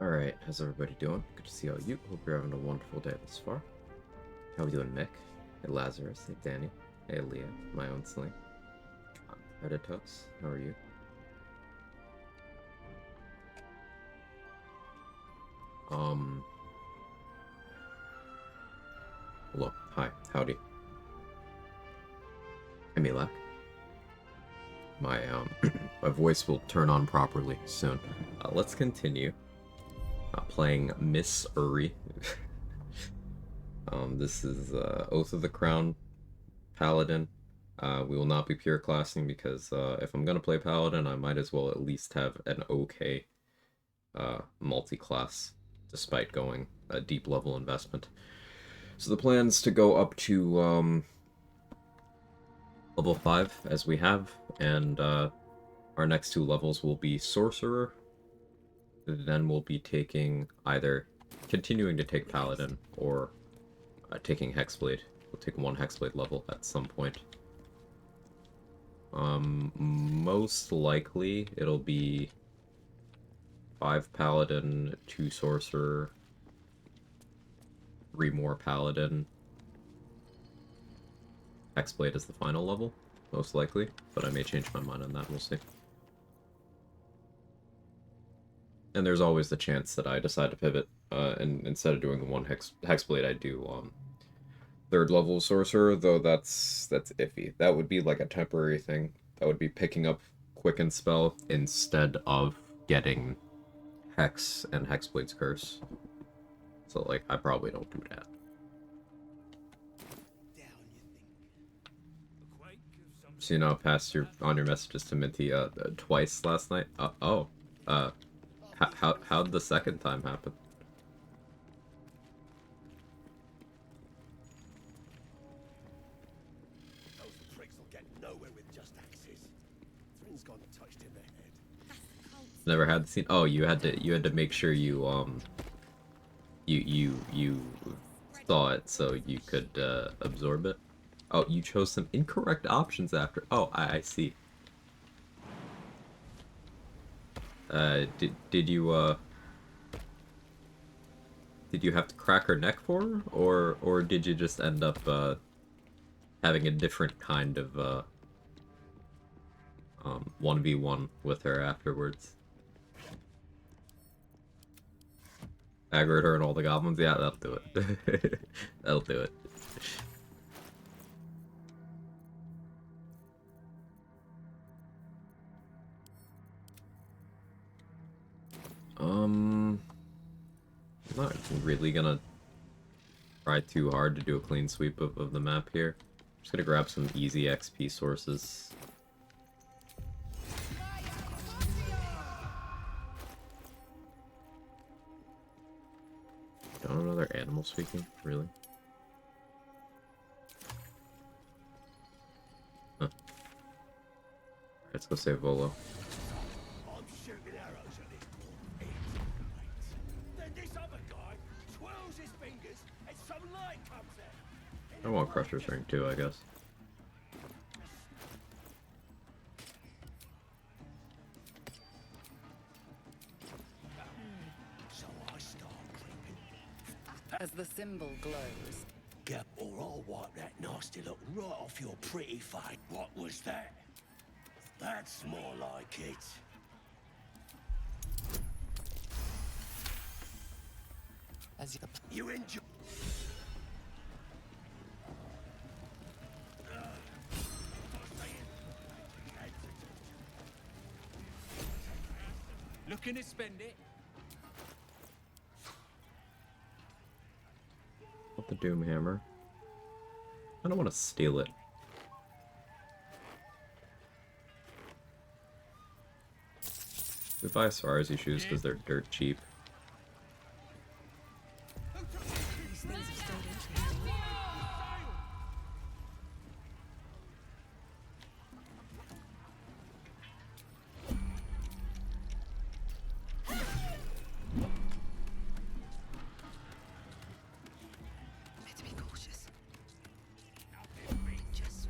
Alright, how's everybody doing? Good to see all you. Hope you're having a wonderful day thus far. How we doing, Mick? Hey, Lazarus. Hey, Danny. Hey, Leah. My own Sling. Editos. How are you? Hello. Hi. Howdy. Hey, Milak. My, my voice will turn on properly soon. Let's continue. Playing Miss Uri. This is Oath of the Crown Paladin. We will not be pure classing because if I'm gonna play Paladin, I might as well at least have an okay multi-class, despite going a deep level investment. So the plan's to go up to level 5 as we have, and our next two levels will be Sorcerer. Then we'll be taking either continuing to take Paladin or taking Hexblade. We'll take one Hexblade level at some point. Most likely it'll be 5 Paladin, 2 Sorcerer, 3 more Paladin. Hexblade is the final level, most likely, but I may change my mind on that, we'll see. And there's always the chance that I decide to pivot, and instead of doing the one Hexblade, I do 3rd level Sorcerer, though that's iffy. That would be like a temporary thing. That would be picking up Quicken Spell instead of getting Hex and Hexblade's Curse. So, like, I probably don't do that. So, you know, passed on your messages to Minty twice last night. How'd the second time happen? Those pricks will get nowhere with just axes. Thrin's gone touched in their head. Never had the scene. Oh, you had to make sure you you saw it so you could absorb it. Oh, you chose some incorrect options after. Oh, I see. Did you have to crack her neck for her, or did you just end up having a different kind of 1v1 with her afterwards? Aggroed her and all the goblins? Yeah, that'll do it. That'll do it. I'm not really gonna try too hard to do a clean sweep of the map here. I'm just gonna grab some easy XP sources. Don't know another animal speaking? Really? Huh. Let's go save Volo. I'm shooting arrows at it. Then this other guy twirls his fingers and some light comes out. I want Crusher's Ring too, I guess. So I start creeping. As the symbol glows. Get or I'll wipe that nasty look right off your pretty face. What was that? That's more like it. As You enjoy. Looking to spend it? Want the Doom Hammer. I don't want to steal it. We buy Swarzy shoes because they're dirt cheap. these things have stayed interesting. Better be cautious. Just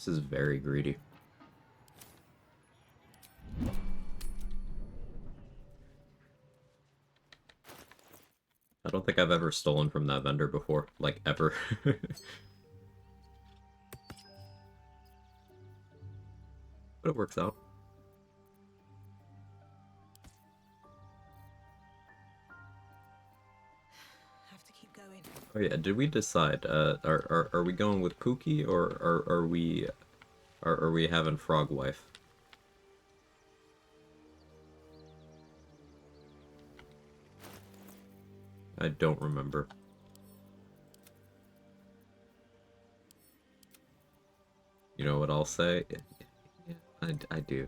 This is very greedy. I don't think I've ever stolen from that vendor before, like ever. But it works out. Have to keep going. Oh yeah, did we decide? Are we going with Pookie or are we having Frog Wife? I don't remember. You know what I'll say? Yeah, I do.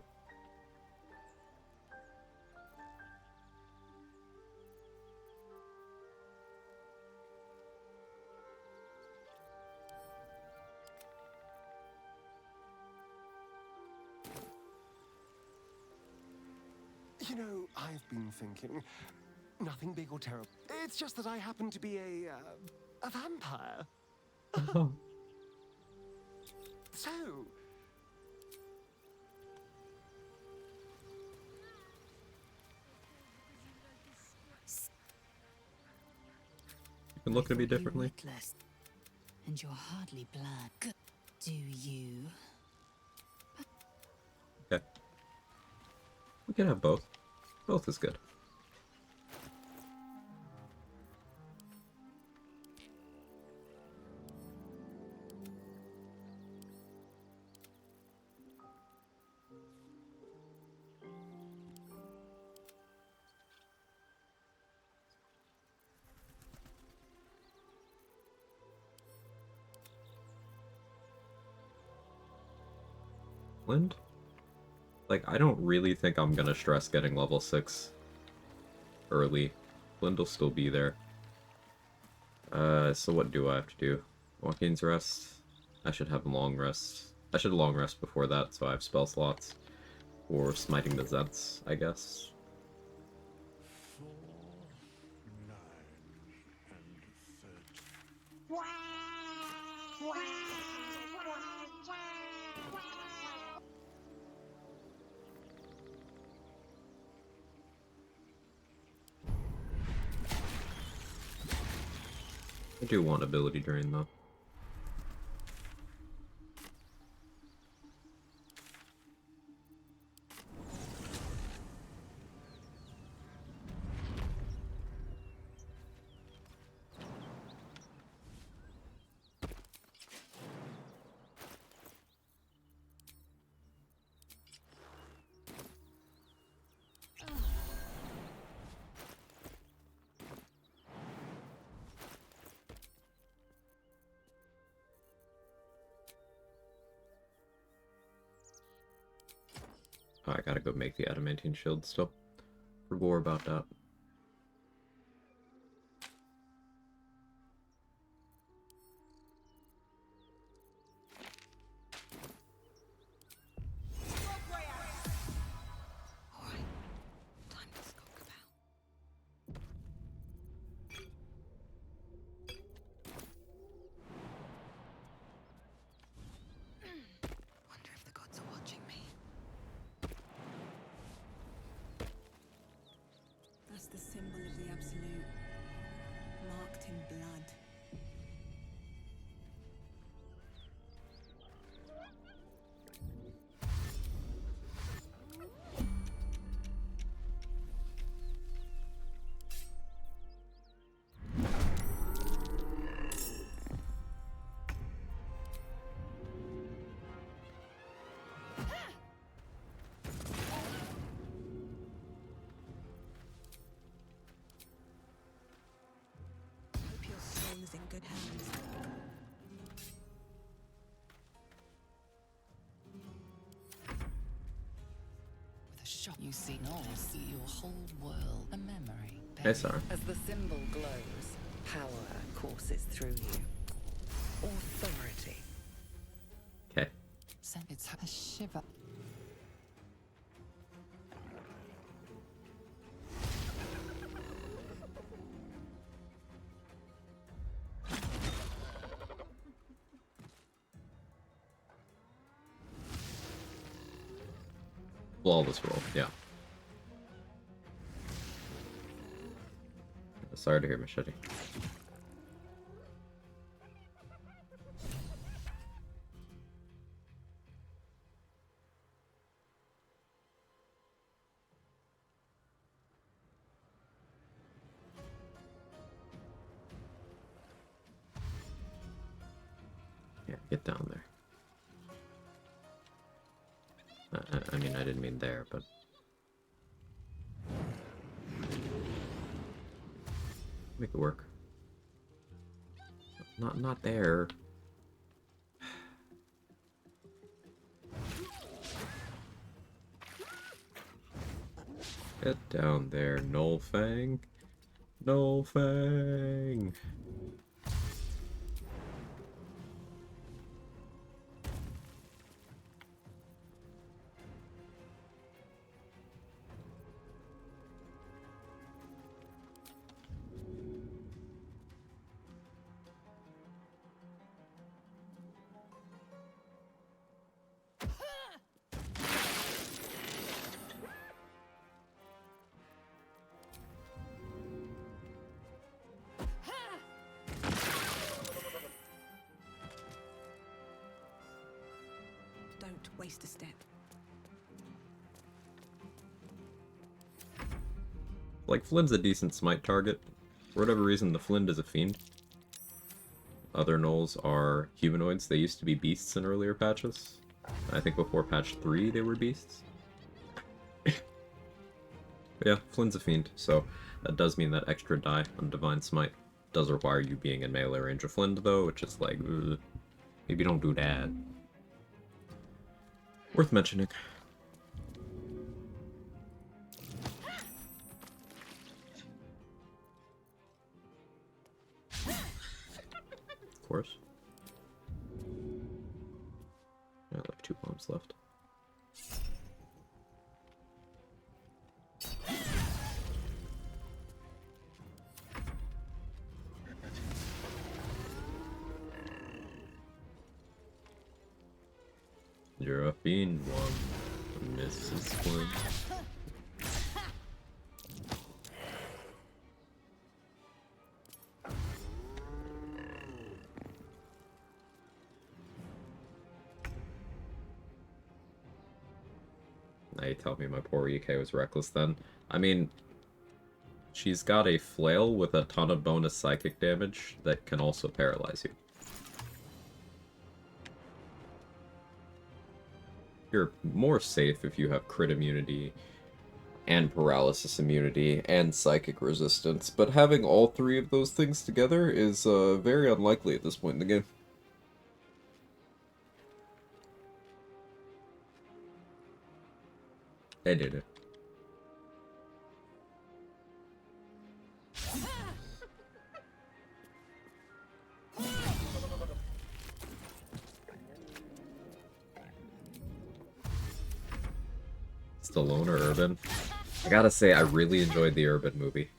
You know, I've been thinking, nothing big or terrible. It's just that I happen to be a vampire. Oh, So, you can look at me I thought you differently. witless, and you're hardly black. Do you? Okay. We can have both. Both is good. Lind? Like, I don't really think I'm gonna stress getting level 6 early. Lind will still be there. So what do I have to do? Joaquin's rest? I should have long rest. I should long rest before that, so I have spell slots. Or smiting the Zeds, I guess. 4, 9, and 13. I do want ability drain, though. Oh, I gotta go make the adamantine shield still. Forgot about that. All right, time to skulk about. Wonder if the gods are watching me. That's the symbol of the Absolute, marked in blood. Hope your soul is in good hands. With a shot you see see your whole world a memory. Hey, sorry. As the symbol glows, power courses through you. Authority. Okay. It's a shiver. Flawless roll, yeah. Sorry to hear, Machete. Yeah, get down there. I mean, I didn't mean there, but... Make it work. Not there. Get down there, Nullfang. Nullfang! Don't waste a step. Like, Flynn's a decent smite target. For whatever reason, the Flynn is a fiend. Other gnolls are humanoids. They used to be beasts in earlier patches. I think before patch 3 they were beasts. But yeah, Flynn's a fiend, so that does mean that extra die on Divine Smite does require you being in melee range of Flynn, though, which is like, ugh, maybe don't do that. Worth mentioning. Of course. I have 2 bombs left. You're a fiend one, Mrs. Flynn. Now you tell me my poor EK was reckless then. I mean, she's got a flail with a ton of bonus psychic damage that can also paralyze you. You're more safe if you have crit immunity and paralysis immunity and psychic resistance, but having all 3 of those things together is very unlikely at this point in the game. I did it. Stallone or Urban? I gotta say, I really enjoyed the Urban movie.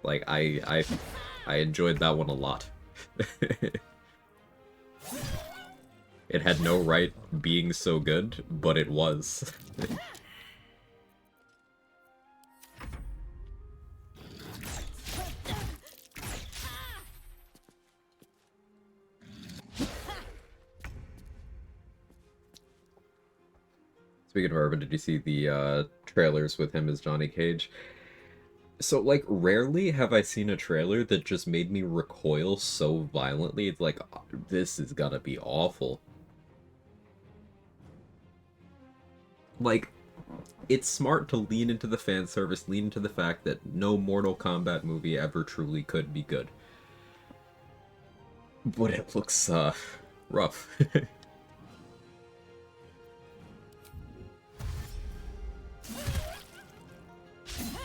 Like, I enjoyed that one a lot. It had no right being so good, but it was. Speaking of Urban, did you see the trailers with him as Johnny Cage? So, like, rarely have I seen a trailer that just made me recoil so violently. It's like, this is gonna be awful. Like, it's smart to lean into the fan service, lean into the fact that no Mortal Kombat movie ever truly could be good. But it looks, rough.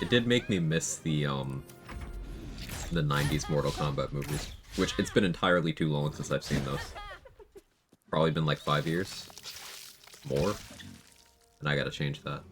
It did make me miss the 90s Mortal Kombat movies, which it's been entirely too long since I've seen those. Probably been like 5 years. More. And I gotta change that.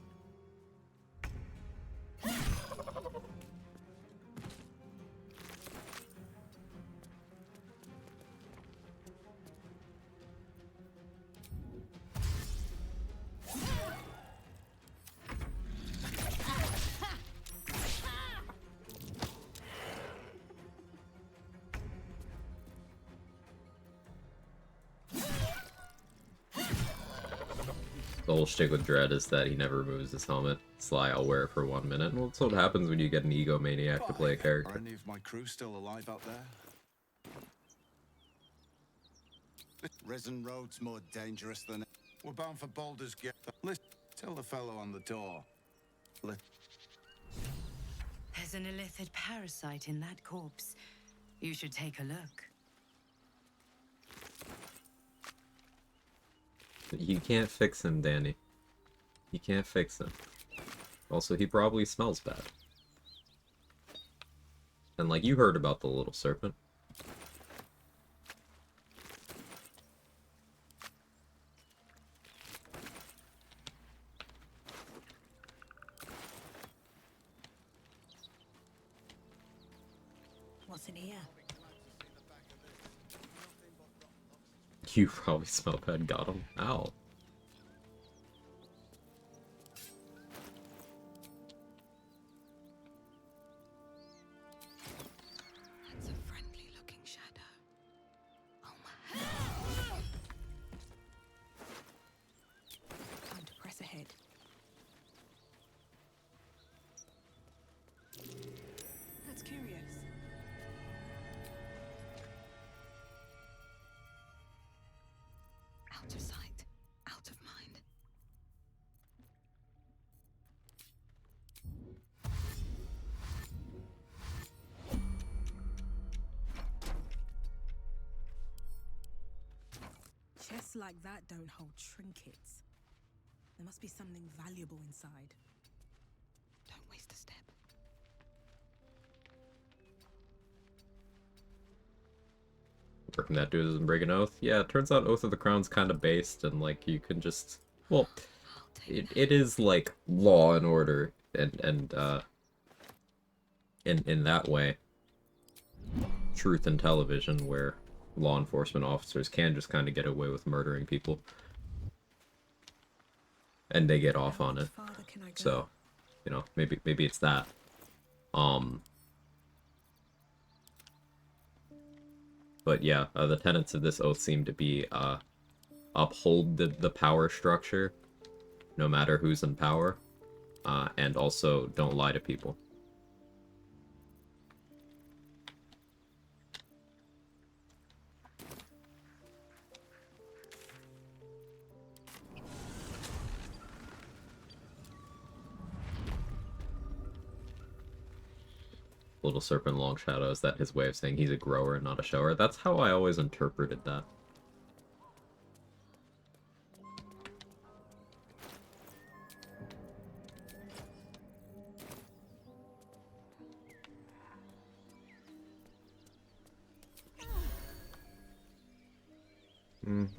The whole shtick with Dread is that he never removes his helmet. Sly, I'll wear it for 1 minute. Well, that's what happens when you get an egomaniac to play a Are character. any of my crew still alive out there? Risen Road's more dangerous than... We're bound for Baldur's Gate. Listen, tell the fellow on the door. There's an illithid parasite in that corpse. You should take a look. You can't fix him, Danny. You can't fix him. Also, he probably smells bad. And, like, you heard about the little serpent. What's in here? You probably smell bad, got him. Ow. That's a friendly-looking shadow. Oh my. Time to press ahead. That's curious. Out of sight, out of mind. Chests like that don't hold trinkets. There must be something valuable inside. Don't waste a step. Working that dude doesn't break an oath. Yeah, it turns out Oath of the Crown's kind of based, and like you can just, well, it is like Law and Order, and in that way, Truth in Television, where law enforcement officers can just kind of get away with murdering people, and they get off on it. Farther can I go? So, you know, maybe it's that. But yeah, the tenets of this oath seem to be uphold the power structure, no matter who's in power, and also don't lie to people. Little Serpent Long Shadow, is that his way of saying he's a grower and not a shower? That's how I always interpreted that.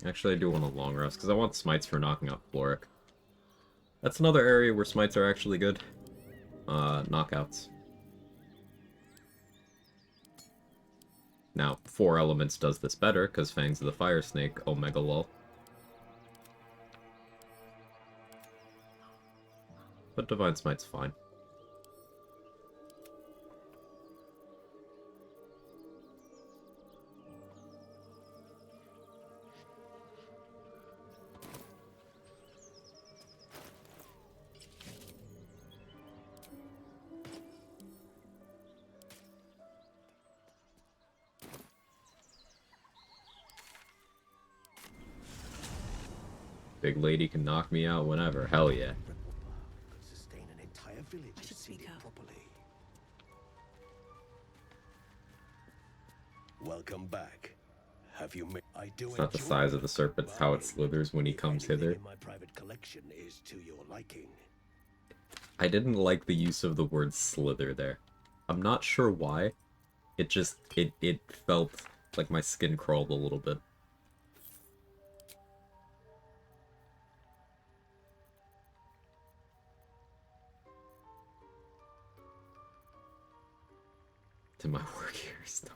Actually, I do want a long rest, because I want smites for knocking out Floric. That's another area where smites are actually good. Knockouts. Now, 4 Elements does this better, because Fangs of the Fire Snake, Omega Lol. But Divine Smite's fine. Big lady can knock me out whenever. Hell yeah. Could sustain an entire village I if should seeded speak up. properly. Welcome back. Have you I do It's not the enjoy size of the serpent, it's how it buying. slithers when he If comes anything hither. in my private collection is to your liking. I didn't like the use of the word slither there. I'm not sure why. It just, it felt like my skin crawled a little bit. To my work here is done.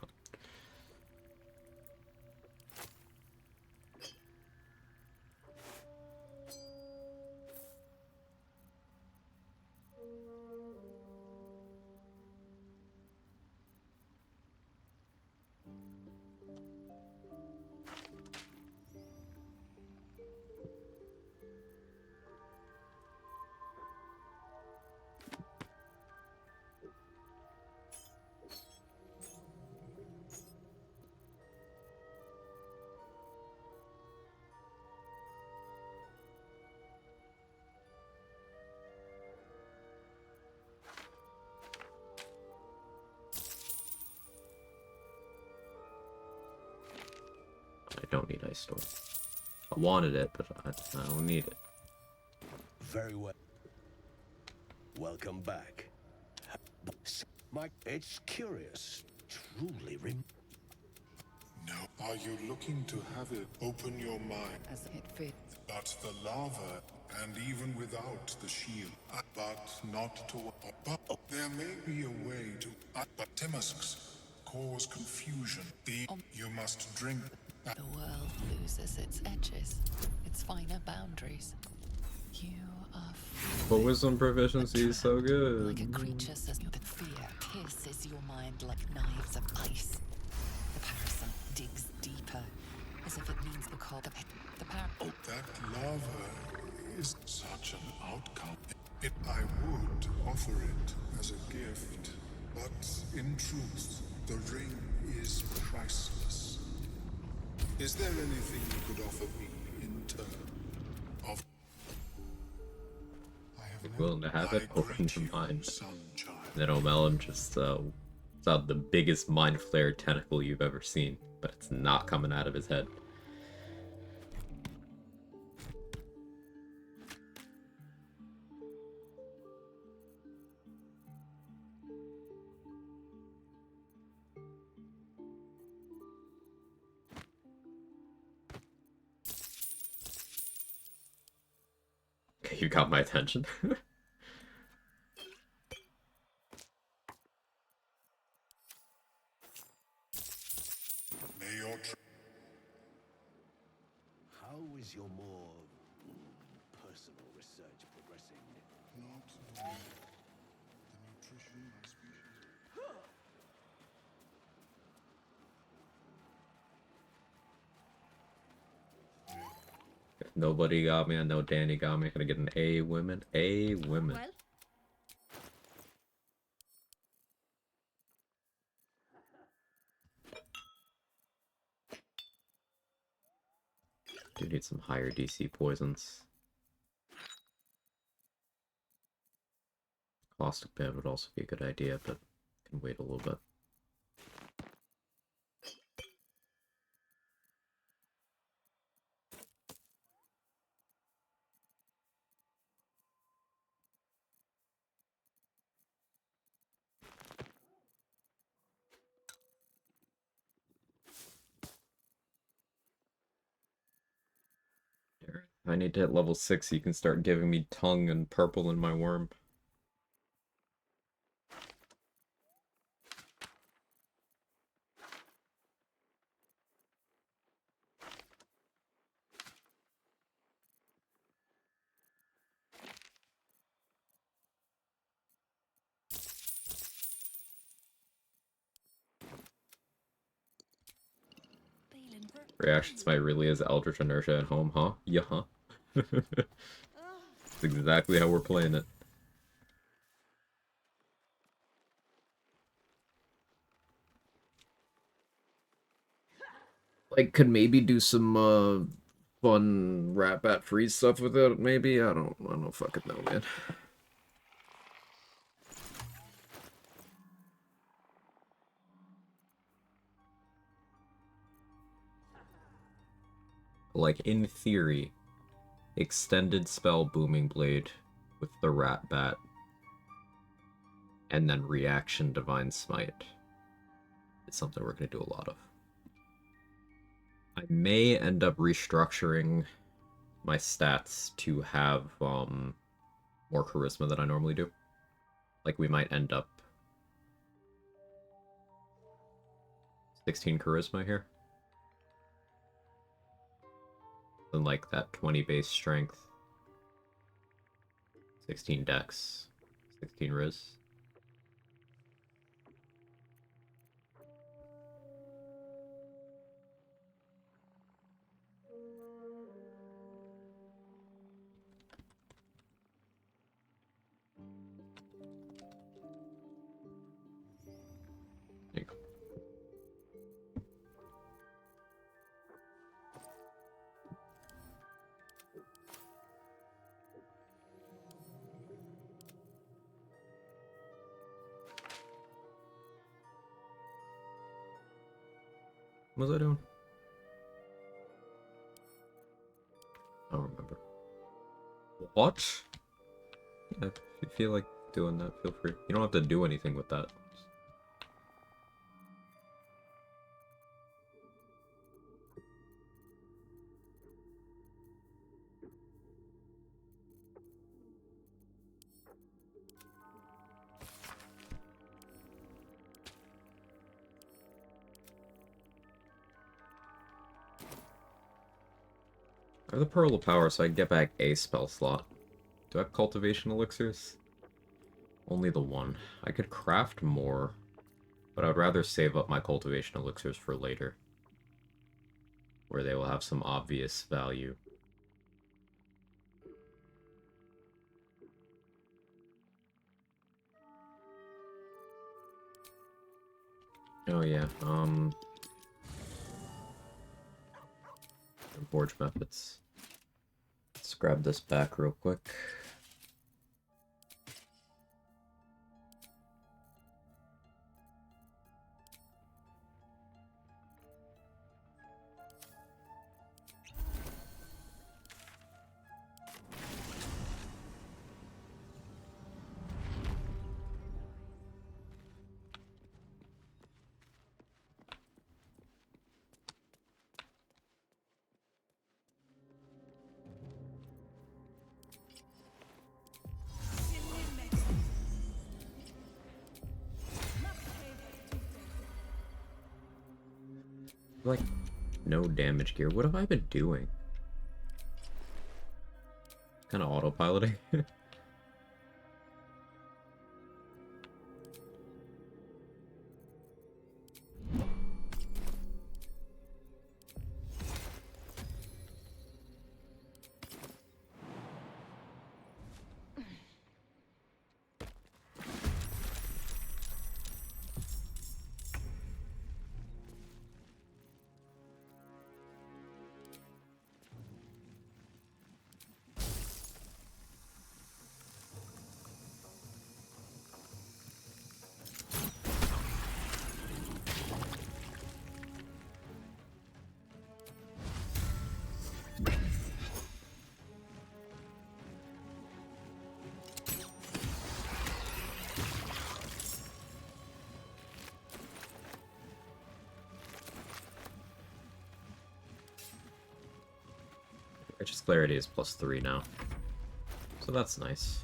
I don't need Ice Storm. I wanted it, but I don't need it. Very well. Welcome back. Mike, it's curious. Truly No. Are you looking to have it open your mind? As it fits. But the lava, and even without the shield, but not to. But there may be a way to. But Timusks cause confusion. You must drink. The world loses its edges, its finer boundaries. You are free. But wisdom proficiency is so good. Like a creature says that fear pierces your mind like knives of ice. The parasite digs deeper, as if it means the call of it. That lava is such an outcome. I would offer it as a gift, but in truth, the ring is priceless. Is there anything you could offer me in turn of? I have Willing to have it, I open greet to you, mine. sunchild. Then Omelum just it's out the biggest mind flare tentacle you've ever seen, but it's not coming out of his head. Okay, you got my attention. May your How is your more personal research progressing? not the nutrition my species. If nobody got me, I know Danny got me. Gonna get an A women. A women. Well, Do need some higher DC poisons. Caustic Bed would also be a good idea, but can wait a little bit. I need to hit level 6 so you can start giving me tongue and purple in my worm. Reactions might really is Eldritch Inertia at home, huh? Yeah, huh? That's exactly how we're playing it. Like, could maybe do some fun Rat Bat Freeze stuff with it, maybe? I don't fucking know, man. Like, in theory, extended spell Booming Blade with the Rat Bat, and then reaction Divine Smite. It's something we're going to do a lot of. I may end up restructuring my stats to have more charisma than I normally do. Like, we might end up 16 charisma here. Then like that 20 base strength, 16 dex, 16 riz. There you go. What was I doing? I don't remember. What? Yeah, if you feel like doing that, feel free. You don't have to do anything with that. I have the Pearl of Power, so I can get back a spell slot. Do I have Cultivation Elixirs? Only the one. I could craft more, but I would rather save up my Cultivation Elixirs for later, where they will have some obvious value. Oh yeah, forge methods. Let's grab this back real quick. Like, no damage gear. What have I been doing? Kind of autopiloting. Righteous Clarity is +3 now. So that's nice.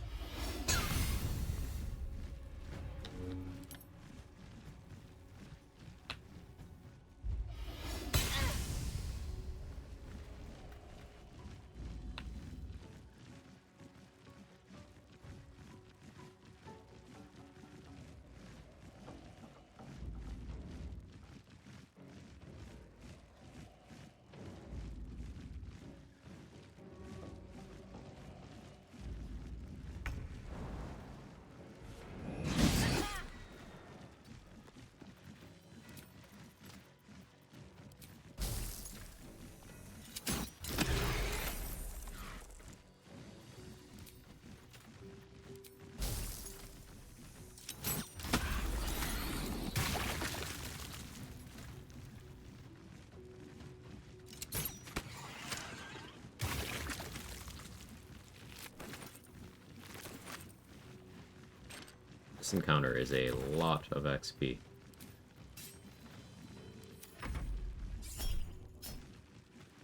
This encounter is a lot of XP.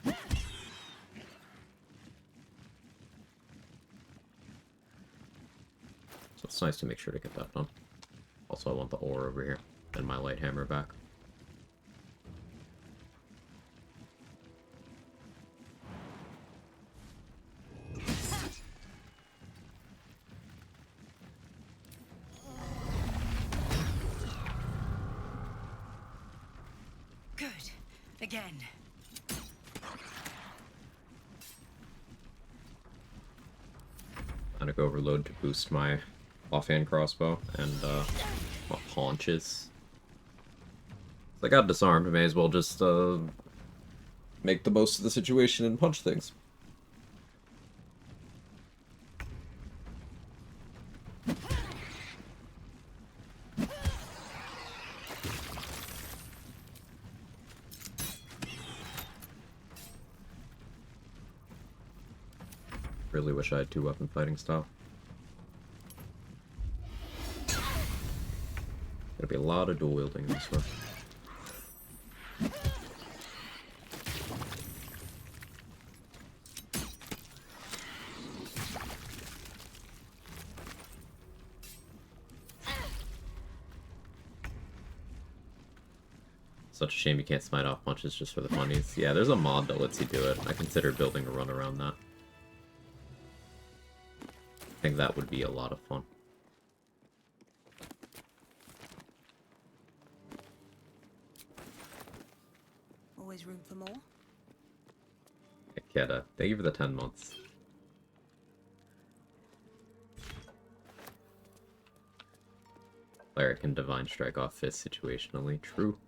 So it's nice to make sure to get that done. Also, I want the ore over here and my light hammer back. Good. Again. Panic Overload to boost my offhand crossbow and my haunches. So I got disarmed, I may as well just make the most of the situation and punch things. Really wish I had 2-weapon fighting style. Gonna be a lot of dual wielding in this one. Such a shame you can't smite off punches just for the funnies. Yeah, there's a mod that lets you do it. I considered building a run around that. I think that would be a lot of fun. Always room for more? Keta, thank you for the 10 months. Cleric can Divine Strike off Fist situationally. True.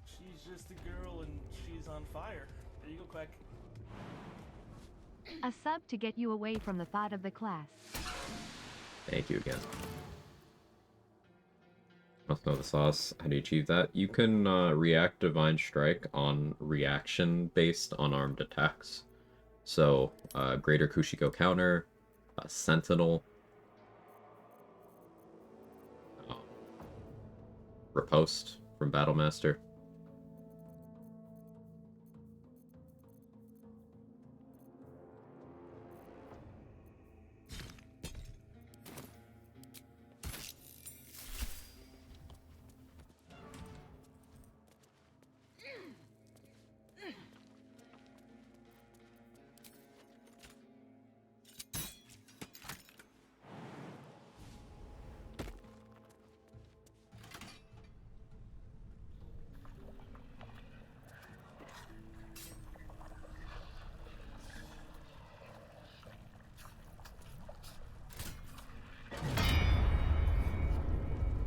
She's just a girl and she's on fire. There you go, Quag. A sub to get you away from the thought of the class. Thank you again. Must know the sauce. How do you achieve that? You can react Divine Strike on reaction-based unarmed attacks. So, Greater Kushiko Counter, Sentinel, Riposte from Battlemaster.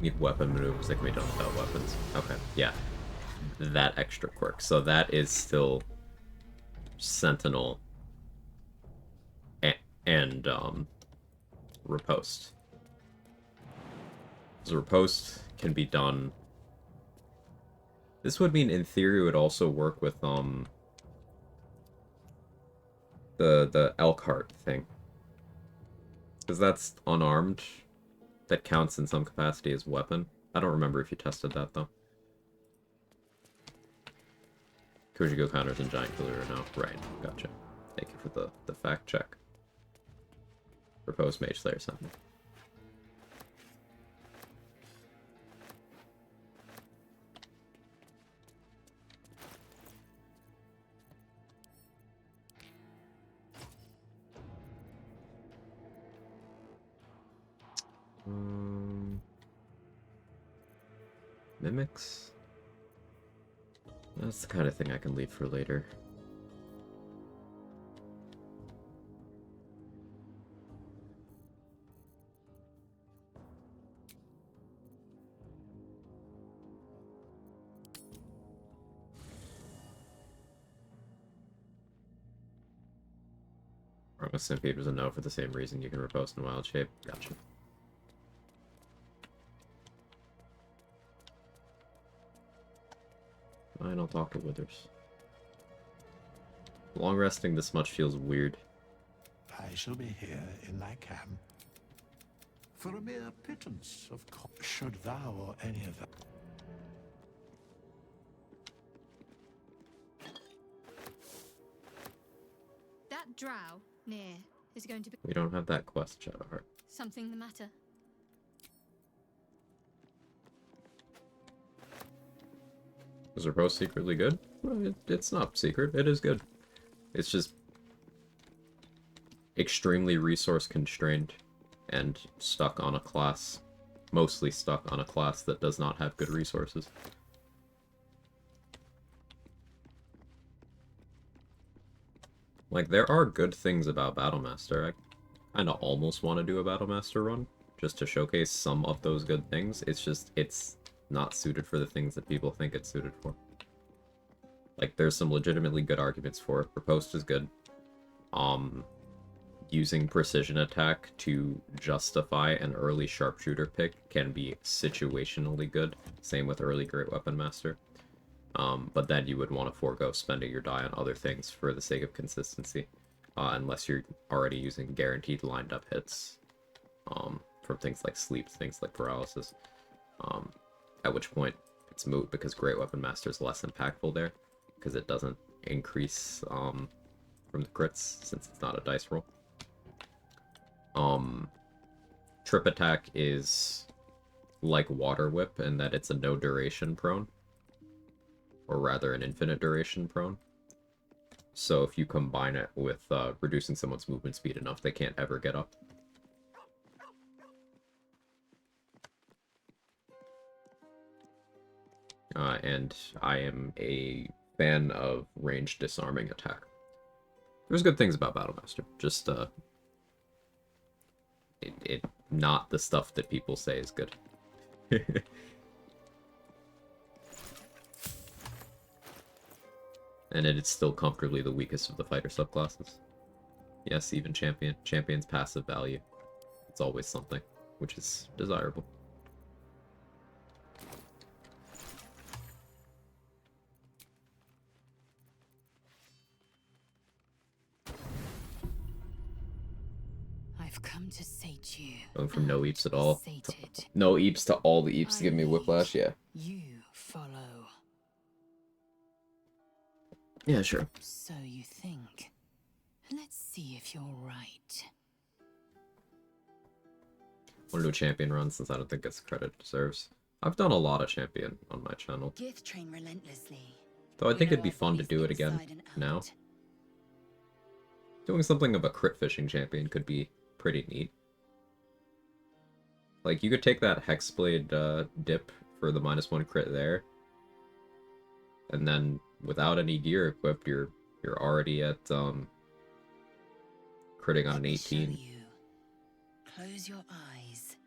Need weapon moves that can be done without weapons. Okay, yeah. That extra quirk. So that is still Sentinel and Riposte. So Riposte can be done. This would mean in theory it would also work with the Elkhart thing. Because that's unarmed. That counts in some capacity as weapon. I don't remember if you tested that, though. Kujigo counters and Giant Killer or no? Right, gotcha. Thank you for the fact check. Proposed Mage Slayer something. Mimics? That's the kind of thing I can leave for later. Wrong with Simpede was a no for the same reason you can riposte in wild shape. Gotcha. I don't talk to withers. Long resting this much feels weird. I shall be here in thy camp for a mere pittance of should thou or any of them. That drow near is going to be. We don't have that quest, Shadowheart. Something the matter? Is Riposte secretly good? Well, it's not secret. It is good. It's just extremely resource constrained and stuck on a class. Mostly stuck on a class that does not have good resources. Like, there are good things about Battlemaster. I kind of almost want to do a Battlemaster run, just to showcase some of those good things. It's just, it's not suited for the things that people think it's suited for. Like, there's some legitimately good arguments for it. Riposte is good. Using precision attack to justify an early sharpshooter pick can be situationally good. Same with early Great Weapon Master. But then you would want to forego spending your die on other things for the sake of consistency. Unless you're already using guaranteed lined up hits. From things like sleep, things like paralysis. At which point, it's moot because Great Weapon Master is less impactful there. Because it doesn't increase from the crits, since it's not a dice roll. Trip attack is like Water Whip in that it's a no duration prone. Or rather, an infinite duration prone. So if you combine it with reducing someone's movement speed enough, they can't ever get up. And I am a fan of ranged disarming attack. There's good things about Battlemaster, just it not the stuff that people say is good. And it is still comfortably the weakest of the fighter subclasses. Yes, even champion. Champion's passive value. It's always something, which is desirable. I've come to sate you. Going from no eeps at all. Sated. No eeps to all the eeps to give me whiplash, yeah. You follow. Yeah, sure. So you think. Let's see if you're right. I want to do a champion run since I don't think it's the credit it deserves. I've done a lot of champion on my channel. Gith train relentlessly. Though I think it'd be fun to do it again now. Doing something of a crit fishing champion could be pretty neat. Like, you could take that Hexblade dip for the -1 crit there. And then, without any gear equipped, you're already at, critting on an 18. Close your eyes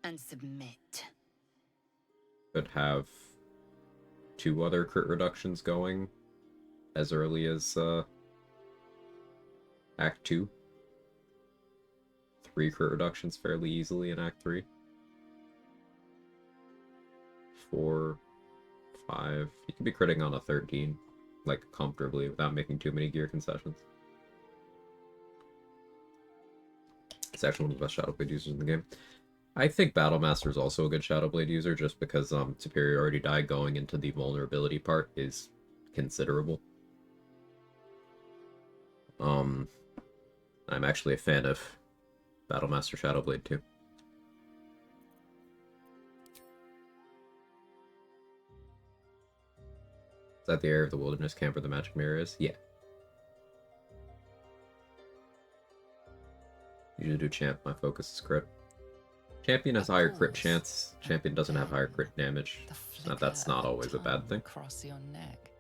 and submit. Could have 2 other crit reductions going as early as, Act 2. 3 crit reductions fairly easily in Act 3. 4, 5. You can be critting on a 13, like, comfortably without making too many gear concessions. It's actually one of the best Shadowblade users in the game. I think Battlemaster is also a good Shadowblade user just because superiority die going into the vulnerability part is considerable. I'm actually a fan of Battlemaster Shadowblade too. Is that the area of the wilderness camp where the magic mirror is? Yeah. Usually do champ, my focus is crit. Champion has higher crit chance. Champion doesn't have higher crit damage. That's not always a bad thing. Across your neck.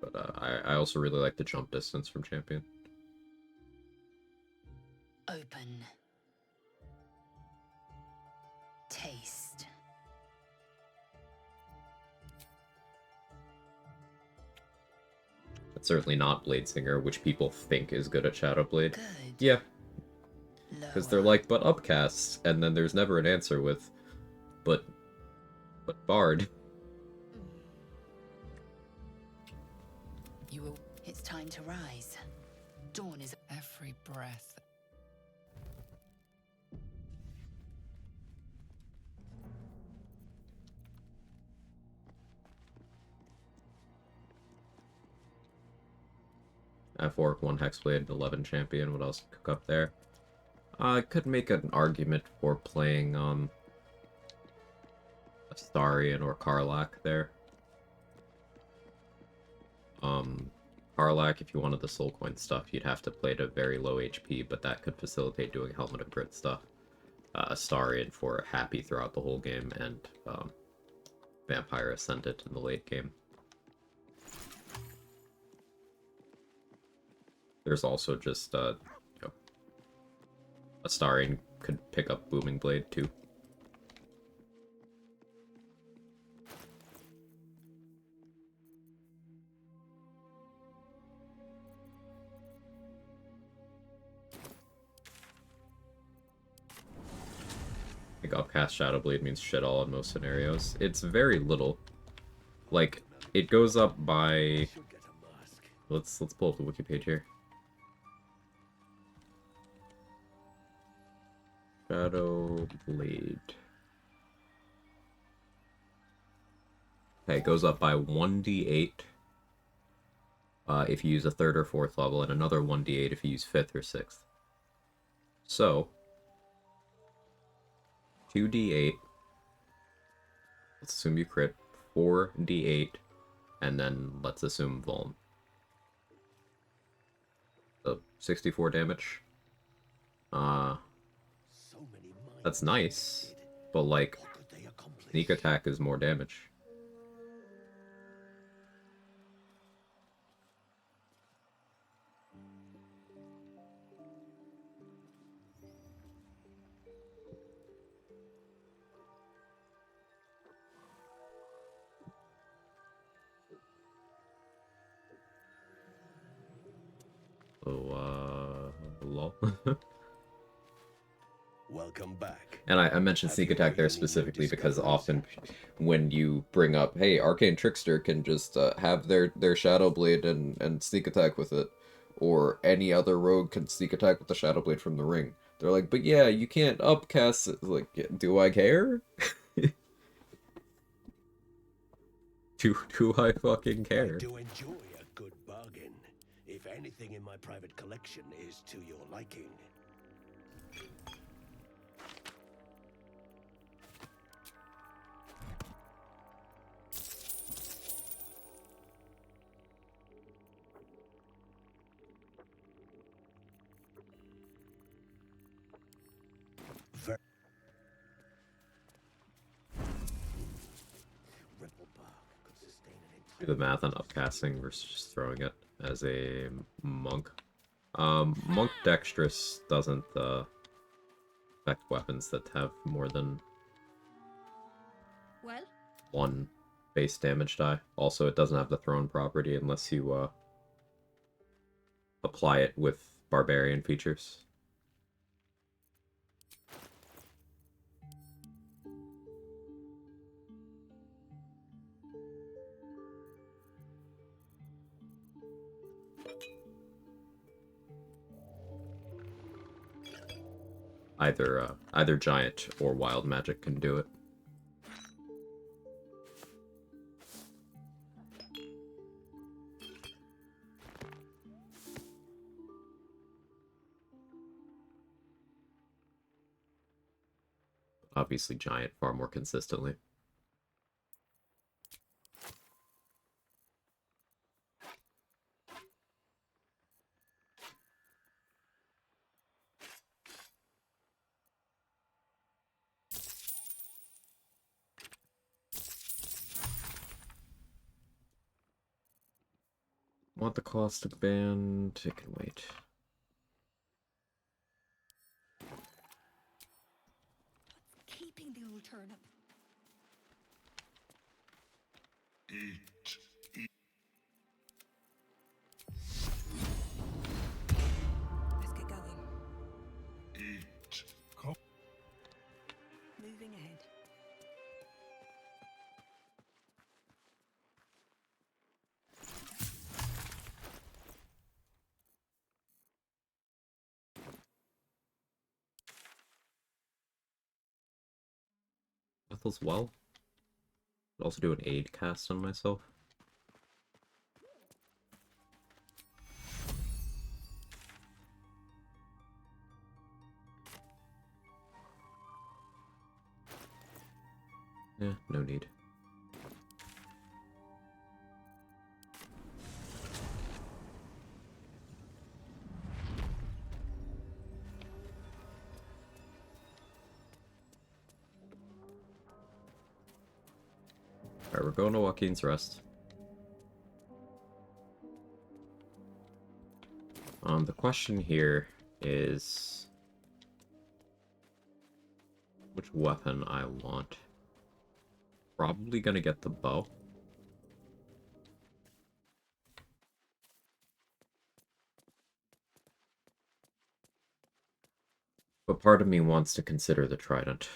But I also really like the jump distance from champion. Open. Taste. It's certainly not Bladesinger, which people think is good at Shadowblade. Good. Yeah. Because they're like, but upcasts, and then there's never an answer with, but Bard. You will. It's time to rise. Dawn is Every breath. F-Orc, 1 Hexblade, 11 Champion, what else cook up there? I could make an argument for playing, Astarion or Karlach there. Karlach, if you wanted the soul coin stuff, you'd have to play at a very low HP, but that could facilitate doing Helmet of Grit stuff. Astarion for Happy throughout the whole game, and Vampire Ascendant in the late game. There's also just, you know, Astarion could pick up Booming Blade too. I think Upcast Shadowblade means shit all in most scenarios. It's very little. Like, it goes up by... Let's pull up the wiki page here. Shadowblade. Okay, it goes up by 1d8 if you use a 3rd or 4th level, and another 1d8 if you use 5th or 6th. So, 2d8, let's assume you crit, 4d8, and then let's assume Vuln. So, 64 damage. That's nice, but like, sneak attack is more damage. So, lol. Welcome back. And I mentioned sneak attack there specifically because often when you bring up, hey, Arcane Trickster can just have their Shadow Blade and sneak attack with it, or any other rogue can sneak attack with the Shadow Blade from the ring. They're like, but yeah, you can't upcast it. Like, do I care? do I fucking care? I do enjoy a good bargain. If anything in my private collection is to your liking. Do the math on upcasting versus just throwing it as a monk. Monk Dexterous doesn't affect weapons that have more than Well, one base damage die. Also, it doesn't have the thrown property unless you apply it with barbarian features. Either giant or wild magic can do it. Obviously giant far more consistently. Want the caustic band? It can wait. keeping the old turnip. Eat. Let's get going. Eat. Moving ahead. Methyls well. Could also do an aid cast on myself. Yeah, no need. Alright, we're going to Joaquin's Rest. The question here is which weapon I want. Probably gonna get the bow. But part of me wants to consider the trident.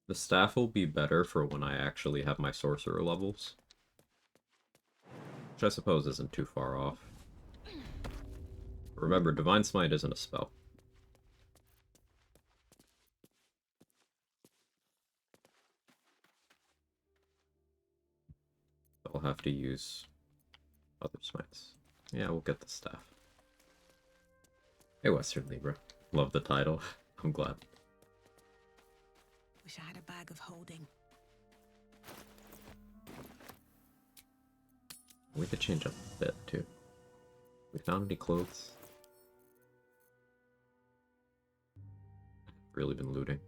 The staff will be better for when I actually have my sorcerer levels. Which I suppose isn't too far off. Remember, Divine Smite isn't a spell. I'll have to use other smites. Yeah, we'll get the staff. Hey, Western Libra. Love the title. I'm glad. Wish I had a bag of holding. We could change up a bit, too. We found any clothes? Really been looting.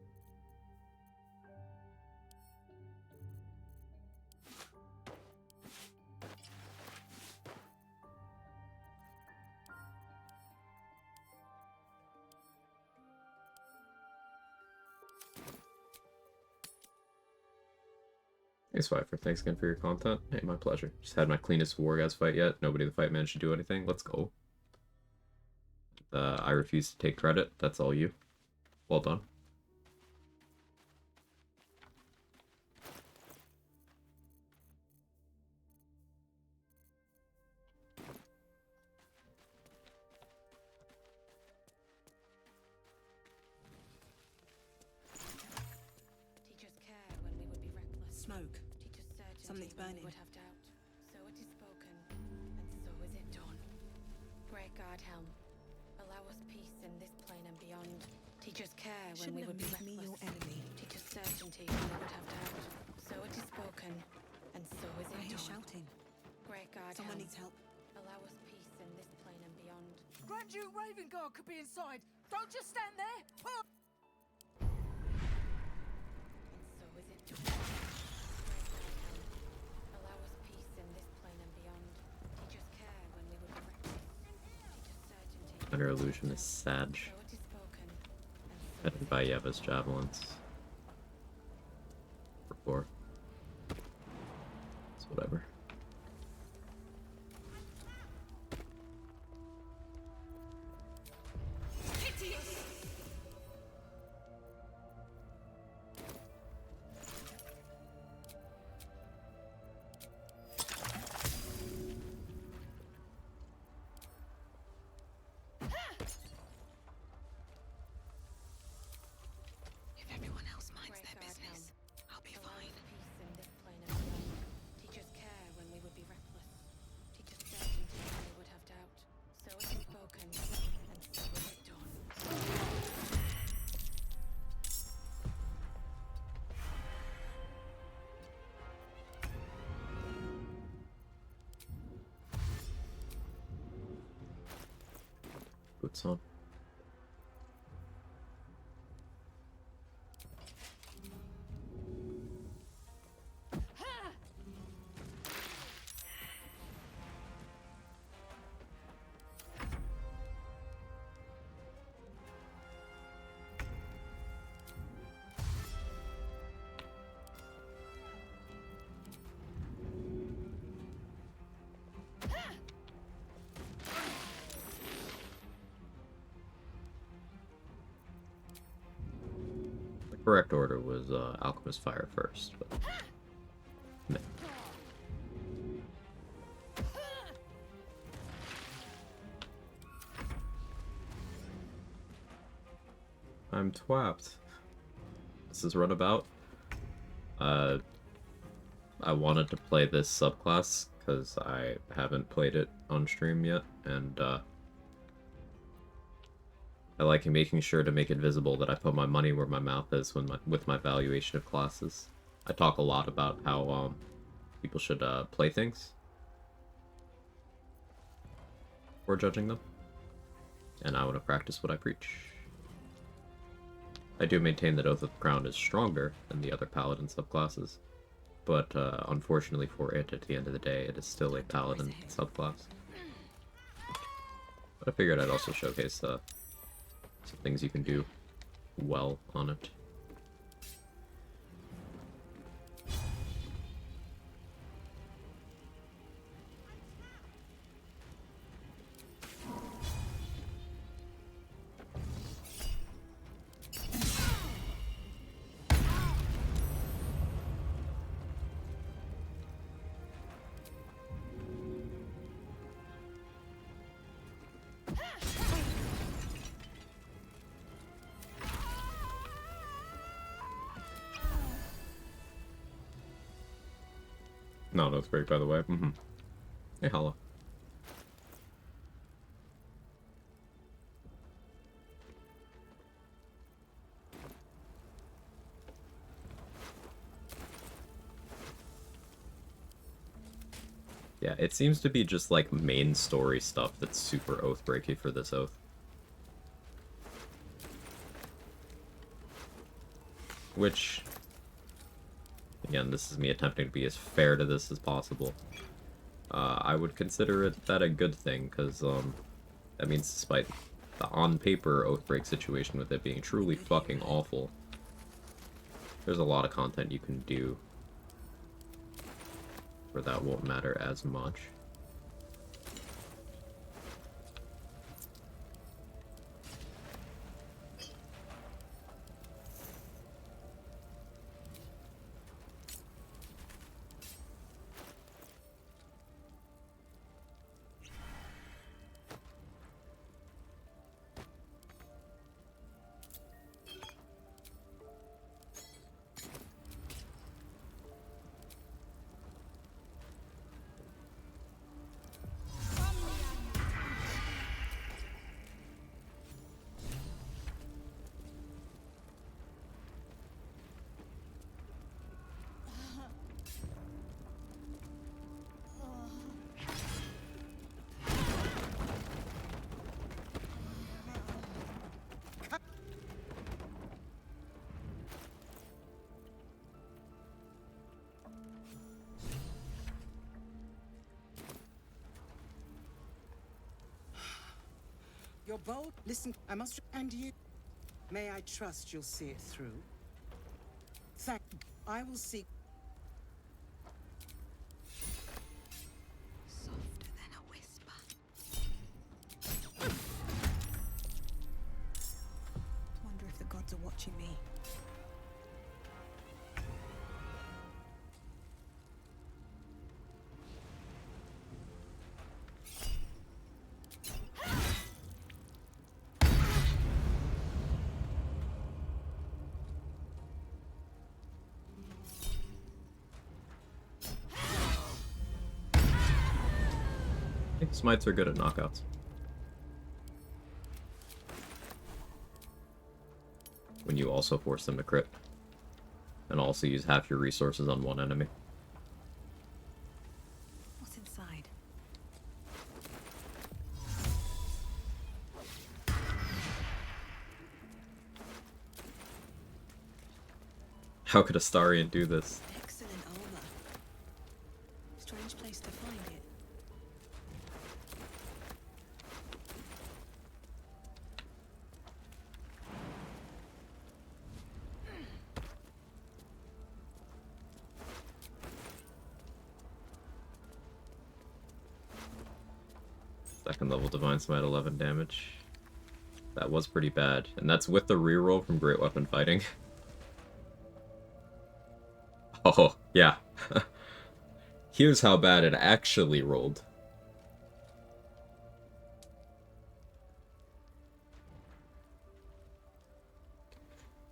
Hey Swifer, thanks again for your content. Hey, my pleasure. Just had my cleanest Wargas fight yet. Nobody in the fight managed to do anything. Let's go. I refuse to take credit. That's all you. Well done. Teachers care when we would be reckless. Smoke. Teachers certainty Something's when we burning. would have doubt. So it is spoken, and so is it done. Great Guard Helm, allow us peace in this plane and beyond. Teachers care when Shouldn't we would be have made me your reckless. enemy. Teachers certainty when we would have doubt. So it is spoken, and so is I it hear done. shouting. Great Guard Someone Helm, needs help. allow us peace in this plane and beyond. Grand Duke Raven Guard could be inside. Don't just stand there. And so is it done. Great Guard Helm, allow us peace in this plane and beyond. Teachers care when we would be reckless. Teachers certainty. Under illusion is Sag. So it is spoken, and so Headed by Yeva's javelins. For 4. It's whatever. If everyone else minds Great their Guard Helm, business, I'll be allow fine. us peace in this plane and beyond. Teachers care when we would be reckless. Teachers certainty when we would have doubt. So it is spoken, and so is it done. Boots on. The correct order was Alchemist Fire first, but meh. I'm twapped. This is Runabout. I wanted to play this subclass because I haven't played it on stream yet, and I like making sure to make it visible that I put my money where my mouth is with my valuation of classes. I talk a lot about how people should play things before judging them. And I want to practice what I preach. I do maintain that Oath of the Crown is stronger than the other Paladin subclasses, but unfortunately for it, at the end of the day, it is still a Paladin subclass. But I figured I'd also showcase some things you can do well on it. No, that's great, by the way. Hey, Hollow. Yeah, it seems to be just, like, main story stuff that's super oath-breaky for this oath. Which, again, this is me attempting to be as fair to this as possible. I would consider that a good thing, because, that means despite the on-paper Oathbreak situation with it being truly fucking awful, there's a lot of content you can do where that won't matter as much. You're bold. Listen, I must. And you. May I trust you'll see it through? Thank. I will seek. Softer than a whisper. Wonder if the gods are watching me. I think smites are good at knockouts. When you also force them to crit. And also use half your resources on one enemy. What's inside? How could Astarion do this? Excellent armor. Strange place to find it. Second level Divine Smite, 11 damage. That was pretty bad. And that's with the reroll from Great Weapon Fighting. Oh, yeah. Here's how bad it actually rolled.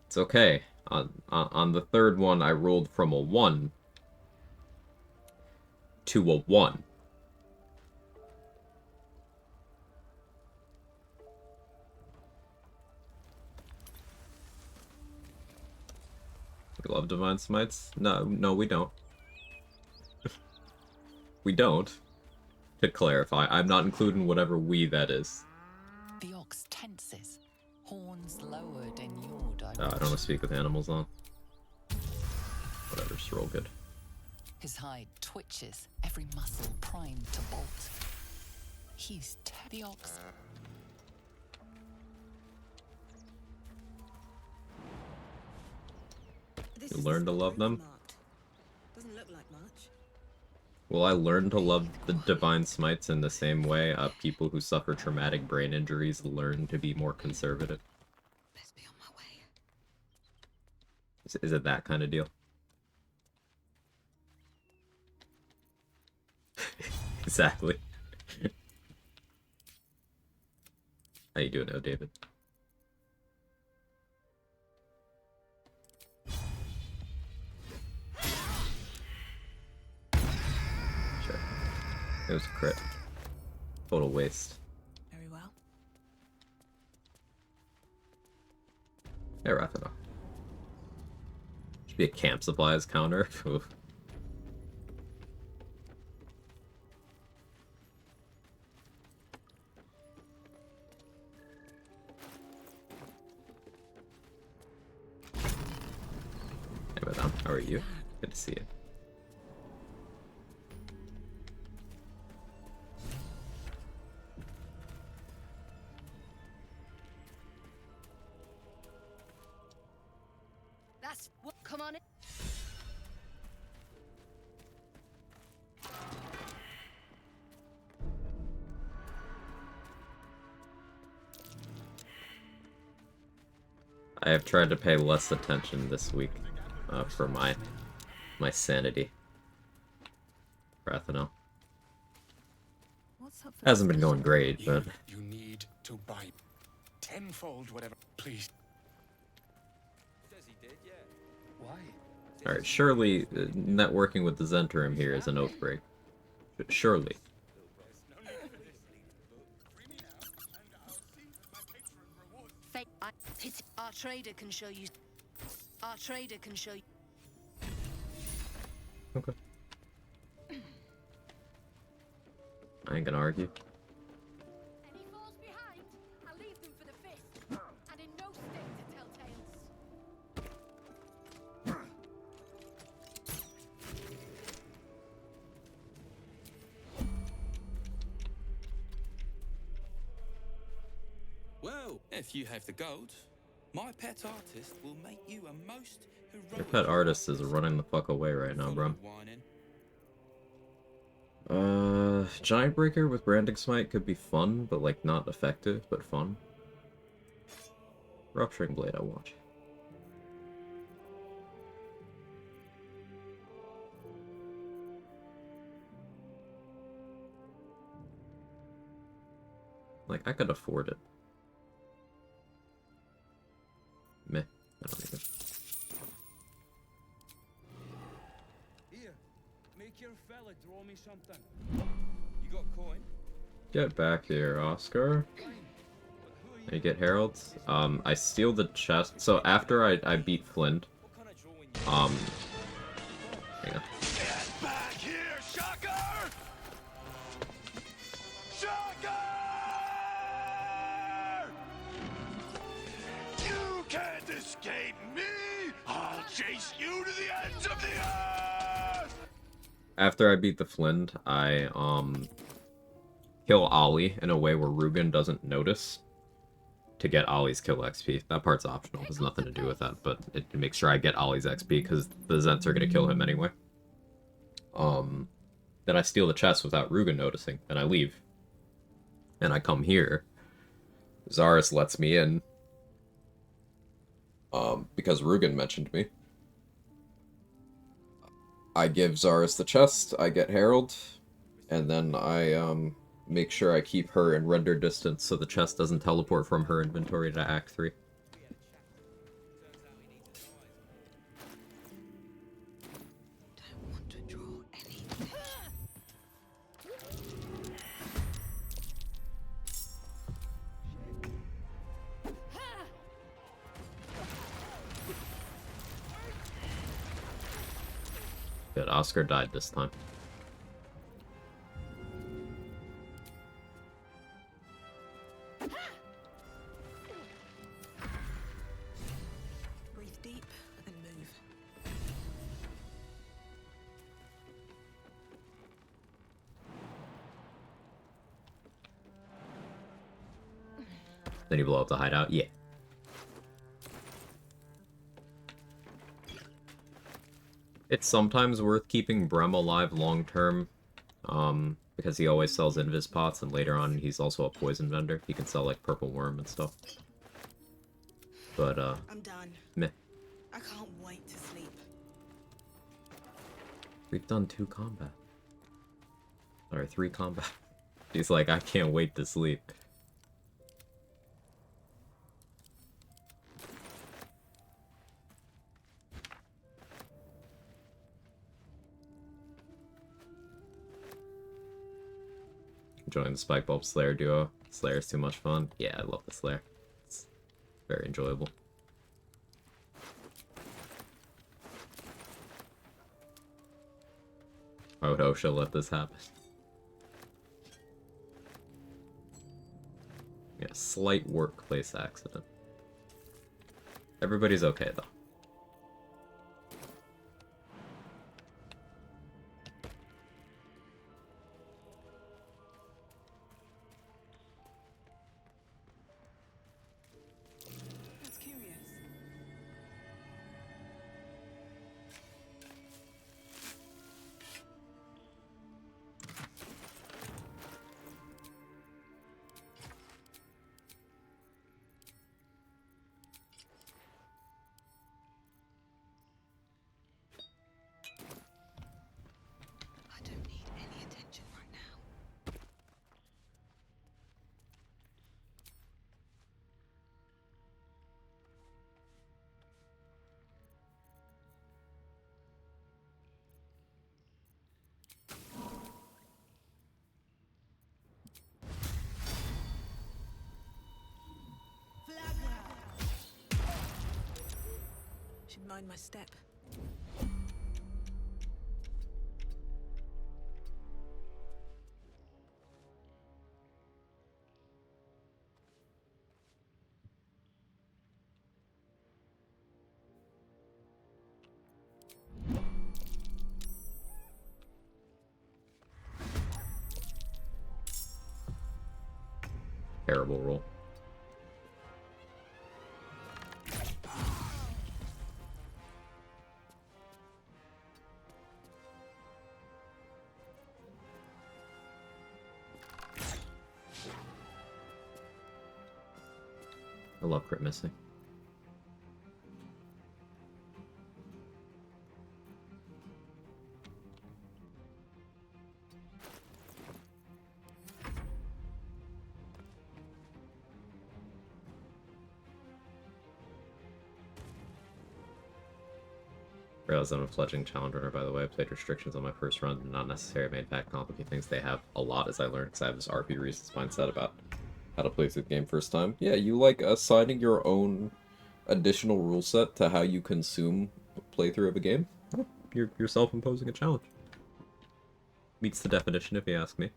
It's okay. On the third one, I rolled from a 1 to a 1. We love Divine Smites? No, we don't. We don't. To clarify, I'm not including whatever we that is. The ox tenses, horns lowered in your direction. I don't want to speak with animals on. Whatever, just roll good. His hide twitches, every muscle primed to bolt. He's the ox. You learn to love them? Doesn't look like much. Will I learn to love the divine smites in the same way people who suffer traumatic brain injuries learn to be more conservative? Best be on my way. Is it that kind of deal? Exactly. How you doing now, David? Sure. It was a crit. Total waste. Very well. Hey, Rathana. Should be a camp supplies counter. Oof. Hey, madam. How are you? Good to see you. That's what. Come on in. I have tried to pay less attention this week for my sanity. Rathano. What's up? Hasn't been going great, but You need to buy tenfold whatever, please. alright, surely networking with the Zentrum here is an oath break. Surely. Our trader can show you. Our trader can show you. Okay. I ain't gonna argue. Any falls behind, I'll leave them for the fist. And in no state to tell tales. Well, if you have the gold, my pet artist will make you a most heroic. Your pet artist is running the fuck away right now, bro. Giant Breaker with Branding Smite could be fun, but like not effective, but fun. Rupturing Blade, I watch. Like, I could afford it. Meh. I don't need it. Here, make your fella draw me something. You got coin? Get back here, Oscar. You get heralds. I steal the chest. So after I beat Flint, hang on. Get back here, Shocker! Shocker! You can't escape me! I'll chase you to the ends of the earth! After I beat the Flint, I kill Ollie in a way where Rugen doesn't notice to get Ollie's kill XP. That part's optional, has nothing to do with that, but it makes sure I get Ollie's XP because the Zents are gonna kill him anyway. Then I steal the chest without Rugen noticing, and I leave. And I come here. Zaris lets me in. Because Rugen mentioned me. I give Zaris the chest, I get Herald, and then I make sure I keep her in render distance so the chest doesn't teleport from her inventory to Act 3. Good, Oscar died this time. Then you blow up the hideout? Yeah. It's sometimes worth keeping Brem alive long-term, because he always sells invis pots, and later on he's also a poison vendor. He can sell, like, purple worm and stuff. But, I'm done. meh. I can't wait to sleep. We've done 2 combat. Or 3 combat. He's like, I can't wait to sleep. Join the Spike Bulb Slayer duo. Slayer's too much fun. Yeah, I love the Slayer. It's very enjoyable. Why would OSHA let this happen? Yeah, slight workplace accident. Everybody's okay, though. That's curious. I don't need any attention right now. Should mind my step. Terrible roll. I love crit missing. Realized I'm a fledgling challenge runner, by the way. I played restrictions on my first run, not necessary, made back complicate things. They have a lot as I learned, because I have this RP Reasons mindset about how to play through the game first time. Yeah, you like assigning your own additional rule set to how you consume playthrough of a game? Oh, you're self-imposing a challenge. Meets the definition, if you ask me.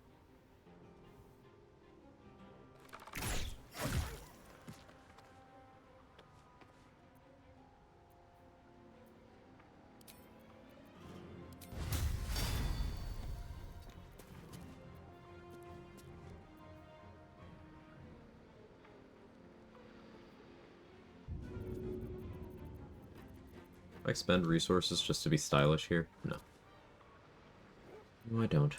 I spend resources just to be stylish here? No. No, I don't.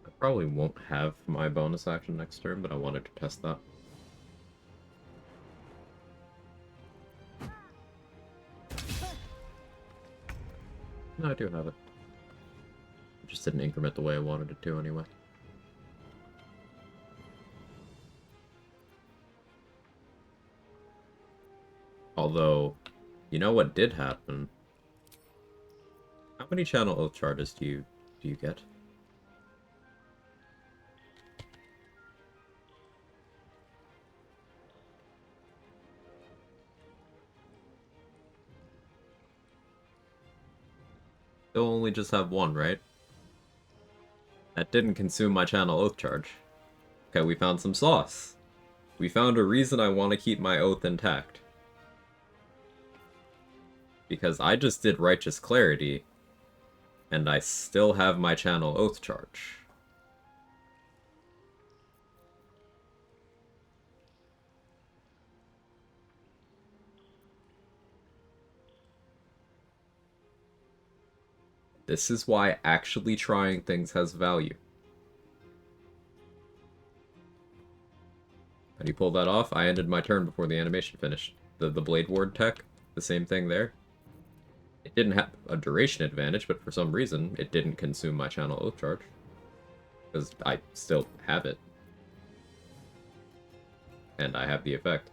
I probably won't have my bonus action next turn, but I wanted to test that. No, I do have it. It just didn't increment the way I wanted it to anyway. Although, you know what did happen? How many channel oath charges do you get? They'll only just have one, right? That didn't consume my channel oath charge. Okay, we found some sauce. We found a reason I want to keep my oath intact. Because I just did Righteous Clarity, and I still have my channel oath charge. This is why actually trying things has value. How do you pull that off? I ended my turn before the animation finished. The Blade Ward tech, the same thing there. It didn't have a duration advantage, but for some reason, it didn't consume my channel oath charge. Because I still have it. And I have the effect.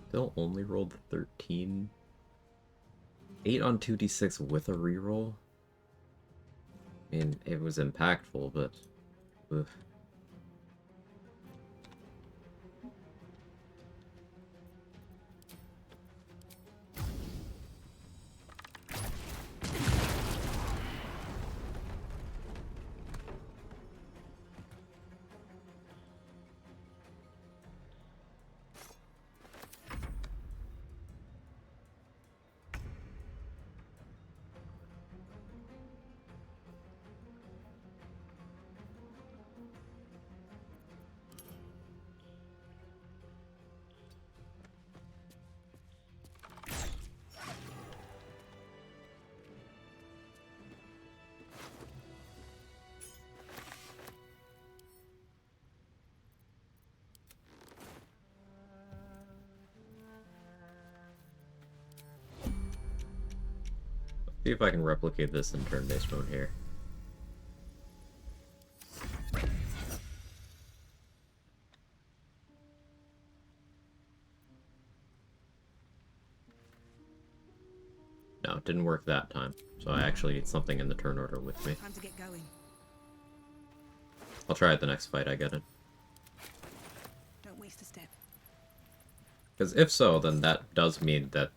Still only rolled 13. 8 on 2d6 with a reroll? I mean, it was impactful, but... Ugh. See if I can replicate this in turn-based mode here. No, it didn't work that time. So I actually need something in the turn order with me. Time to get going. I'll try it the next fight I get in. Don't waste a step. Because if so, then that does mean that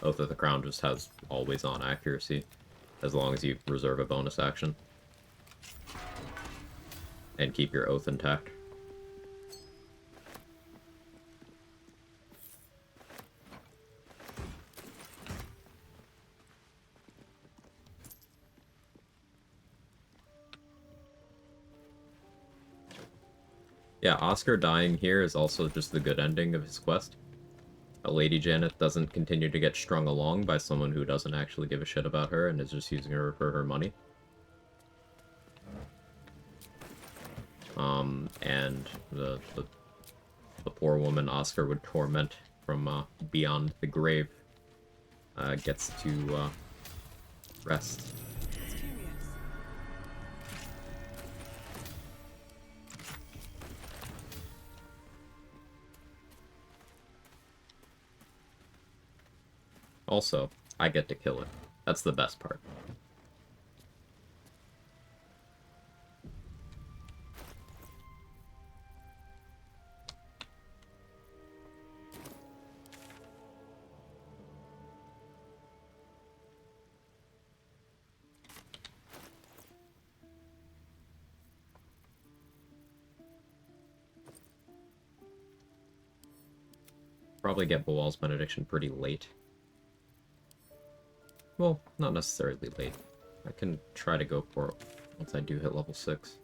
Oath of the Crown just has always-on accuracy, as long as you reserve a bonus action. And keep your oath intact. Yeah, Oscar dying here is also just the good ending of his quest. Lady Janet doesn't continue to get strung along by someone who doesn't actually give a shit about her and is just using her for her money. And the poor woman Oscar would torment from beyond the grave gets to rest. Also, I get to kill it. That's the best part. Probably get Boal's Benediction pretty late. Well, not necessarily late. I can try to go for it once I do hit level 6.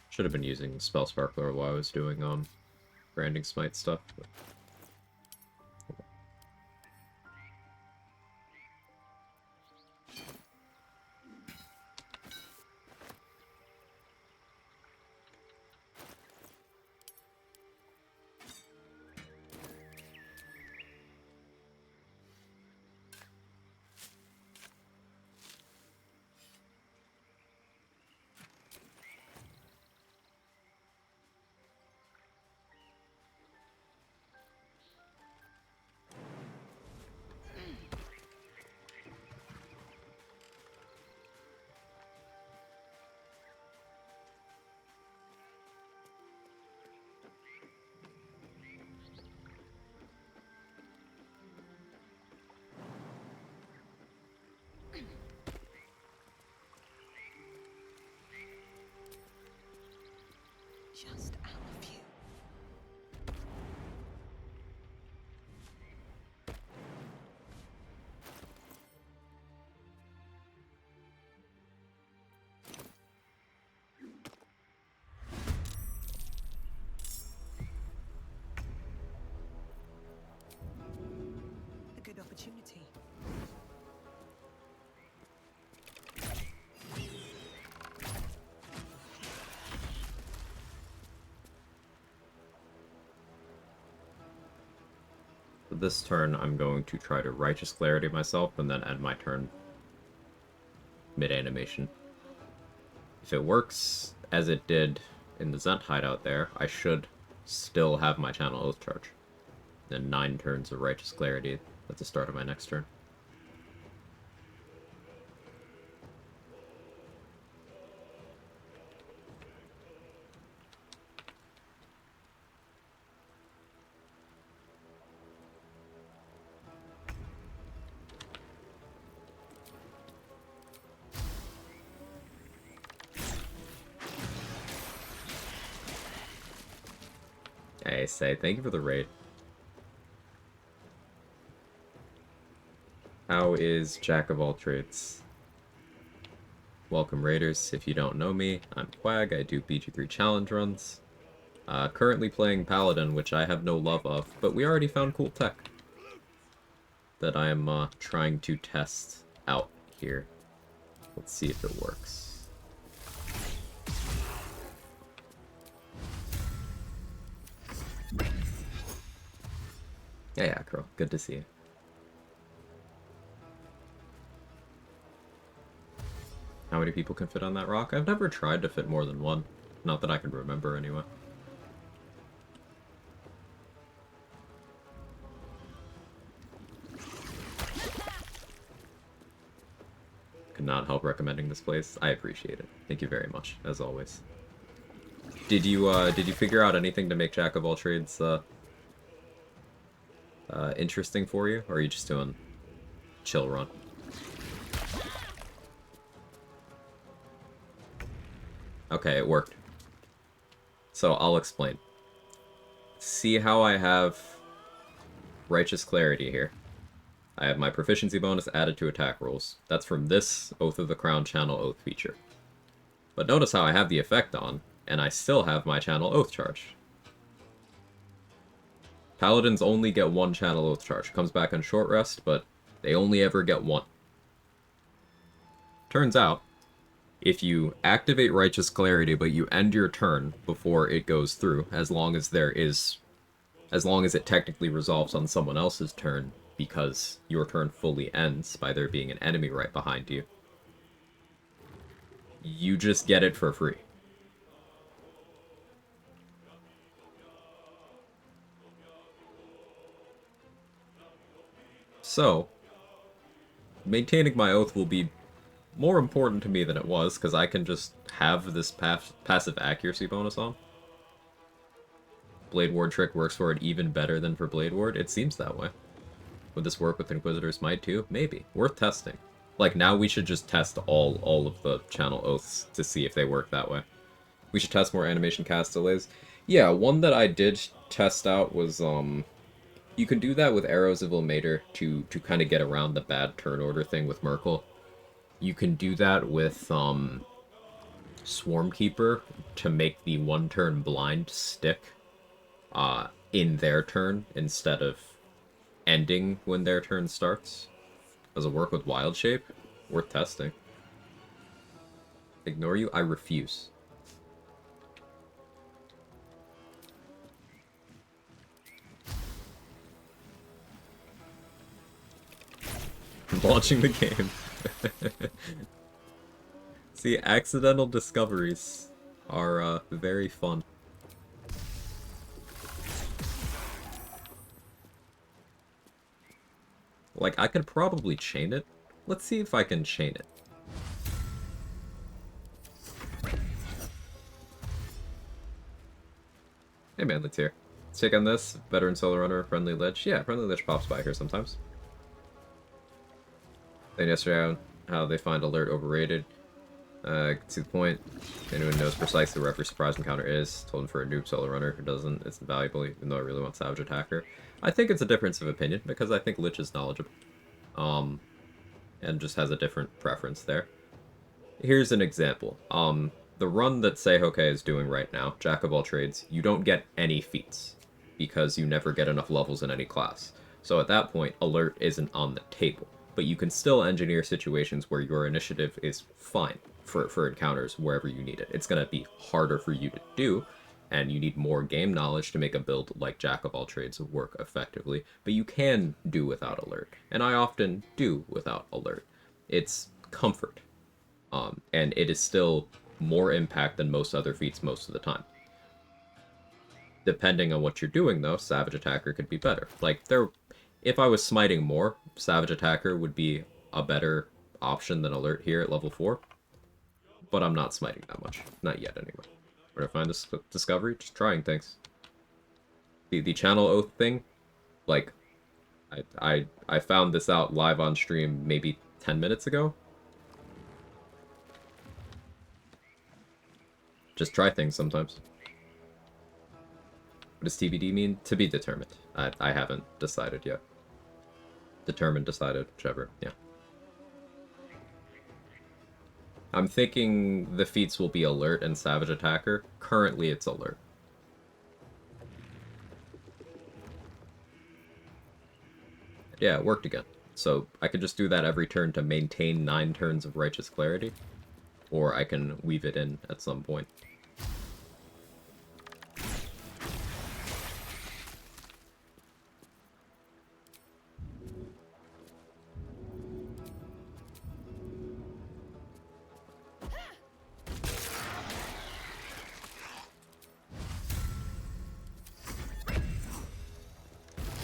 Should have been using Spell Sparkler while I was doing Branding Smite stuff. But... just our few. A good opportunity. For this turn, I'm going to try to Righteous Clarity myself and then end my turn mid-animation. If it works as it did in the Zent hideout there, I should still have my Channel Oath charge. Then 9 turns of Righteous Clarity at the start of my next turn. Hey, say, thank you for the raid. How is Jack of all trades? Welcome, Raiders. If you don't know me, I'm Quag. I do BG3 challenge runs. Currently playing Paladin, which I have no love of, but we already found cool tech that I am trying to test out here. Let's see if it works. Yeah, Crow. Good to see you. How many people can fit on that rock? I've never tried to fit more than one. Not that I can remember, anyway. Could not help recommending this place. I appreciate it. Thank you very much, as always. Did you figure out anything to make Jack of all trades interesting for you, or are you just doing chill run? Okay, it worked. So I'll explain. See how I have Righteous Clarity here? I have my proficiency bonus added to attack rolls. That's from this Oath of the Crown Channel Oath feature. But notice how I have the effect on, and I still have my Channel Oath charge. Paladins only get one Channel Oath charge. Comes back on short rest, but they only ever get one. Turns out, if you activate Righteous Clarity, but you end your turn before it goes through, as long as it technically resolves on someone else's turn, because your turn fully ends by there being an enemy right behind you, you just get it for free. So, maintaining my oath will be more important to me than it was, because I can just have this passive accuracy bonus on. Blade Ward trick works for it even better than for Blade Ward. It seems that way. Would this work with Inquisitor's Might too? Maybe. Worth testing. Like, now we should just test all of the channel oaths to see if they work that way. We should test more animation cast delays. Yeah, one that I did test out was, you can do that with Arrows of Ilmater to kind of get around the bad turn order thing with Merkel. You can do that with, Swarmkeeper to make the one-turn blind stick, in their turn instead of ending when their turn starts. Does it work with Wild Shape? Worth testing. Ignore you? I refuse. Launching the game. See, accidental discoveries are very fun. Like, I could probably chain it. Let's see if I can chain it. Hey man, let's hear. Let's check on this. Veteran Solo Runner, Friendly Lich. Yeah, Friendly Lich pops by here sometimes. Then yesterday on how they find alert overrated. To the point, anyone knows precisely where every surprise encounter is. Told him for a noob solo runner who doesn't, it's invaluable, even though I really want Savage Attacker. I think it's a difference of opinion, because I think Lich is knowledgeable. And just has a different preference there. Here's an example. The run that Seihoke is doing right now, Jack of all trades, you don't get any feats, because you never get enough levels in any class. So at that point, alert isn't on the table. But you can still engineer situations where your initiative is fine for encounters wherever you need it. It's going to be harder for you to do, and you need more game knowledge to make a build like Jack of all trades work effectively, but you can do without alert. And I often do without alert. It's comfort. And it is still more impact than most other feats most of the time. Depending on what you're doing, though, Savage Attacker could be better. Like, if I was smiting more, Savage Attacker would be a better option than Alert here at level 4. But I'm not smiting that much. Not yet, anyway. Where to find this discovery? Just trying things. The channel oath thing, like, I found this out live on stream maybe 10 minutes ago. Just try things sometimes. What does TBD mean? To be determined. I haven't decided yet. Determined, decided, whichever, yeah. I'm thinking the feats will be Alert and Savage Attacker. Currently, it's Alert. Yeah, it worked again. So I could just do that every turn to maintain 9 turns of Righteous Clarity. Or I can weave it in at some point.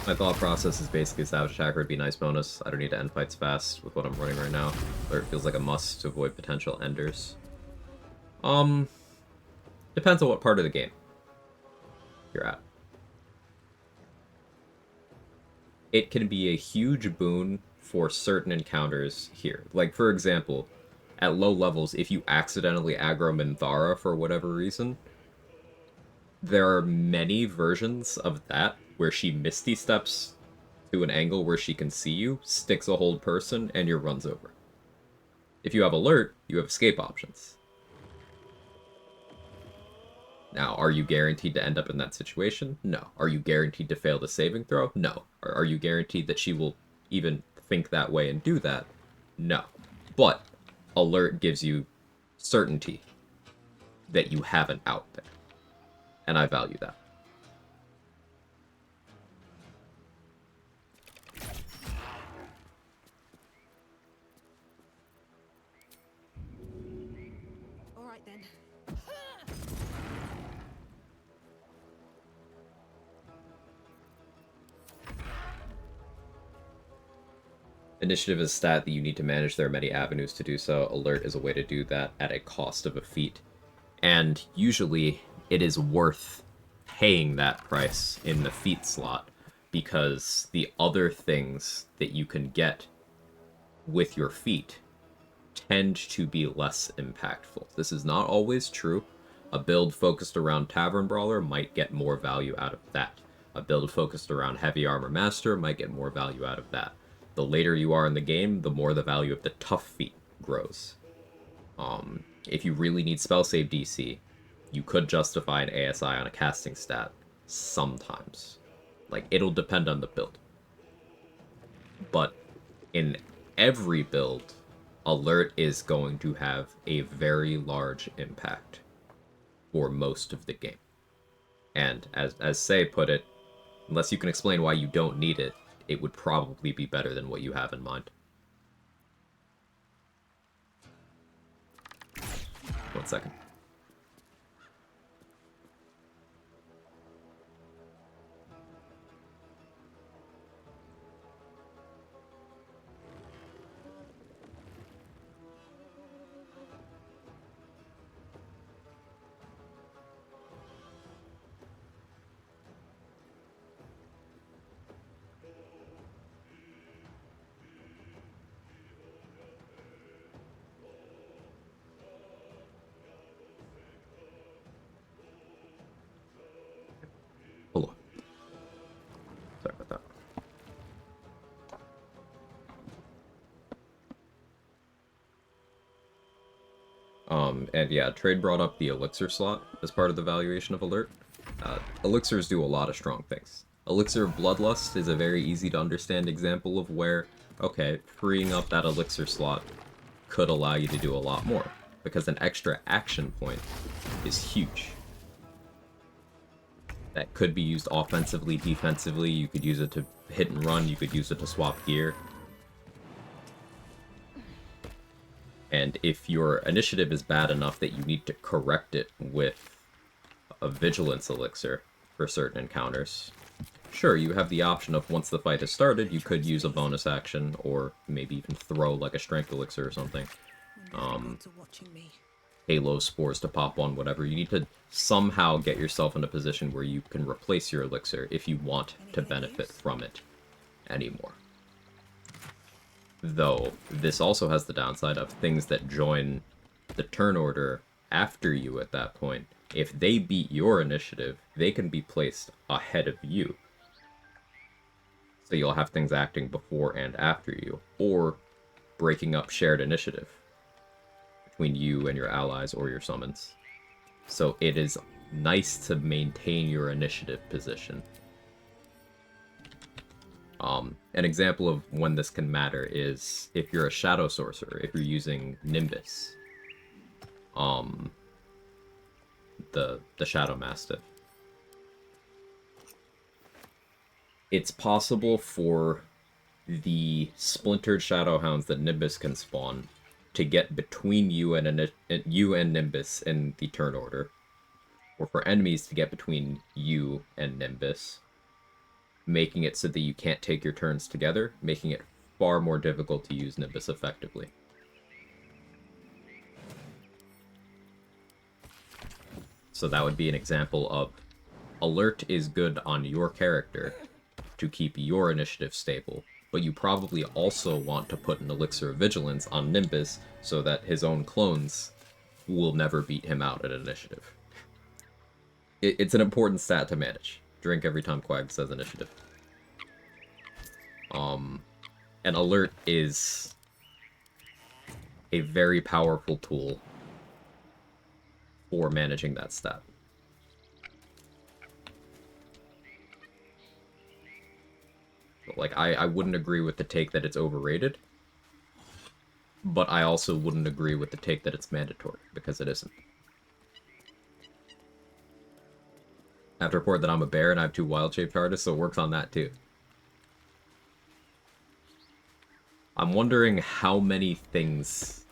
My thought process is basically Savage Attacker would be a nice bonus. I don't need to end fights fast with what I'm running right now. Or it feels like a must to avoid potential enders. Depends on what part of the game you're at. It can be a huge boon for certain encounters here. Like, for example, at low levels, if you accidentally aggro Minthara for whatever reason, there are many versions of that where she Misty Steps to an angle where she can see you, sticks a hold person, and your run's over. If you have Alert, you have escape options. Now, are you guaranteed to end up in that situation? No. Are you guaranteed to fail the saving throw? No. Are you guaranteed that she will even think that way and do that? No. But Alert gives you certainty that you have an out there. And I value that. All right then. Initiative is a stat that you need to manage. There are many avenues to do so. Alert is a way to do that at a cost of a feat. And usually it is worth paying that price in the feat slot because the other things that you can get with your feat tend to be less impactful. This is not always true. A build focused around Tavern Brawler might get more value out of that. A build focused around Heavy Armor Master might get more value out of that. The later you are in the game, the more the value of the tough feat grows. If you really need spell save DC, you could justify an ASI on a casting stat sometimes. Like, it'll depend on the build. But in every build, Alert is going to have a very large impact for most of the game. And as Say put it, unless you can explain why you don't need it, it would probably be better than what you have in mind. 1 second. And yeah, Trade brought up the elixir slot as part of the valuation of alert. Elixirs do a lot of strong things. Elixir of Bloodlust is a very easy to understand example of where, okay, freeing up that elixir slot could allow you to do a lot more, because an extra action point is huge. That could be used offensively, defensively, you could use it to hit and run, you could use it to swap gear. And if your initiative is bad enough that you need to correct it with a vigilance elixir for certain encounters, sure, you have the option of once the fight has started, you could use a bonus action, or maybe even throw like a strength elixir or something. Halo spores to pop on, whatever. You need to somehow get yourself in a position where you can replace your elixir if you want to benefit from it anymore. Though, this also has the downside of things that join the turn order after you at that point. If they beat your initiative, they can be placed ahead of you. So you'll have things acting before and after you, or breaking up shared initiative between you and your allies or your summons. So it is nice to maintain your initiative position. An example of when this can matter is if you're a Shadow Sorcerer, if you're using Nimbus. The Shadow Mastiff. It's possible for the splintered Shadowhounds that Nimbus can spawn to get between you and Nimbus in the turn order, or for enemies to get between you and Nimbus, making it so that you can't take your turns together, making it far more difficult to use Nimbus effectively. So that would be an example of alert is good on your character to keep your initiative stable, but you probably also want to put an Elixir of Vigilance on Nimbus so that his own clones will never beat him out at initiative. It's an important stat to manage. Drink every time Quag says initiative. And alert is a very powerful tool for managing that stat. But, like, I wouldn't agree with the take that it's overrated, but I also wouldn't agree with the take that it's mandatory, because it isn't. I have to report that I'm a bear and I have 2 wild-shaped artists, so it works on that too. I'm wondering how many things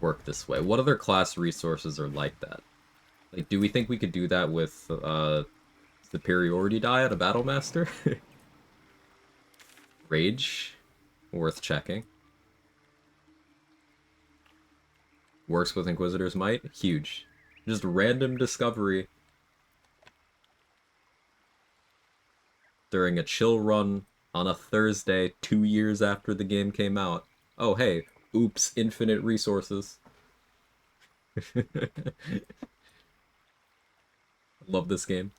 work this way. What other class resources are like that? Like, do we think we could do that with superiority die on a battle master? Rage, worth checking. Works with Inquisitor's Might, huge. Just random discovery during a chill run on a Thursday 2 years after the game came out. Oh hey, oops, infinite resources. Love this game.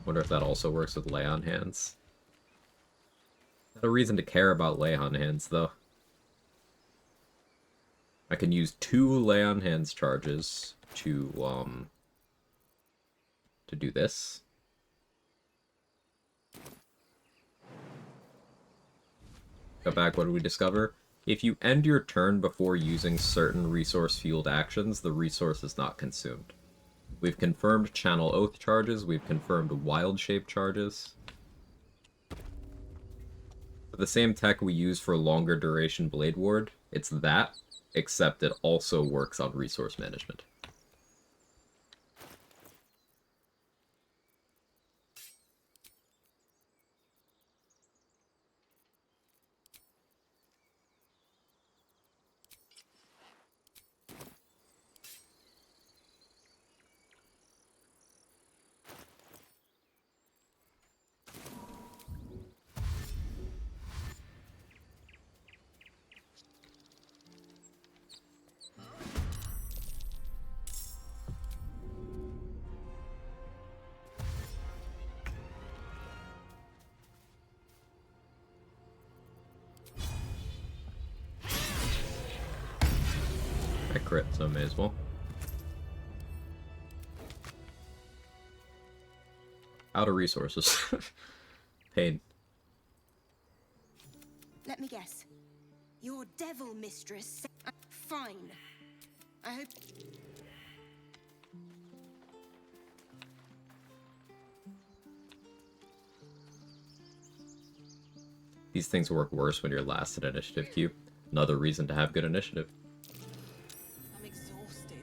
Wonder if that also works with lay on hands. Not a reason to care about lay on hands though. I can use 2 lay on hands charges to do this. Go back, what did we discover? If you end your turn before using certain resource-fueled actions, the resource is not consumed. We've confirmed Channel Oath charges, we've confirmed Wild Shape charges. For the same tech we use for longer duration Blade Ward, it's that, except it also works on resource management. crit, so may as well. Out of resources. Pain. Let me guess. Your devil mistress. Fine. I hope. These things work worse when you're last in initiative queue. Another reason to have good initiative. I'm exhausted.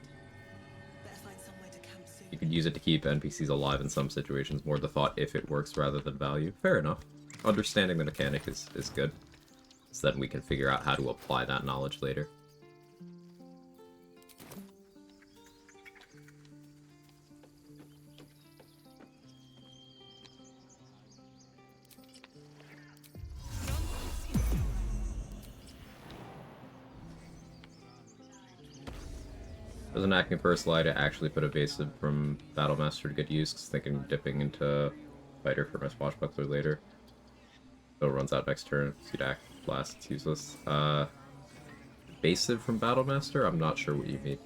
Better find somewhere to camp soon. You could use it to keep NPCs alive in some situations, more the thought if it works rather than value. Fair enough. Understanding the mechanic is good. So then we can figure out how to apply that knowledge later. As an acting first light, I actually put evasive from Battlemaster to good use, because thinking dipping into fighter for my swashbuckler later. So it runs out next turn. You'd act blast, it's useless. Evasive from Battlemaster? I'm not sure what you mean.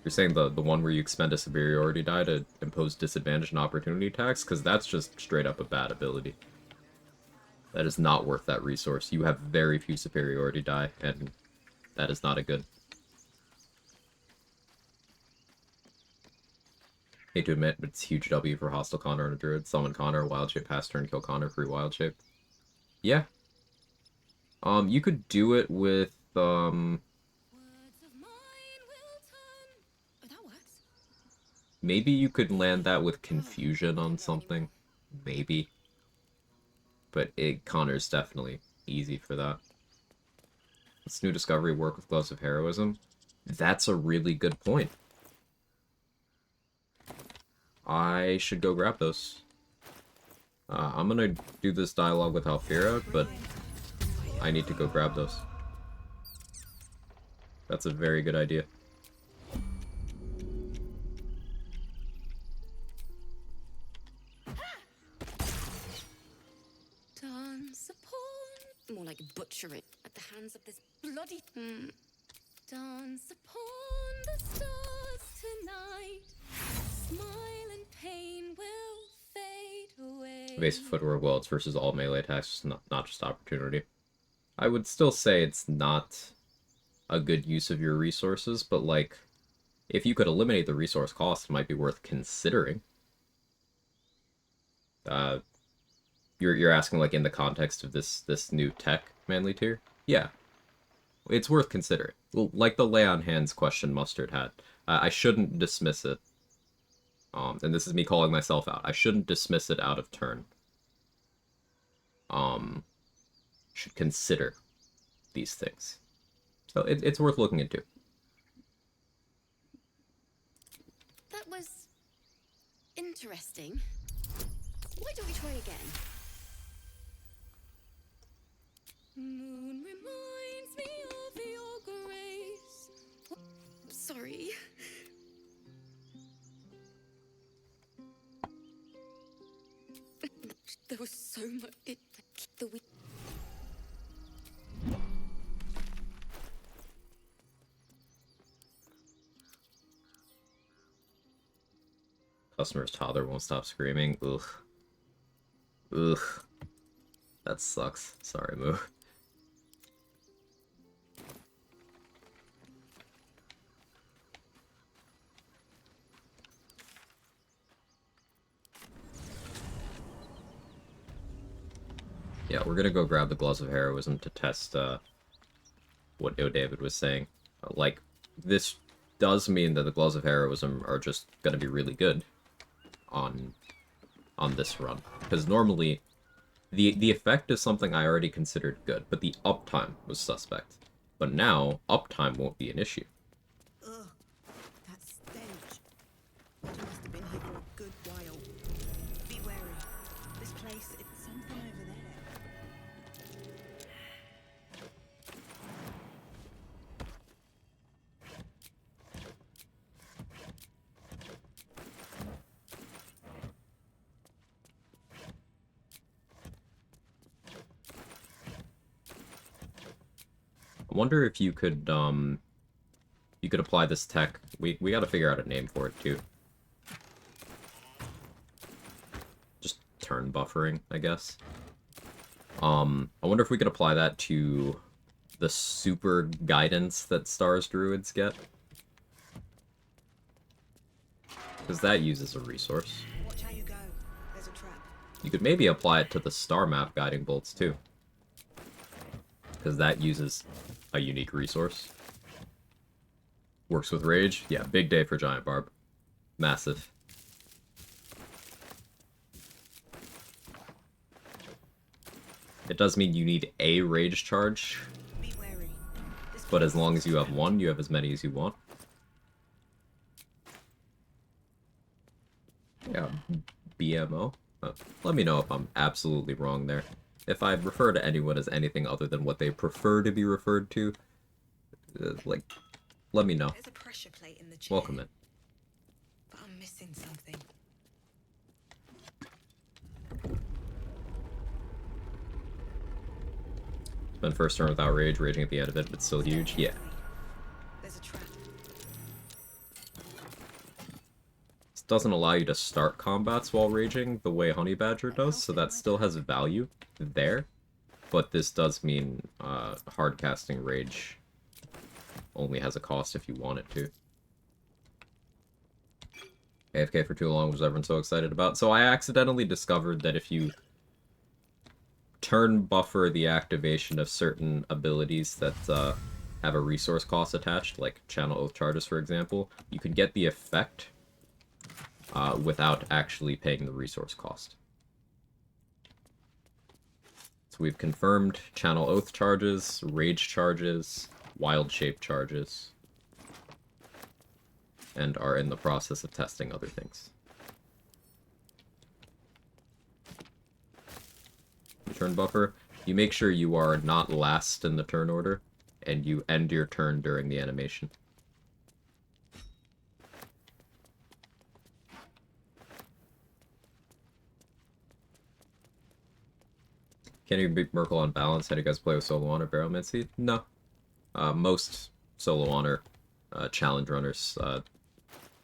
You're saying the one where you expend a superiority die to impose disadvantage and opportunity attacks? Because that's just straight up a bad ability. That is not worth that resource. You have very few superiority die, and that is not a good. Hate to admit, but it's huge W for hostile Connor and a druid. Summon Connor, wild shape, pass turn, kill Connor, free wild shape. Yeah. You could do it with, maybe you could land that with confusion on something. Maybe. But Connor's definitely easy for that. Does New Discovery work with Gloves of Heroism? That's a really good point. I should go grab those. I'm gonna do this dialogue with Alfira, but I need to go grab those. That's a very good idea. Dance upon. More like butchering at the hands of this bloody. Dance upon the stars tonight. Smile and pain will fade away. Evasive footwear, well, it's versus all melee attacks, not just opportunity. I would still say it's not a good use of your resources, but like, if you could eliminate the resource cost, it might be worth considering. You're asking like in the context of this new tech manly tier? Yeah. It's worth considering. Well, like the lay on hands question Mustard had. I shouldn't dismiss it. And this is me calling myself out. I shouldn't dismiss it out of turn. Should consider these things. So it's worth looking into. That was interesting. Why don't we try again? Moon reminds me of your grace. Sorry. There was so much. Customer's toddler won't stop screaming. Ugh. Ugh. That sucks. Sorry, Moo. Yeah, we're gonna go grab the Gloves of Heroism to test what David was saying. Like, this does mean that the Gloves of Heroism are just gonna be really good on this run. Because normally, the effect is something I already considered good, but the uptime was suspect. But now, uptime won't be an issue. Ugh, that stench. Water must have been here for a good while. Be wary. This place, it's something over there. I wonder if you could apply this tech. We gotta figure out a name for it too. Just turn buffering, I guess. I wonder if we could apply that to the super guidance that Stars Druids get. Because that uses a resource. Watch how you go. There's a trap. You could maybe apply it to the star map guiding bolts too. Because that uses a unique resource. Works with rage. Yeah, big day for Giant Barb. Massive. It does mean you need a rage charge. But as long as you have one, you have as many as you want. Yeah, BMO. Let me know if I'm absolutely wrong there. If I refer to anyone as anything other than what they prefer to be referred to, like, let me know. There's a pressure plate in the chair. Welcome in. But I'm missing something. Spend first turn without rage, raging at the end of it, but still huge. Yeah. There's a trap. This doesn't allow you to start combats while raging the way Honey Badger does, so that still has value there. But this does mean hard casting rage only has a cost if you want it to. AFK for too long was everyone so excited about. So I accidentally discovered that if you turn buffer the activation of certain abilities that have a resource cost attached, like Channel Oath Charges, for example, you can get the effect without actually paying the resource cost. So we've confirmed Channel Oath Charges, Rage Charges, Wild Shape Charges, and are in the process of testing other things. Turn buffer, you make sure you are not last in the turn order, and you end your turn during the animation. Can you beat Merkle on balance? How do you guys play with Solo Honor Baromancy? No. Most Solo Honor challenge runners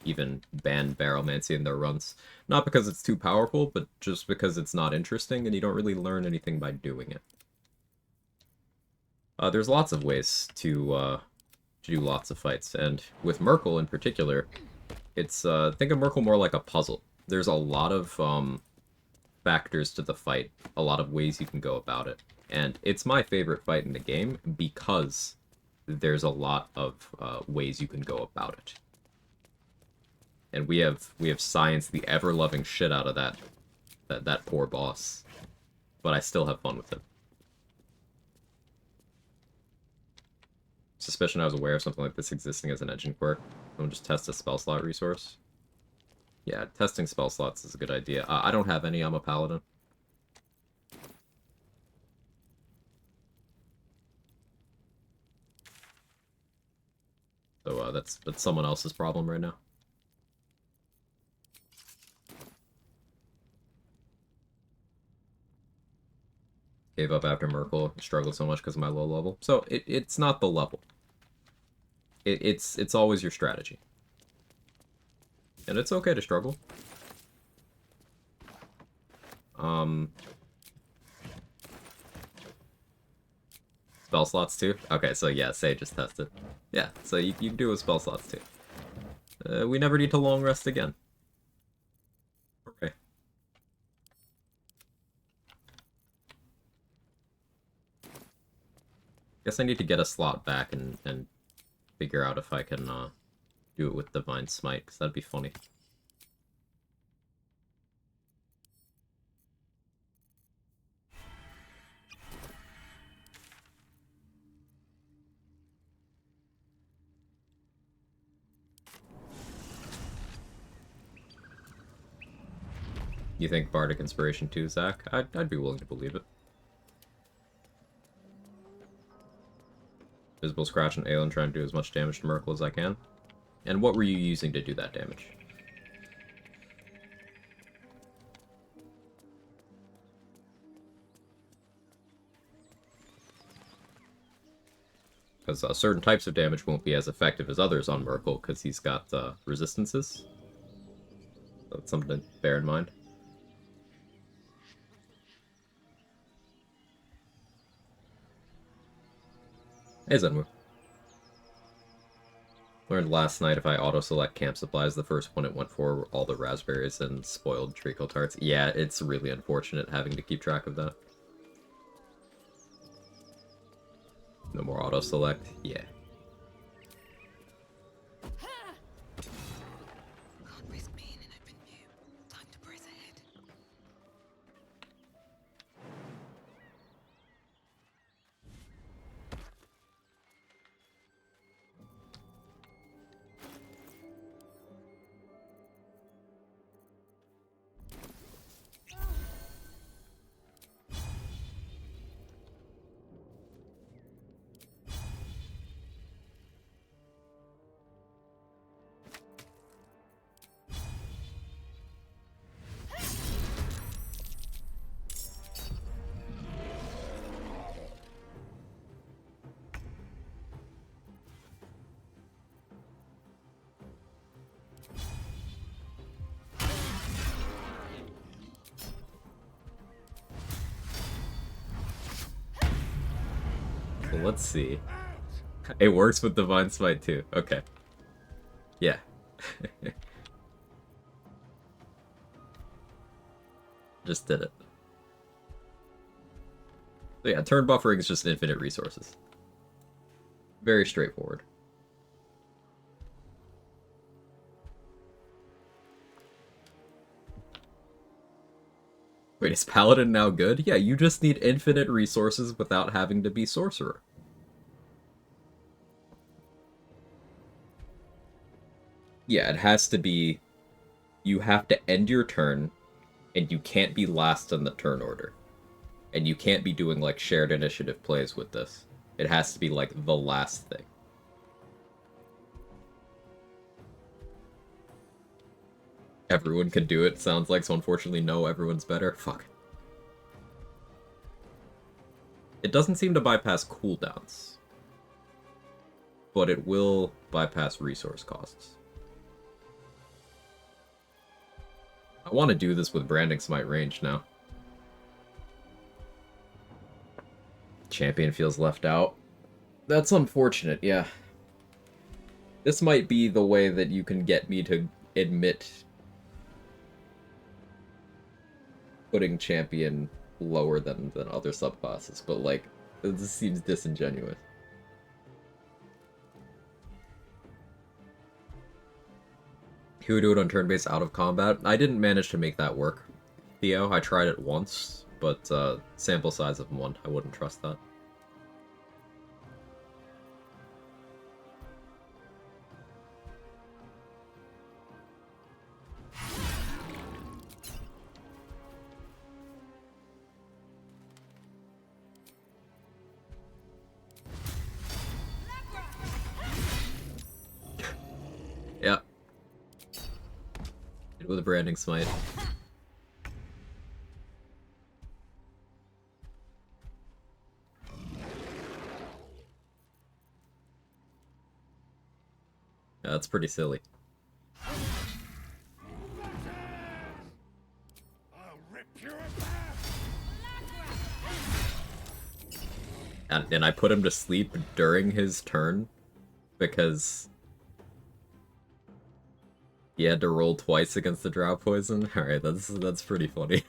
even ban Baromancy in their runs. Not because it's too powerful, but just because it's not interesting and you don't really learn anything by doing it. There's lots of ways to do lots of fights, and with Merkle in particular, it's think of Merkle more like a puzzle. There's a lot of factors to the fight, a lot of ways you can go about it, and it's my favorite fight in the game because there's a lot of ways you can go about it. And we have scienced the ever-loving shit out of that poor boss. But I still have fun with him. Suspicion I was aware of something like this existing as an engine quirk. Someone just test a spell slot resource. Yeah, testing spell slots is a good idea. I don't have any, I'm a paladin. So that's someone else's problem right now. Gave up after Merkle, struggled so much because of my low level. So it's not the level. It's always your strategy. And it's okay to struggle. Spell slots too? Okay, so yeah, say just test it. Yeah, so you can do with spell slots too. We never need to long rest again. Okay. Guess I need to get a slot back and figure out if I can do it with Divine Smite, because that'd be funny. You think Bardic Inspiration too, Zach? I'd be willing to believe it. Visible Scratch and Aelin trying to do as much damage to Merkle as I can. And what were you using to do that damage? because certain types of damage won't be as effective as others on Merkel because he's got resistances. So that's something to bear in mind. Hey Zenwu. Learned last night if I auto-select camp supplies, the first one it went for were all the raspberries and spoiled treacle tarts. Yeah, it's really unfortunate having to keep track of that. No more auto-select? Yeah. Can't risk being an open view. Time to press ahead. Well, let's see. It works with Divine Smite too. Okay. Yeah. Just did it. So yeah, turn buffering is just infinite resources. Very straightforward. Wait, is Paladin now good? Yeah, you just need infinite resources without having to be Sorcerer. Yeah, it has to be... You have to end your turn, and you can't be last in the turn order. And you can't be doing, like, shared initiative plays with this. It has to be, like, the last thing. Everyone can do it, sounds like, so unfortunately, no, everyone's better. Fuck. It doesn't seem to bypass cooldowns. But it will bypass resource costs. I want to do this with Branding Smite range now. Champion feels left out. That's unfortunate, yeah. This might be the way that you can get me to admit putting champion lower than other subclasses, but like, this seems disingenuous. He would do it on turn-based out of combat. I didn't manage to make that work, Theo. I tried it once, but sample size of 1. I wouldn't trust that. Yeah. With a Branding Smite. Yeah, that's pretty silly. And I put him to sleep during his turn because he had to roll twice against the Drow Poison. Alright, that's pretty funny.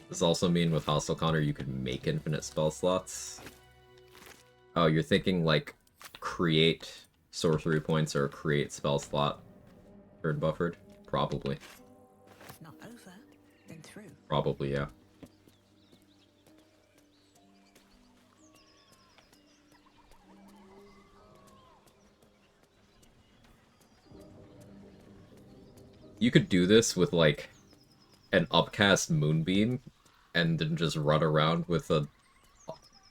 Does also mean with Hostile Connor you could make infinite spell slots? Oh, you're thinking like create sorcery points or create spell slot turn buffered? Probably. Not over, then through. Probably, yeah. You could do this with like an upcast Moonbeam and then just run around with a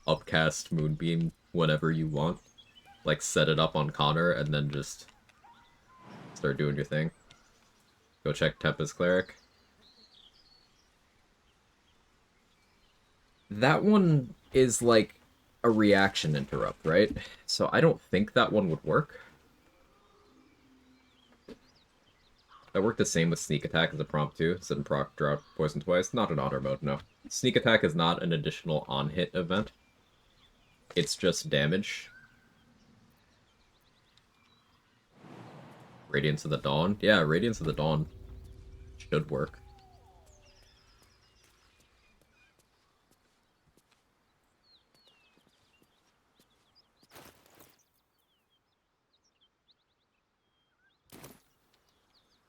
upcast Moonbeam whenever you want. Like set it up on Connor and then just start doing your thing. Go check Tempest Cleric. That one is like a reaction interrupt, right? So I don't think that one would work. That worked the same with sneak attack as a prompt too. Set and proc drop poison twice. Not an auto mode, no. Sneak attack is not an additional on-hit event. It's just damage. Radiance of the Dawn? Yeah, Radiance of the Dawn should work.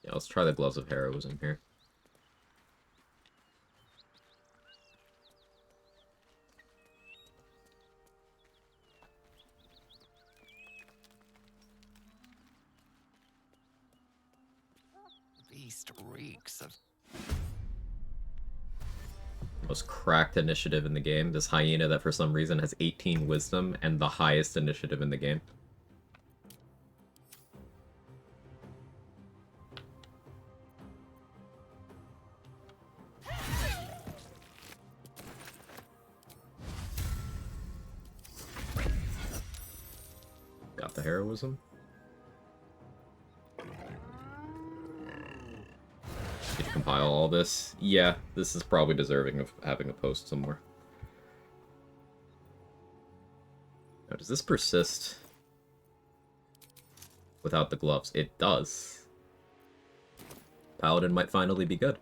Yeah, let's try the Gloves of Heroism here. Beast reeks of... Most cracked initiative in the game. This hyena that for some reason has 18 wisdom and the highest initiative in the game. Got the heroism. Did you compile all this? Yeah, this is probably deserving of having a post somewhere. Now, does this persist without the gloves? It does. Paladin might finally be good.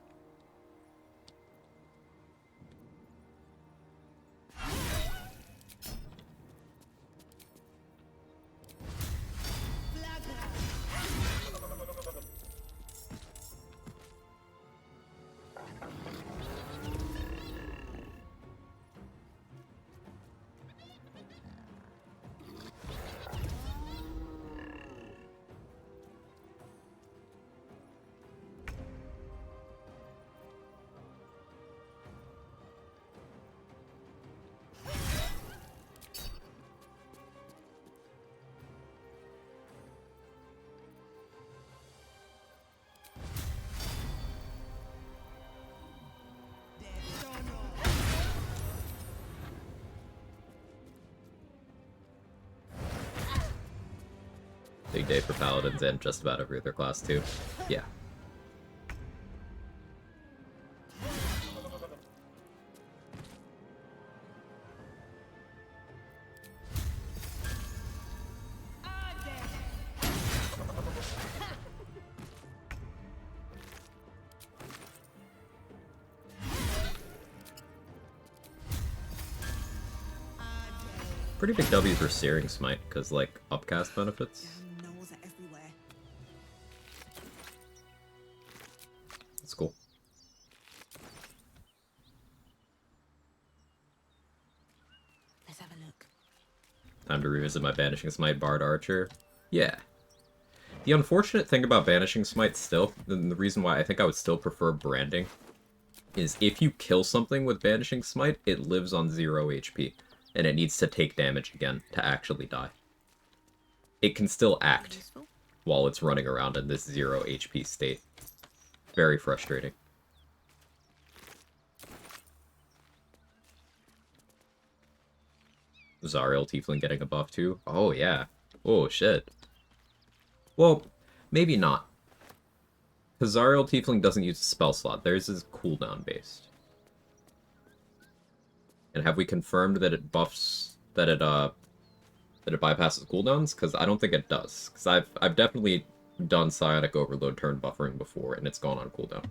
Big day for Paladins and just about every other class too. Yeah. Pretty big W for Searing Smite, because, like, upcast benefits. Gnolls are everywhere. That's cool. Let's have a look. Time to revisit my Banishing Smite Bard Archer. Yeah. The unfortunate thing about Banishing Smite still, and the reason why I think I would still prefer Branding, is if you kill something with Banishing Smite, it lives on 0 HP. And it needs to take damage again to actually die. It can still act while it's running around in this 0 HP state. Very frustrating. Zariel Tiefling getting a buff too? Oh yeah. Oh shit. Well, maybe not. Because Zariel Tiefling doesn't use a spell slot. Theirs is cooldown based. And have we confirmed that it buffs, that it bypasses cooldowns? Because I don't think it does. Because I've definitely done Psionic Overload turn buffering before, and it's gone on cooldown.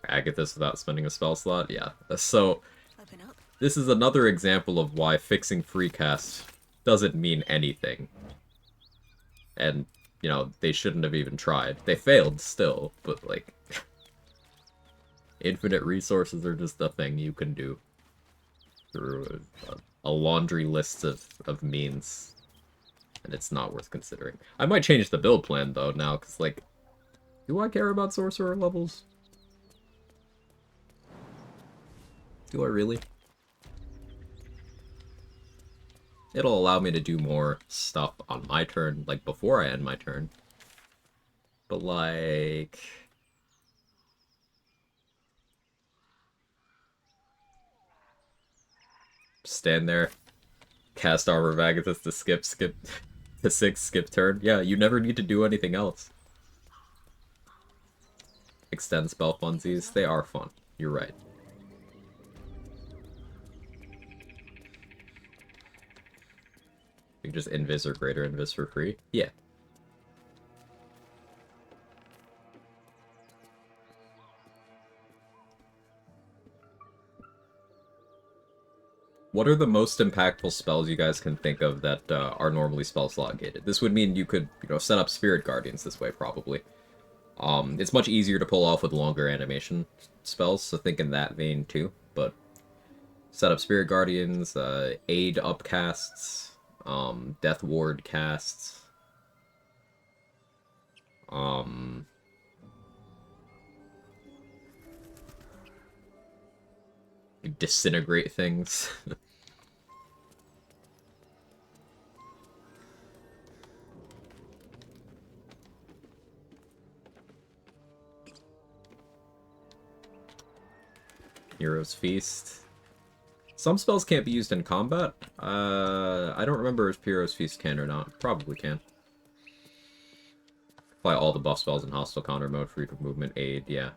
I get this without spending a spell slot? Yeah. So, this is another example of why fixing free cast doesn't mean anything. And, you know, they shouldn't have even tried. They failed still, but, like... infinite resources are just a thing you can do. Through a laundry list of means. And it's not worth considering. I might change the build plan, though, now, because, like... do I care about sorcerer levels? Do I really? It'll allow me to do more stuff on my turn, like before I end my turn. But like... stand there, cast Armor of Agathis to skip to 6, skip turn. Yeah, you never need to do anything else. Extend spell funsies, they are fun. You're right. You can just invis or greater invis for free? Yeah. What are the most impactful spells you guys can think of that are normally spell slot gated? This would mean you could, set up Spirit Guardians this way, probably. It's much easier to pull off with longer animation spells, so think in that vein too. But set up Spirit Guardians, aid upcasts, Death Ward casts, disintegrate things. Hero's Feast. Some spells can't be used in combat. I don't remember if Hero's Feast can or not. Probably can. Apply all the buff spells in hostile counter mode, freedom of movement, aid, yeah.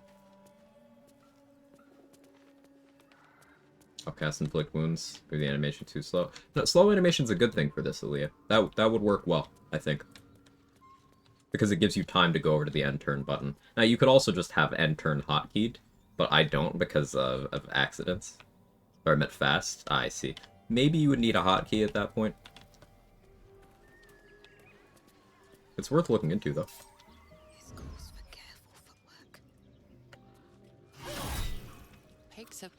Upcast inflict wounds. Maybe the animation too slow. No, slow animation's a good thing for this, Aaliyah. That would work well, I think. Because it gives you time to go over to the end turn button. Now, you could also just have end turn hotkeyed, but I don't because of accidents. Or I meant fast. Ah, I see. Maybe you would need a hotkey at that point. It's worth looking into, though. Pigs have...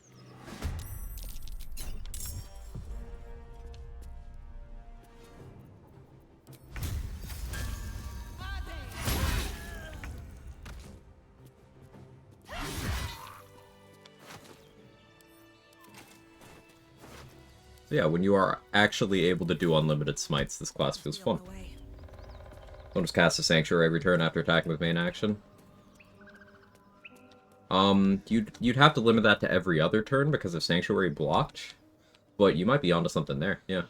Yeah, when you are actually able to do unlimited smites, this class feels fun. Don't just cast a Sanctuary every turn after attacking with main action. You'd have to limit that to every other turn because of Sanctuary blocked, but you might be onto something there, yeah.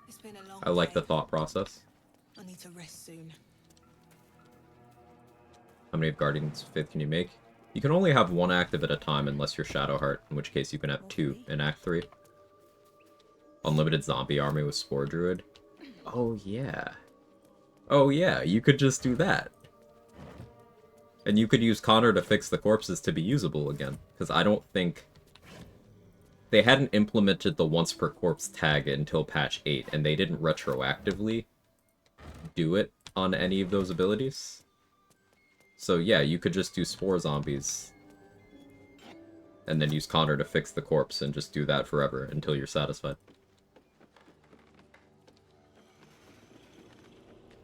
It's been a long I like day. the thought process. I need to rest soon. How many of Guardian's Faith can you make? You can only have one active at a time unless you're Shadowheart, in which case you can have 2 in Act 3. Unlimited zombie army with Spore Druid. Oh yeah. Oh yeah, you could just do that. And you could use Connor to fix the corpses to be usable again. Because I don't think... They hadn't implemented the once per corpse tag until patch 8, and they didn't retroactively do it on any of those abilities. So yeah, you could just do Spore Zombies. And then use Connor to fix the corpse and just do that forever until you're satisfied.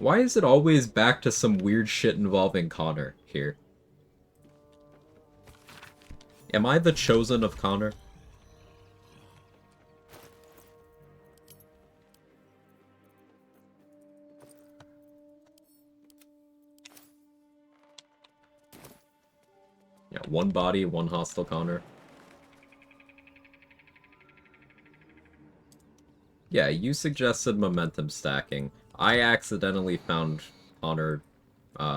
Why is it always back to some weird shit involving Connor here? Am I the chosen of Connor? Yeah, one body, one hostile Connor. Yeah, you suggested momentum stacking. I accidentally found Connor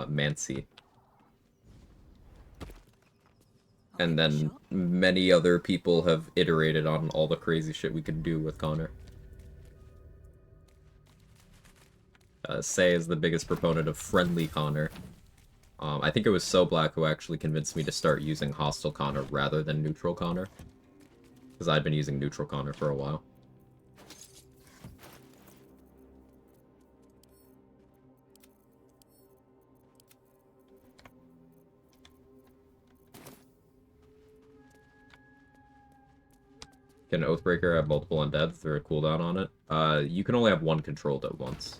Mancy. And then many other people have iterated on all the crazy shit we could do with Connor. Say is the biggest proponent of friendly Connor. I think it was So Black who actually convinced me to start using hostile Connor rather than neutral Connor. Because I'd been using neutral Connor for a while. Can Oathbreaker have multiple undeads? Is there a cooldown on it? You can only have one controlled at once.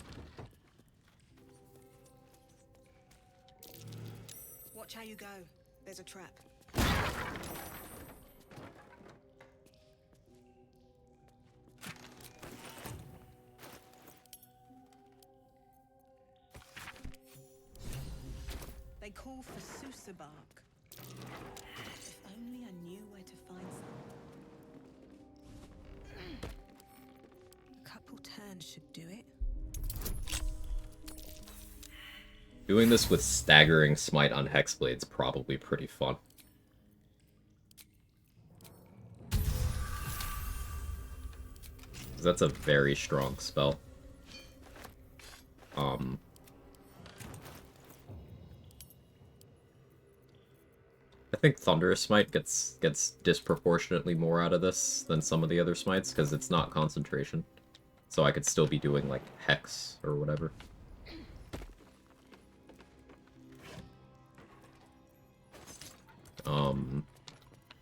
Watch how you go. There's a trap. They call for Sousa bark. If only I knew where to find some. A couple turns should do it. Doing this with staggering smite on Hexblade's probably pretty fun. That's a very strong spell. I think Thunderous Smite gets disproportionately more out of this than some of the other smites, because it's not concentration. So I could still be doing, like, Hex or whatever.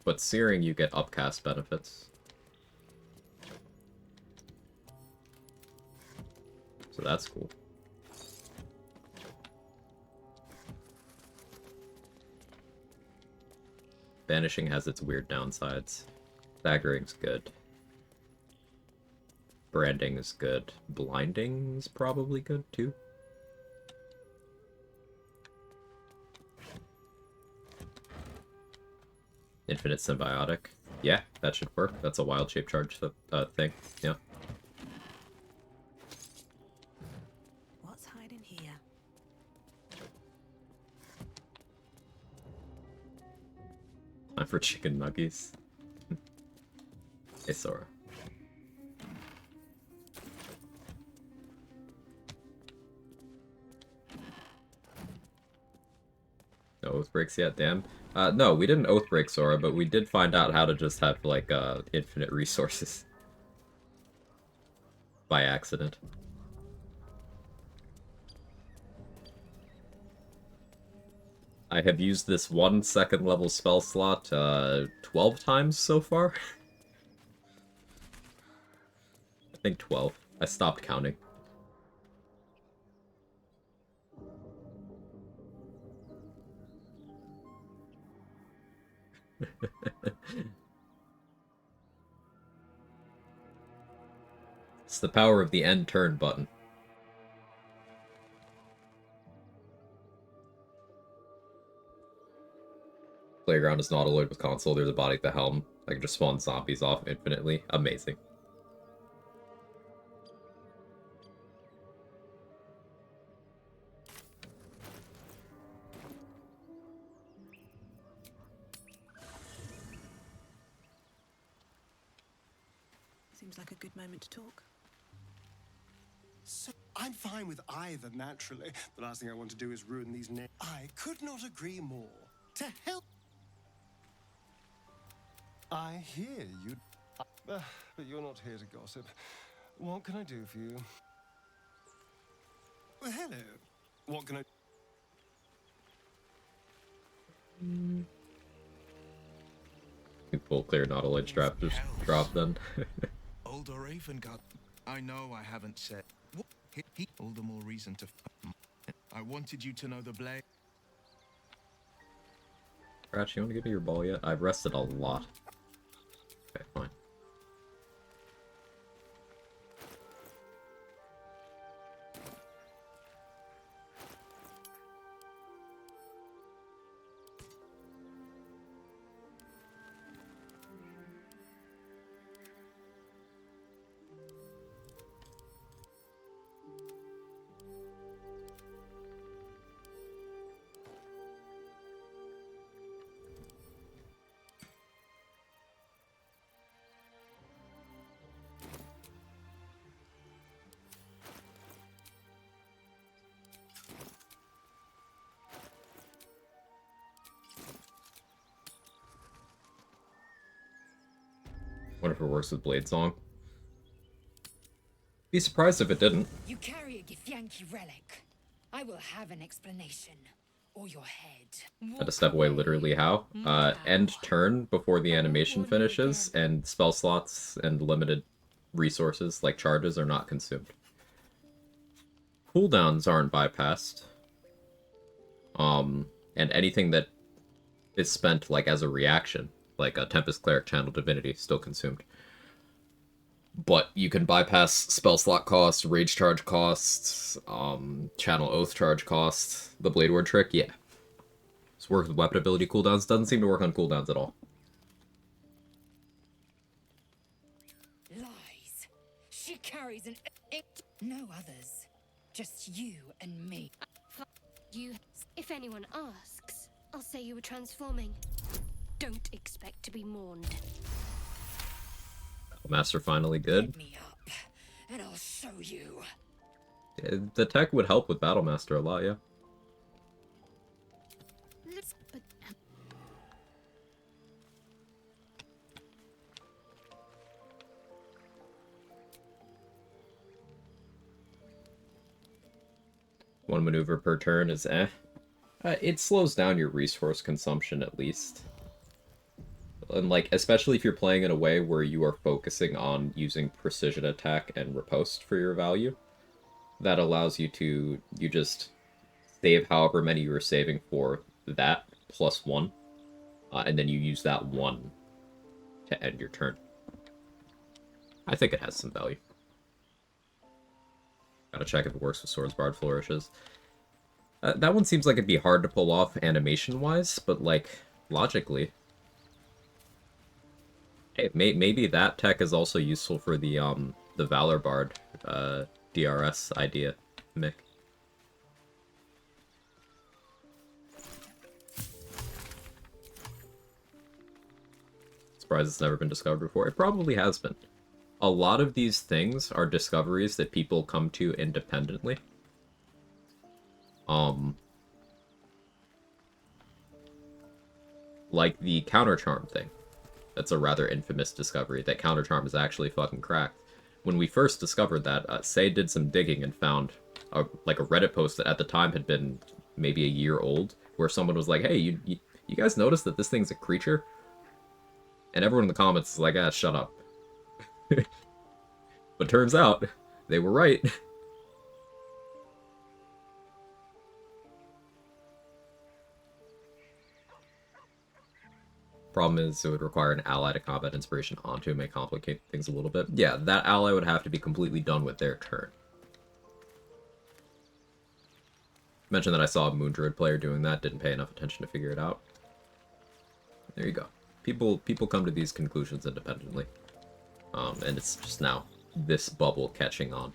But Searing, you get upcast benefits. So that's cool. Banishing has its weird downsides. Staggering's good. Branding is good. Blinding's probably good too. Infinite Symbiotic. Yeah, that should work. That's a wild shape charge thing. Yeah. What's hiding here? Time for chicken nuggies. Hey, Sora. No Oathbreaks yet, damn. No, we didn't Oathbreak Sora, but we did find out how to just have, like, infinite resources. By accident. I have used this 1 second level spell slot, 12 times so far. I think 12. I stopped counting. It's the power of the end turn button. Playground is not alloyed with console. There's a body at the helm. I can just spawn zombies off infinitely. Amazing. Seems like a good moment to talk. So, I'm fine with either, naturally. The last thing I want to do is ruin these names. I could not agree more. To help... I hear you... but you're not here to gossip. What can I do for you? Well, hello. What can I... Full clear not a ledge strap just drop then. Older Ravengut. I know I haven't said. What? All the more reason to. I wanted you to know the blade. Ratch, you want to give me your ball yet? I've rested a lot. Okay, fine. Wonder if it works with Blade Song. Be surprised if it didn't. You carry a Githyanki relic. I will have an explanation. or your head. Had to step away literally how? End turn before the animation finishes, and spell slots and limited resources like charges are not consumed. Cooldowns aren't bypassed. And anything that is spent like as a reaction, like a Tempest Cleric Channel Divinity, still consumed. But you can bypass spell slot costs, rage charge costs, channel oath charge costs. The Blade Ward trick, yeah. This works with weapon ability cooldowns. Doesn't seem to work on cooldowns at all. Lies. She carries an no others. Just you and me. You, if anyone asks, I'll say you were transforming. Don't expect to be mourned. Master finally good. Get me up, and I'll show you. The tech would help with Battlemaster a lot, yeah. But One maneuver per turn is eh. It slows down your resource consumption at least. And like, especially if you're playing in a way where you are focusing on using precision attack and riposte for your value, that allows you to, you just save however many you were saving for that plus one, and then you use that one to end your turn. I think it has some value. Gotta check if it works with Swords Bard Flourishes. That one seems like it'd be hard to pull off animation-wise, but like, logically. Hey, maybe that tech is also useful for the Valor Bard DRS idea, Mick. Surprised it's never been discovered before. It probably has been. A lot of these things are discoveries that people come to independently. Like the counter charm thing. That's a rather infamous discovery, that counter charm is actually fucking cracked. When we first discovered that, Say did some digging and found a Reddit post that at the time had been maybe a year old, where someone was like, hey, you guys notice that this thing's a creature? And everyone in the comments is like, ah, shut up. But turns out, they were right. Problem is, it would require an ally to combat inspiration onto, may complicate things a little bit. Yeah, that ally would have to be completely done with their turn. Mentioned that I saw a Moondruid player doing that, didn't pay enough attention to figure it out. There you go. People come to these conclusions independently. And it's just now this bubble catching on.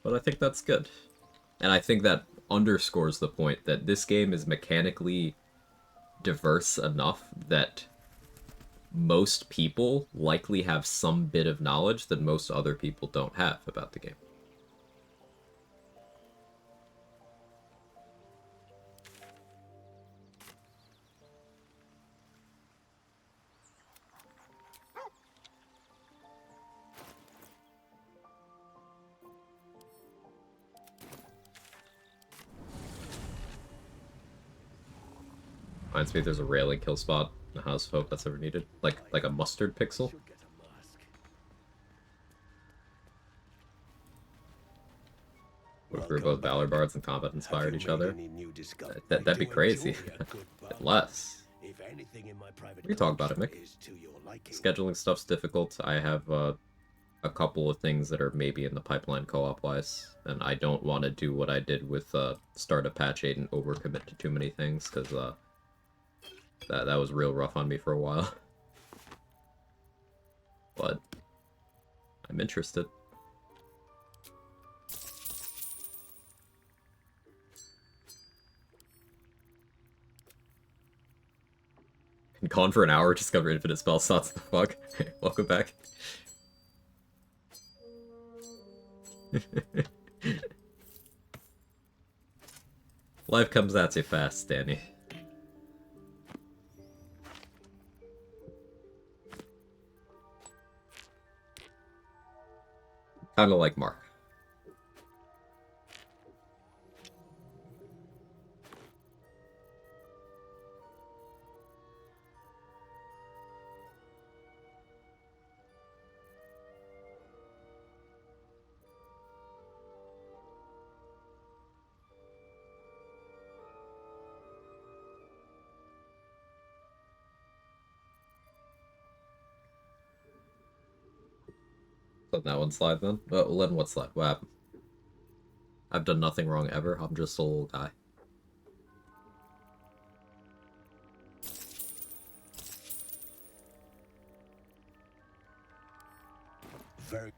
But I think that's good. And I think that underscores the point that this game is mechanically diverse enough that most people likely have some bit of knowledge that most other people don't have about the game. Reminds me there's a railing kill spot in the House of Hope that's ever needed. Like a mustard pixel. What if we were both Valor Bards and combat inspired each other? That'd be crazy. Unless. We can talk about it, Mick. Scheduling stuff's difficult. I have a couple of things that are maybe in the pipeline co-op wise, and I don't want to do what I did with start a patch 8 and overcommit to too many things, because that was real rough on me for a while. But I'm interested. Gone for an hour, discover infinite spell slots. The fuck? Welcome back. Life comes at you fast, Danny. Kinda like Mark. Let that one slide then. Let what slide? What happened? I've done nothing wrong ever. I'm just a little guy. Very.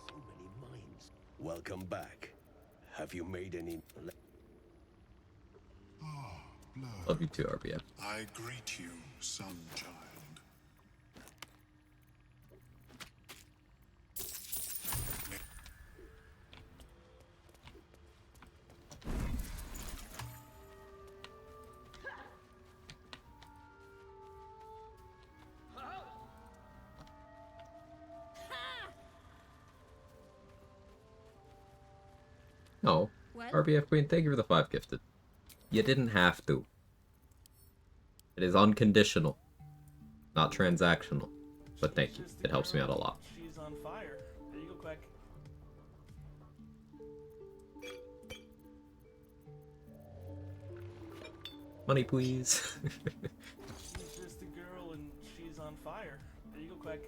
So many mines. Welcome back. Have you made any? Love you too, RBF. I greet you, son child. No. Well? RBF Queen, thank you for the 5 gifted. You didn't have to. It is unconditional. Not transactional. But thank you. It helps me out a lot. She's on fire. There you go, Quag. Money, please. She's just a girl and she's on fire. There you go, Quag.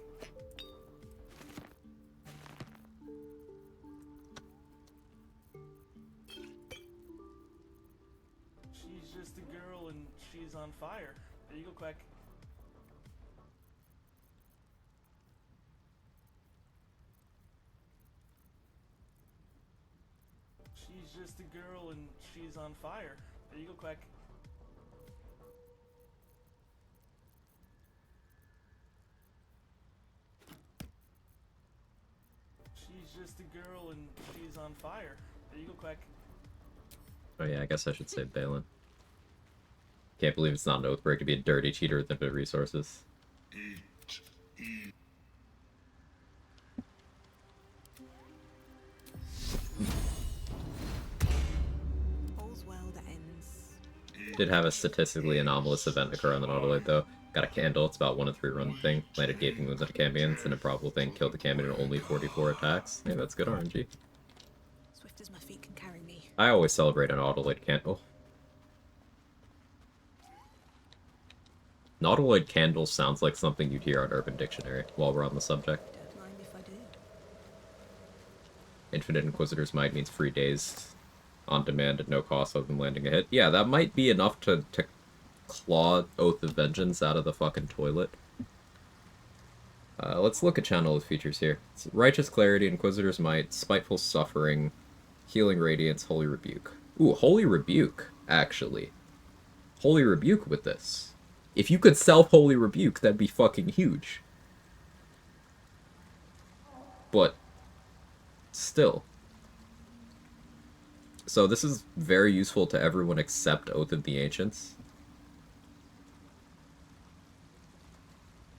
She's just a girl and she's on fire. There you go, Quag. She's just a girl and she's on fire. There you go, Quag. She's just a girl and she's on fire. There you go, Quag. Oh yeah, I guess I should say Balin. Can't believe it's not an oath break to be a dirty cheater with infinite resources. All's well that ends. Did have a statistically anomalous event occur on the Nautiloid though. Got a candle, it's about 1 in 3 run thing. Landed gaping wounds on a Cambion, it's an improbable thing, killed the Cambion in only 44 attacks. Hey, that's good RNG. Swift as my feet can carry me. I always celebrate an Nautiloid candle. Nautiloid candle sounds like something you'd hear on Urban Dictionary while we're on the subject. Don't mind if I do. Infinite Inquisitor's Might means free days on demand at no cost other than landing a hit. Yeah, that might be enough to claw Oath of Vengeance out of the fucking toilet. Let's look at Channel of features here. It's Righteous Clarity, Inquisitor's Might, Spiteful Suffering, Healing Radiance, Holy Rebuke. Ooh, Holy Rebuke, actually. Holy Rebuke with this. If you could self-Holy Rebuke, that'd be fucking huge. But still. So this is very useful to everyone except Oath of the Ancients.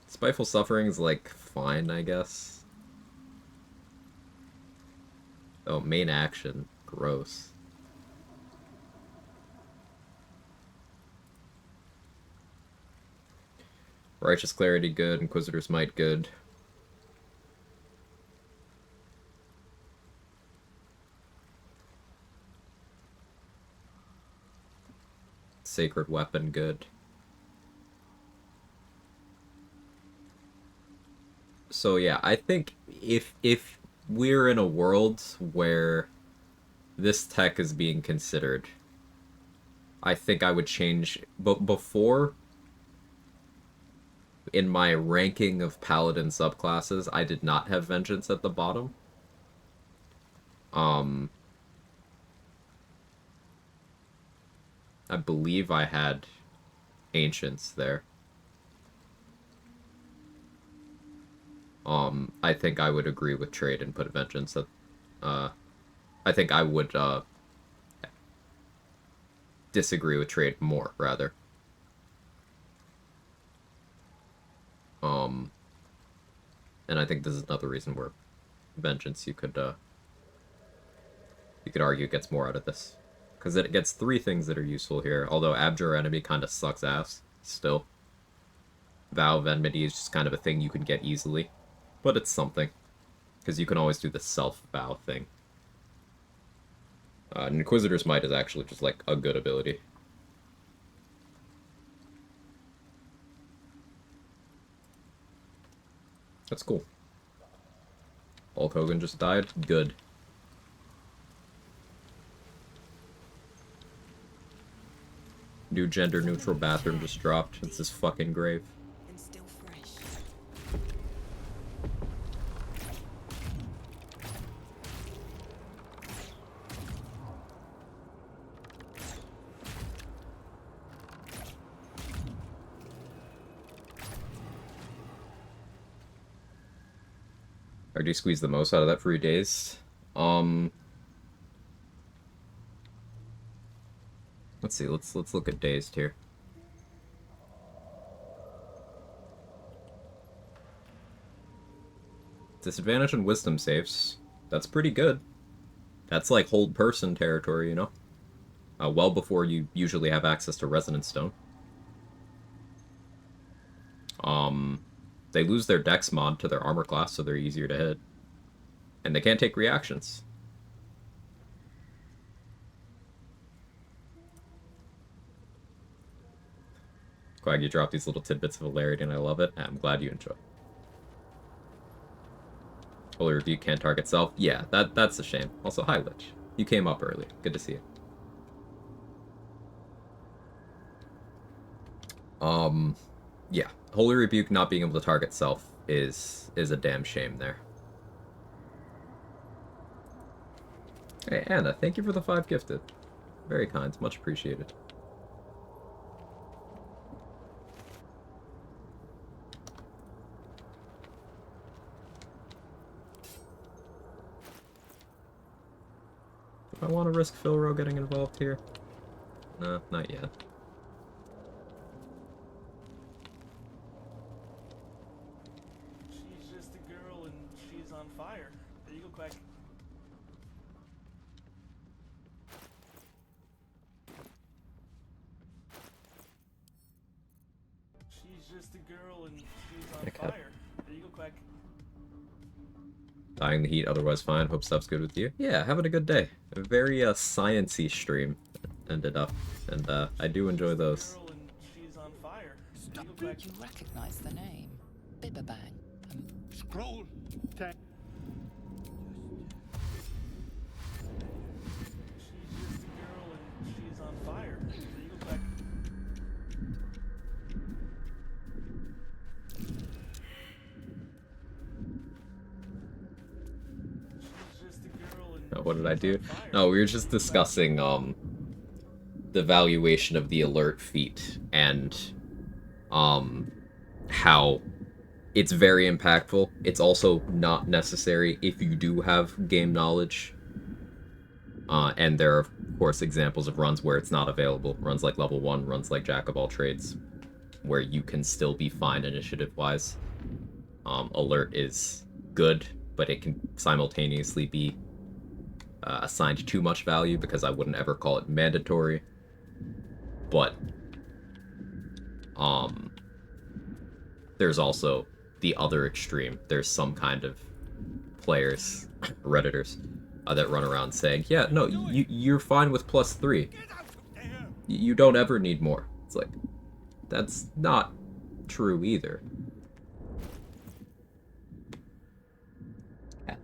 Spiteful Suffering is, like, fine, I guess. Oh, main action. Gross. Righteous Clarity, good. Inquisitor's Might, good. Sacred Weapon, good. So yeah, I think if we're in a world where this tech is being considered, I think I would change. But before, in my ranking of Paladin subclasses, I did not have Vengeance at the bottom. I believe I had Ancients there. I think I would agree with Trade and put Vengeance at, I think I would, disagree with Trade more, rather. And I think this is another reason where Vengeance, you could argue gets more out of this. Because it gets 3 things that are useful here, although Abjure Enemy kind of sucks ass, still. Vow of Enmity is just kind of a thing you can get easily. But it's something. Because you can always do the self-vow thing. Inquisitor's Might is actually just, like, a good ability. That's cool. Hulk Hogan just died? Good. New gender-neutral bathroom just dropped. It's his fucking grave. And still fresh. Or do you squeeze the most out of that for your days? Let's see, let's look at dazed here. Disadvantage on wisdom saves. That's pretty good. That's like hold person territory, you know? Well before you usually have access to Resonance Stone. They lose their Dex mod to their armor class, so they're easier to hit. And they can't take reactions. Quag, you drop these little tidbits of hilarity and I love it. I'm glad you enjoy. Holy Rebuke can't target self. Yeah, that's a shame. Also, hi Lich. You came up early. Good to see you. Yeah. Holy Rebuke not being able to target self is a damn shame there. Hey, Anna, thank you for the 5 gifted. Very kind. Much appreciated. Do I want to risk Philro getting involved here? No, not yet. She's just a girl and she's on fire. There you go, Quack. She's just a girl and she's on fire. There you go, Quack. Dying the heat, otherwise fine. Hope stuff's good with you. Yeah, having a good day. A very science-y stream ended up, and I do enjoy those. Did you recognize the name? Bibberbang. Scroll. Tech. She's just a girl and she's on fire. There you go, Quack. Oh, what did I do? No, we were just discussing the valuation of the alert feat and how it's very impactful. It's also not necessary if you do have game knowledge. And there are, of course, examples of runs where it's not available. Runs like level 1, runs like Jack of all trades, where you can still be fine initiative-wise. Alert is good, but it can simultaneously be assigned too much value, because I wouldn't ever call it mandatory. But there's also the other extreme. There's some kind of players, Redditors, that run around saying, yeah, no, you're fine with +3. You don't ever need more. It's like, that's not true either. Cat.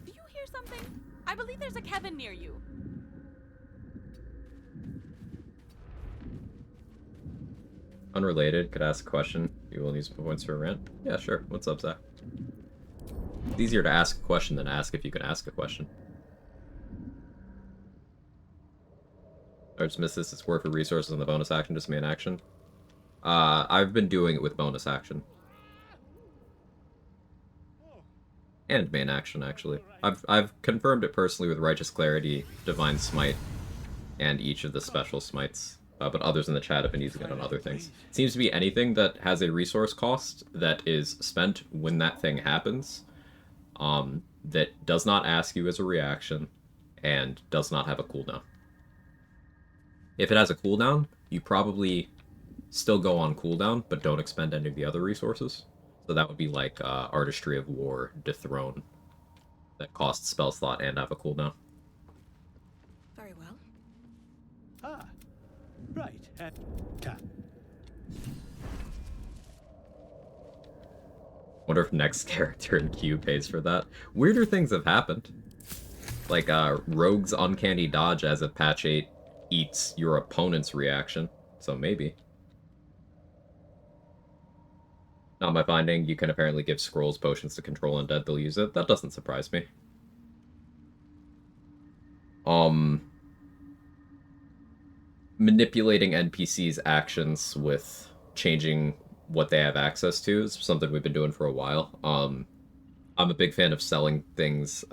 Do you hear something? I believe there's a Kevin near you. Unrelated, could I ask a question? You will use points for a rant? Yeah, sure. What's up, Zach? It's easier to ask a question than ask if you can ask a question. I just missed this. It's worth for resources on the bonus action, just main action. I've been doing it with bonus action. And main action, actually. I've confirmed it personally with Righteous Clarity, Divine Smite, and each of the special smites. But others in the chat have been using it on other things. It seems to be anything that has a resource cost that is spent when that thing happens. that does not ask you as a reaction and does not have a cooldown. If it has a cooldown, you probably still go on cooldown, but don't expend any of the other resources. So that would be like Artistry of War, Dethrone, that costs spell slot and have a cooldown. Very well. Ah, right. Tap. Wonder if next character in queue pays for that. Weirder things have happened. Like, Rogue's Uncanny Dodge as a patch 8 eats your opponent's reaction, so maybe. Not my finding, you can apparently give scrolls potions to control undead, they'll use it. That doesn't surprise me. Manipulating NPCs' actions with changing what they have access to is something we've been doing for a while. I'm a big fan of selling things,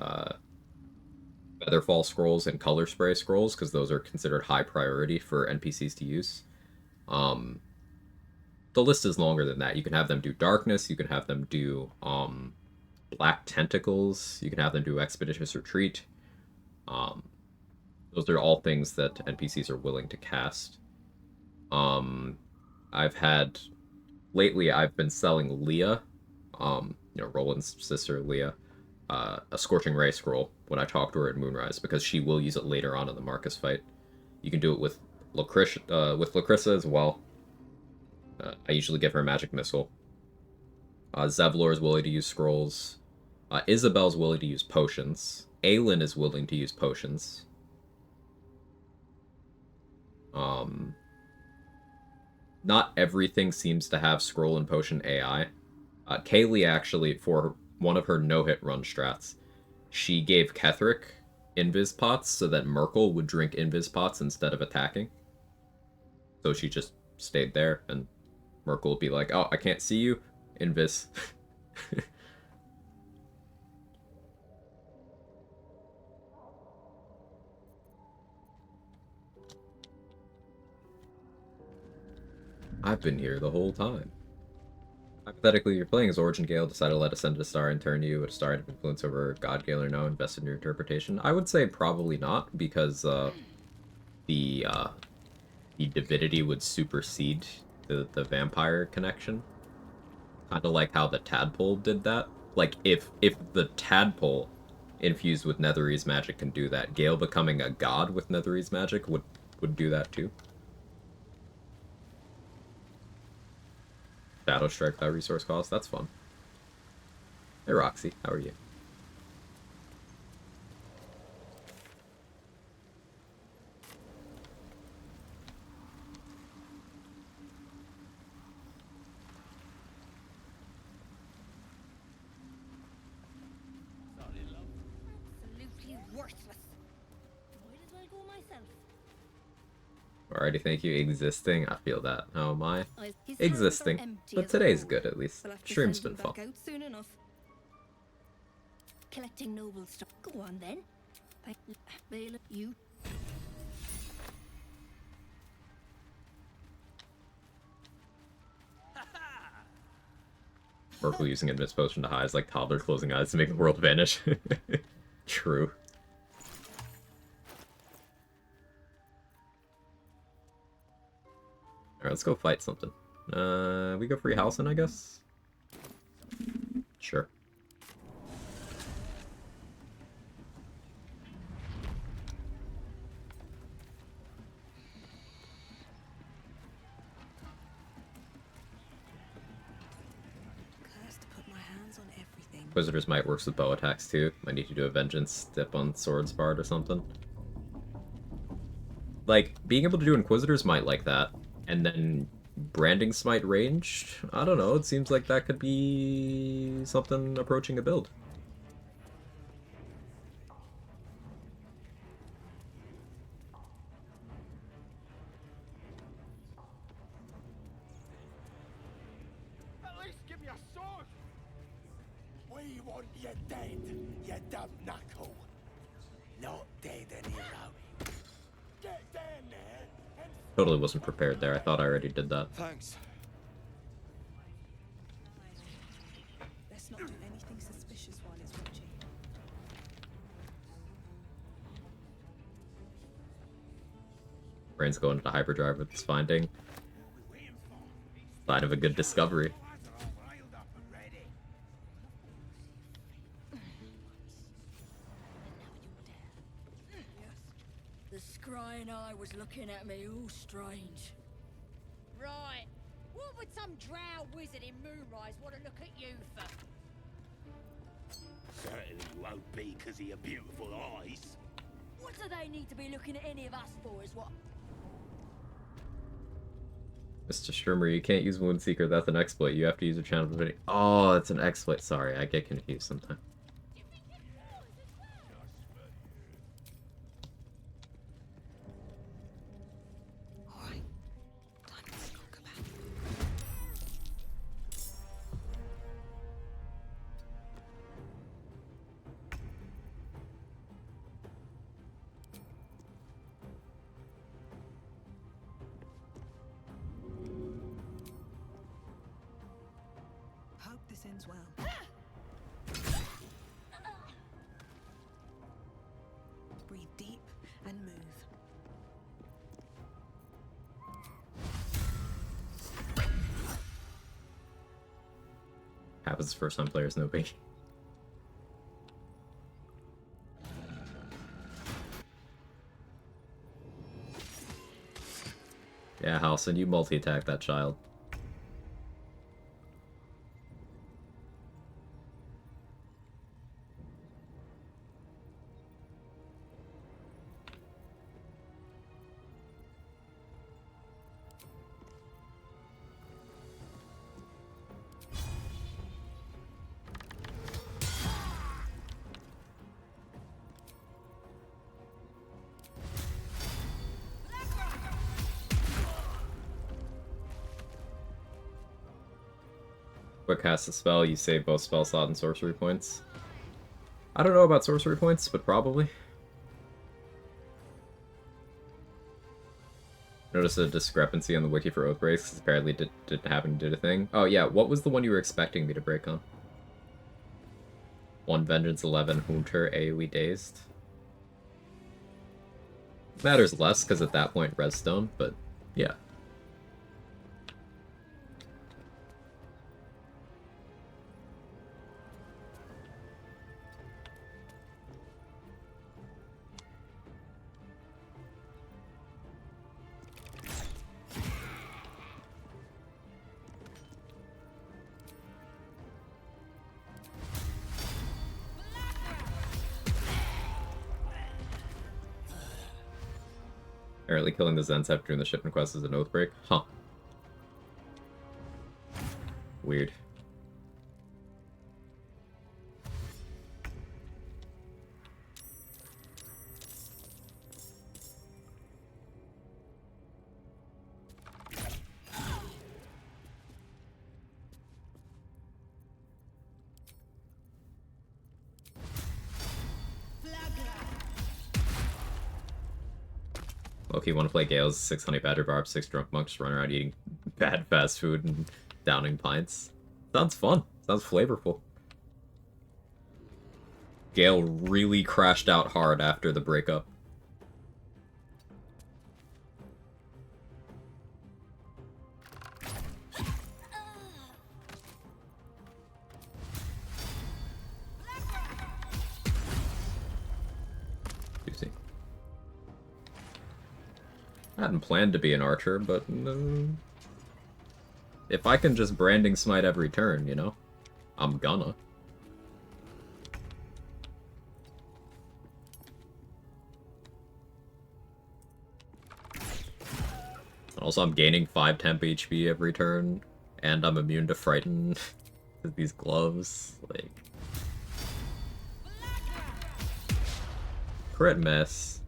Featherfall scrolls and Color Spray scrolls, because those are considered high priority for NPCs to use. The list is longer than that. You can have them do Darkness, you can have them do Black Tentacles, you can have them do Expeditious Retreat. Those are all things that NPCs are willing to cast. Lately I've been selling Leah, Roland's sister Leah, a Scorching Ray scroll when I talk to her at Moonrise, because she will use it later on in the Marcus fight. You can do it with Lacrissa as well. I usually give her Magic Missile. Zevlor is willing to use scrolls. Isabel's willing to use potions. Aelin is willing to use potions. Not everything seems to have scroll and potion AI. Kaylee actually, for one of her no-hit run strats, she gave Ketherick Invis Pots so that Merkel would drink Invis Pots instead of attacking. So she just stayed there, and Merkel would be like, oh, I can't see you. Invis. I've been here the whole time. Hypothetically, you're playing as Origin Gale, decide to let Ascended Star and turn you, a star of influence over God Gale or no, invest in your interpretation. I would say probably not, because the divinity would supersede the vampire connection. Kind of like how the tadpole did that. Like, if the tadpole infused with Netherese magic can do that, Gale becoming a god with Netherese magic would do that too. Shadow Strike without resource cost, that's fun. Hey Roxy, how are you? Absolutely worthless. Might as well go myself. Alrighty, thank you. Existing, I feel that. How am I? His hands are Existing. empty But as today's gold. good, at least. We'll have to Stream's send been him fun. back out soon enough. Collecting noble stuff. Go on then. Bail you. Merkel using Invis Potion to hide is like toddlers closing eyes to make the world vanish. True. Alright, let's go fight something. We go free Halcyon, I guess? Sure. Cursed to put my hands on everything. Inquisitor's Might works with bow attacks too. Might need to do a Vengeance dip on Swords Bard or something. Like, being able to do Inquisitor's Might like that, and then Branding Smite ranged, I don't know, it seems like that could be something approaching a build. At least give me a sword! We want you dead, you dumb knuckle. Not dead anyhow. Get down there and... Totally wasn't prepared there. I thought I already did that. Thanks. Let's not do anything suspicious while it's watching. Brain's going into hyperdrive with this finding. Sign of a good discovery. The scrying eye was looking at me all strange. Right. What would some drow wizard in Moonrise want to look at you for? Certainly won't be because of your beautiful eyes. What do they need to be looking at any of us for is what? Mr. Strimmer, you can't use Woundseeker, that's an exploit. You have to use a channel divinity. Oh, that's an exploit. Sorry, I get confused sometimes. Hope this ends well. Breathe deep and move. Happens first time players, no biggie. Yeah, Halson, you multi-attack that child. Quick cast a spell, you save both spell slot and sorcery points. I don't know about sorcery points, but probably. Notice a discrepancy on the wiki for Oathbreaks, because apparently didn't happen, did a thing. Oh yeah, what was the one you were expecting me to break on? 1 Vengeance 11 Hunter AoE Dazed. Matters less, because at that point Redstone, but yeah. Apparently killing the Zensept during the shipment quest is an Oathbreak. Huh. Weird. Loki, want to play Gale's 6 Honey Badger Barb, 6 Drunk Monks, run around eating bad fast food and downing pints. Sounds fun. Sounds flavorful. Gale really crashed out hard after the breakup. Juicy. I hadn't planned to be an archer, but if I can just branding smite every turn, you know, I'm gonna. Also, I'm gaining 5 temp HP every turn, and I'm immune to frighten with these gloves. Like, crit miss.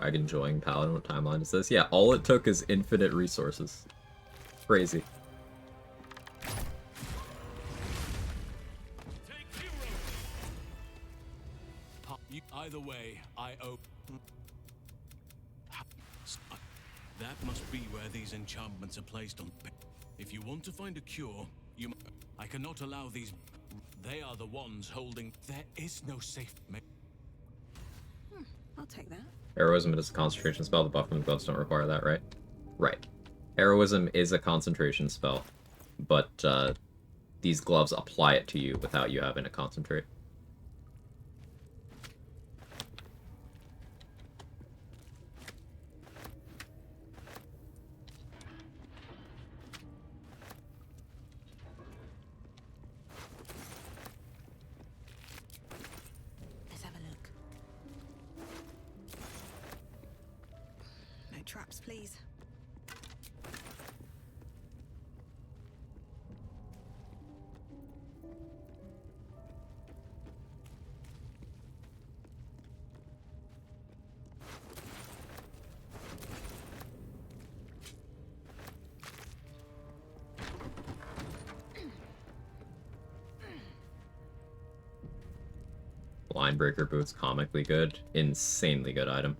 Quag enjoying Paladin. What timeline is this? Yeah, all it took is infinite resources. Crazy. Either way, I owe... That must be where these enchantments are placed on... If you want to find a cure, you... I cannot allow these... They are the ones holding... There is no safe... I'll take that. Heroism is a concentration spell. The buff from the gloves don't require that, right? Right. Heroism is a concentration spell, but these gloves apply it to you without you having to concentrate. Let's have a look. No traps, please. Linebreaker boots, comically good. Insanely good item.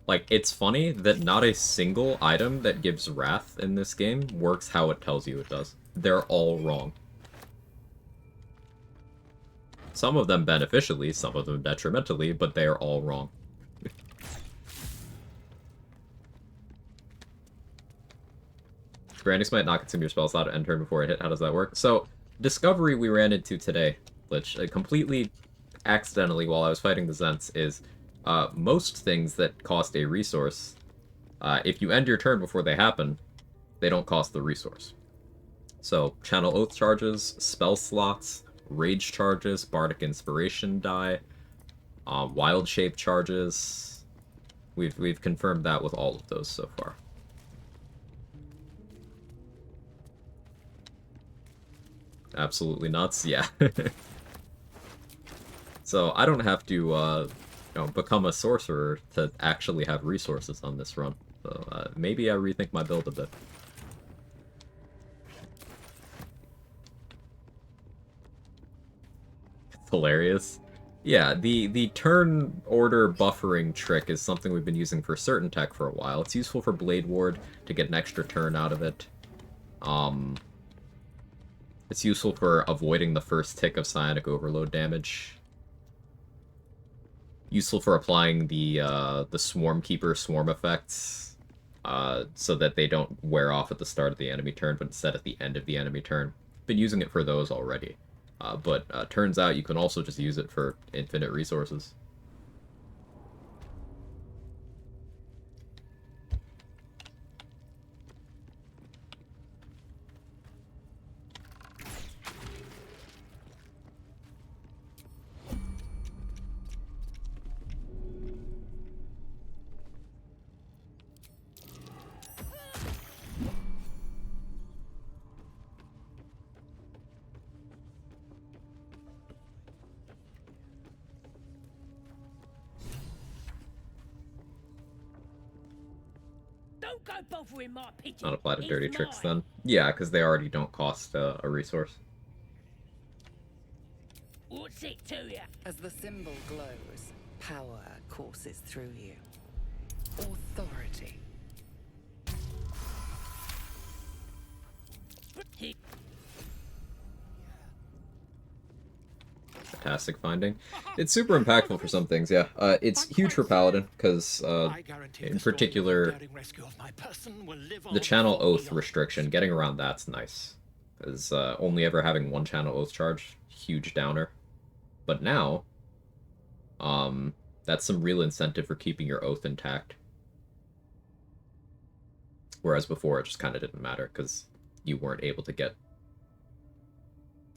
Like, it's funny that not a single item that gives Wrath in this game works how it tells you it does. They're all wrong. Some of them beneficially, some of them detrimentally, but they are all wrong. Branding Smite not consume your spell slot at end turn before it hit. How does that work? So, discovery we ran into today, which completely accidentally while I was fighting the Zents, is most things that cost a resource, if you end your turn before they happen, they don't cost the resource. So, Channel Oath charges, spell slots, Rage charges, Bardic Inspiration die, Wild Shape charges. We've confirmed that with all of those so far. Absolutely nuts, yeah. So I don't have to, you know, become a sorcerer to actually have resources on this run. So maybe I rethink my build a bit. It's hilarious. Yeah, the turn order buffering trick is something we've been using for certain tech for a while. It's useful for Blade Ward to get an extra turn out of it. It's useful for avoiding the first tick of Psionic Overload damage. Useful for applying the Swarm Keeper swarm effects, so that they don't wear off at the start of the enemy turn, but instead at the end of the enemy turn. Been using it for those already. But turns out you can also just use it for infinite resources. Don't go bothering my pigeon. Not apply to He's dirty tricks mine. then. Yeah, because they already don't cost a resource. What's it to you? As the symbol glows, power courses through you. Authority. Fantastic finding. It's super impactful for some things, yeah. It's huge for Paladin, because, in particular, the Channel Oath restriction, getting around that's nice. Because only ever having one Channel Oath charge, huge downer. But now, that's some real incentive for keeping your Oath intact. Whereas before, it just kind of didn't matter, because you weren't able to get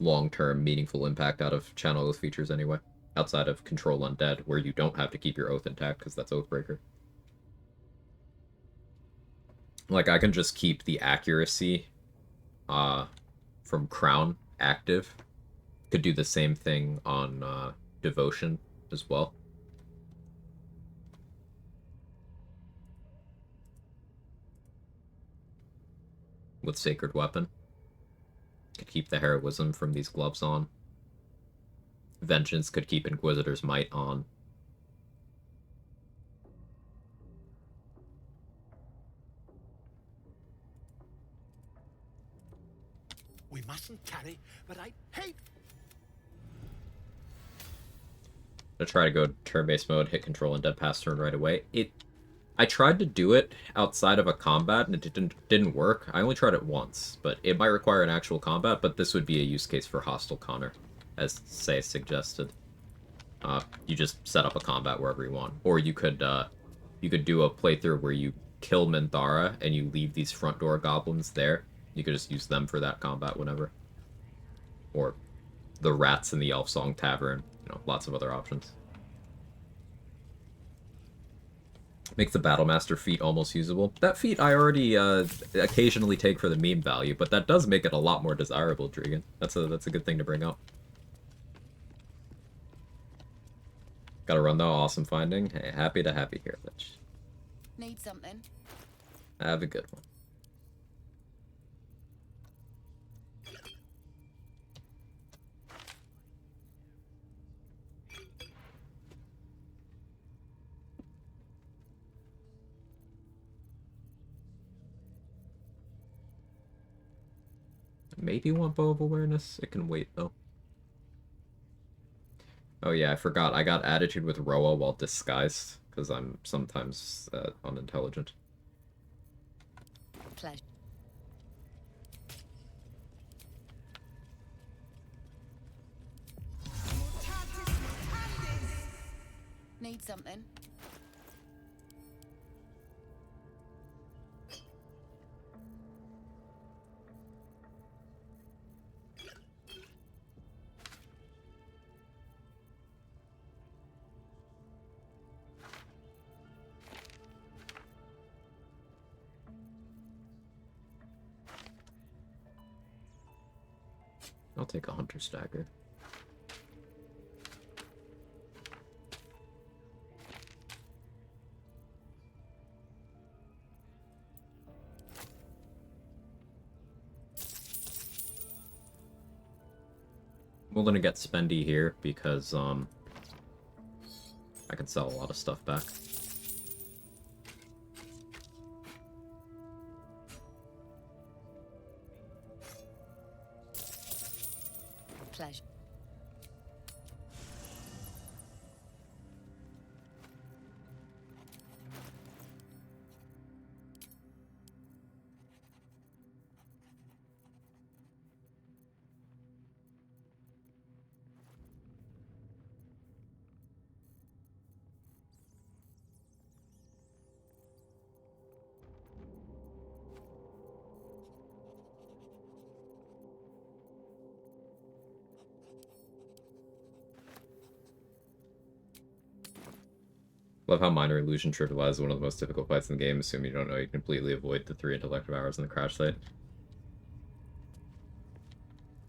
long-term meaningful impact out of Channel Oath features anyway, outside of Control Undead, where you don't have to keep your Oath intact because that's Oathbreaker. Like, I can just keep the accuracy from Crown active. Could do the same thing on Devotion as well. with Sacred Weapon. Could keep the Heroism from these gloves on. Vengeance could keep Inquisitor's Might on. We mustn't tarry, but I hate. To try to go turn-based mode, hit control and dead pass turn right away. I tried to do it outside of a combat and it didn't work. I only tried it once, but it might require an actual combat, but this would be a use case for hostile Connor, as Say suggested. You just set up a combat wherever you want. Or you could do a playthrough where you kill Minthara and you leave these front door goblins there. You could just use them for that combat whenever. Or the rats in the Elf Song Tavern. You know, lots of other options. Make the Battlemaster feat almost usable. That feat I already occasionally take for the meme value, but that does make it a lot more desirable, Dregan. That's a good thing to bring up. Gotta run though, awesome finding. Hey, happy to have you here, bitch. Need something? Have a good one. Maybe want Bow of Awareness. It can wait, though. Oh yeah, I forgot. I got Attitude with Roa while disguised, because I'm sometimes unintelligent. Pleasure. Need something? I'll take a Hunter's Dagger. We're gonna get spendy here because I can sell a lot of stuff back. Pleasure. Love how Minor Illusion trivializes one of the most difficult fights in the game, assuming you don't know you completely avoid the 3 intellective hours in the crash site.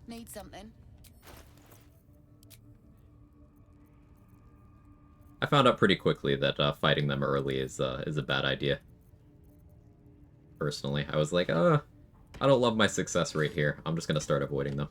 Need something? I found out pretty quickly that fighting them early is a bad idea. Personally, I was like, I don't love my success rate here. I'm just gonna start avoiding them.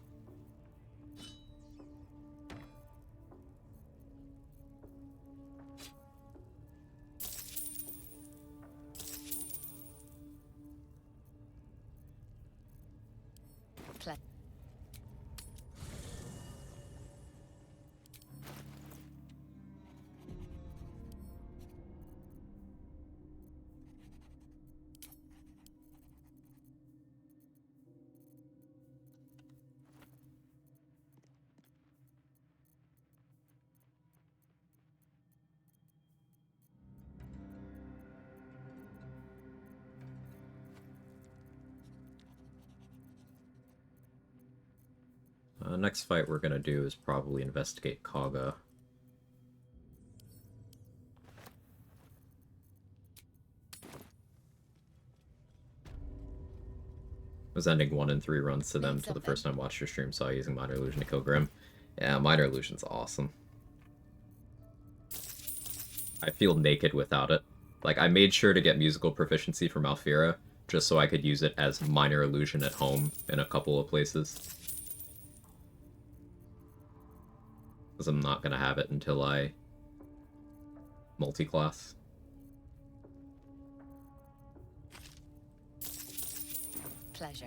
Next fight we're gonna do is probably investigate Kaga. Was ending 1 and 3 runs to them until the first time I watched your stream saw using Minor Illusion to kill Grim. Yeah, Minor Illusion's awesome. I feel naked without it. Like, I made sure to get musical proficiency for Malfira, just so I could use it as minor illusion at home in a couple of places. Because I'm not gonna have it until I multi-class. Pleasure.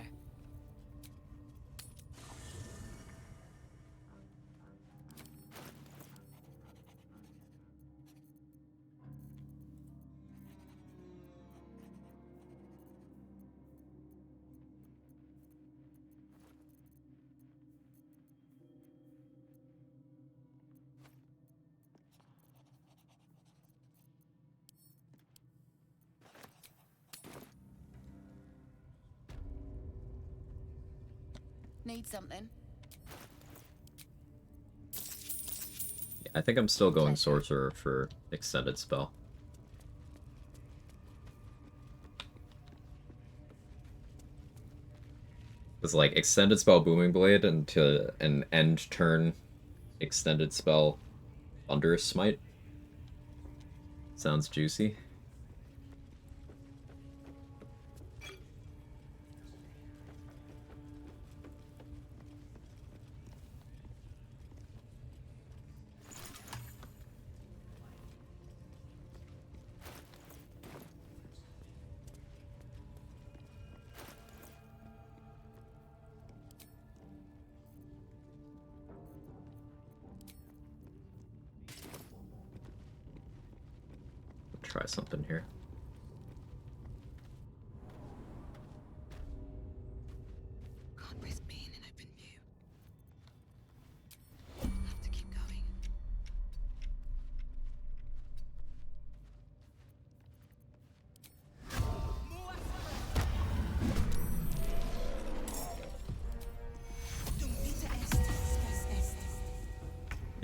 Need something? Yeah, I think I'm still going Sorcerer for extended spell. It's like extended spell Booming Blade into an end turn extended spell Thunderous Smite. Sounds juicy. Try something here. Can't risk being in open view. Have to keep going.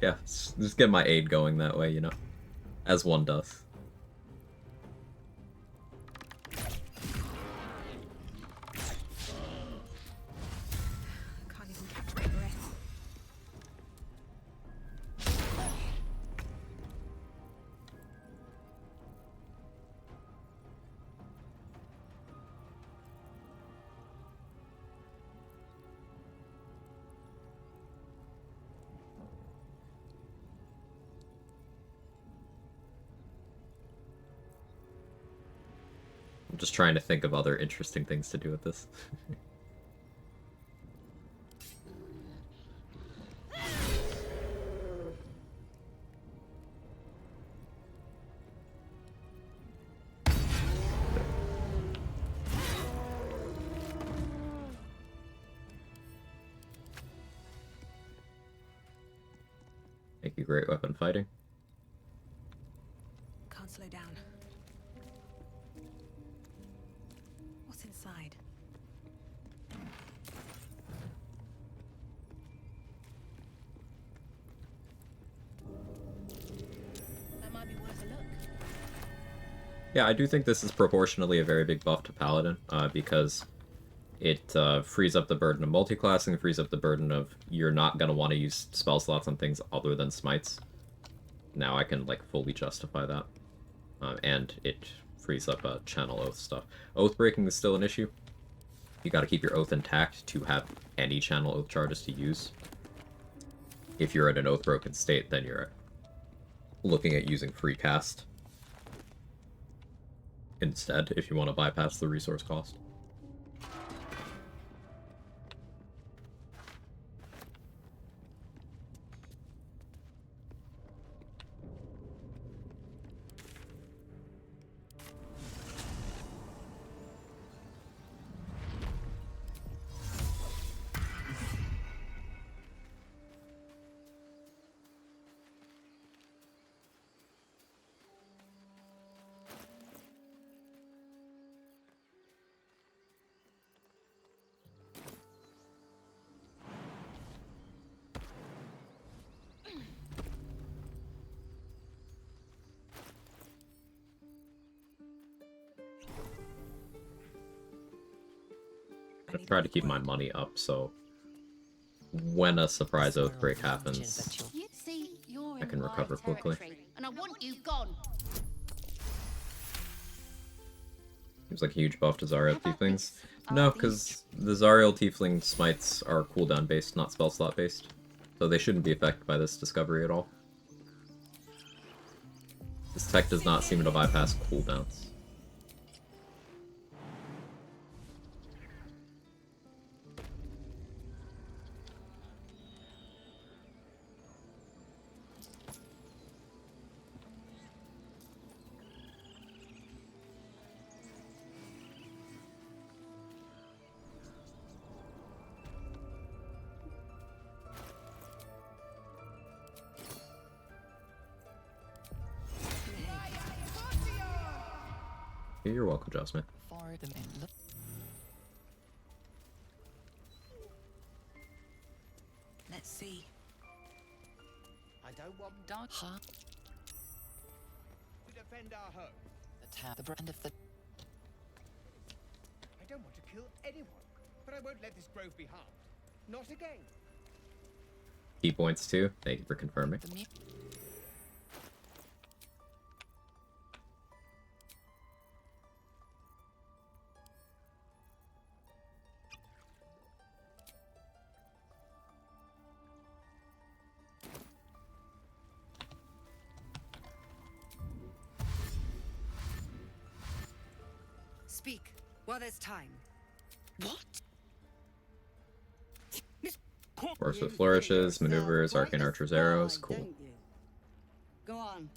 Yeah, just get my aid going that way, you know, as one does. Can't even catch my breath. I'm just trying to think of other interesting things to do with this. Thank you, great weapon fighting. Can't slow down. What's inside? That might be worth a look. Yeah, I do think this is proportionally a very big buff to Paladin, because it frees up the burden of multiclassing, frees up the burden of you're not going to want to use spell slots on things other than smites. Now I can, like, fully justify that. And it frees up channel oath stuff. Oath breaking is still an issue. You got to keep your oath intact to have any channel oath charges to use. If you're in an oath broken state, then you're looking at using free cast instead if you want to bypass the resource cost. I try to keep my money up, so when a surprise oathbreak happens, You see, you're I can in my recover quickly. territory, and I want you gone. There's like a huge buff to Zariel Tieflings. No, because the Zariel Tiefling smites are cooldown based, not spell slot based. So they shouldn't be affected by this discovery at all. This tech does not seem to bypass cooldowns. You're welcome, Jocelyn. Let's see. I don't want Dark heart. to defend our home. The brand of the. I don't want to kill anyone, but I won't let this grove be harmed. Not again. Key points too. Thank you for confirming. Speak while there's time. What? Works with flourishes, maneuvers, arcane archer's arrows. Cool. Go on.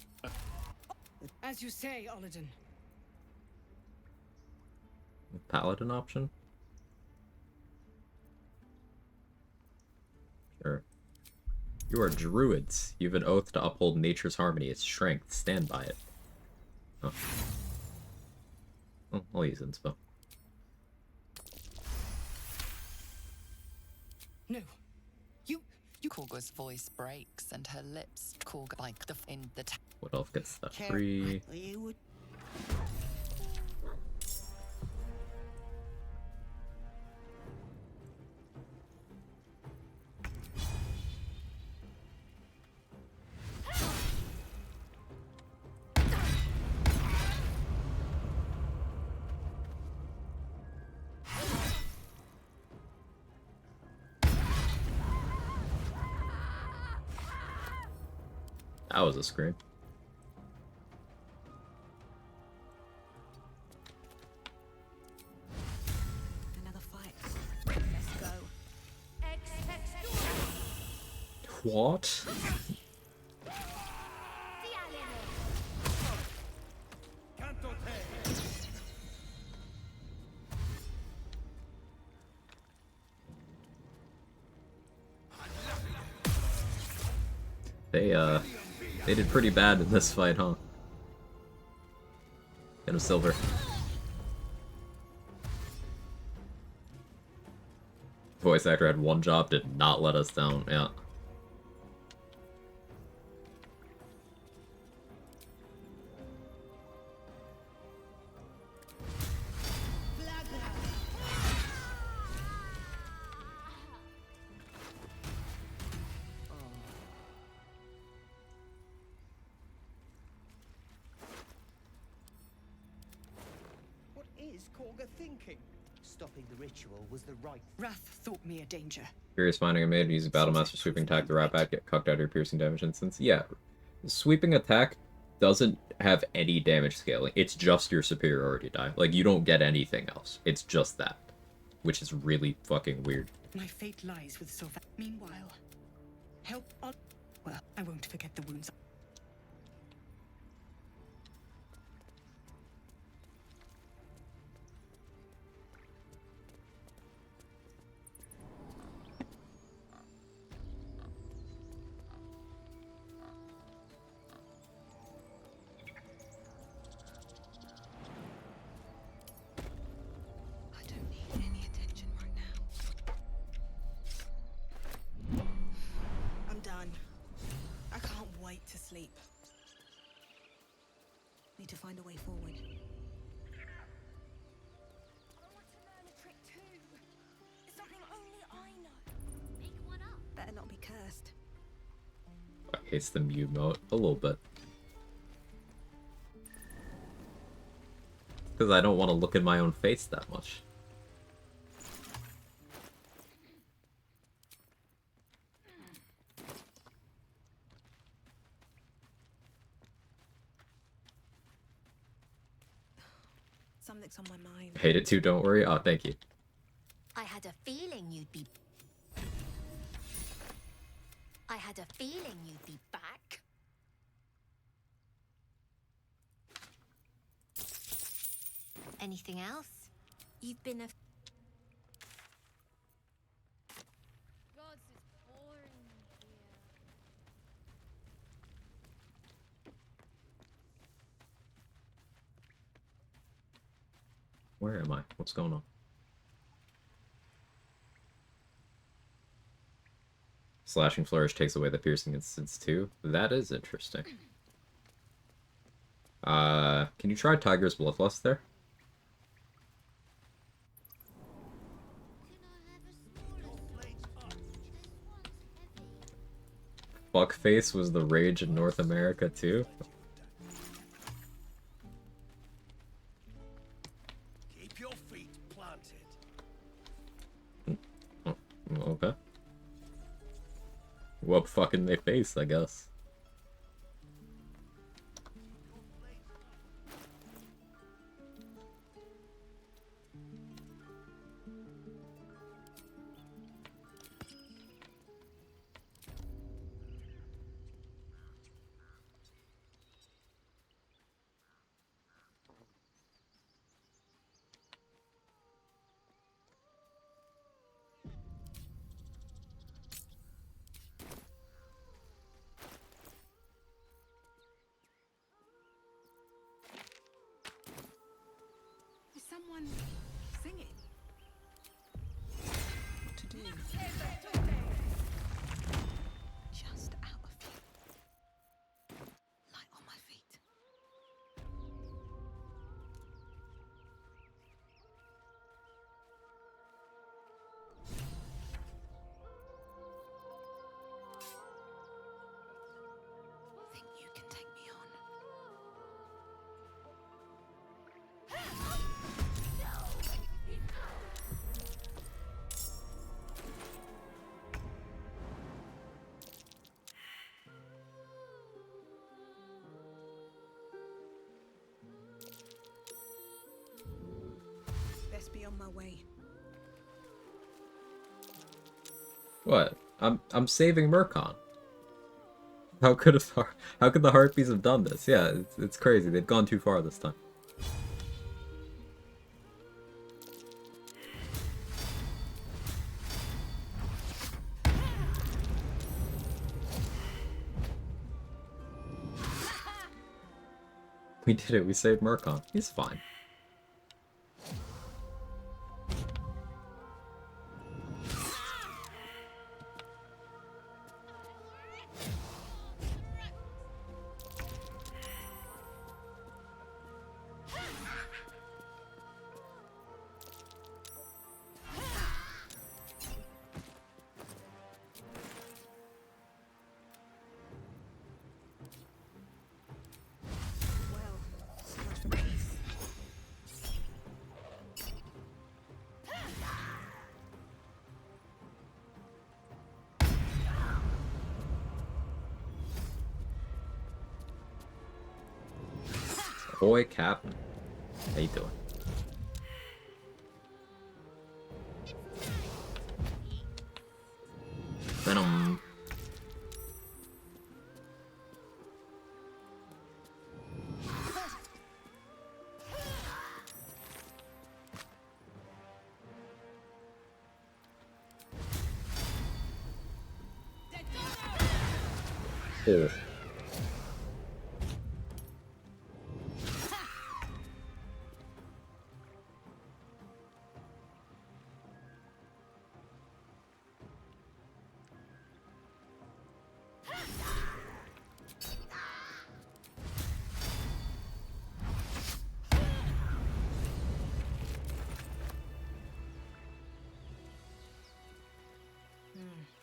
As you say, Olladin. Paladin option? Sure. You are druids. You have an oath to uphold nature's harmony, its strength. Stand by it. Oh. Oh, I'll use inspo. No. You Korga's voice breaks and her lips Korga like the in the What elf gets that free? That was a scream. Another fight. Let's go. What? They did pretty bad in this fight, huh? Get him silver. Voice actor had one job, did not let us down, yeah. What is Korga thinking? Stopping the ritual was the right. Wrath thought me a danger. Curious finding a maid using Battlemaster sweeping attack the rat bat, get cucked out of your piercing damage instance. Yeah, sweeping attack doesn't have any damage scaling. It's just your superiority die. Like, you don't get anything else. It's just that. Which is really fucking weird. My fate lies with Sylva. Meanwhile, help on. Well, I won't forget the wounds. I don't need any attention right now. I'm done. I can't wait to sleep. Need to find a way forward. I want to learn a trick too. It's something only I know. Make one up. Better not be cursed. I hates the Mew mode a little bit. Because I don't want to look in my own face that much. Something's on my mind. Hate it too, don't worry. Oh, thank you. I had a feeling you'd be... I had a feeling you'd be back. Anything else? You've been a... God, this is boring here. Where am I? What's going on? Slashing Flourish takes away the piercing instance too. That is interesting. Can you try Tiger's Bloodlust there? Fuckface was the rage in North America too. Keep your feet planted. Okay. Whoop fucking they face, I guess. Is someone singing? What to do? Just out of view. Light on my feet. Think you can take me on? Best be on my way. What? I'm saving Murkon. How could the Harpies have done this? Yeah, it's crazy. They've gone too far this time. We did it. We saved Murkon. He's fine. Well, so much for peace. Boy, Captain. How you doing? Venom. Oh.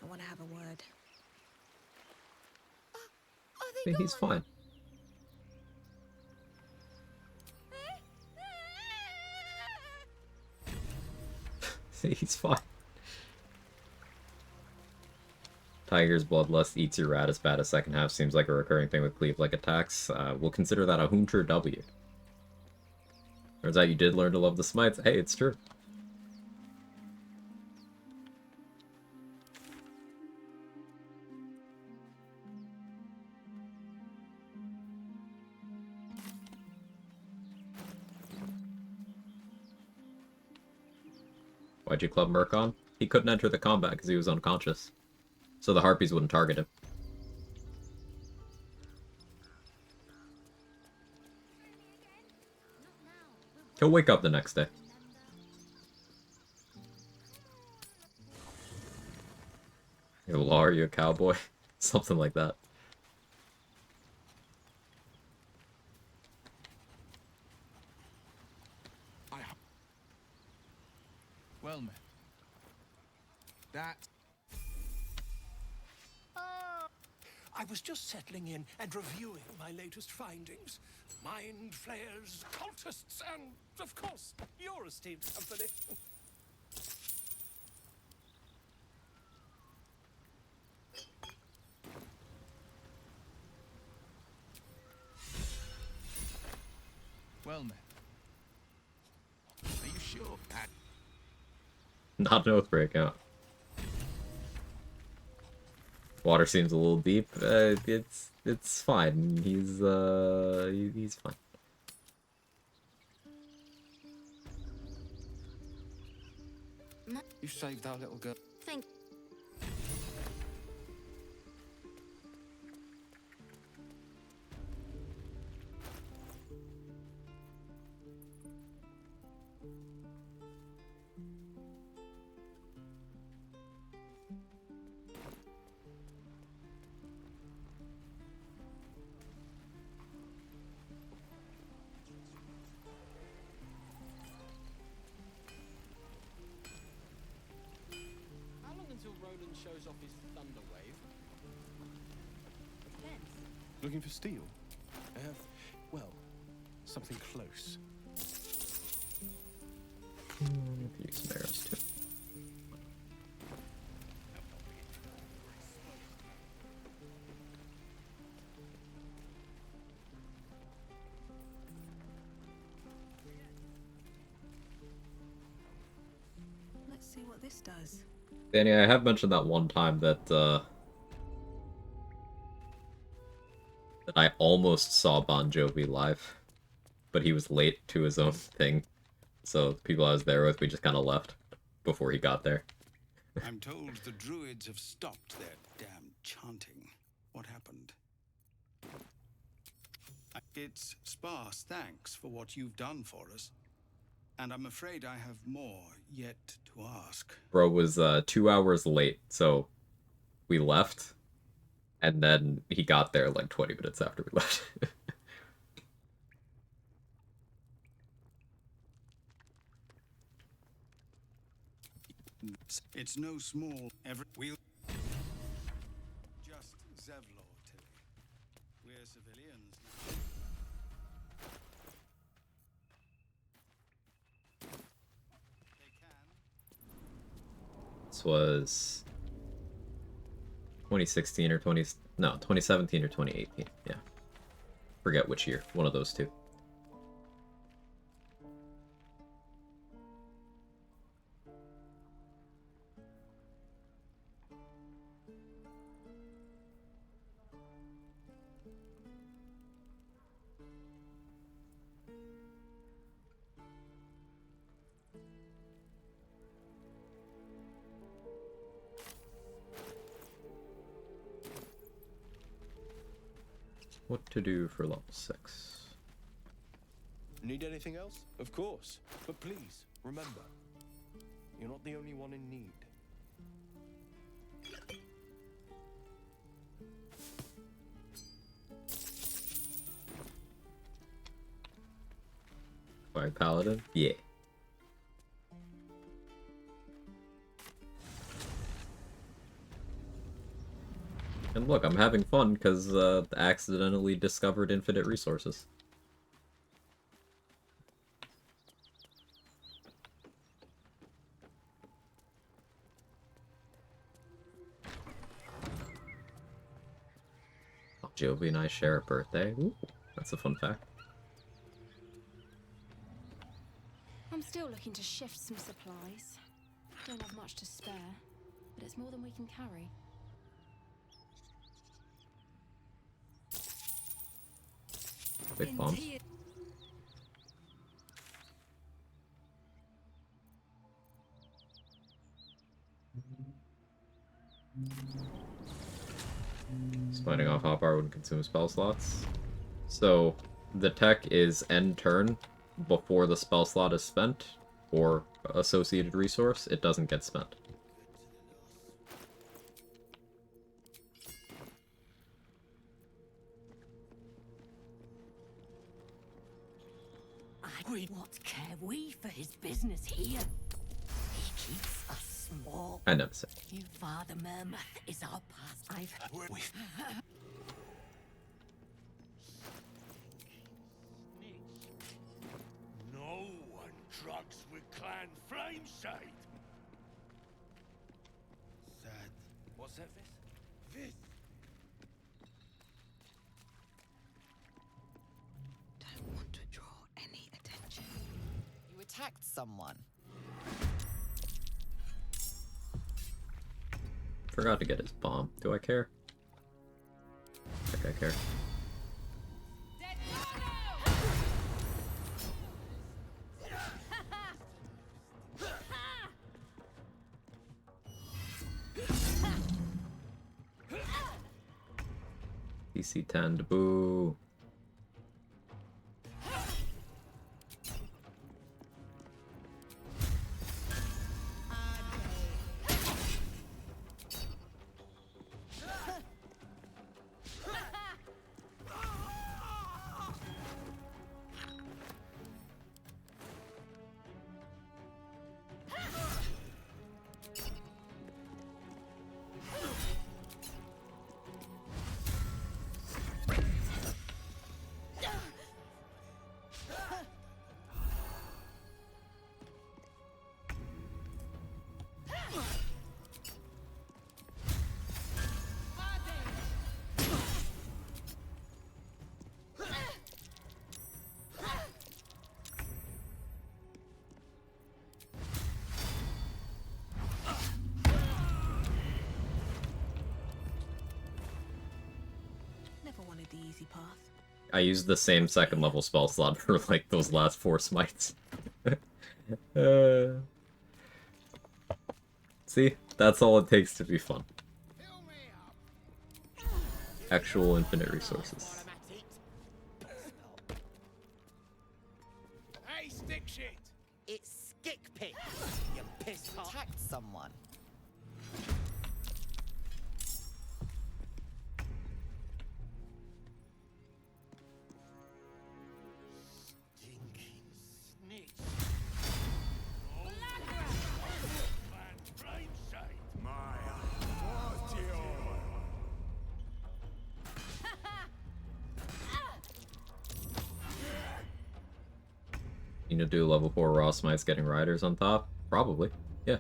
I want to have a word. He's fine. He's fine. Tiger's Bloodlust eats your rat as bad as second half seems like a recurring thing with Cleave-like attacks. We'll consider that a Hunter W. Turns out you did learn to love the smites. Hey, it's true. Why'd you club Merc on? He couldn't enter the combat because he was unconscious. So the Harpies wouldn't target him. He'll wake up the next day. Yo, Law, are you a cowboy? Something like that. Well met. That... I was just settling in and reviewing my latest findings. Mind flayers, cultists, and, of course, your esteemed company. Well met. Are you sure? Not an Oathbreak out. Water seems a little deep. It's fine. He's fine. You saved our little girl. Thank. How long until Roland shows off his thunder wave? Depends. Looking for steel? Well, something close. Use some arrows too. Let's see what this does. Danny, I have mentioned that one time that that I almost saw Bon Jovi live, but he was late to his own thing. So the people I was there with, we just kind of left before he got there. I'm told the druids have stopped their damn chanting. What happened? It's sparse thanks for what you've done for us. And I'm afraid I have more yet to ask. Bro was 2 hours late, so we left, and then he got there like 20 minutes after we left. It's no small we'll just Zevlor, Tilly. We're civilians now. This was 2016 or 2017 or 2018. Yeah. Forget which year. One of those two. What to do for level 6? Need anything else? Of course. But please, remember, you're not the only one in need. Quag Paladin? Yeah. And look, I'm having fun because accidentally discovered infinite resources. Jovi and I share a birthday. Ooh, that's a fun fact. I'm still looking to shift some supplies. Don't have much to spare, but it's more than we can carry. Big bombs. Splitting off hotbar would consume spell slots. So the tech is end turn before the spell slot is spent, or associated resource, it doesn't get spent. What care we for his business here? He keeps us small. I never said. You Father Mermuth is our past. I've... No one drugs with Clan Flameshade. Sad. What's that, Viz? This. Don't want to draw any attention. You attacked someone. Forgot to get his bomb. Do I care? I think I care. DC 10 to boo. Never wanted the easy path. I used the same second level spell slot for like those last 4 smites. See? That's all it takes to be fun. Actual infinite resources. Hey, stick shit! It's Stick Pit, you piss hot. Attacked someone. Stinking snitch. Clan Flameshade. Maya. You know, do level 4 raw smites getting riders on top? Probably. Yeah.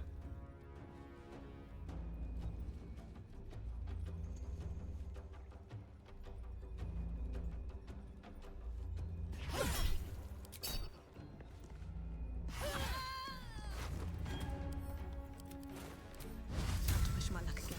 Push my luck again.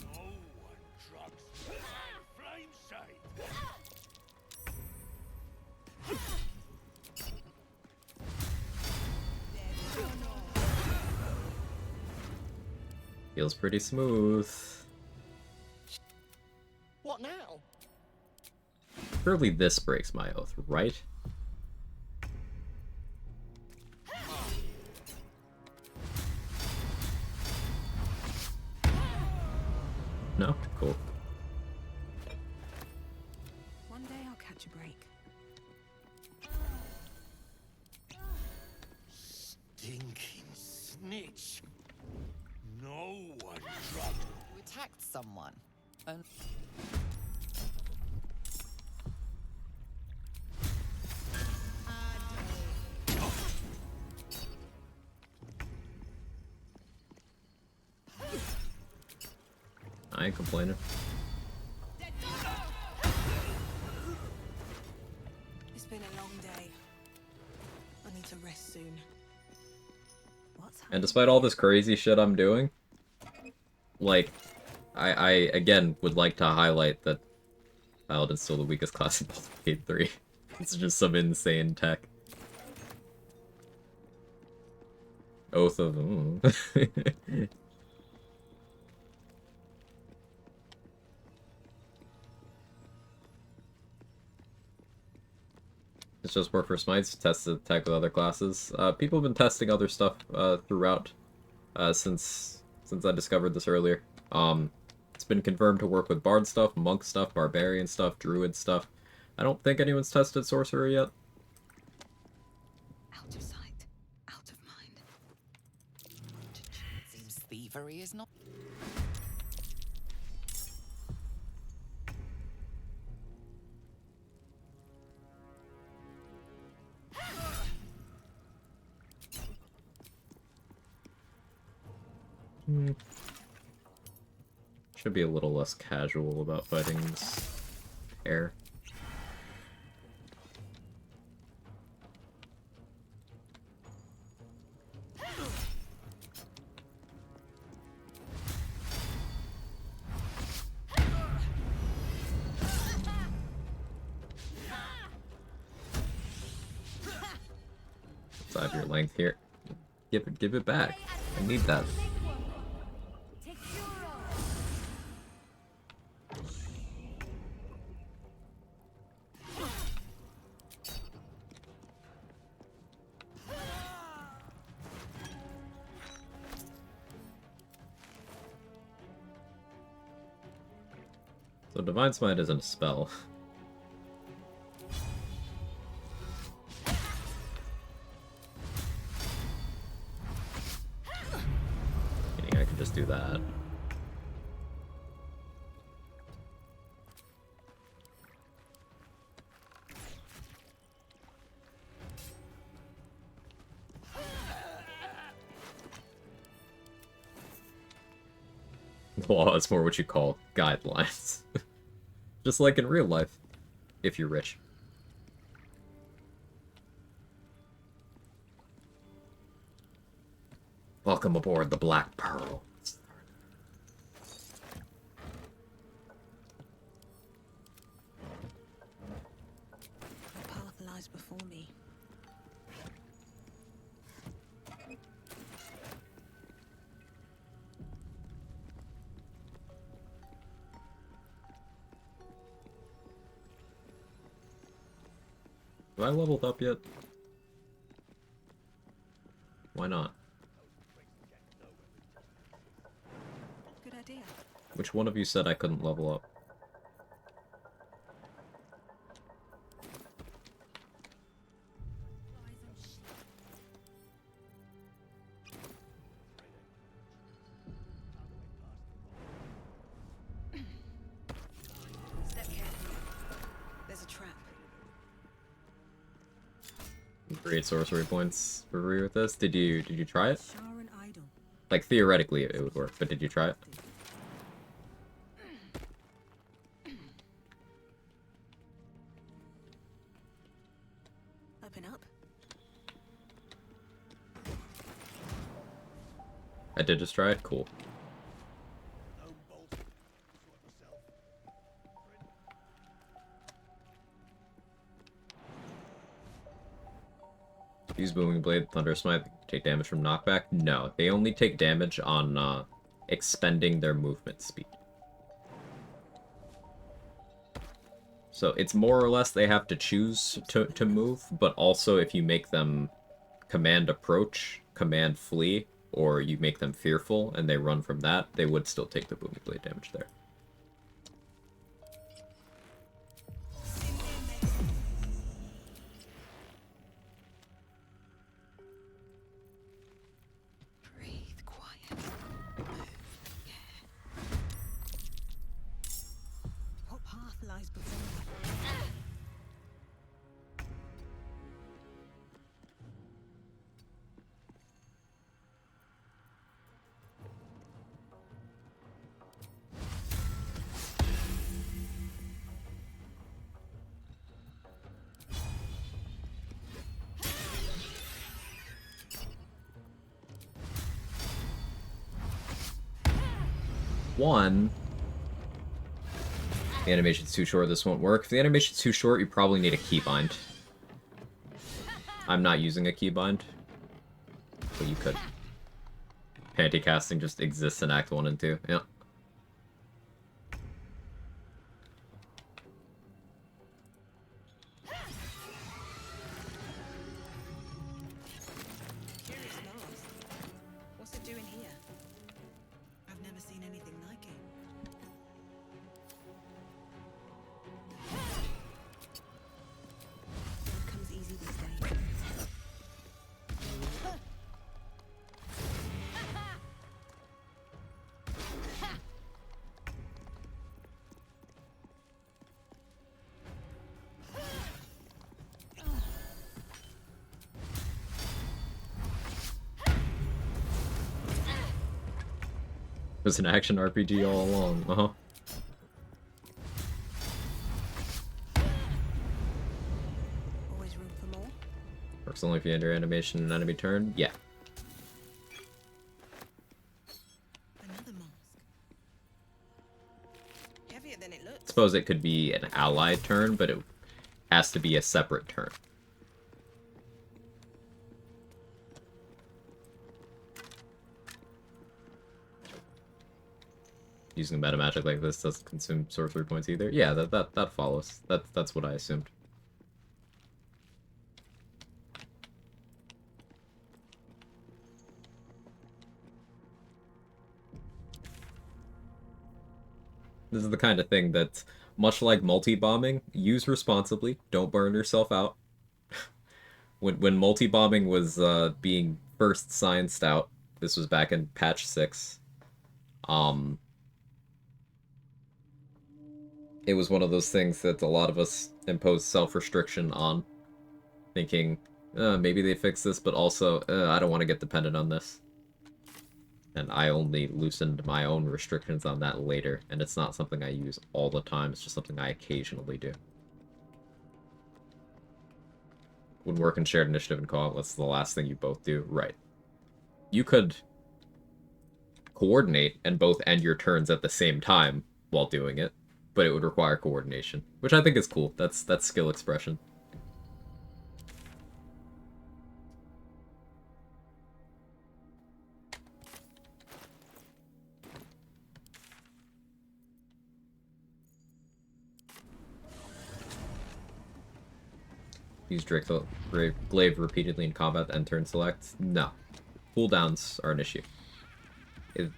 No one drugs Clan Flameshade. Feels pretty smooth. What now? Surely this breaks my oath, right? No? Cool. One day I'll catch a break. Stinking snitch. No one drugs. You attacked someone. I ain't complaining. It's been a long day. I need to rest soon. What's And despite all this crazy shit I'm doing, like, I again would like to highlight that Paladin's still the weakest class in Baldur's Gate 3. It's just some insane tech. Oath of... It's just work for smites, test the tech with other classes. People have been testing other stuff throughout since I discovered this earlier. It's been confirmed to work with bard stuff, monk stuff, barbarian stuff, druid stuff. I don't think anyone's tested sorcerer yet. Out of sight, out of mind. Seems thievery is not. Should be a little less casual about fighting this air. Side your length here. Give it back. I need that. So Divine Smite isn't a spell. Meaning I can just do that. Well, it's more what you call guidelines. Just like in real life, if you're rich. Welcome aboard the Black Pearl. The path lies before me. Have I leveled up yet? Why not? Good idea. Which one of you said I couldn't level up? Step carefully. There's a trap. Great sorcery points for free with this. Did you try it? Sharon Idol. Like theoretically it would work, but did you try it? Open up. I did just try it? Cool. Use Booming Blade, Thunder Smite, take damage from knockback? No, they only take damage on expending their movement speed. So it's more or less they have to choose to move, but also if you make them command approach, command flee, or you make them fearful and they run from that, they would still take the Booming Blade damage there. Breathe quiet. What path lies before me? One, the animation's too short, this won't work. If the animation's too short, you probably need a keybind. I'm not using a keybind, but you could. Panty casting just exists in Act 1 and 2, yeah. Curious mask. What's it doing here? I've never seen anything like it. It comes easy these days. It was an action RPG all along, uh-huh. Always room for more? Works only if you enter animation and enemy turn? Yeah. Another mask. Heavier than it looks. Suppose it could be an ally turn, but it has to be a separate turn. Using meta magic like this doesn't consume sorcery points either. Yeah, that follows. That's what I assumed. This is the kind of thing that, much like multi-bombing, use responsibly. Don't burn yourself out. When multi-bombing was being first scienced out, this was back in patch 6. It was one of those things that a lot of us imposed self-restriction on, thinking, maybe they fix this, but also, I don't want to get dependent on this. And I only loosened my own restrictions on that later, and it's not something I use all the time, it's just something I occasionally do. Would work in shared initiative and co-op, what's the last thing you both do? Right. You could coordinate and both end your turns at the same time while doing it, but it would require coordination, which I think is cool. That's skill expression. Use Glaive repeatedly in combat and turn select? No. Cooldowns are an issue.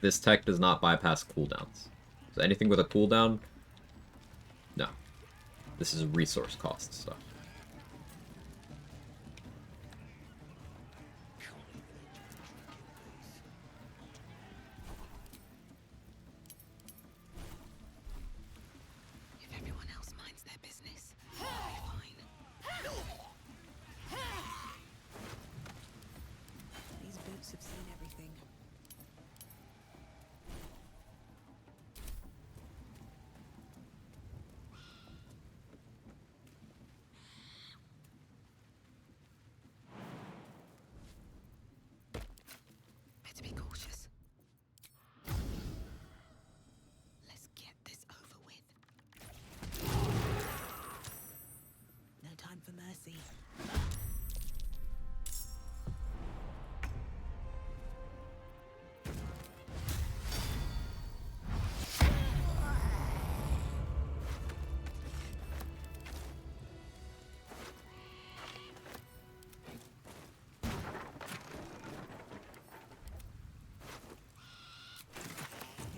This tech does not bypass cooldowns. So anything with a cooldown, no. This is resource cost stuff. If everyone else minds their business, we'll be fine. These boots have seen everything. Better be cautious. Let's get this over with. No time for mercy.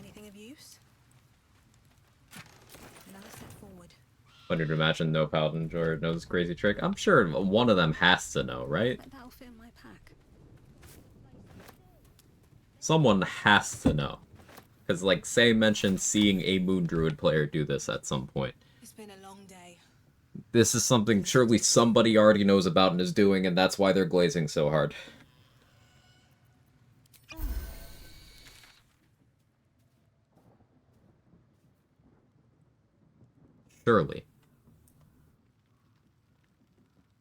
Anything of use? Another step forward. Funny to imagine no paladin or knows this crazy trick. I'm sure one of them has to know, right? That'll fit my pack. Someone has to know. Because, like, Say mentioned seeing a Moon Druid player do this at some point. It's been a long day. This is something surely somebody already knows about and is doing, and that's why they're glazing so hard. Surely.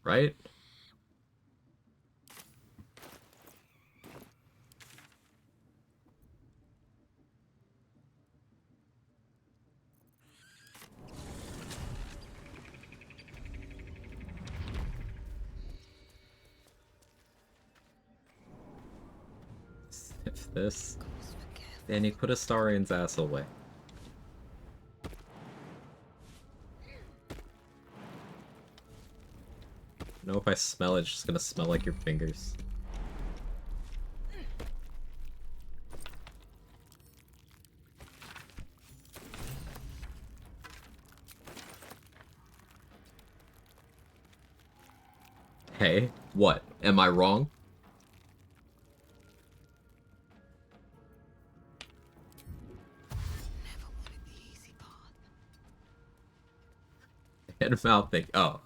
Right? this? Danny, put Astarian's ass away. You know, if I smell it, it's just gonna smell like your fingers. Hey, what? Am I wrong? Head mouth thing. Oh.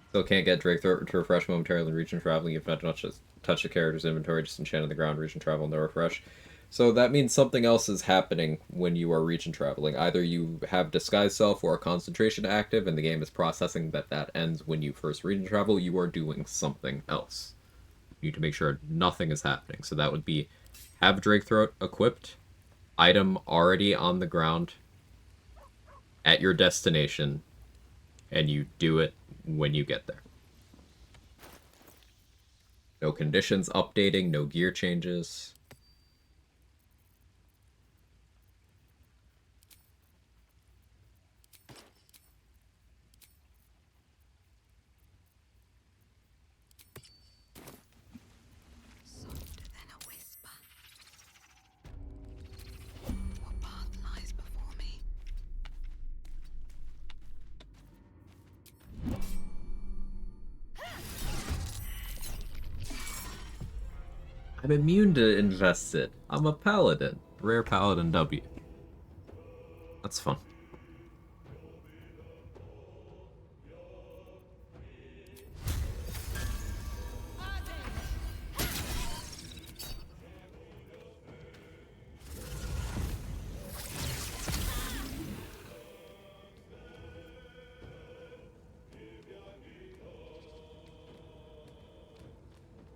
Still can't get Drake Throat to refresh momentarily in region traveling. You've not touch the character's inventory, just enchant on the ground, region travel, no refresh. So that means something else is happening when you are region traveling. Either you have Disguise Self or Concentration active, and the game is processing that ends when you first region travel. You are doing something else. You need to make sure nothing is happening. So that would be have Drake Throat equipped, item already on the ground at your destination, and you do it when you get there. No conditions updating, no gear changes. Softer than a whisper. What path lies before me? I'm immune to Invested. I'm a paladin. Rare paladin W. That's fun.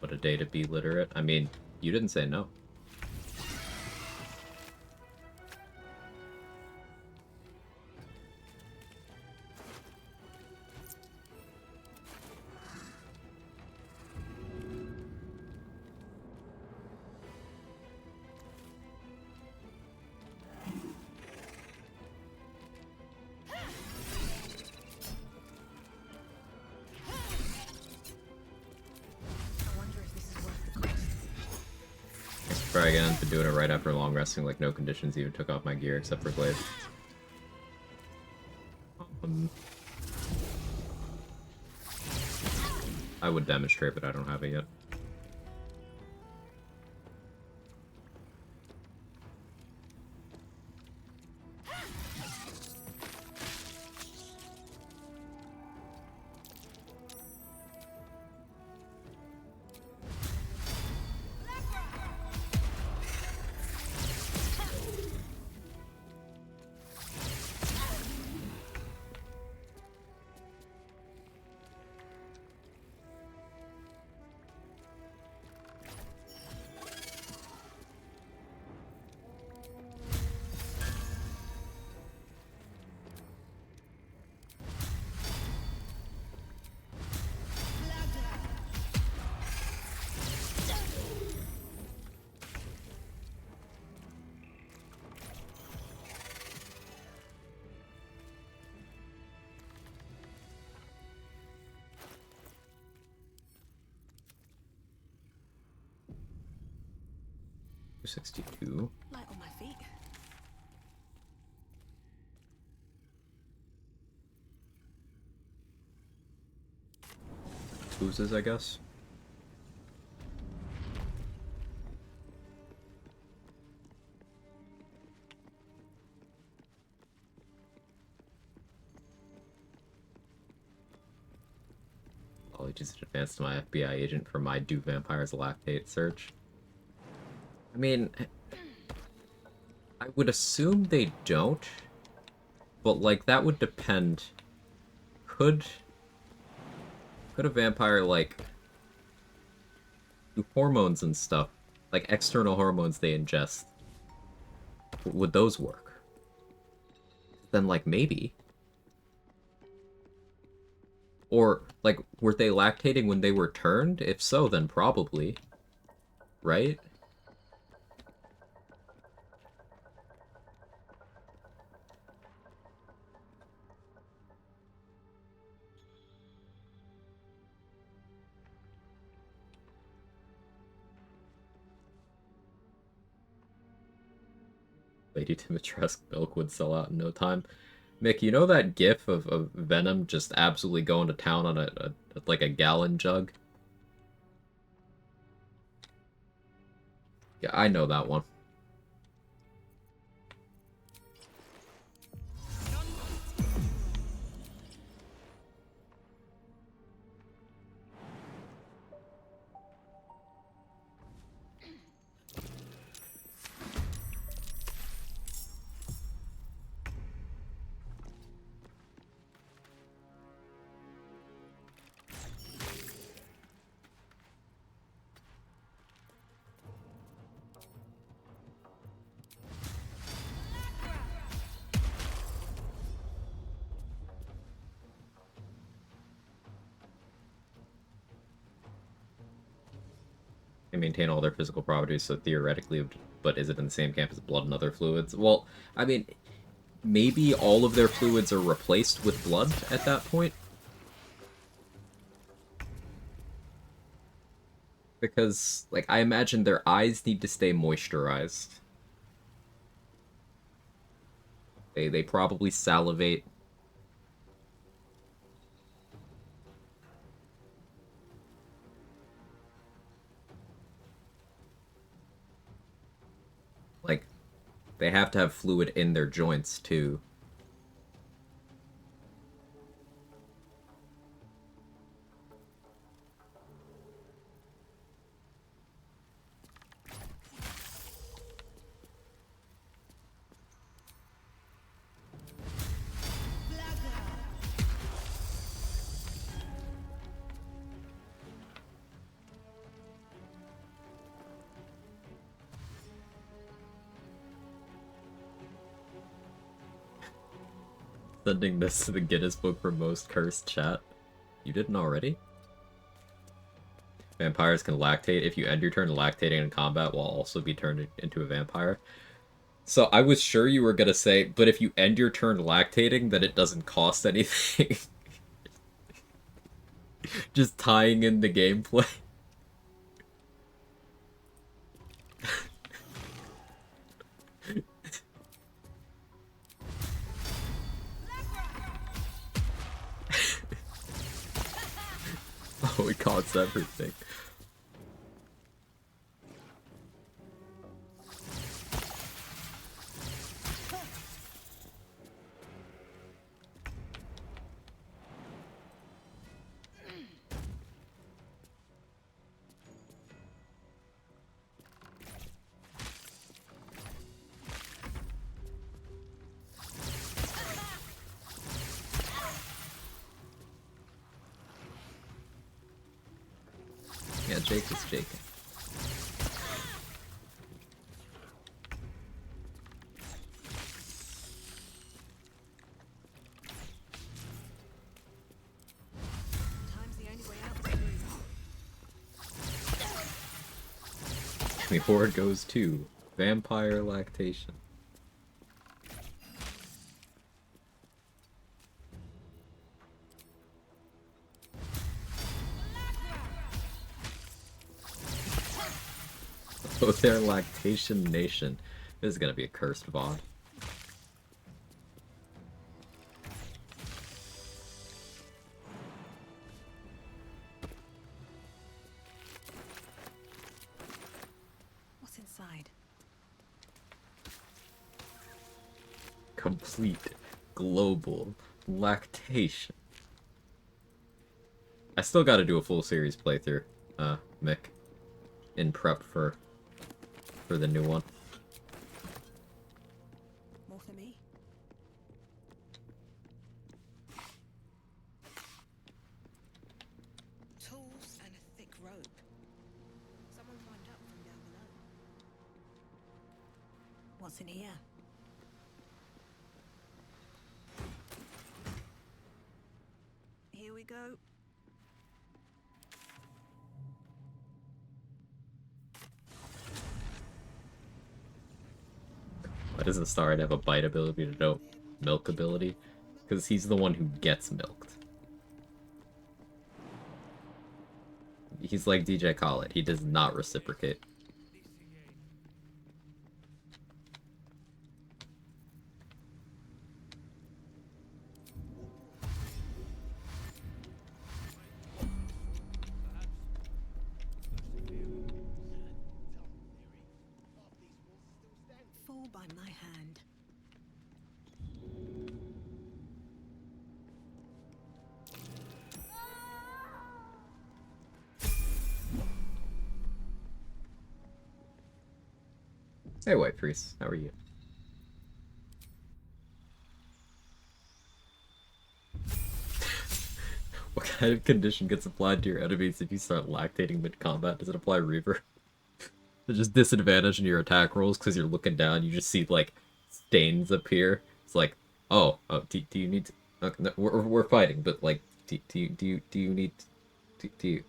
What a day to be literate. I mean, you didn't say no. Try again. Been doing it right after long resting, like no conditions, even took off my gear except for blade. I would demonstrate, but I don't have it yet. $62. Light on my feet. Oozes, I guess. Apologies in advance to my FBI agent for my Do Vampires Lactate search. I mean, I would assume they don't, but like that would depend. Could a vampire like do hormones and stuff, like external hormones they ingest? Would those work? Then like maybe. Or, like, were they lactating when they were turned? If so, then probably. Right? Lady Dimitrescu milk would sell out in no time. Mick, you know that gif of Venom just absolutely going to town on like a gallon jug? Yeah, I know that one. They maintain all their physical properties, so theoretically, but is it in the same camp as blood and other fluids? Well, I mean, maybe all of their fluids are replaced with blood at that point? Because, like, I imagine their eyes need to stay moisturized. They probably salivate. Like, they have to have fluid in their joints, too. Sending this to the Guinness Book for most cursed chat. You didn't already? Vampires can lactate. If you end your turn lactating in combat, will also be turned into a vampire. So I was sure you were gonna say, but if you end your turn lactating, then it doesn't cost anything. Just tying in the gameplay. Oh, it costs everything. Yeah, Jake is Jake. Before it goes to vampire lactation. Oh, their lactation nation. This is gonna be a cursed VOD. What's inside? Complete global lactation. I still gotta do a full series playthrough, Mick. In prep for the new one. More for me? Tools and a thick rope. Someone climbed up from down below. What's in here? Here we we go. Why doesn't Starlight have a bite ability to no milk ability? Because he's the one who gets milked. He's like DJ Khaled. He does not reciprocate. Fall by my hand. Hey, White Priest. How are you? What kind of condition gets applied to your enemies if you start lactating mid-combat? Does it apply Reaver? There's just disadvantage in your attack rolls because you're looking down, you just see, like, stains appear. It's like, oh, do you need to... Okay, no, we're fighting, but, like, do you need... Do you...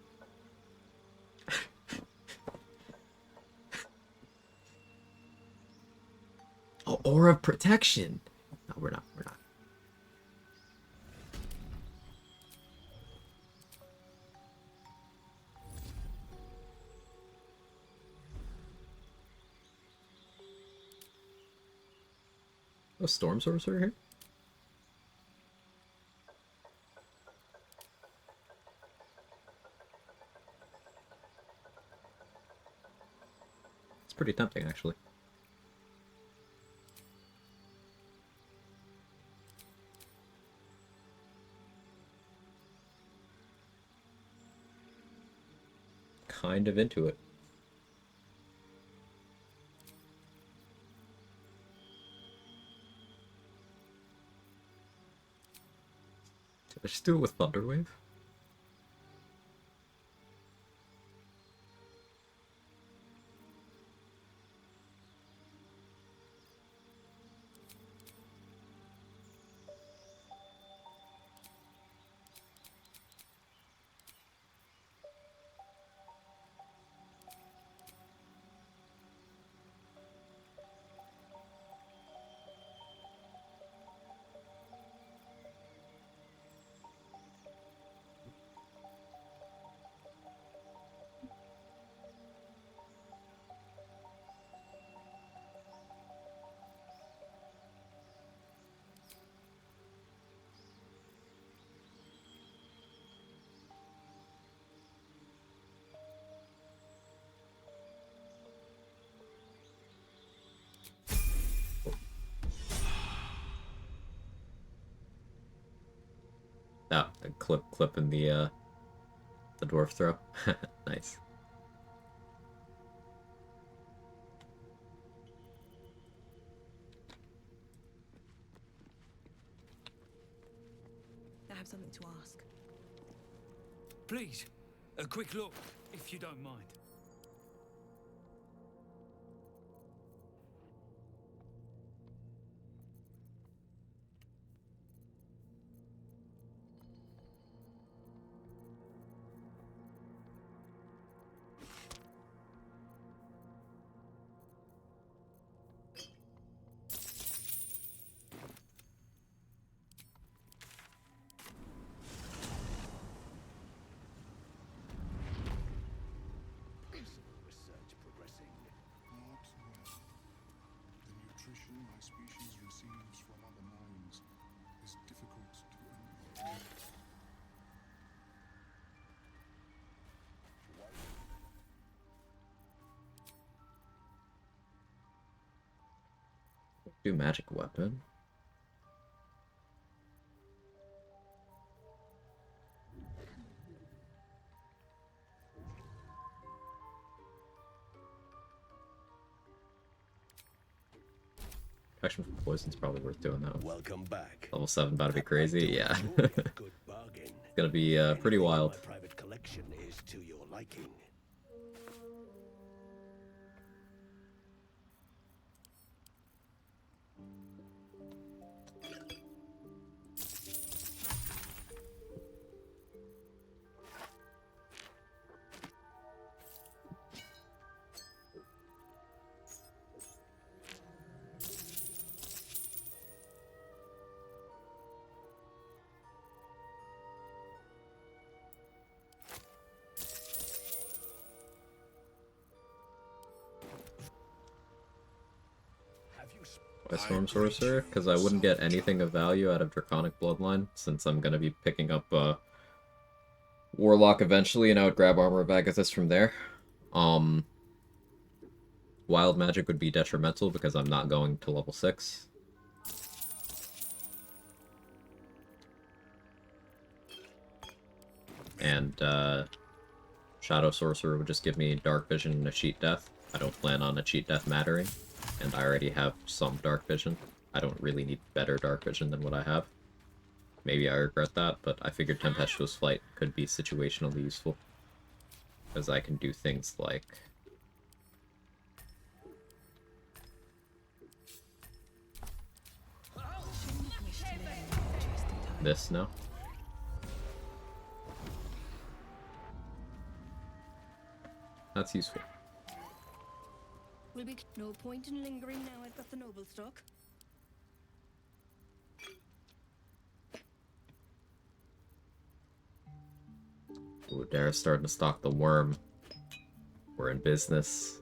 Oh, Aura of Protection! No, we're not. Oh, Storm Sorcerer here? It's pretty tempting, actually. Kind of into it. Did I just do it with Thunderwave? Oh, clipping the dwarf throw. Nice. I have something to ask. Please, a quick look, if you don't mind. Research progressing. Not well. The nutrition my species receives from other minds is difficult to Do magic weapon. Protection from poison's probably worth doing that. Welcome back. Level 7 about to be crazy, yeah. Good bargain. It's gonna be pretty wild. My private collection is to your liking. by Storm Sorcerer, because I wouldn't get anything of value out of Draconic Bloodline, since I'm going to be picking up Warlock eventually, and I would grab Armor of Agathis from there. Wild Magic would be detrimental, because I'm not going to level 6. And, Shadow Sorcerer would just give me Dark Vision and a Cheat Death. I don't plan on a Cheat Death mattering, and I already have some Dark Vision. I don't really need better Dark Vision than what I have. Maybe I regret that, but I figured Tempestuous Flight could be situationally useful. Because I can do things like... this now. That's useful. Will be no point in lingering now I've got the noble stock. Ooh, Dara's starting to stock the worm. We're in business.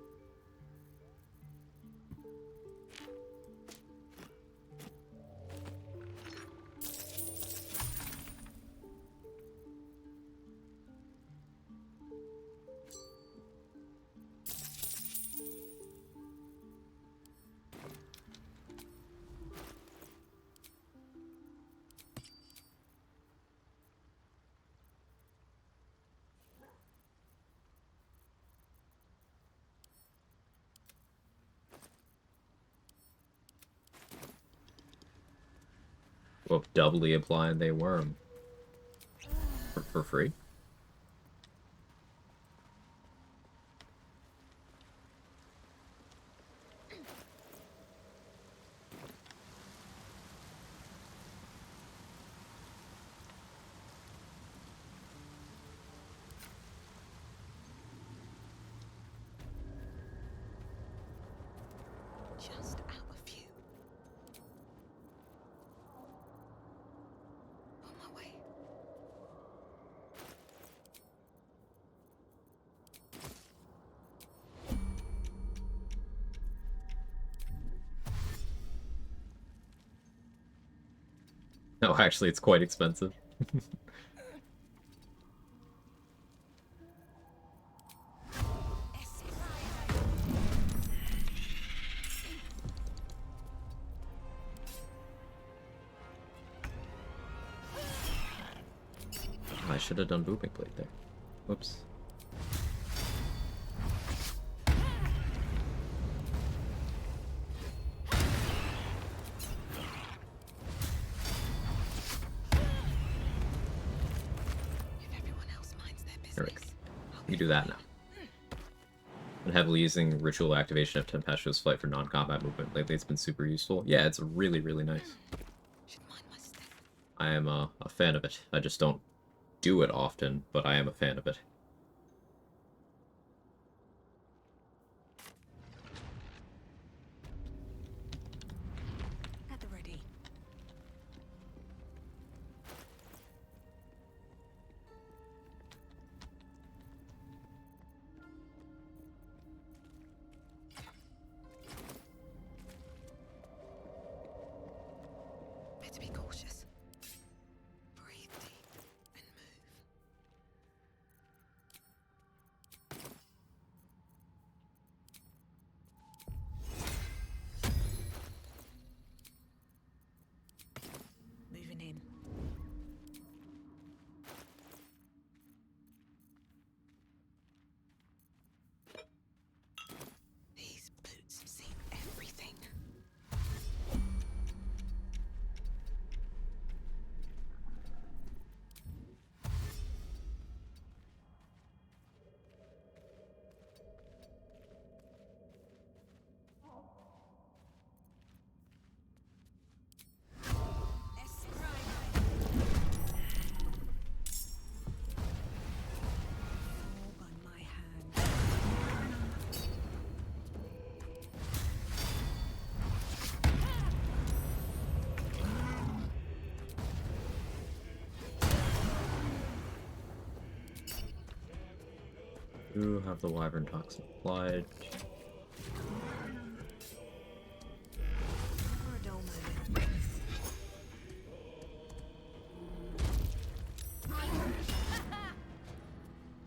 Well, doubly applying they worm. For free? Just out a few. On my way. No, actually, it's quite expensive. I should have done Booping Blade there. Whoops. There we go. You do that now. Been heavily using Ritual Activation of Tempestuous Flight for non-combat movement lately. It's been super useful. Yeah, it's really, really nice. I am a fan of it. I just don't do it often, but I am a fan of it. At the ready. Better be cautious. Breathe deep and move. Moving in. These boots have seen everything. All on my hand. Do have the Wyvern Toxin applied.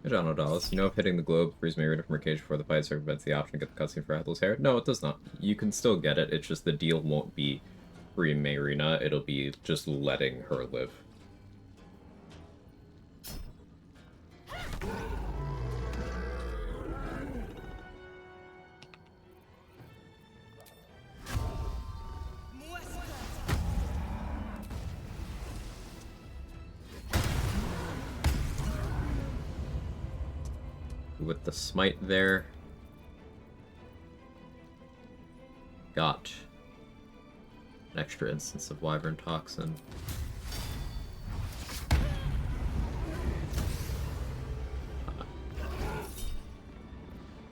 John O'Dallas, you know if hitting the globe frees Marina from her cage before the fight circumvents the option to get the cutscene for Athel's hair? No, it does not. You can still get it, it's just the deal won't be free Marina, it'll be just letting her live. With the smite there, got an extra instance of Wyvern Toxin.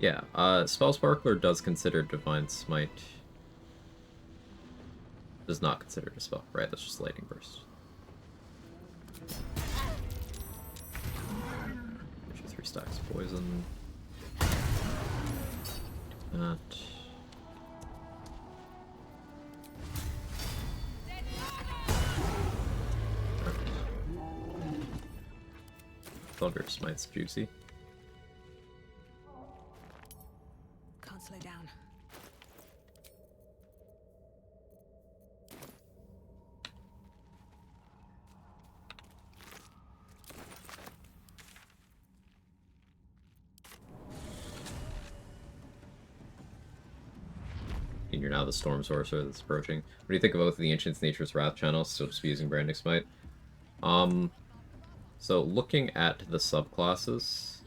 Yeah, Spell Sparkler does consider Divine Smite. Does not consider it a spell. Right, that's just Lightning Burst. 3 stacks of poison. That. Thunder Smite's juicy. Can't slow down. And you're now the Storm Sorcerer that's approaching. What do you think of both of the Ancient's Nature's Wrath channels? Still just be using Branding Smite. So looking at the subclasses,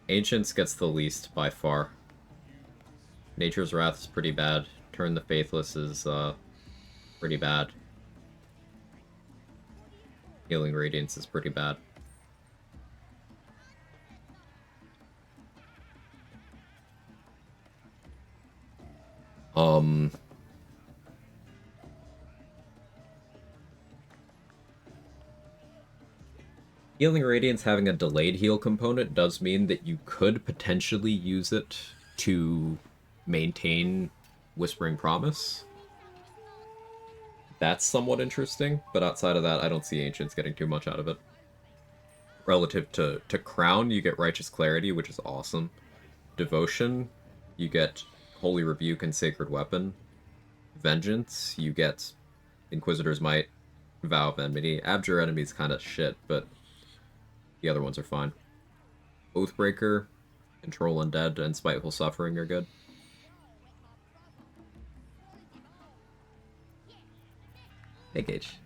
Ancients gets the least by far. Nature's Wrath is pretty bad. Turn the Faithless is pretty bad. Healing Radiance is pretty bad. Healing Radiance having a delayed heal component does mean that you could potentially use it to maintain Whispering Promise. That's somewhat interesting, but outside of that, I don't see Ancients getting too much out of it. Relative to Crown, you get Righteous Clarity, which is awesome. Devotion, you get Holy Rebuke and Sacred Weapon. Vengeance, you get Inquisitor's Might, Vow of Enmity. Abjure Enemy's kind of shit, but the other ones are fine. Oathbreaker, Control Undead, and Spiteful Suffering are good. Hey, Gage.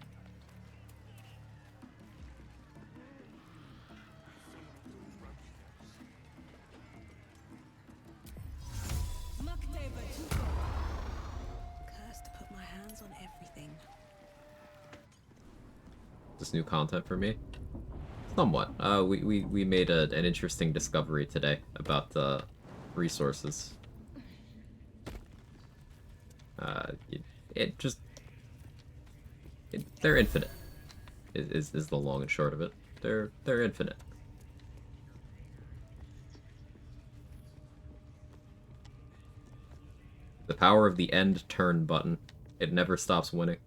Cursed to put my hands on everything. This new content for me? Somewhat. We made an interesting discovery today about the resources. They're infinite. Is the long and short of it. They're infinite. The power of the end turn button. It never stops winning.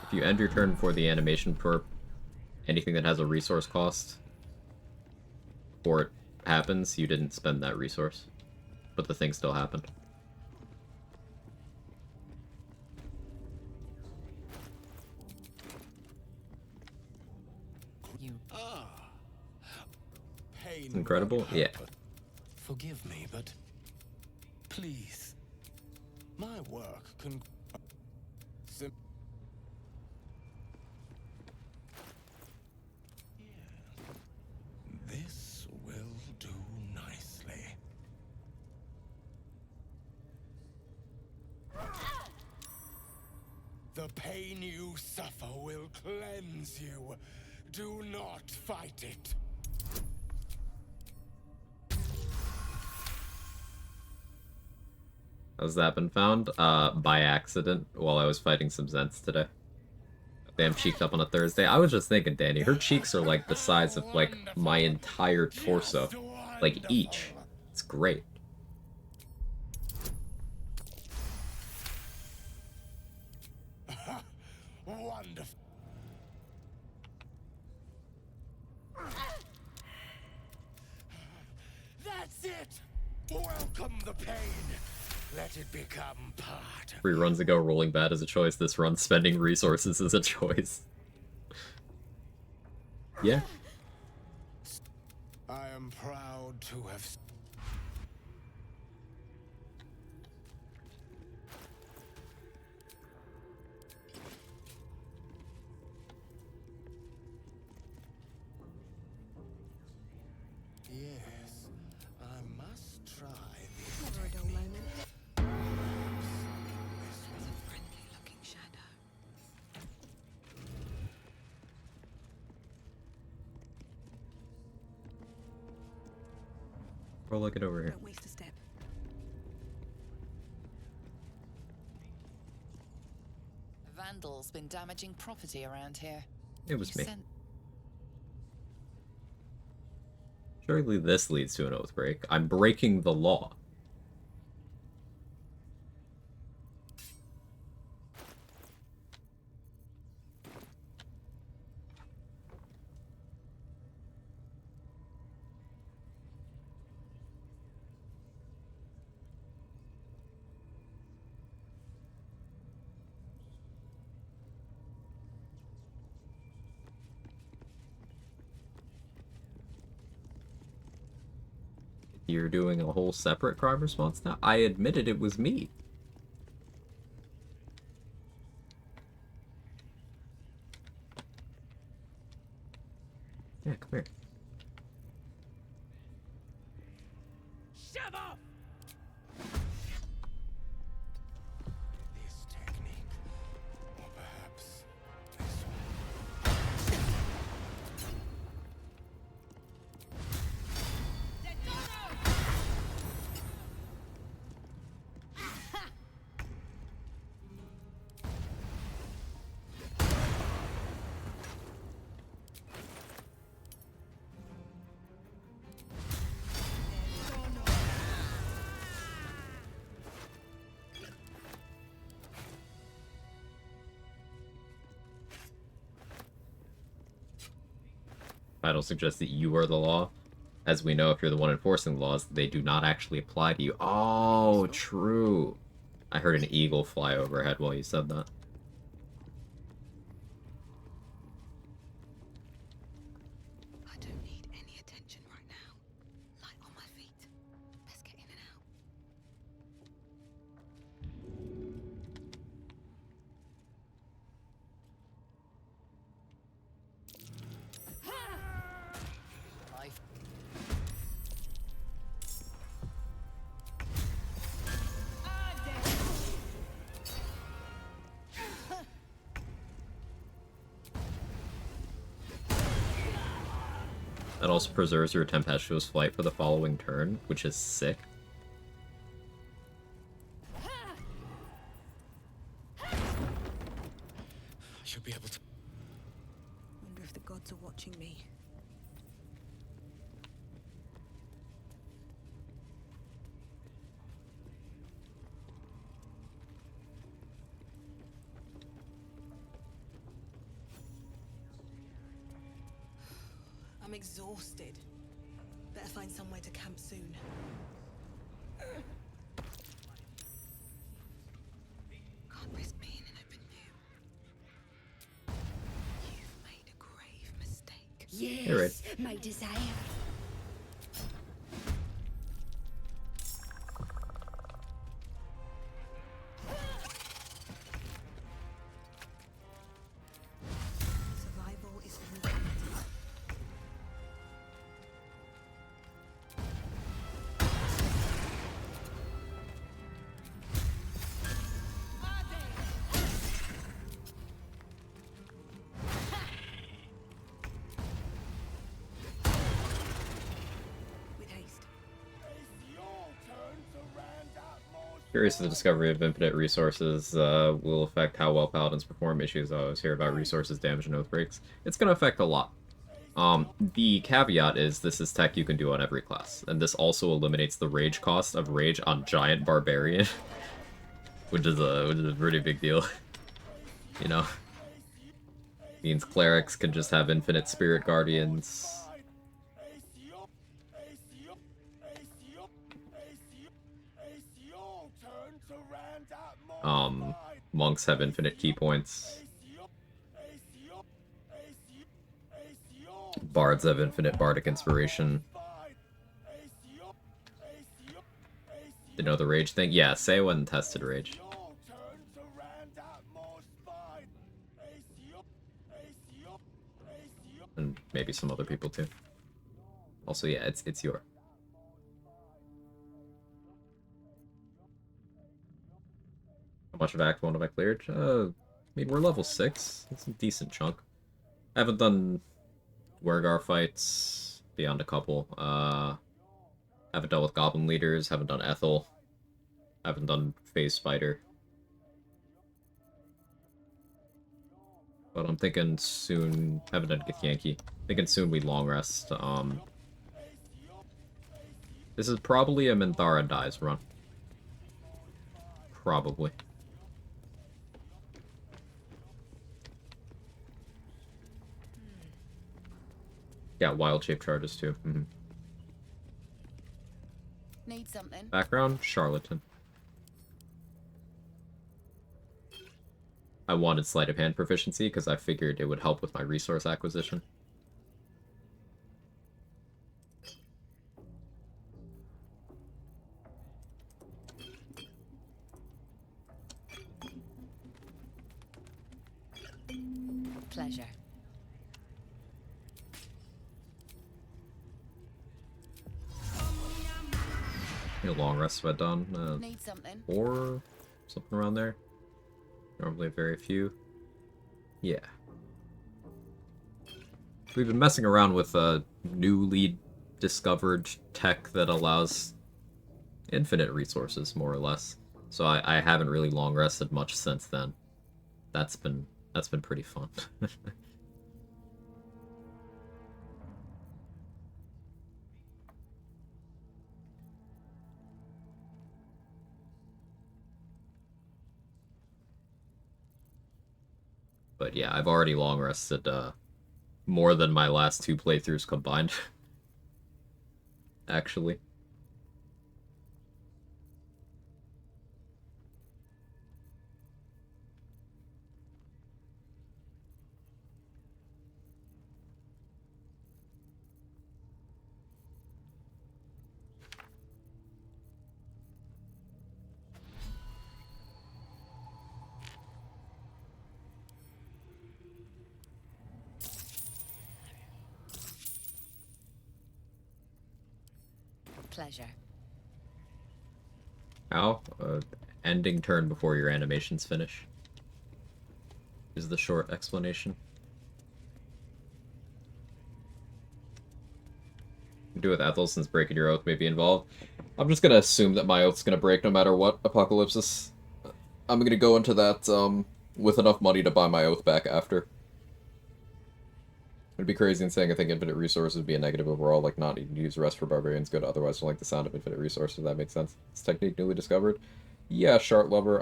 If you end your turn before the animation perp, anything that has a resource cost, before it happens, you didn't spend that resource. But the thing still happened. It's incredible? Yeah. Forgive me, but please, my work can. This will do nicely. The pain you suffer will cleanse you. Do not fight it. Has that been found? By accident while I was fighting some Zents today. Damn, cheeked up on a Thursday. I was just thinking, Danny, her cheeks are like the size of like my entire torso. Like each. It's great. Wonderful. That's it! Welcome the pain. Let it become part of 3 runs ago, rolling bad is a choice. This run, spending resources is a choice. Yeah. I am proud to have. Yes, I must try this. Never a dull moment. This one. Friendly-looking shadow. We'll look it over here. Don't waste a step. A vandal's been damaging property around here. It was You me. sent- Surely this leads to an oath break. I'm breaking the law. You're doing a whole separate crime response now? I admitted it was me. Yeah, come here. Shut up! This technique, or perhaps this one. Title suggests that you are the law. As we know, if you're the one enforcing the laws, they do not actually apply to you. Oh, true. I heard an eagle fly overhead while you said that. I don't need any attention right now. Light on my feet. Best get in and out. Life. That also preserves your tempestuous flight for the following turn, which is sick. I should be able to. Wonder if the gods are watching me. I'm exhausted. Better find somewhere to camp soon. Can't risk being in open view. You've made a grave mistake. You're right. My desire. Survival is all we can do. Curious if the discovery of infinite resources will affect how well paladins perform issues. I always hear about resources damage and oath breaks. It's going to affect a lot. The caveat is this is tech you can do on every class, and this also eliminates the rage cost of rage on giant barbarian, which is a pretty big deal. You know, means clerics can just have infinite spirit guardians. Monks have infinite key points. Bards have infinite bardic inspiration. You know the rage thing? Yeah, say when tested rage. And maybe some other people too. Also, yeah, it's your. How much of Act 1 have I cleared? I mean, we're level 6. That's a decent chunk. I haven't done Wergar fights beyond a couple. Haven't dealt with Goblin Leaders, haven't done Ethel. Haven't done Phase Spider. But I'm thinking soon... Haven't done Githyanki. Thinking soon we long rest. This is probably a Minthara Dies run. Probably. Yeah, wild shape charges too. Need something? Background, Charlatan. I wanted sleight of hand proficiency because I figured it would help with my resource acquisition. Pleasure. A long rest have I done? Need something? 4? Something around there. Normally very few. Yeah. We've been messing around with a newly discovered tech that allows infinite resources, more or less. So I haven't really long rested much since then. That's been pretty fun. But yeah, I've already long rested more than my last 2 playthroughs combined. Actually. Pleasure. How? Ending turn before your animations finish. Is the short explanation. Do with Ethel since breaking your oath may be involved. I'm just gonna assume that my oath's gonna break no matter what, Apocalypsis. I'm gonna go into that with enough money to buy my oath back after. It'd be crazy in saying I think infinite resources would be a negative overall, like not needing to use rest for barbarians good, otherwise I don't like the sound of infinite resources, if that makes sense. This technique newly discovered. Yeah, Shart Lover,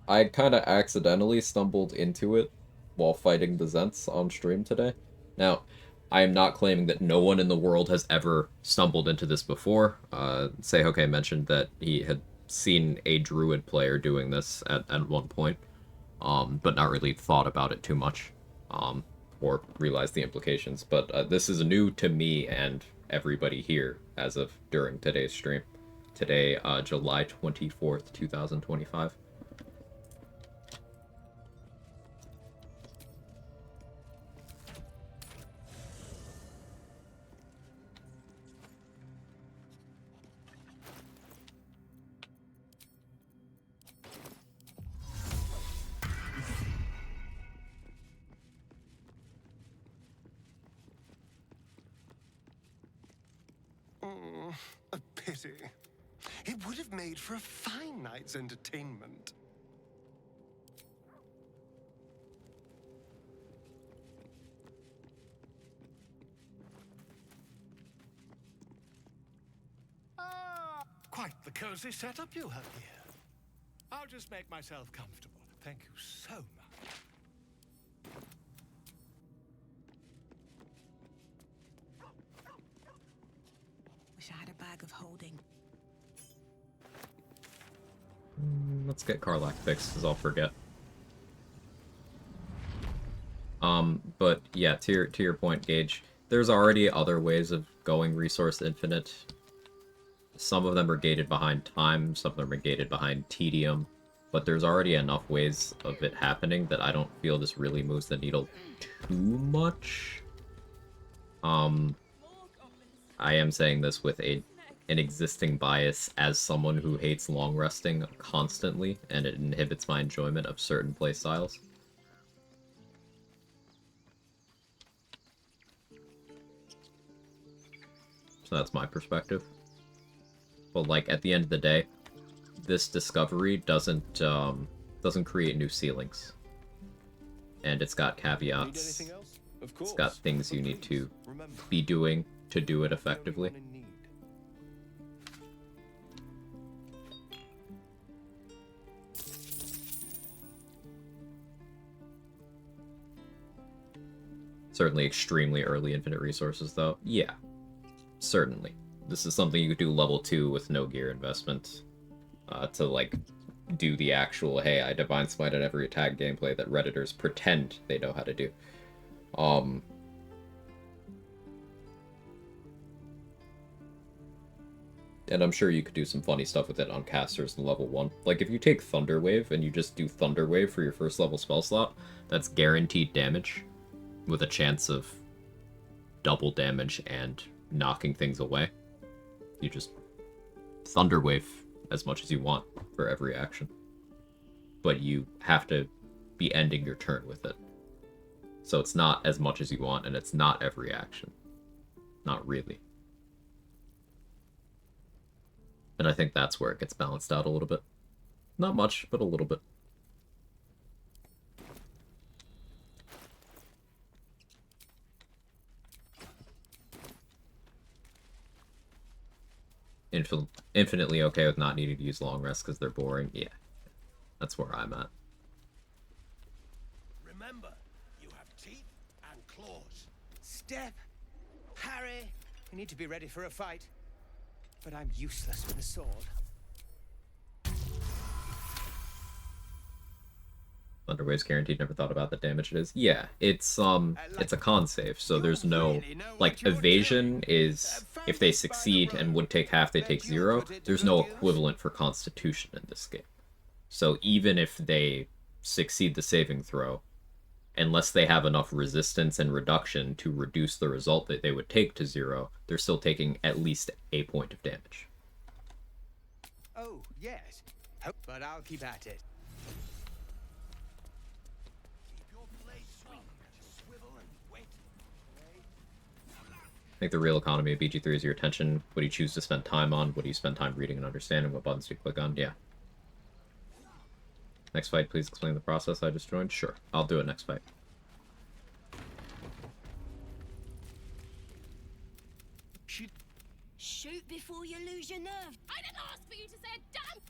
I kinda accidentally stumbled into it while fighting the Zents on stream today. Now, I am not claiming that no one in the world has ever stumbled into this before. Seihoke mentioned that he had seen a druid player doing this at one point, but not really thought about it too much, or realized the implications. But this is new to me and everybody here as of during today's stream. Today, July 24th, 2025. A pity. It would have made for a fine night's entertainment. Quite the cozy setup you have here. I'll just make myself comfortable. Thank you so much. Wish I had a bag of holding. Let's get Karlach fixed, because I'll forget. But yeah, to your point, Gage, there's already other ways of going resource infinite. Some of them are gated behind time, some of them are gated behind tedium, but there's already enough ways of it happening that I don't feel this really moves the needle too much. I am saying this with an existing bias as someone who hates long resting constantly, and it inhibits my enjoyment of certain playstyles. So that's my perspective. But like at the end of the day, this discovery doesn't create new ceilings. And it's got caveats. It's got things you need to be doing to do it effectively. Certainly extremely early infinite resources, though. Yeah, certainly. This is something you could do level 2 with no gear investment. To, like, do the actual, hey, I Divine Smite on every attack gameplay that Redditors pretend they know how to do. And I'm sure you could do some funny stuff with it on casters in level 1. Like, if you take Thunderwave and you just do Thunderwave for your first level spell slot, that's guaranteed damage, with a chance of double damage and knocking things away. You just Thunderwave as much as you want for every action. But you have to be ending your turn with it. So it's not as much as you want, and it's not every action. Not really. And I think that's where it gets balanced out a little bit. Not much, but a little bit. Infinitely okay with not needing to use long rests because they're boring. Yeah, that's where I'm at. Remember, you have teeth and claws. Step, Harry, you need to be ready for a fight. But I'm useless with a sword. Thunderwave's guaranteed. Never thought about the damage it is. Yeah, it's a con save, so there's no like evasion is if they succeed and would take half, they take 0. There's no equivalent for Constitution in this game. So even if they succeed the saving throw, unless they have enough resistance and reduction to reduce the result that they would take to 0, they're still taking at least a point of damage. Oh, yes. But I'll keep at it. I think the real economy of BG3 is your attention. What do you choose to spend time on? What do you spend time reading and understanding? What buttons do you click on? Yeah. Next fight, please explain the process I just joined. Sure, I'll do it next fight. Shoot before you lose your nerve. I didn't ask for you to say a damn...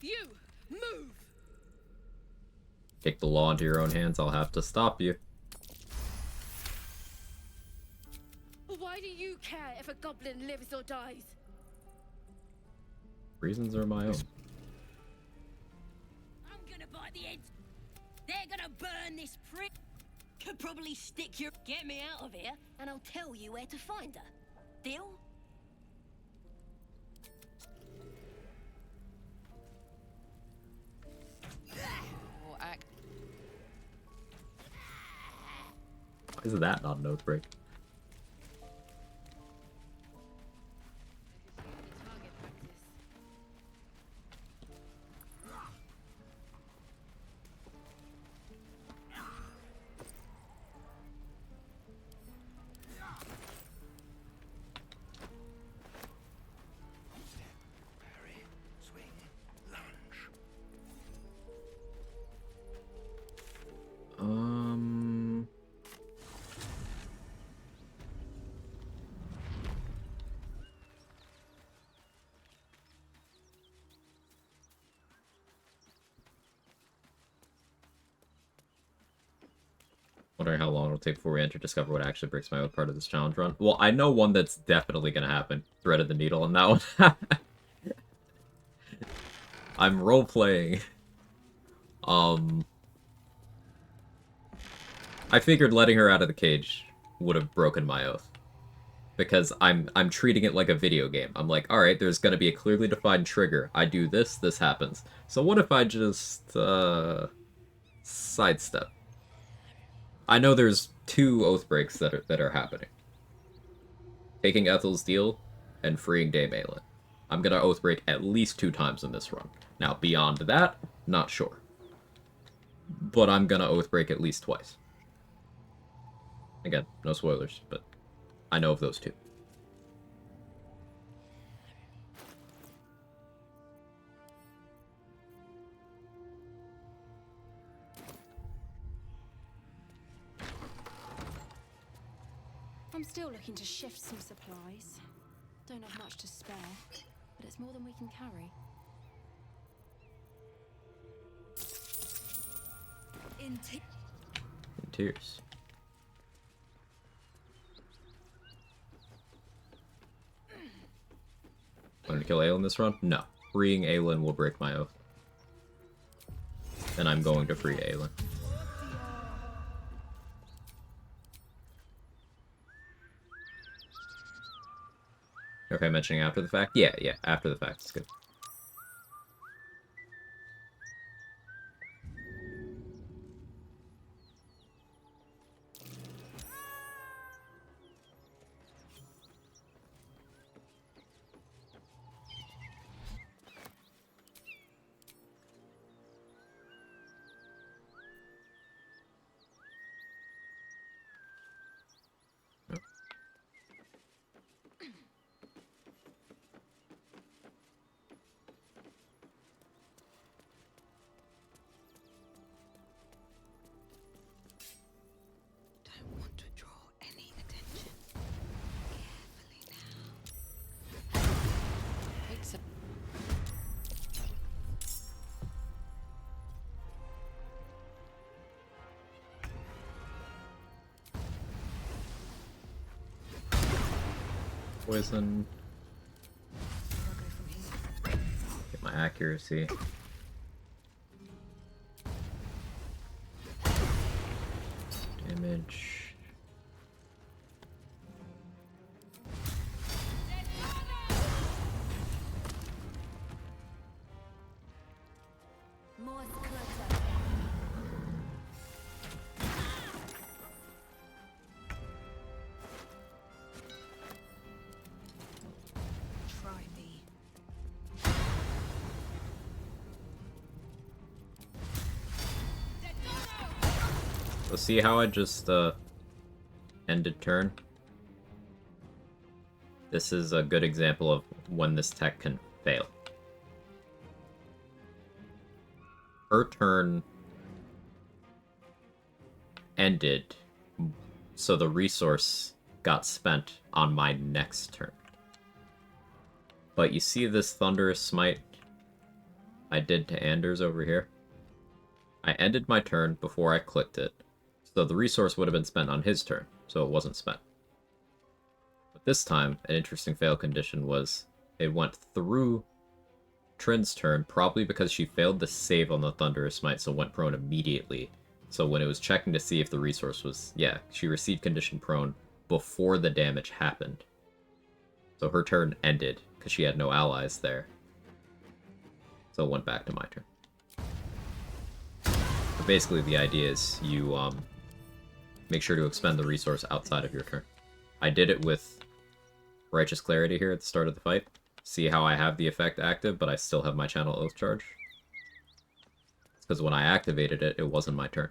You, move! Take the law into your own hands, I'll have to stop you. Why do you care if a goblin lives or dies? Reasons are my own. I'm gonna bite the heads. They're gonna burn this prick. Could probably stick your... Get me out of here, and I'll tell you where to find her. Deal? Why is that not an outbreak? Wondering how long it'll take before we enter discover what actually breaks my oath part of this challenge run. Well, I know one that's definitely gonna happen. Thread of the Needle on that one. I'm role-playing. I figured letting her out of the cage would have broken my oath. Because I'm treating it like a video game. I'm like, alright, there's gonna be a clearly defined trigger. I do this, this happens. So what if I just, sidestep? I know there's 2 oath breaks that are happening. Taking Ethel's deal and freeing Dame Aelin. I'm gonna oath break at least 2 times in this run. Now, beyond that, not sure. But I'm gonna oath break at least twice. Again, no spoilers, but I know of those 2. I'm still looking to shift some supplies. Don't have much to spare, but it's more than we can carry. In tears. Want to kill Aelin this run? No. Freeing Aelin will break my oath. And I'm going to free Aelin. Okay, mentioning after the fact? Yeah, after the fact is good. Poison. Get my accuracy. Damage. So see how I just ended turn? This is a good example of when this tech can fail. Her turn ended, so the resource got spent on my next turn. But you see this Thunderous Smite I did to Anders over here? I ended my turn before I clicked it, so the resource would have been spent on his turn, so it wasn't spent. But this time, an interesting fail condition was it went through Trin's turn, probably because she failed to save on the Thunderous Smite, so went prone immediately. So when it was checking to see if the resource was... yeah, she received condition prone before the damage happened. So her turn ended, because she had no allies there. So it went back to my turn. But basically the idea is you make sure to expend the resource outside of your turn. I did it with Righteous Clarity here at the start of the fight. See how I have the effect active, but I still have my Channel Oath charge? It's because when I activated it, it wasn't my turn.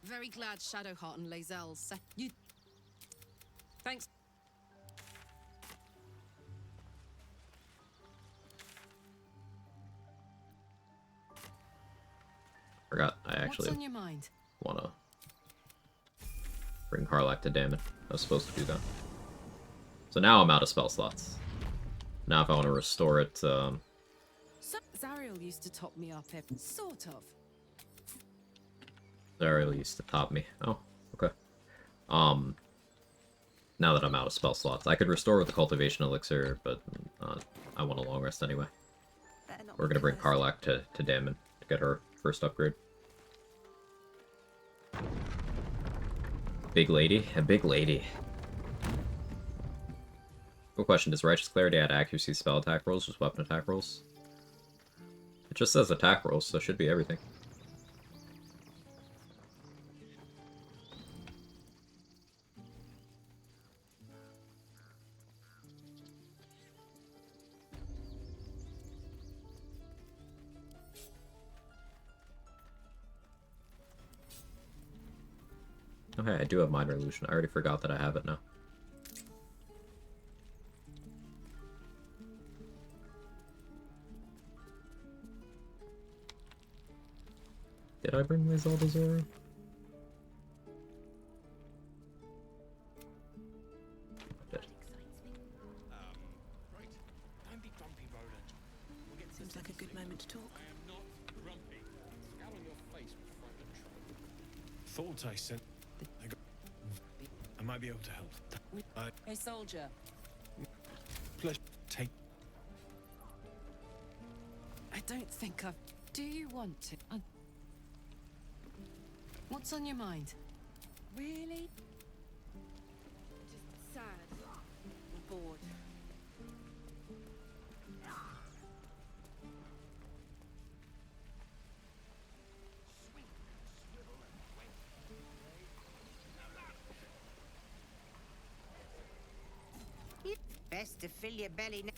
Very glad Shadowheart and Lae'zel set you. Thanks. Forgot I actually What's on your mind? wanna bring Harlack to damage. I was supposed to do that. So now I'm out of spell slots. Now if I want to restore it, So Zariel used to top me up, sort of. Zariel used to top me. Oh, okay. Now that I'm out of spell slots, I could restore with the cultivation elixir, but I want a long rest anyway. We're gonna bring Karlak to Damon to get her first upgrade. Big lady, a big lady. Cool question, does Righteous Clarity add accuracy spell attack rolls, just weapon attack rolls? It just says attack rolls, so it should be everything. Okay, I do have Minor Illusion. I already forgot that I have it now. Did I bring my Zelda Zora? Don't be grumpy, Roland. We'll get Seems like a good moment to talk. I am not grumpy. Scowl on your face will frighten a troll. Thought I sent. I might be able to help. Hey, soldier. Pleasure. Take. I don't think I've... Do you want to? What's on your mind? Really? Just sad. And bored. Best to fill your belly now.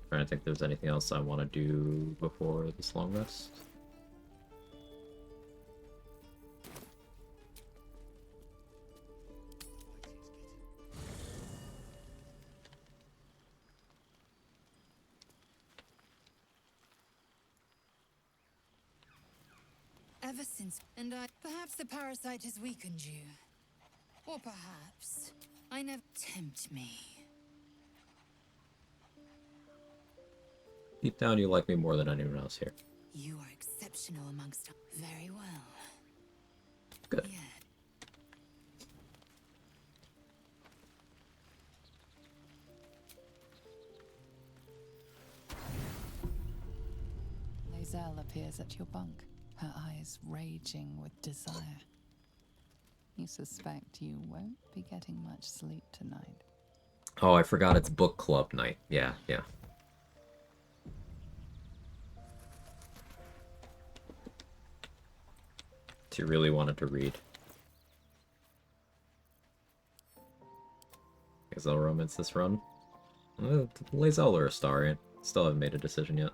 Trying to think if there's anything else I want to do before this long rest. Ever since, and perhaps the parasite has weakened you. Or perhaps I never tempt me. Deep down, you like me more than anyone else here. You are exceptional amongst... Very well. Good. Yeah. Lae'zel appears at your bunk, her eyes raging with desire. You suspect you won't be getting much sleep tonight. Oh, I forgot it's book club night. Yeah, yeah. You really wanted to read. Guess I'll romance this run. Lae'zel or Astarion. Still haven't made a decision yet.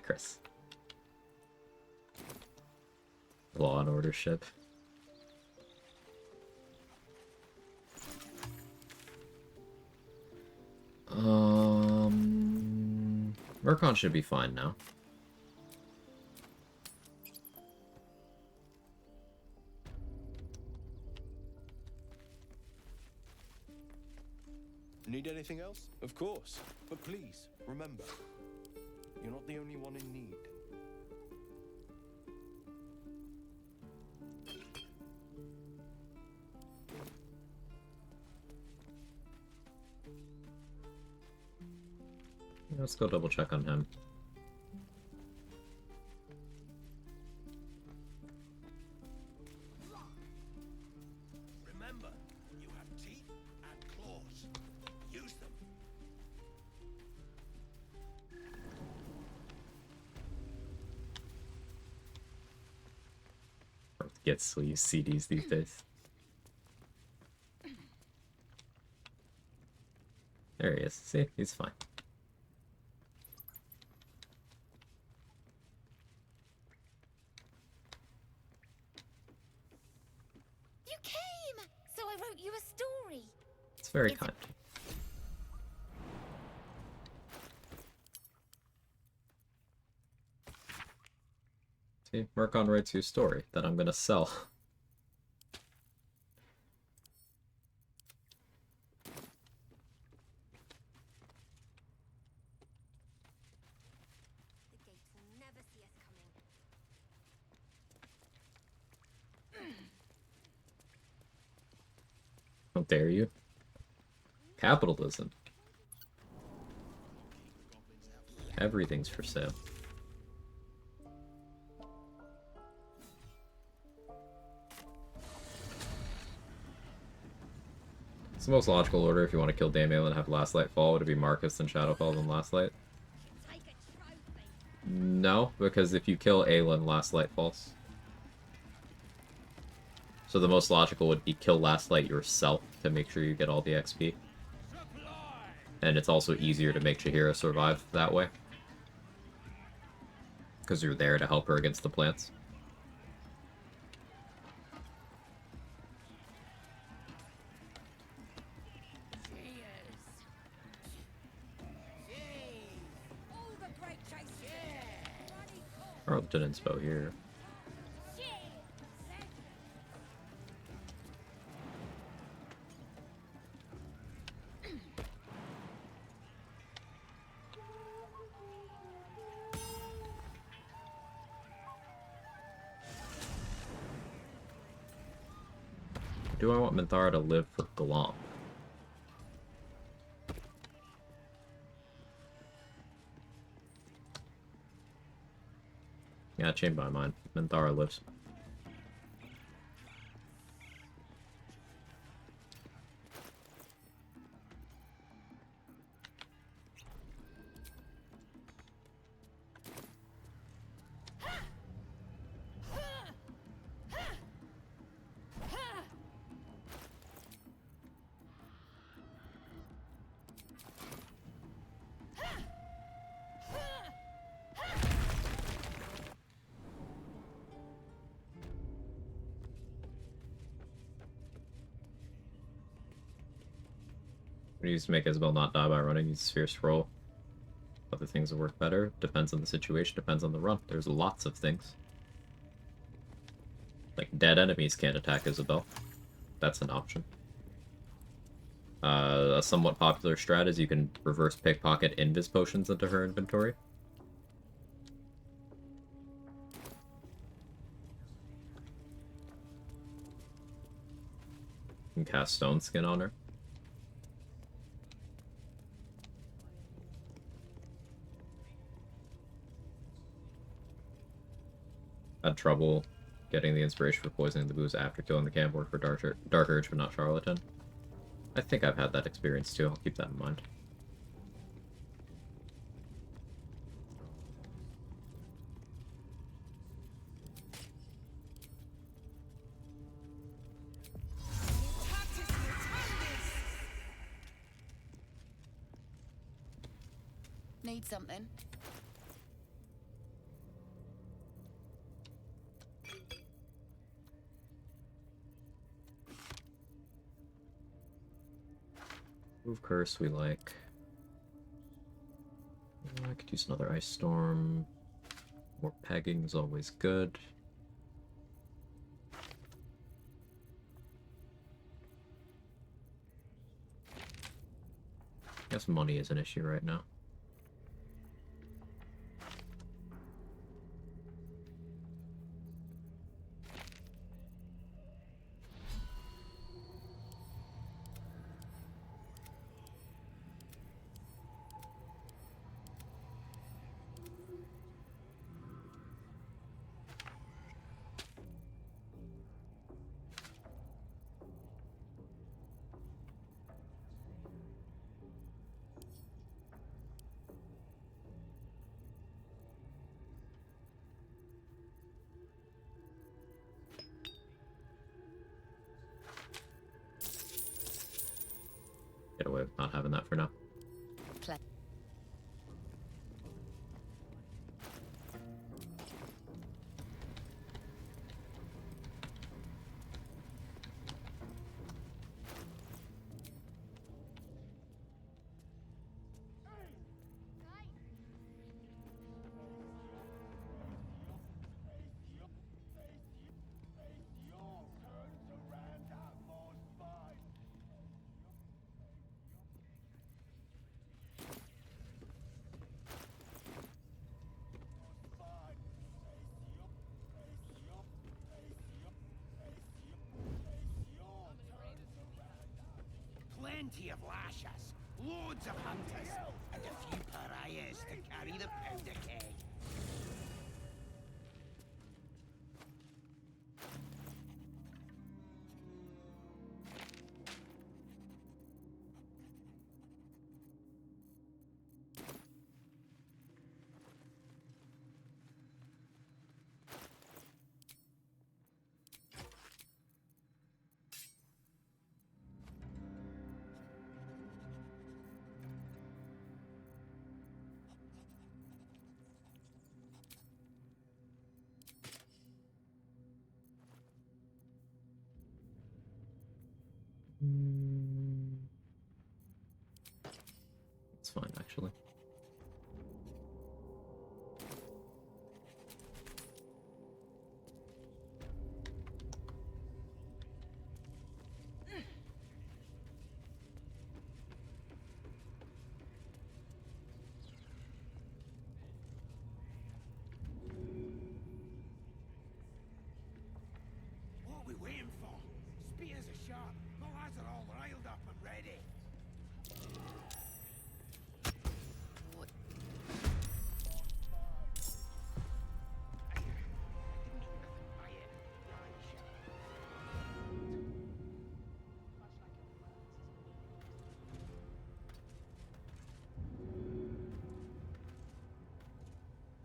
Chris. Law and Order ship. Murkon should be fine now. Need anything else? Of course. But please, remember, you're not the only one in need. Let's go double check on him. Remember, you have teeth and claws. Use them. Gets to use CDs these days. There he is. See, he's fine. You came! So I wrote you a story. It's very kind. See, Mercon writes you a story that I'm gonna sell. The gates will never see us coming. How dare you? Capitalism. Everything's for sale. It's the most logical order if you want to kill Damiel and have Last Light fall. Would it be Marcus and Shadowfell then Last Light? No, because if you kill Aelin, Last Light falls. So the most logical would be kill Last Light yourself to make sure you get all the XP. And it's also easier to make Chihira survive that way. Because you're there to help her against the plants. Our Lieutenant's bow here. Do I want Minthara to live for Glomp? Yeah, change my mind. Minthara lives. We use to make Isabel not die by running, use Fierce Roll. Other things will work better. Depends on the situation, depends on the run. There's lots of things. Like, dead enemies can't attack Isabel. That's an option. A somewhat popular strat is you can reverse pickpocket invis potions into her inventory. You can cast Stone Skin on her. Had trouble getting the inspiration for poisoning the booze after killing the camp work for Dark Urge, but not Charlatan. I think I've had that experience too. I'll keep that in mind. Need something? Move Curse we like. I could use another Ice Storm. More pegging is always good. I guess money is an issue right now. not having that for now. Plenty of lashes, loads of hunters, and a few pariahs to carry the powder keg. It's fine, actually. What are we waiting for? Spears are sharp, the lads are all riled up and ready.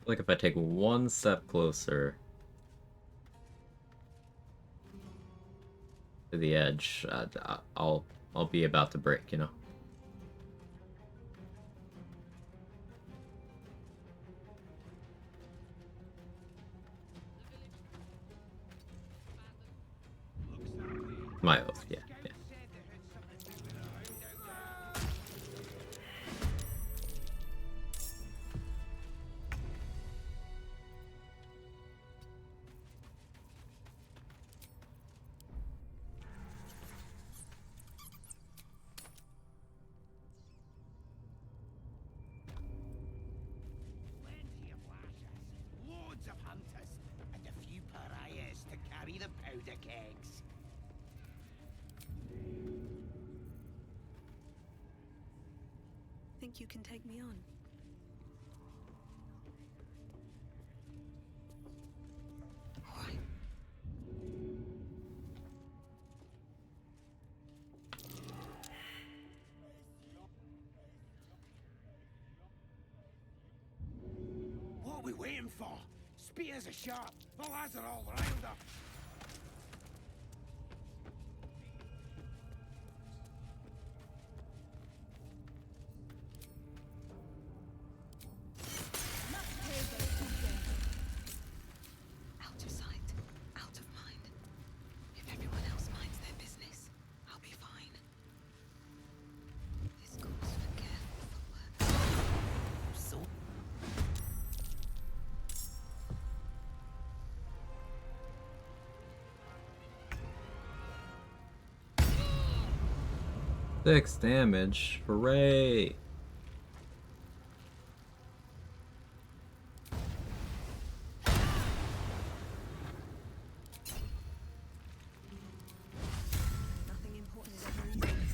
Like if I take one step closer to the edge, I'll be about to break, you know. My oath, yeah. Plenty of lashes, loads of hunters, and a few pariahs to carry the powder kegs. Think you can take me on? What are we waiting for? Spears are sharp, the lads are all riled up. Out of sight, out of mind. If everyone else minds their business, I'll be fine. This calls for careful footwork. So Six damage. Hooray! Nothing important is ever easy.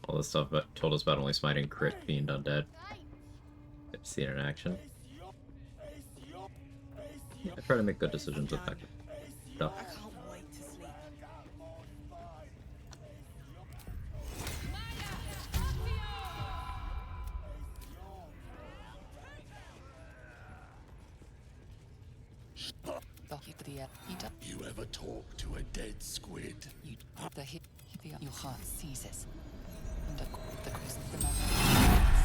All this stuff but told us about only smiting crit fiend undead. I've seen it in action. Yeah, I try to make good decisions with that stuff. I can't wait to sleep. You ever talk to a dead squid? Your heart seizes. And the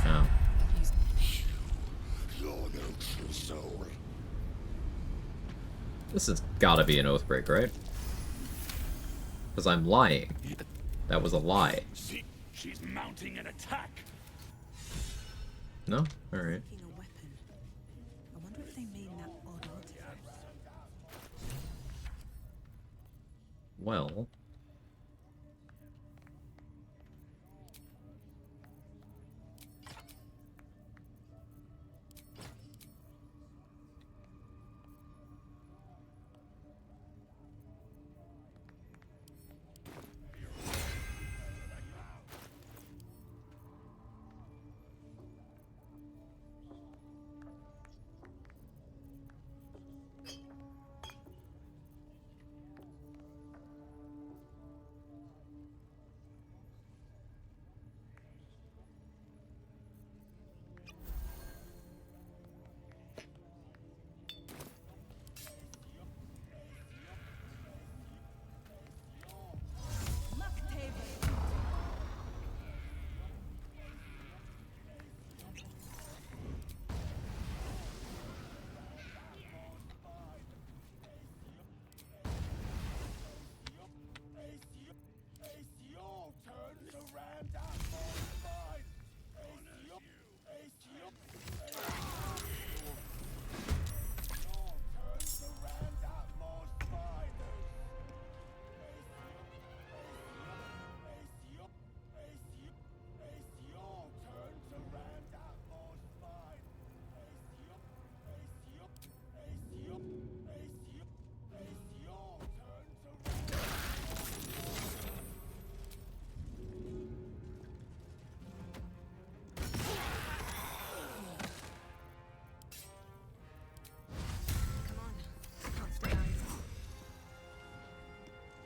Oh. You're no true soul. This has gotta be an Oathbreak, right? Because I'm lying. That was a lie. See, she's mounting an attack. No? Alright. A weapon. I wonder if they mean that odd artifact. Well...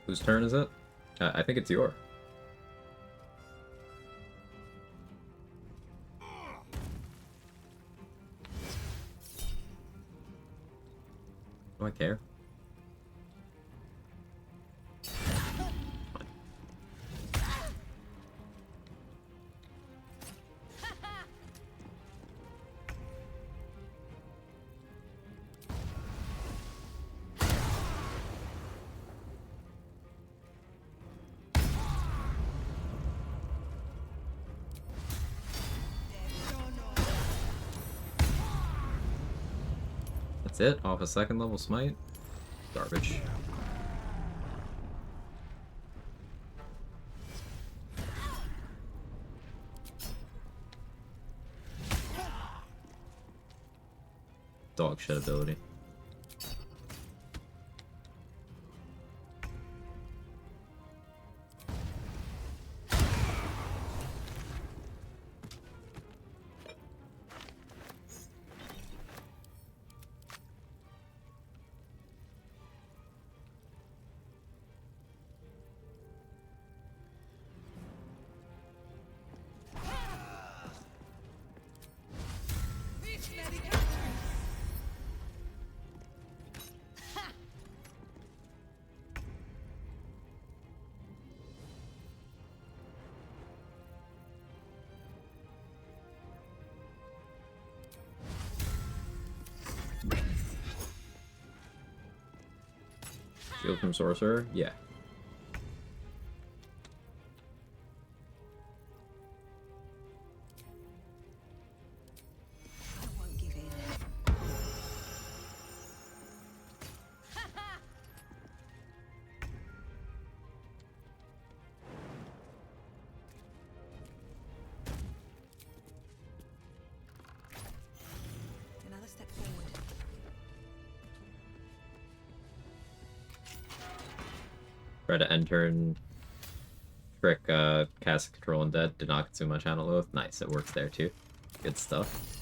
Whose turn is it? I think it's your. Do I care? That's it? Off a second level smite? Garbage. Dog shit ability. Shield from Sorcerer? Yeah. I won't give in. Another step forward. Try to end turn Trick, cast control undead. Did not consume my channel oath. Nice, it works there too. Good stuff.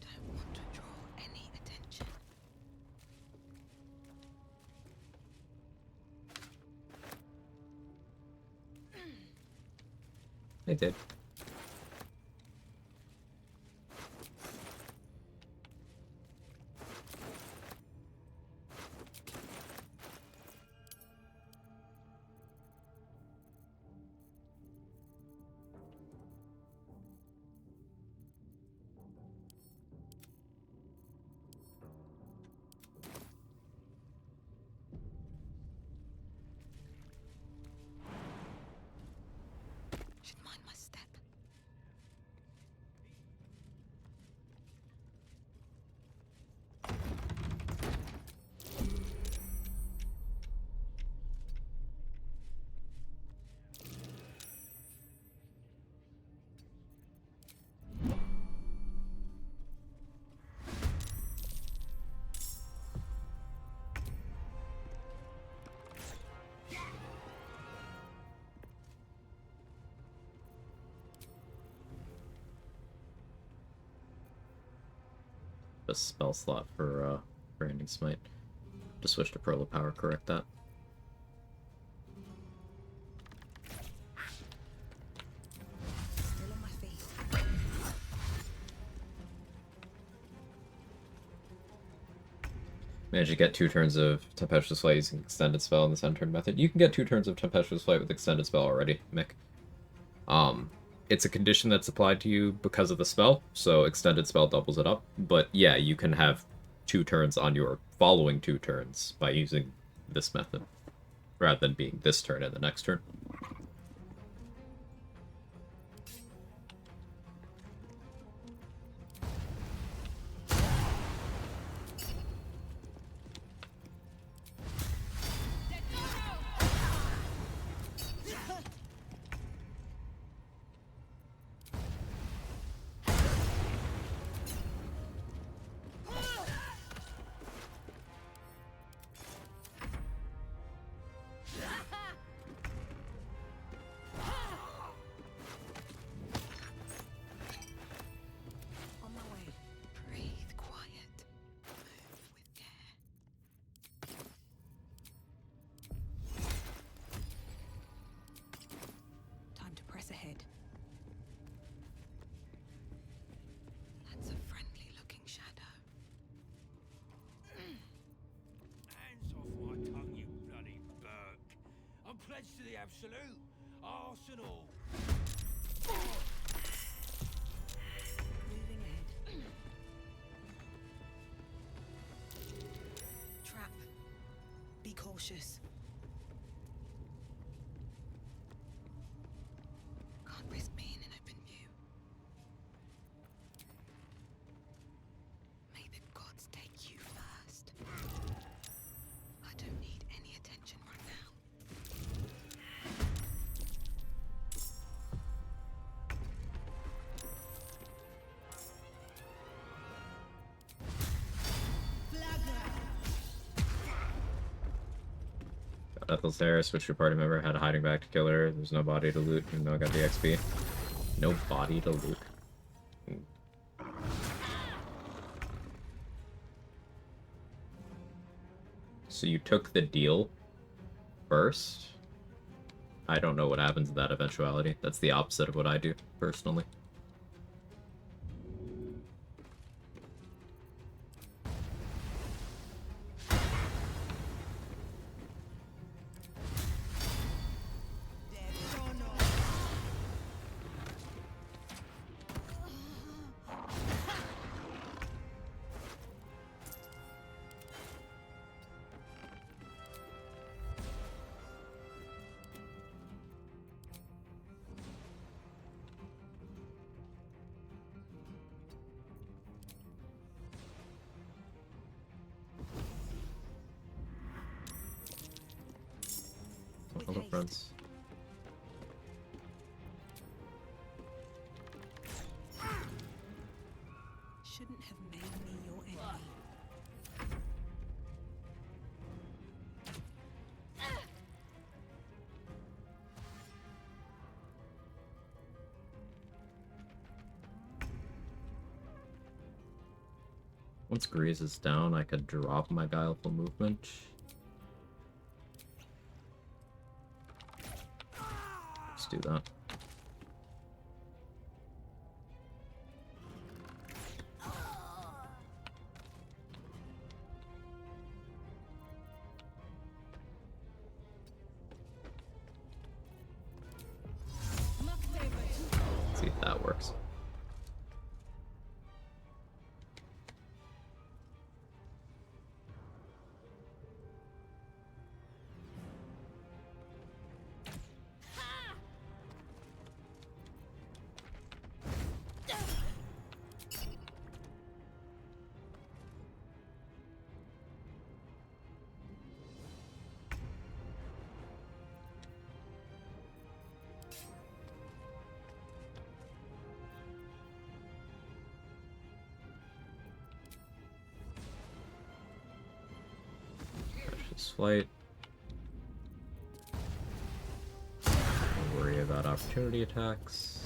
Don't want to draw any attention. They did. Should mind my step. A spell slot for Branding Smite. Just switch to Pearl of Power, correct that. Still on my feet. Managed to get 2 turns of Tempestuous Flight using Extended Spell in this end turn method. You can get 2 turns of Tempestuous Flight with Extended Spell already, Mick. It's a condition that's applied to you because of the spell, so Extended Spell doubles it up. But yeah, you can have 2 turns on your following 2 turns by using this method, rather than being this turn and the next turn. On my way. Breathe quiet. Move with care. Time to press ahead. That's a friendly-looking shadow. Hands off my tongue, you bloody Burke. I'm pledged to the absolute. Arsenal. Moving ahead. Trap. Be cautious. Can't risk being in open view. May the gods take you first. I don't need any attention right now. Got Ethel's hair, switched your party member, had a hiding back to kill her. There's no body to loot, even though I got the XP. No body to loot. So you took the deal first? I don't know what happens in that eventuality. That's the opposite of what I do, personally. Hello, friends. Once Grease is down, I could drop my Guileful Movement. Let's do that. See if that works. Flight. Don't worry about opportunity attacks.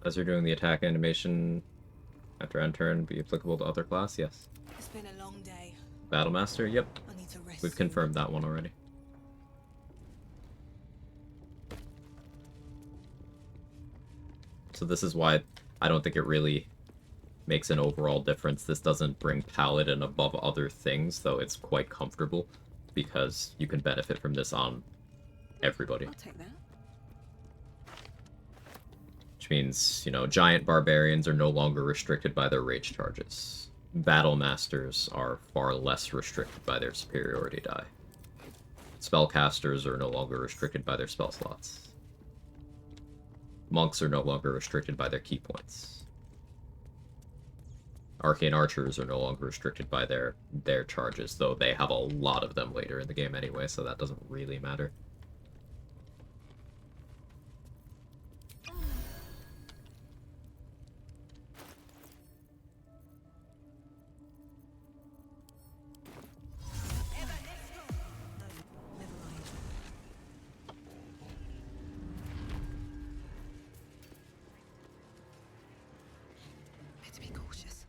As you're doing the attack animation after end turn, be applicable to other class? Yes. It's been a long day. Battlemaster? Yep. I need to rest. We've confirmed that one already. So this is why I don't think it really makes an overall difference. This doesn't bring Paladin above other things, though it's quite comfortable, because you can benefit from this on everybody. I'll take that. Which means, you know, giant barbarians are no longer restricted by their rage charges. Battle masters are far less restricted by their superiority die. Spellcasters are no longer restricted by their spell slots. Monks are no longer restricted by their key points. Arcane archers are no longer restricted by their charges, though they have a lot of them later in the game anyway, so that doesn't really matter. Better be cautious.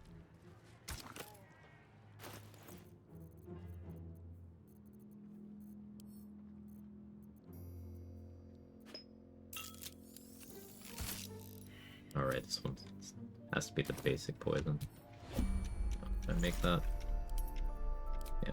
Alright, this one has to be the basic poison. Should I make that? Yeah.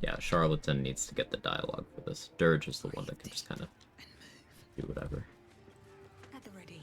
Yeah, Charlatan needs to get the dialogue for this. Dirge is the one that can just kind of do whatever. At the ready.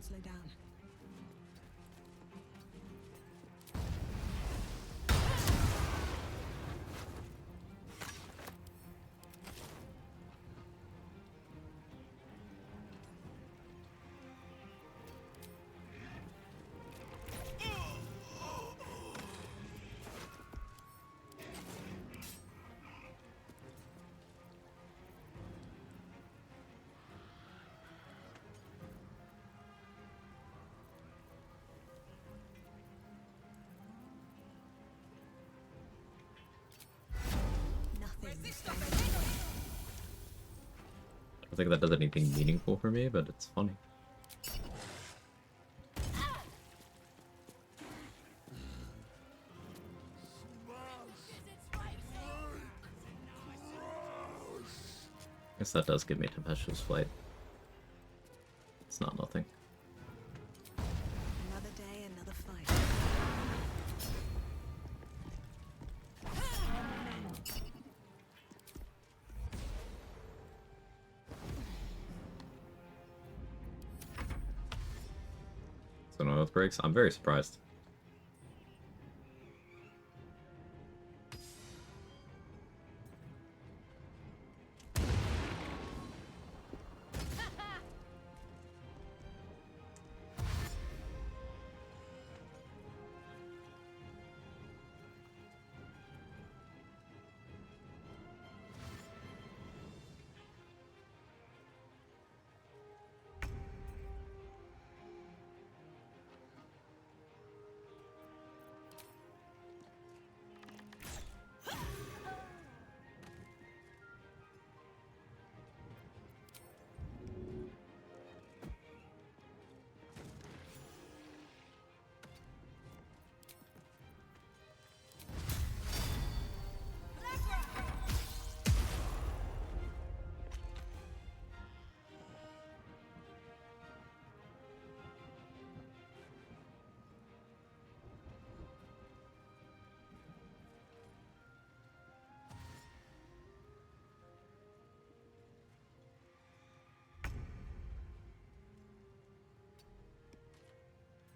Slow down. I don't think that does anything meaningful for me, but it's funny. I guess that does give me tempestuous flight. It's not nothing. Another day, another fight. So no oath breaks? I'm very surprised.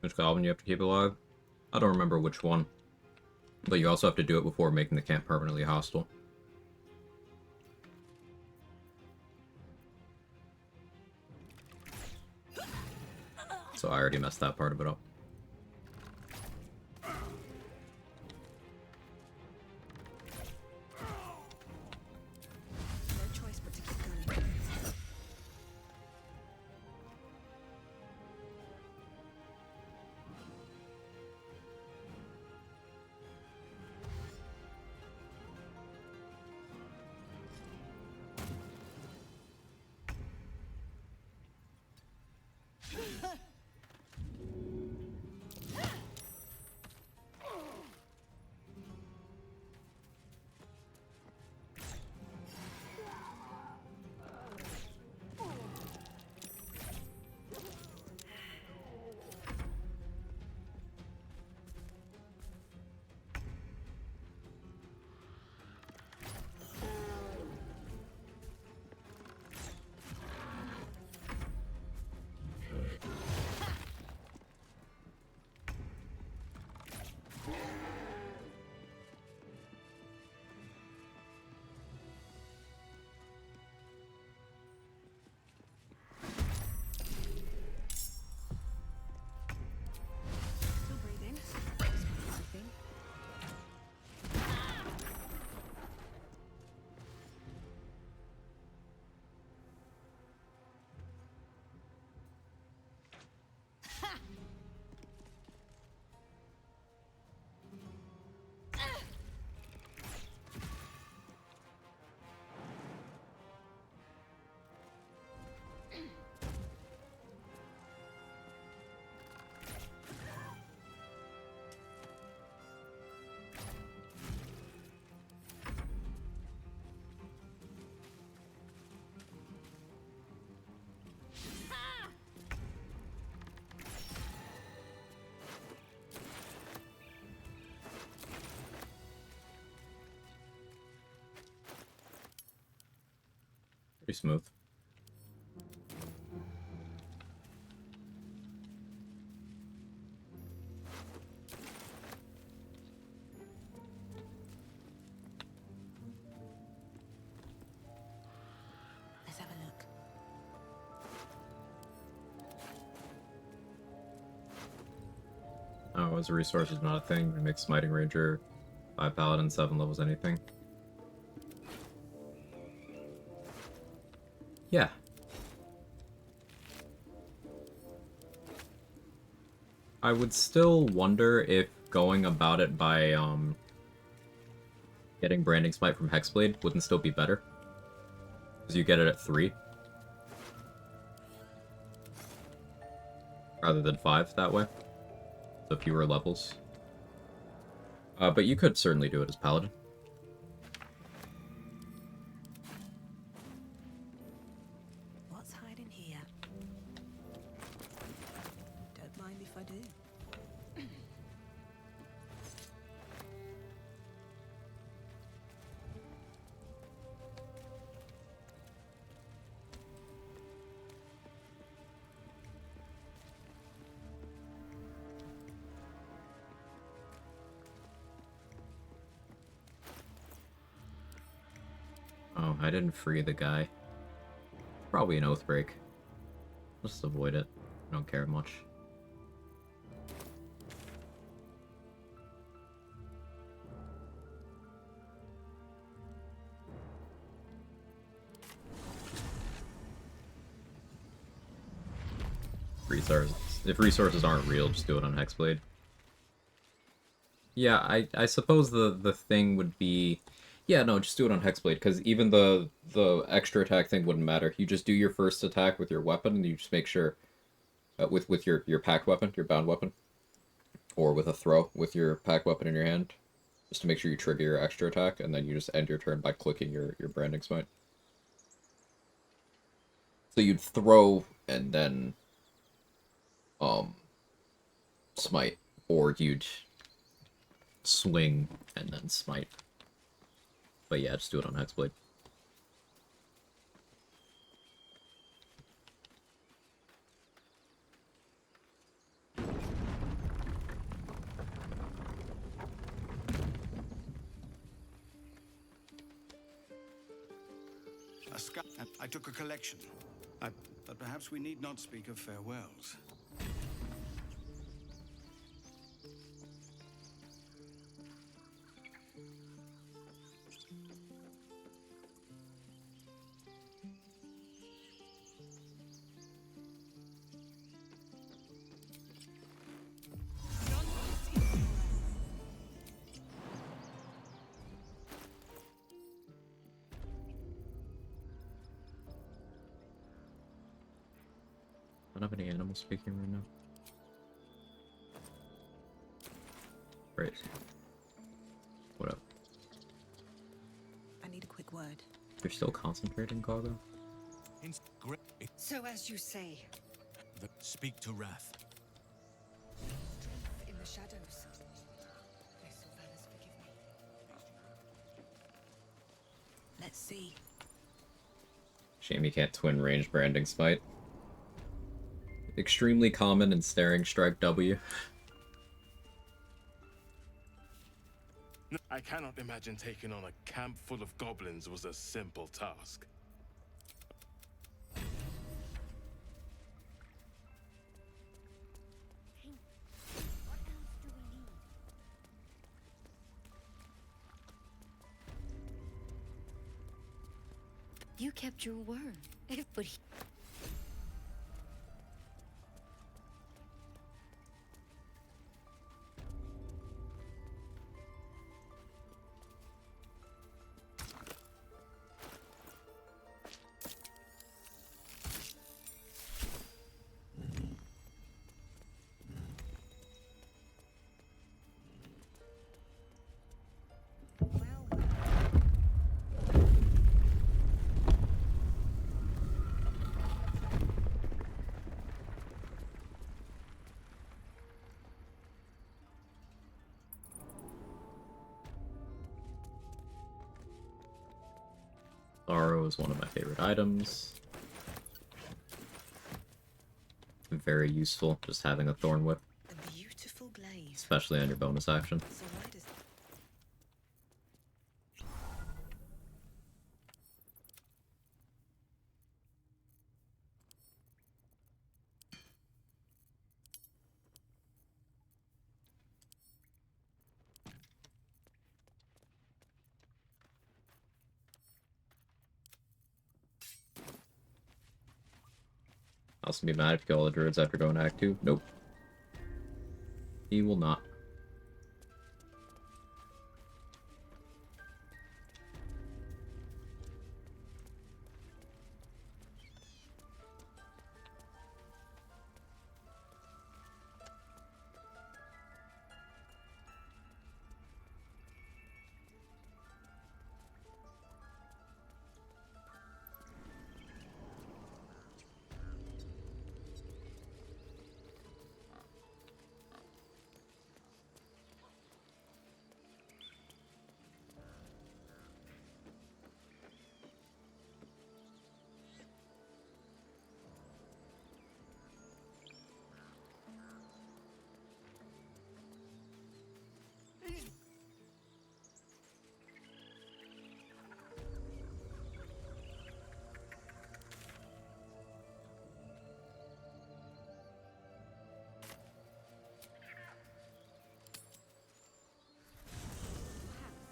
Which goblin you have to keep alive? I don't remember which one. But you also have to do it before making the camp permanently hostile. So I already messed that part of it up. No choice but to keep going. Still breathing. Breathing. Pretty smooth. as a resource is not a thing. We make Smiting Ranger, 5 Paladin, 7 levels, anything. Yeah. I would still wonder if going about it by, getting Branding Smite from Hexblade wouldn't still be better. Because you get it at 3. Rather than 5 that way. So fewer levels. But you could certainly do it as Paladin. What's hiding here? Don't mind if I do. Oh, I didn't free the guy. Probably an Oathbreak. Just avoid it. I don't care much. Resources. If resources aren't real, just do it on Hexblade. Yeah, I suppose the thing would be... Yeah, no, just do it on Hexblade, because even the extra attack thing wouldn't matter. You just do your first attack with your weapon, and you just make sure... with your pack weapon, your bound weapon. Or with a throw with your pack weapon in your hand. Just to make sure you trigger your extra attack, and then you just end your turn by clicking your Branding Smite. So you'd throw, and then... smite. Or you'd swing, and then smite. But yeah, just do it on Hexblade. I took a collection. But perhaps we need not speak of farewells. I don't have any animals speaking right now. Great. What up? I need a quick word. You're still concentrating, Quag? So as you say, Speak to Wrath. in the shadows. May Sylvanas forgive me. Let's see. Shame you can't twin range Branding Smite. Extremely common in Staring Strike W. I cannot imagine taking on a camp full of goblins was a simple task. You kept your word. But Sorrow is one of my favorite items. Very useful, just having a Thorn Whip. A beautiful glade. Especially on your bonus action. So why does... Also be mad if you kill all the druids after going to Act 2. Nope. He will not.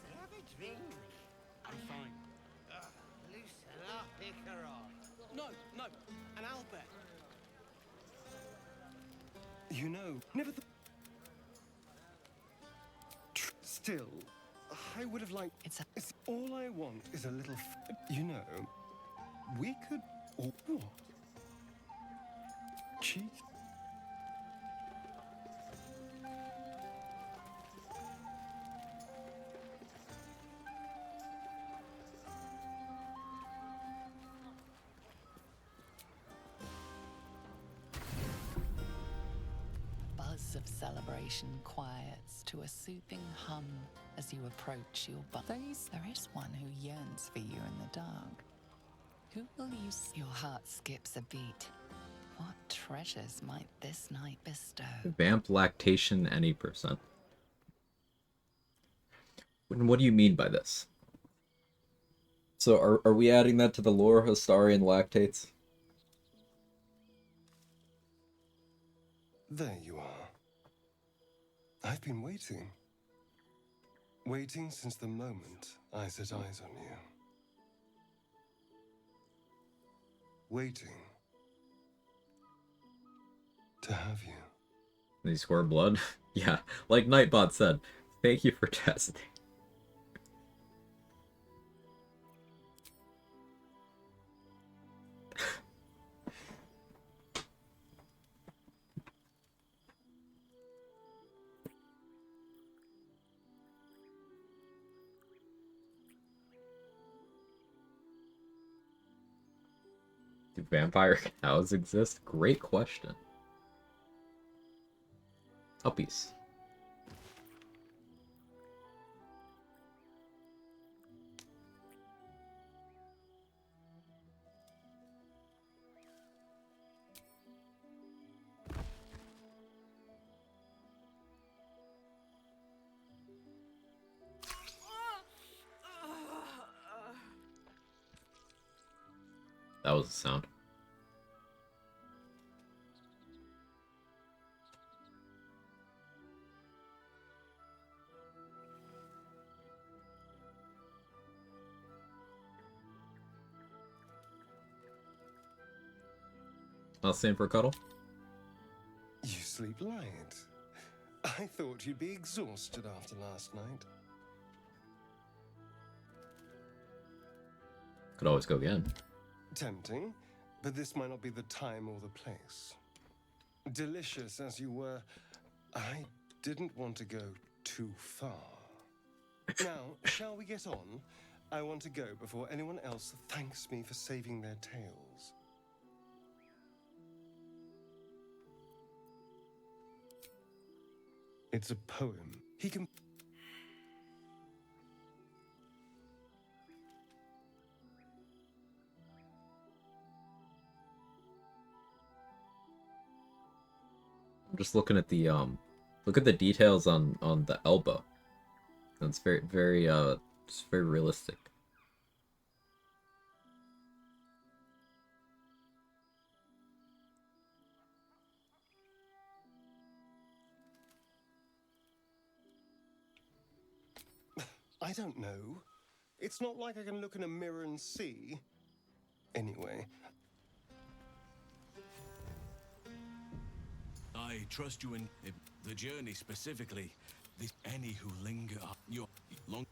Have a drink. I'm fine. Loosen up, Icarus. No, no, an Albert. You know, never still, I would have liked. It's all I want is a little. You know, we could. Or what? Cheese. Buzz of celebration quiets to a soothing hum as you approach your there is one who yearns for you in the dark. Who will you see? Your heart skips a beat. What treasures might this night bestow? Vamp lactation any percent. What do you mean by this? So are we adding that to the lore, Hostarian lactates? There you are. I've been waiting. Waiting since the moment I set eyes on you. Waiting to have you. Did he squirt blood? Yeah, like Nightbot said, thank you for testing. Do vampire cows exist? Great question. Puppies. That was the sound. I'll stand for a cuddle. You sleep light. I thought you'd be exhausted after last night. Could always go again. Tempting, but this might not be the time or the place. Delicious as you were, I didn't want to go too far. Now, shall we get on? I want to go before anyone else thanks me for saving their tails. It's a poem. He can... I'm just looking at the look at the details on the elbow. It's very it's very realistic. I don't know. It's not like I can look in a mirror and see. Anyway. I trust you in the journey specifically. This any who linger up your long.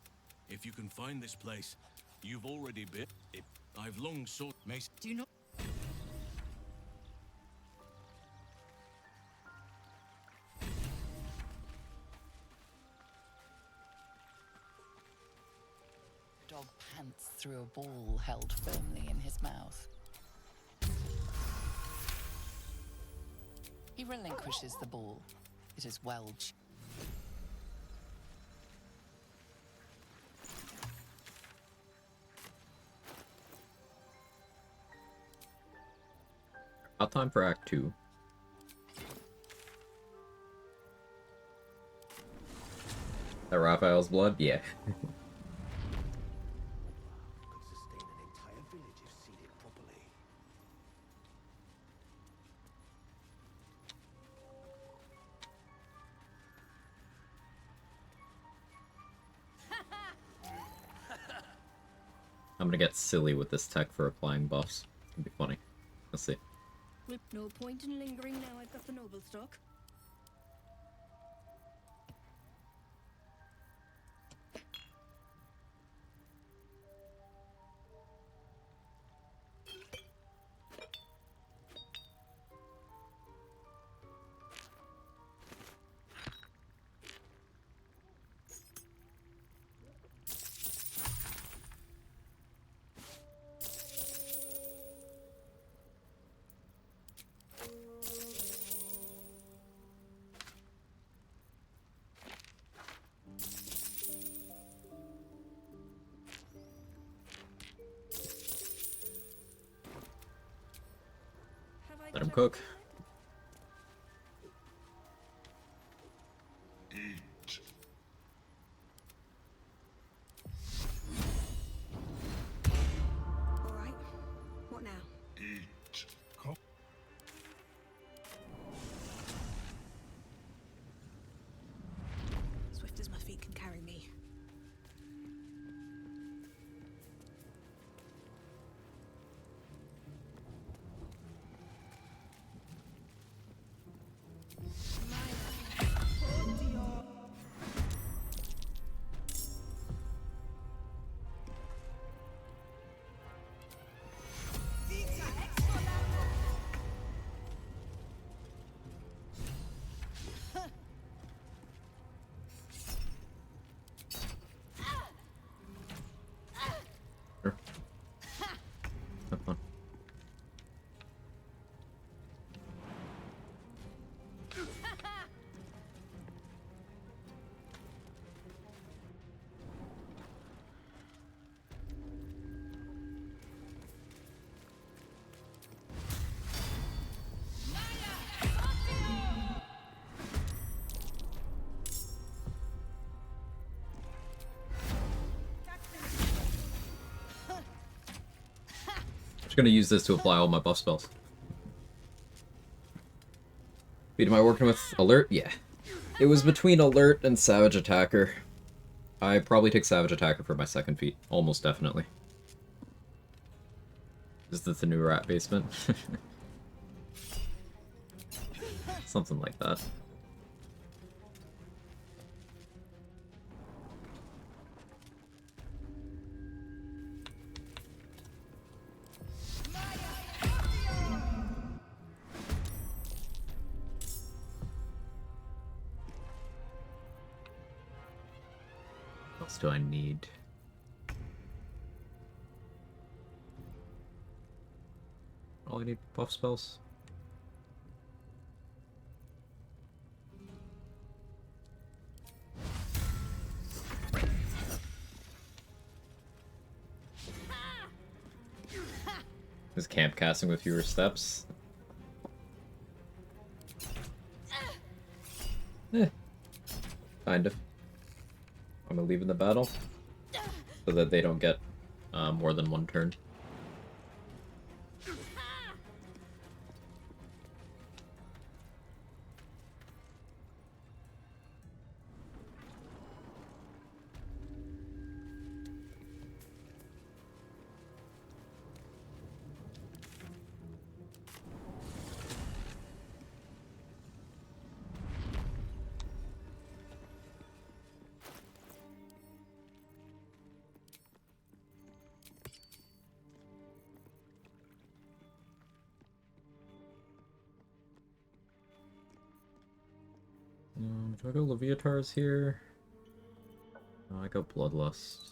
If you can find this place, you've already been. I've long sought. Do not. Dog pants through a ball held firmly in his mouth. He relinquishes the ball. It is well. About time for Act 2. That Raphael's blood? Yeah. I'm gonna get silly with this tech for applying buffs. It's gonna be funny. Let's see. No point in lingering now I've got the noble stock. Let him cook. Eat. All right. What now? Eat. Swift as my feet can carry me. Have fun. Just gonna use this to apply all my buff spells. Wait, am I working with Alert? Yeah. It was between Alert and Savage Attacker. I probably take Savage Attacker for my second feat. Almost definitely. Is this the new rat basement? Something like that. What else do I need? All I need buff spells. Is camp casting with fewer steps? Kind of. I'm gonna leave in the battle so that they don't get more than one turn. Do I go Leviatars here? No, I go Bloodlust.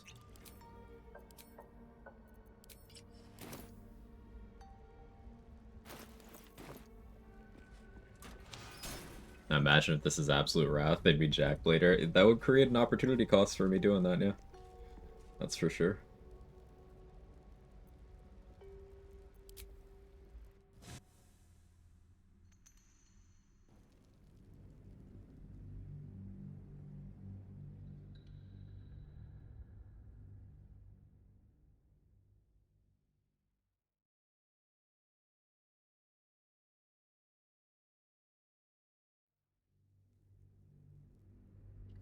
Now imagine if this is Absolute Wrath, they'd be Jackblader. That would create an opportunity cost for me doing that, yeah. That's for sure.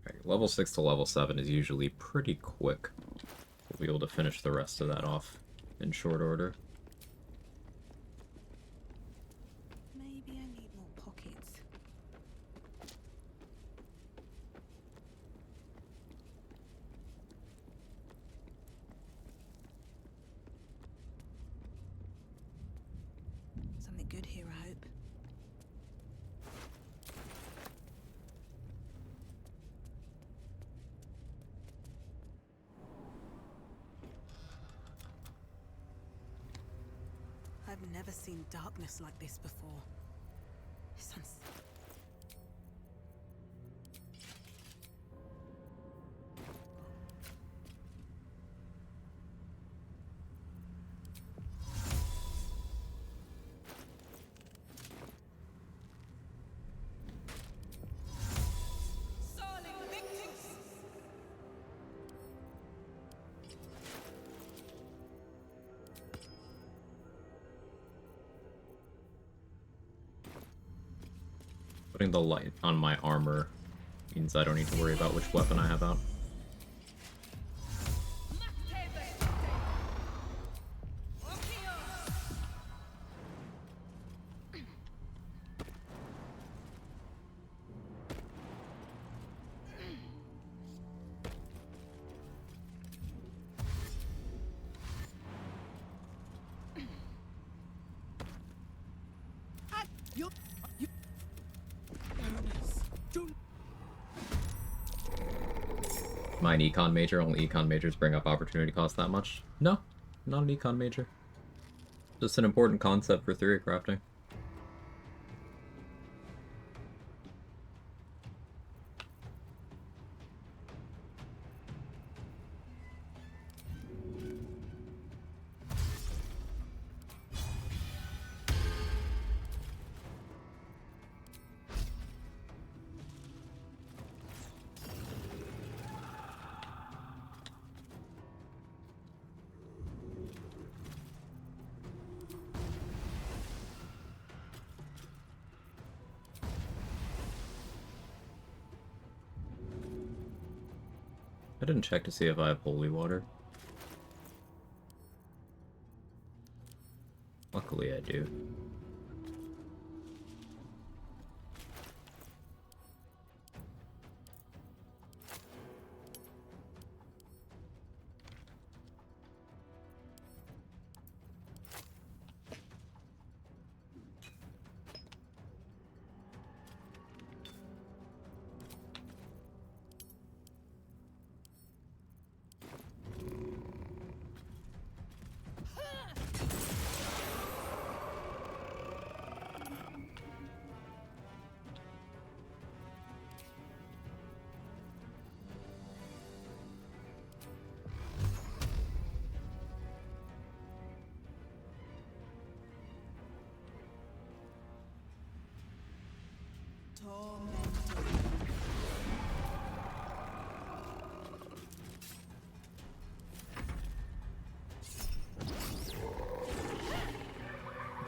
Okay, level 6 to level 7 is usually pretty quick. We'll be able to finish the rest of that off in short order. Maybe I need more pockets. Something good here, I hope. I've never seen darkness like this before. Sounds... Putting the light on my armor means I don't need to worry about which weapon I have out. Am I an econ major? Only econ majors bring up opportunity cost that much? No, not an econ major. Just an important concept for theory crafting. I didn't check to see if I have holy water. Luckily I do.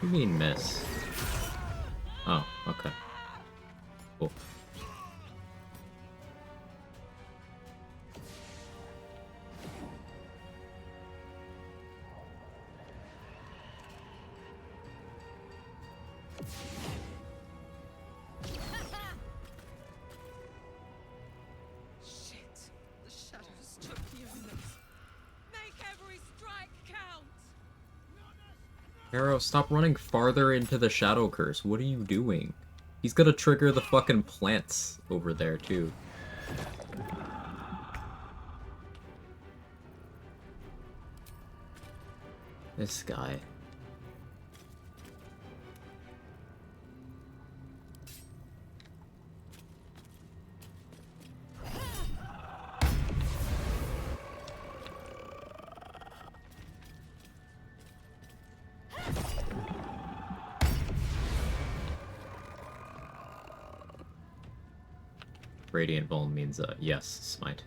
What do you mean miss? Oh, okay. Cool. Shit! The shadows took units. Make every strike count! Arrow, stop running farther into the Shadow Curse. What are you doing? He's gonna trigger the fucking plants over there, too. This guy. Radiant Vuln means, yes, smite.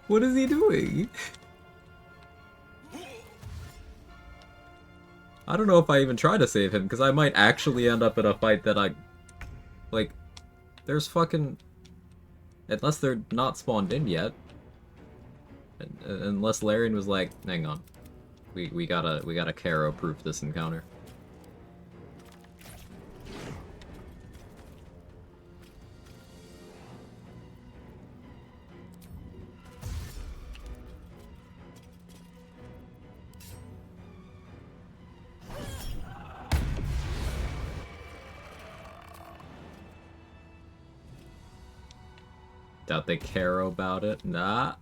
What is he doing? I don't know if I even try to save him, because I might actually end up in a fight that I... Like, there's fucking... Unless they're not spawned in yet. Unless Larian was like, hang on. We gotta Caro-proof this encounter. Doubt they care about it. Nah.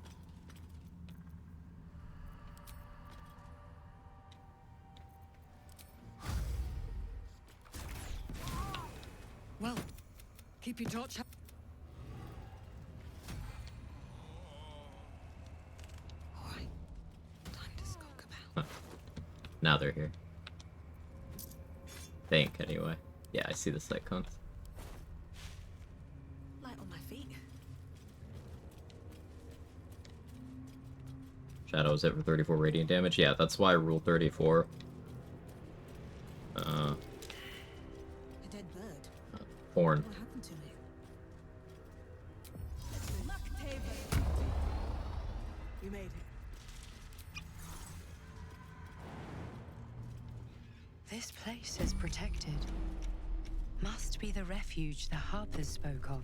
Well, keep your torch up. Alright, time to skulk about. Now they're here. Think, anyway. Yeah, I see the sight cons. Light on my feet. Shadows hit for 34 radiant damage. Yeah, that's why I rule 34. A dead bird. Horn. What happened to it? You made it. This place is protected. Must be the refuge the Harpers spoke of.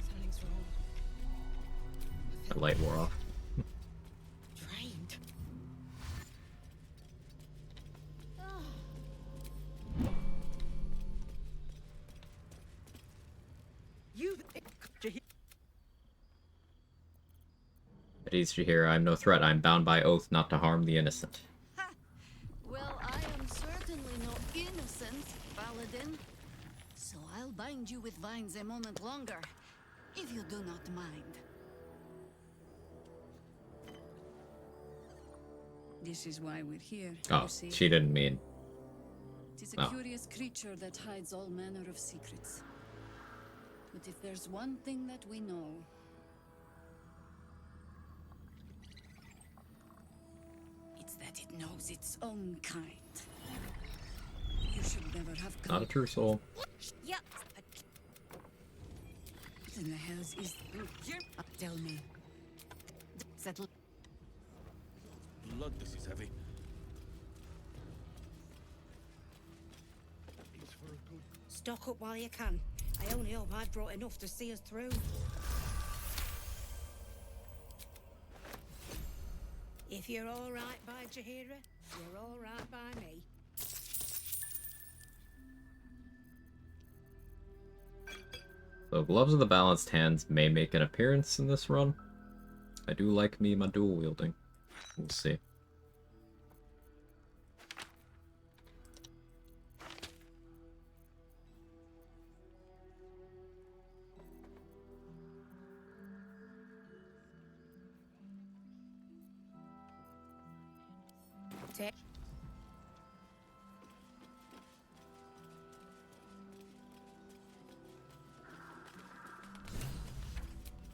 Something's wrong. The light wore off. Trained. You. At least you hear, I'm no threat. I'm bound by oath not to harm the innocent. Well, I am certainly no innocent, Paladin. So I'll bind you with vines a moment longer, if you do not mind. This is why we're here. Oh, you see. she didn't mean. It is a Oh. curious creature that hides all manner of secrets. But if there's one thing that we know, it's that it knows its own kind. You should never have come. Not a true soul. Yeah. What in the hells is... Tell me. Settle. Blood, this is heavy. Stock up while you can. I only hope I've brought enough to see us through. If you're all right by Jahira, you're all right by me. So Gloves of the Balanced Hands may make an appearance in this run. I do like me my dual wielding. We'll see.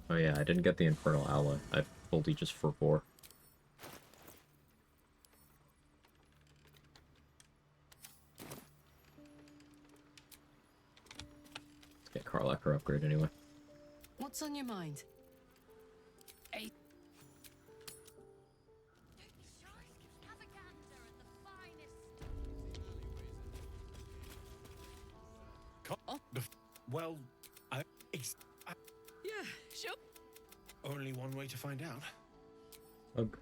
Oh yeah, I didn't get the Infernal Ally. I fully just forbore. Let's get Karlach upgrade anyway. What's on your mind? Hey. Well, Yeah, sure. only one way to find out. Ugh.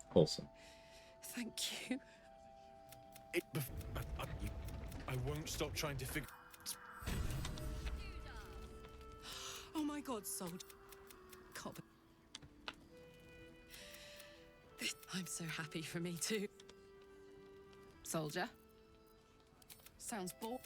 Wholesome. Thank you. I won't stop trying to figure. Oh my god, soldier. I'm so happy for me too. Soldier. Sounds bored.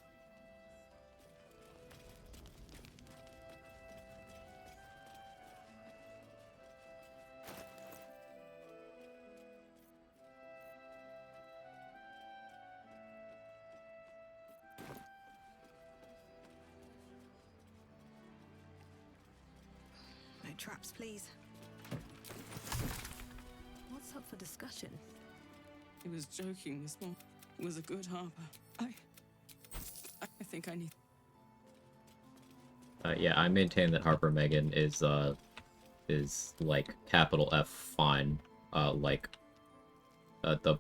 No traps, please. What's up for discussion? He was joking this morning. It was a good harbor. I think I need... Yeah, I maintain that Harper Megan is like capital F fine, like the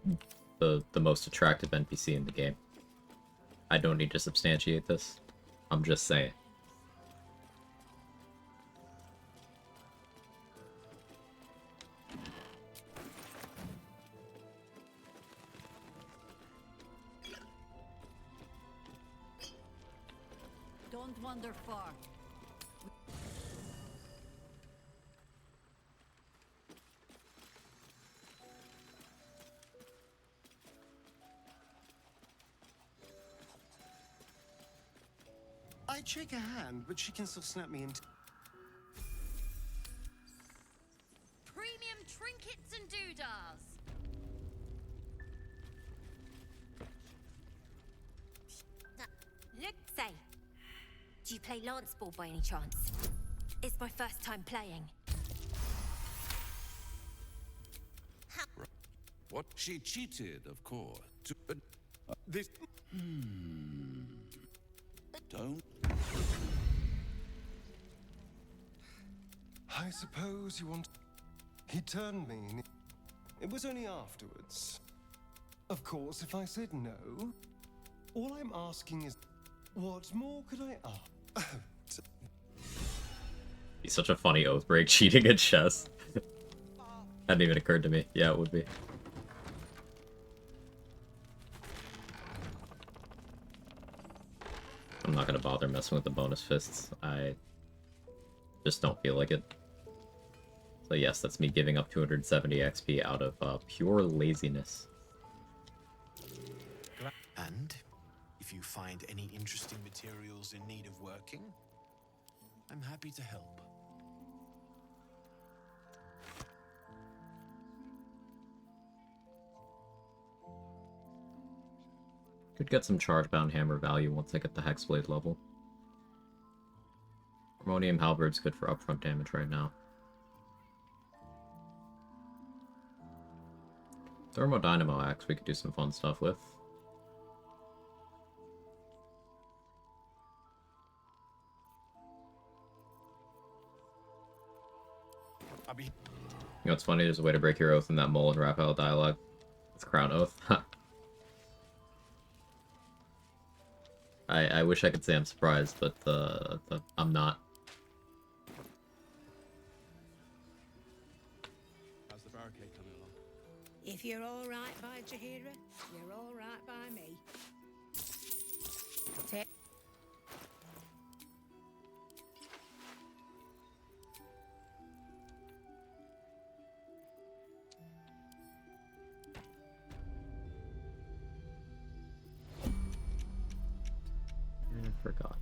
most attractive NPC in the game. I don't need to substantiate this. I'm just saying. Don't wander far. I'd shake her hand, but she can still snap me into. Premium trinkets and doodahs. Look, say, do you play lance ball by any chance? It's my first time playing. What? She cheated, of course. But This. Don't. I suppose you want. He turned me. It was only afterwards. Of course, if I said no, all I'm asking is, what more could I ask? He's such a funny oath break cheating at chess. Hadn't even occurred to me. Yeah, it would be. I'm not gonna bother messing with the bonus fists. I just don't feel like it. So yes, that's me giving up 270 XP out of pure laziness. And if you find any interesting materials in need of working, I'm happy to help. Could get some charge-bound hammer value once I get the Hexblade level. Harmonium Halberd's good for upfront damage right now. Thermodynamo Axe we could do some fun stuff with. You know what's funny? There's a way to break your oath in that Mole and Raphael dialogue. It's Crown Oath. I wish I could say I'm surprised, but I'm not. How's the barricade coming along? If you're all right by Jahira, you're all right by me. Take I forgot.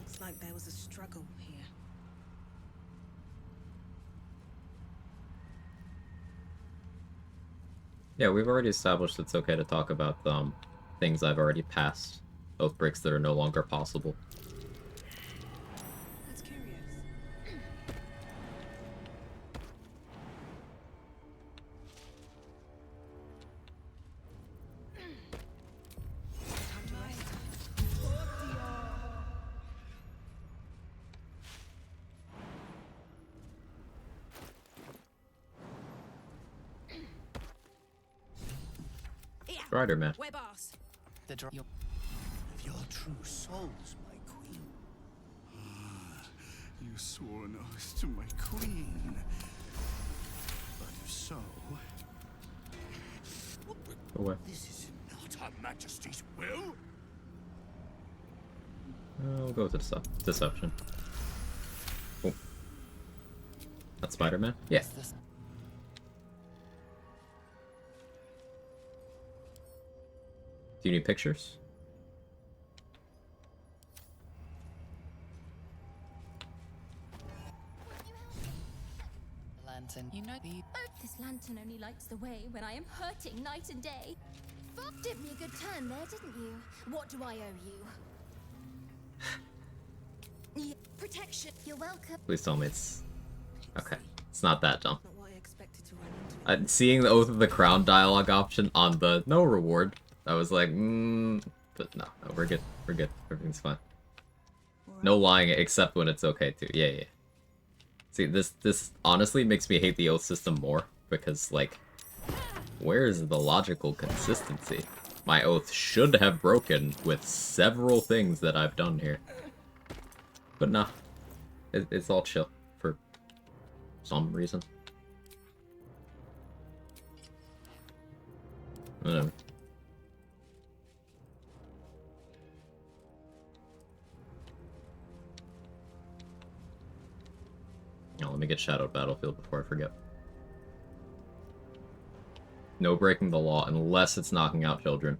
Looks like there was a struggle here. Yeah, we've already established it's okay to talk about things I've already passed. Oath breaks that are no longer possible. That's curious. Time to rest. Strider man. We're boss. The Of your true souls, my queen. You swore an oath to my queen. But if so... Away. This is not Her Majesty's will. We'll go with deception. Oh. That's Spider-Man? Yeah. Do you need pictures? Lantern, you know the... This lantern only lights the way when I am hurting night and day. Did me a good turn there, didn't you? What do I owe you? Protection. You're welcome. Please tell me it's... Okay. It's not that dumb. Not what I expected to run into. Seeing the Oath of the Crown dialogue option on the no reward, I was like, but no, we're good. We're good. Everything's fine. No lying except when it's okay to. Yeah, yeah. See, this honestly makes me hate the oath system more, because, like, where is the logical consistency? My oath should have broken with several things that I've done here. But nah, it's all chill for some reason. Whatever. Now, let me get Shadowed Battlefield before I forget. No breaking the law unless it's knocking out children.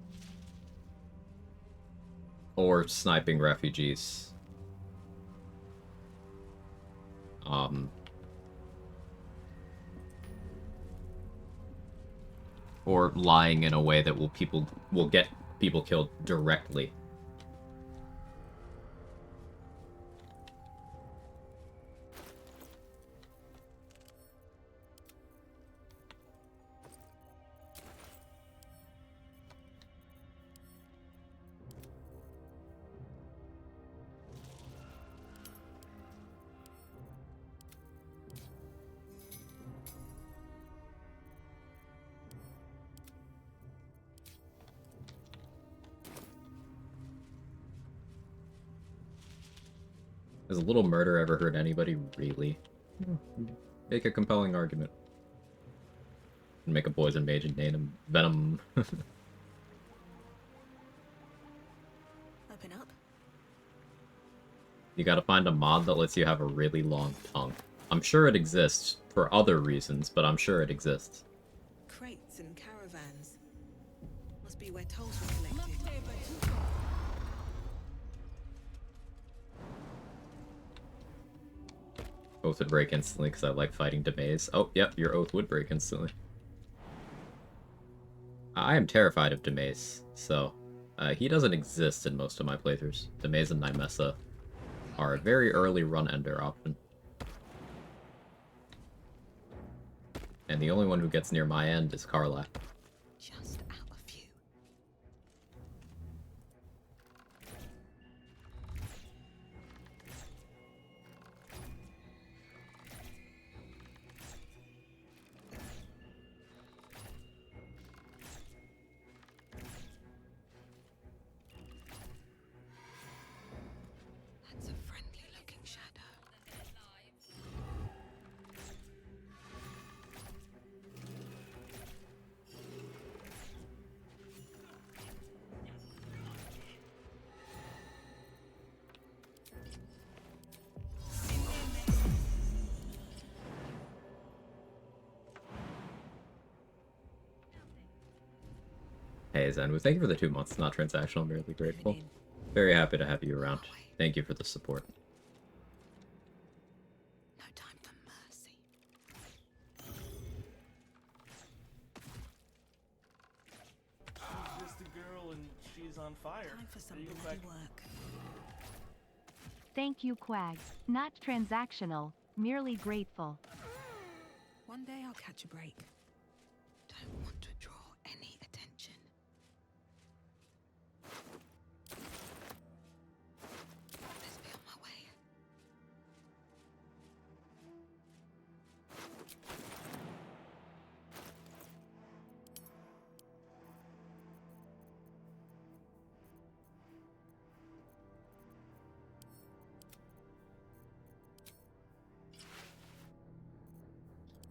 Or sniping refugees. Or lying in a way that will get people killed directly. Has a little murder ever hurt anybody, really? Make a compelling argument. Make a poison mage and name him Venom. Open up. You gotta find a mod that lets you have a really long tongue. I'm sure it exists for other reasons, but I'm sure it exists. Crates and caravans. Must be where tolls were collected. Oath would break instantly because I like fighting Demaze. Oh, yep, your oath would break instantly. I am terrified of Demaze, so he doesn't exist in most of my playthroughs. Demaze and Nymessa are a very early run ender option. And the only one who gets near my end is Karlach. Just out of view. That's a friendly-looking shadow. Hey Zenwu, thank you for the 2 months. Not transactional, I'm really grateful. Very happy to have you around. Thank you for the support. No time for mercy. She's just a girl and she's on fire. Time for some There you go, bloody Quag. work. Thank you, Quag. Not transactional, merely grateful. One day I'll catch a break. Don't want to draw any attention. Let's be on my way.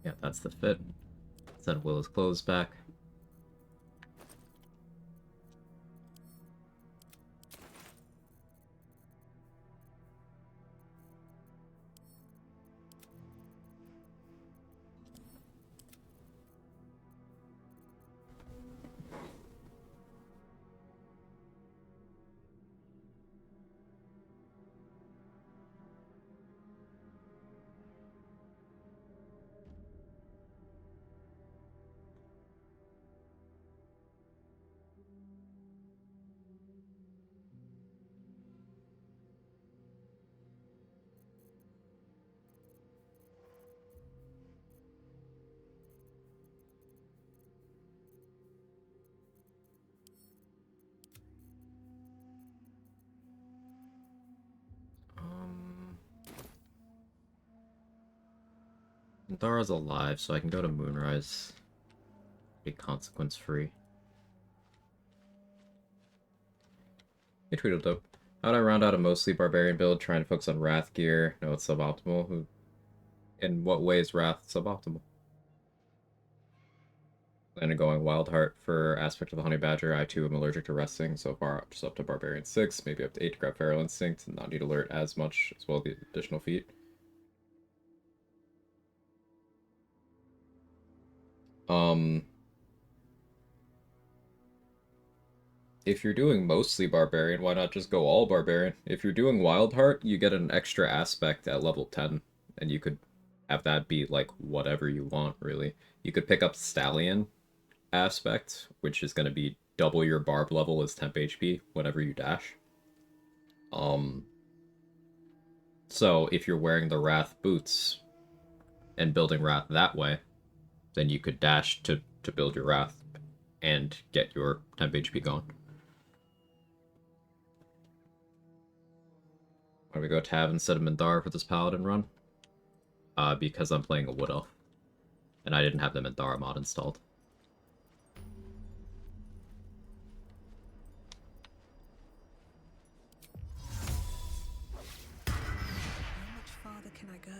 Yeah, that's the fit. Send Will's clothes back. Dara's alive, so I can go to Moonrise. Be consequence free. Hey Tweedledope. How'd I round out a mostly barbarian build trying to focus on Wrath gear? No, it's suboptimal. In what way is Wrath suboptimal? Plan on going Wild Heart for aspect of the Honey Badger. I too am allergic to resting. So far, just up to Barbarian 6, maybe up to 8 to grab Feral Instinct, and not need alert as much, as well as the additional feat. If you're doing mostly Barbarian, why not just go all Barbarian? If you're doing Wild Heart, you get an extra aspect at level 10, and you could have that be, like, whatever you want, really. You could pick up Stallion aspect, which is going to be double your Barb level as temp HP whenever you dash. So if you're wearing the Wrath boots and building Wrath that way, then you could dash to build your Wrath and get your temp HP going. Why do we go Tav instead of Mindar for this Paladin run? Because I'm playing a Wood Elf. And I didn't have the Mindara mod installed. How much farther can I go?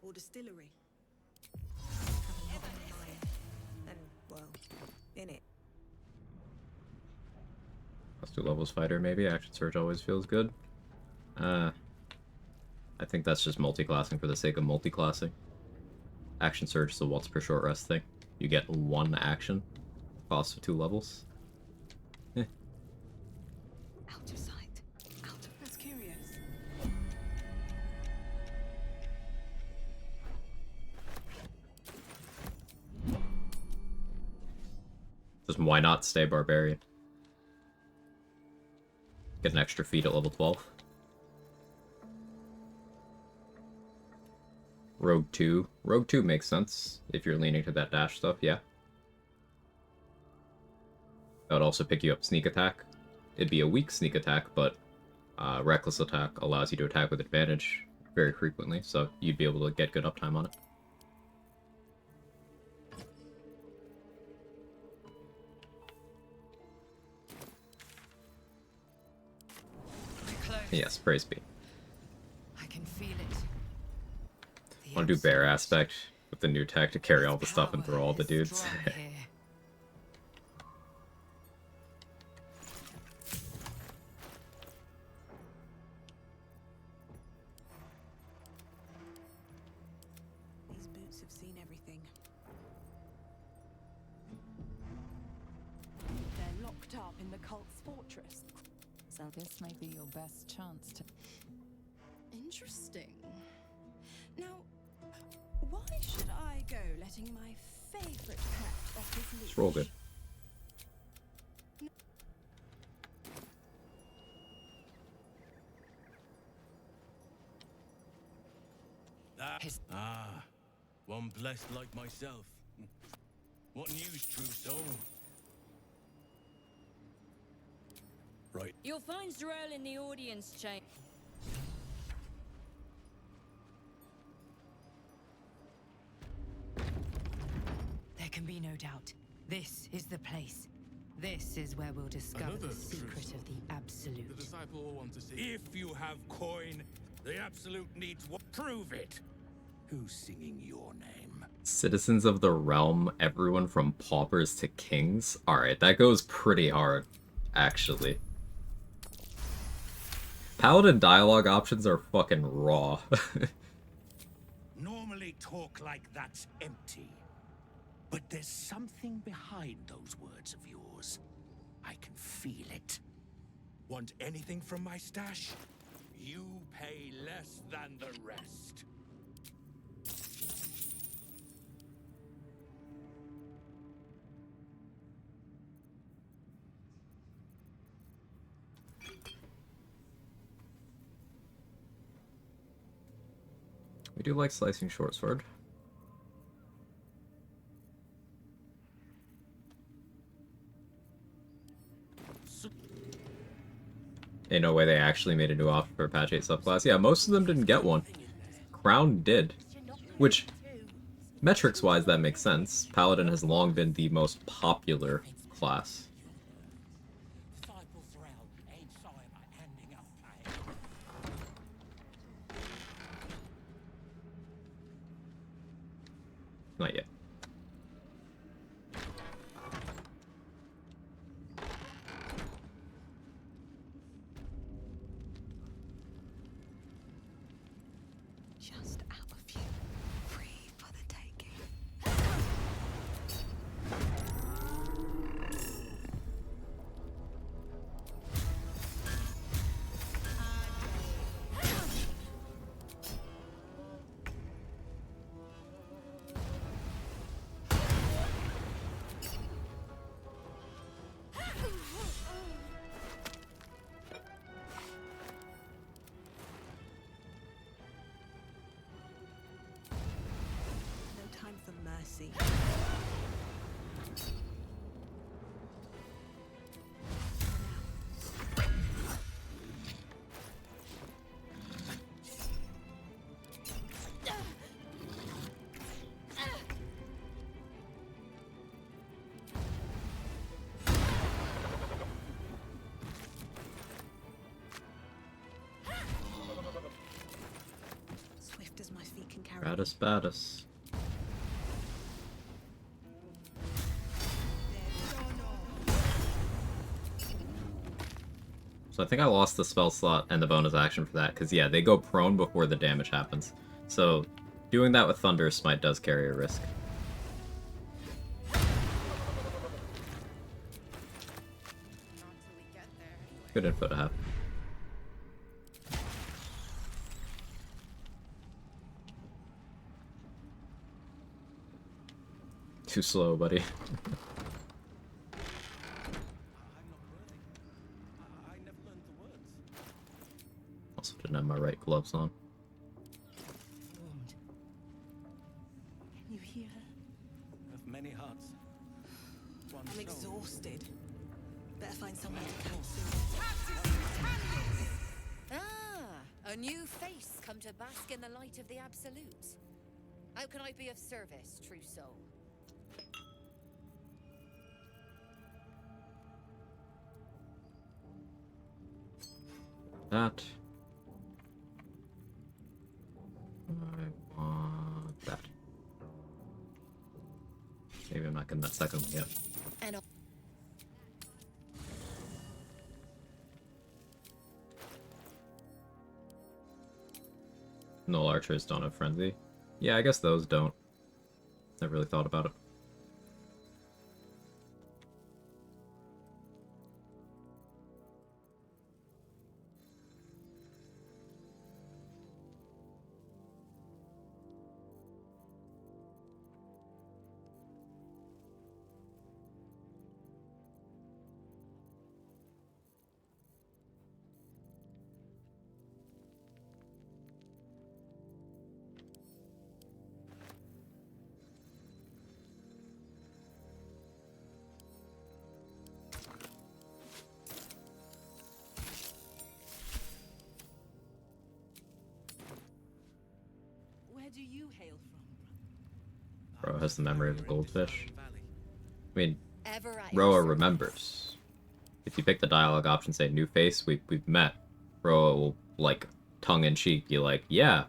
Or distillery. Have a lot on my mind. And, well, in it. Plus 2 levels fighter, maybe. Action Surge always feels good. I think that's just multi-classing for the sake of multi-classing. Action Surge is a once per short rest thing. You get 1 action. Cost of 2 levels. Out of sight. Out of... That's curious. Just why not stay Barbarian? Get an extra feat at level 12. Rogue 2. Rogue 2 makes sense if you're leaning to that dash stuff, yeah. That would also pick you up sneak attack. It'd be a weak sneak attack, but reckless attack allows you to attack with advantage very frequently, so you'd be able to get good uptime on it. Yes, praise be. I can feel it. Want to do bear aspect with the new tech to carry all the stuff and throw all the dudes. These boots have seen everything. They're locked up in the cult's fortress. So this may be your best chance to... Interesting. Now, why should I go letting my favorite pet off his leash? It's roll good. One blessed like myself. What news, true soul? Right. You'll find Z'rell in the audience chamber. There can be no doubt. This is the place. This is where we'll discover the secret of the Absolute. The disciple will want to see. If you have coin, the Absolute needs what? Prove it. Who's singing your name? Citizens of the Realm, everyone from paupers to kings? Alright, that goes pretty hard, actually. Paladin dialogue options are fucking raw. Normally talk like that's empty. But there's something behind those words of yours. I can feel it. Want anything from my stash? You pay less than the rest. We do like slicing short sword. Ain't no way they actually made a new offer for patch 8 subclass. Yeah, most of them didn't get one. Crown did. Which, metrics-wise, that makes sense. Paladin has long been the most popular class. Not yet. Just out of you. Free for the taking. No time for mercy. Swift as my feet can carry me. Baddest, baddest. So I think I lost the spell slot and the bonus action for that, because yeah, they go prone before the damage happens. So doing that with Thunder Smite does carry a risk. Good info to have. Too slow, buddy. Shouldn't have my right gloves on. Can you hear her? Of many hearts. I'm exhausted. Better find somewhere to camp soon. Ah, a new face come to bask in the light of the Absolute. How can I be of service, true soul? That. I want that. Maybe I'm not getting that second one yet. And No, archers don't have frenzy. Yeah, I guess those don't. Never really thought about it. Where do you hail from? Bro has the memory of a goldfish. I mean, ever at Roa your remembers. If you pick the dialogue option, say new face, we've met. Roa will, like, tongue-in-cheek be like, yeah,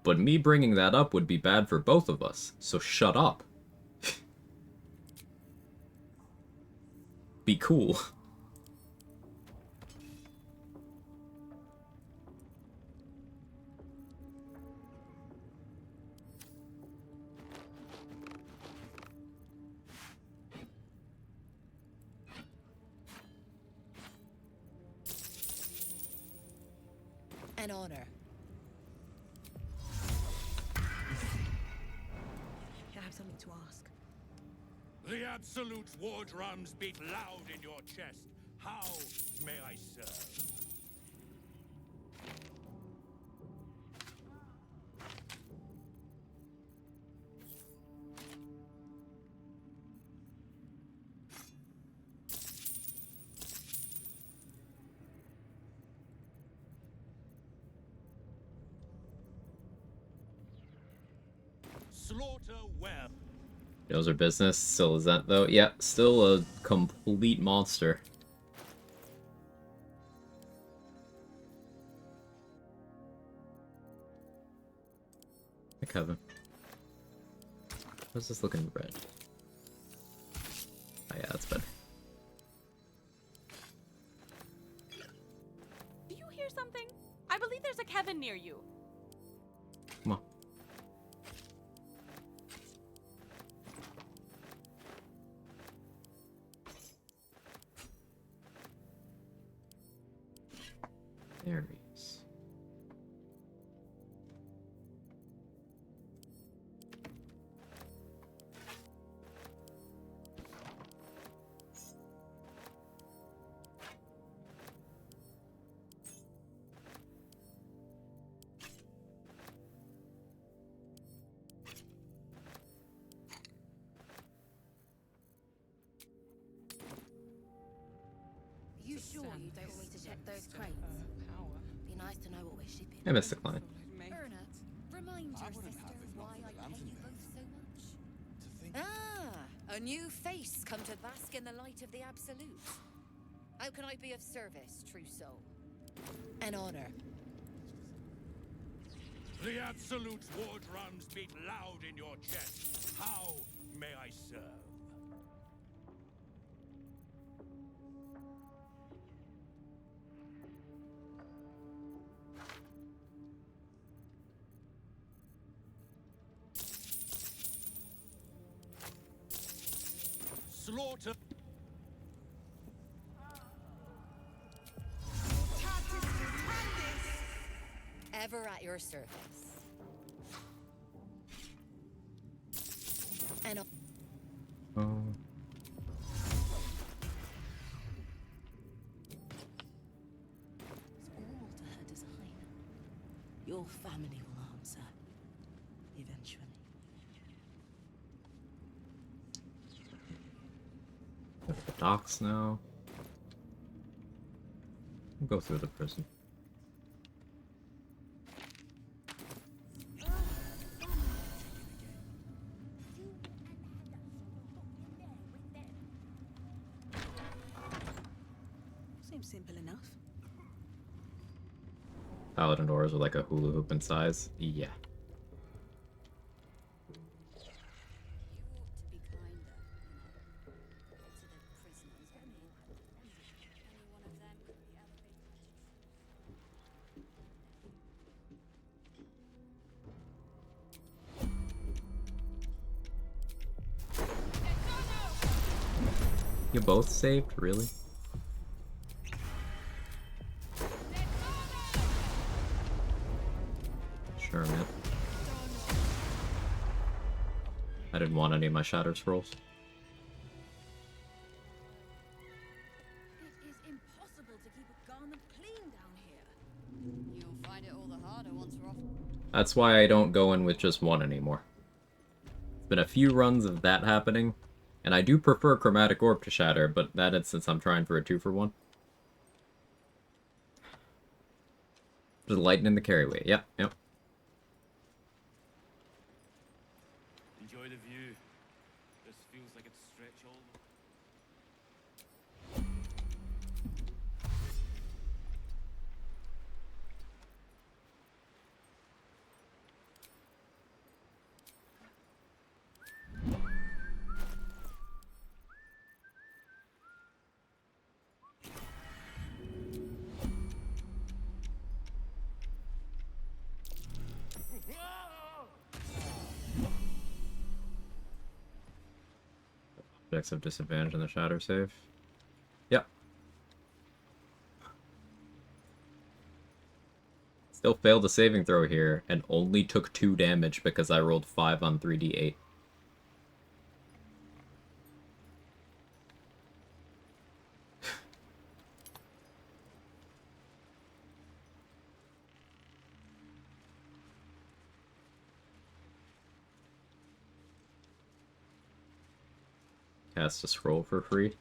but me bringing that up would be bad for both of us, so shut up. Be cool. An honor. I have something to ask. The Absolute's war drums beat loud in your chest. How may I serve? Slaughter well. Knows her business. Still is that though? Yeah, still a complete monster. Hey, Kevin. How's this looking red? Oh yeah, that's better. Do you hear something? I believe there's a Kevin near you. Come on. There he is. You sure you don't want me to check those crates? Be nice to know what we're shipping. I missed the client. Erna, remind your sister why I pay you both so much. Ah, a new face come to bask in the light of the Absolute. How can I be of service, true soul? An honor. The Absolute's war drums beat loud in your chest. How may I serve? Slaughter. Ever at your service. And Oh. It's all to her design. Your family will answer. Eventually. Go to the docks now. We'll go through the prison. Seems simple enough. Paladin doors are like a hula hoop in size. Yeah. You both saved? Really? Sure, man. I didn't want any of my shatter scrolls. It is impossible to keep a garment clean down here. You'll find it all the harder once we're off. That's why I don't go in with just one anymore. It's been a few runs of that happening, and I do prefer Chromatic Orb to Shatter, but that instance I'm trying for a 2-for-1. Just lightening the carry weight. Yep, yep. Enjoy the view. This feels like it's stretch all. Objects have disadvantage in the Shatter save. Yep. Still failed a saving throw here, and only took 2 damage because I rolled 5 on 3d8. Cast a scroll for free.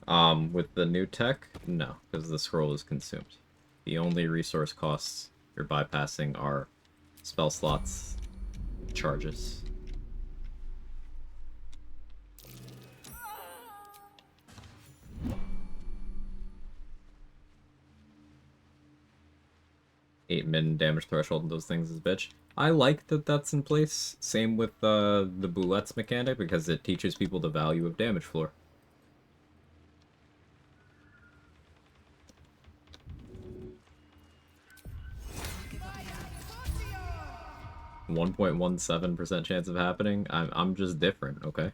With the new tech, no, because the scroll is consumed. The only resource costs you're bypassing are spell slots, charges. Eight min damage threshold and those things is bitch. I like that that's in place. Same with the boulettes mechanic because it teaches people the value of damage floor. 1.17% chance of happening. I'm just different, okay?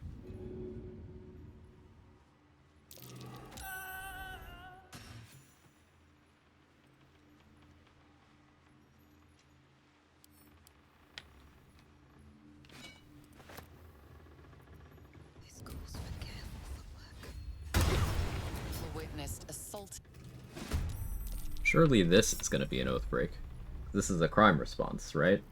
Witnessed assault. Surely this is gonna be an oath break. This is a crime response, right?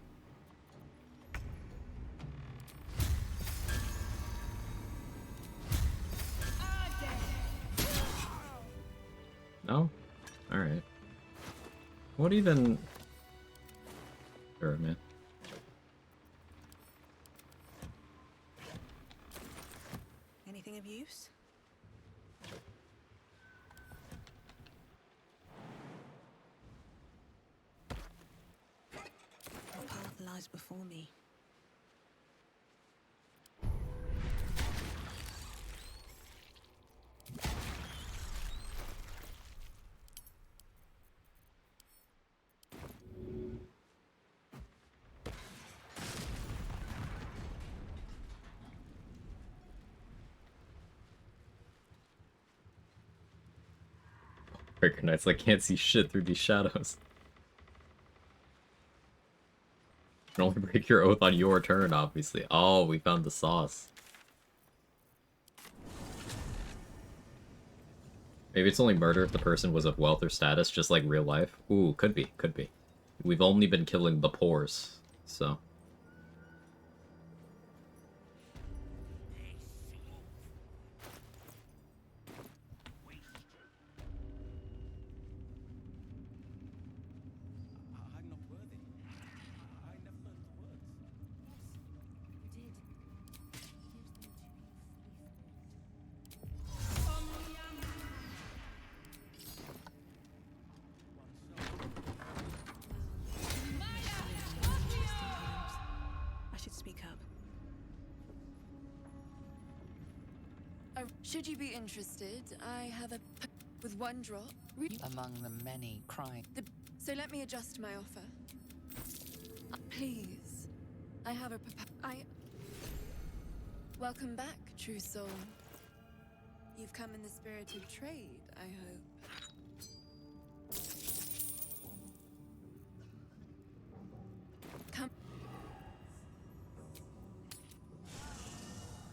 No? Alright. What even... Sure, man. Anything of use? What path lies before me? Breaker Knights like can't see shit through these shadows. You can only break your oath on your turn, obviously. Oh, we found the sauce. Maybe it's only murder if the person was of wealth or status, just like real life. Ooh, could be, could be. We've only been killing the pores, so. I'm not worthy. I never learned the words. You did. Here's them to you fully I should speak up. Should you be interested, I have a with one drop. Among the many crying. So let me adjust my offer. Please. I have a Welcome back, true soul. You've come in the spirit of trade, I hope. Come.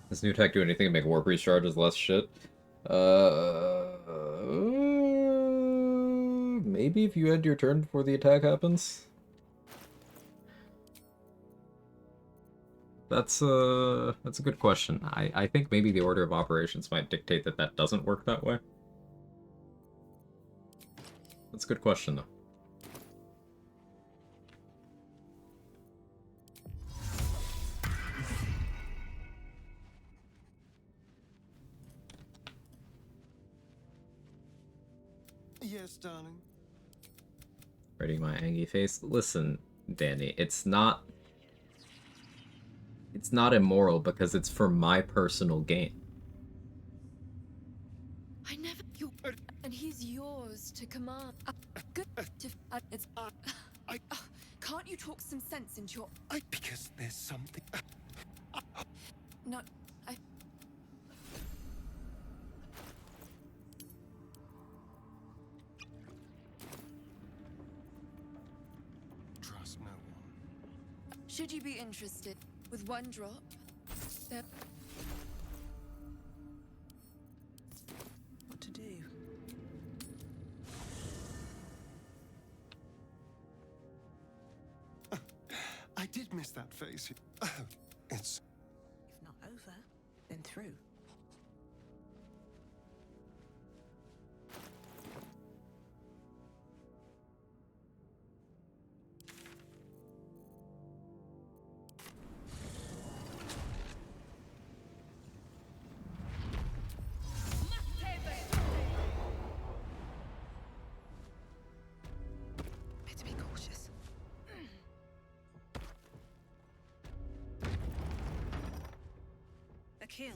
Does new tech do anything to make War Priest charges less shit? Maybe if you end your turn before the attack happens. That's a good question. I think maybe the order of operations might dictate that that doesn't work that way. That's a good question, though. Yes, darling. Reading my angry face. Listen, Danny, it's not immoral because it's for my personal gain. I never. And he's yours to command. Good. It's. Can't you talk some sense into your? Because there's something. Not. I. Trust no one. Should you be interested, with one drop, there. What to do? I did miss that face. Oh, it's... If not over, then through. Better be cautious. A kiln.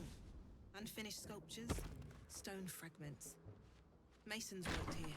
Unfinished sculptures. Stone fragments. Masons worked here.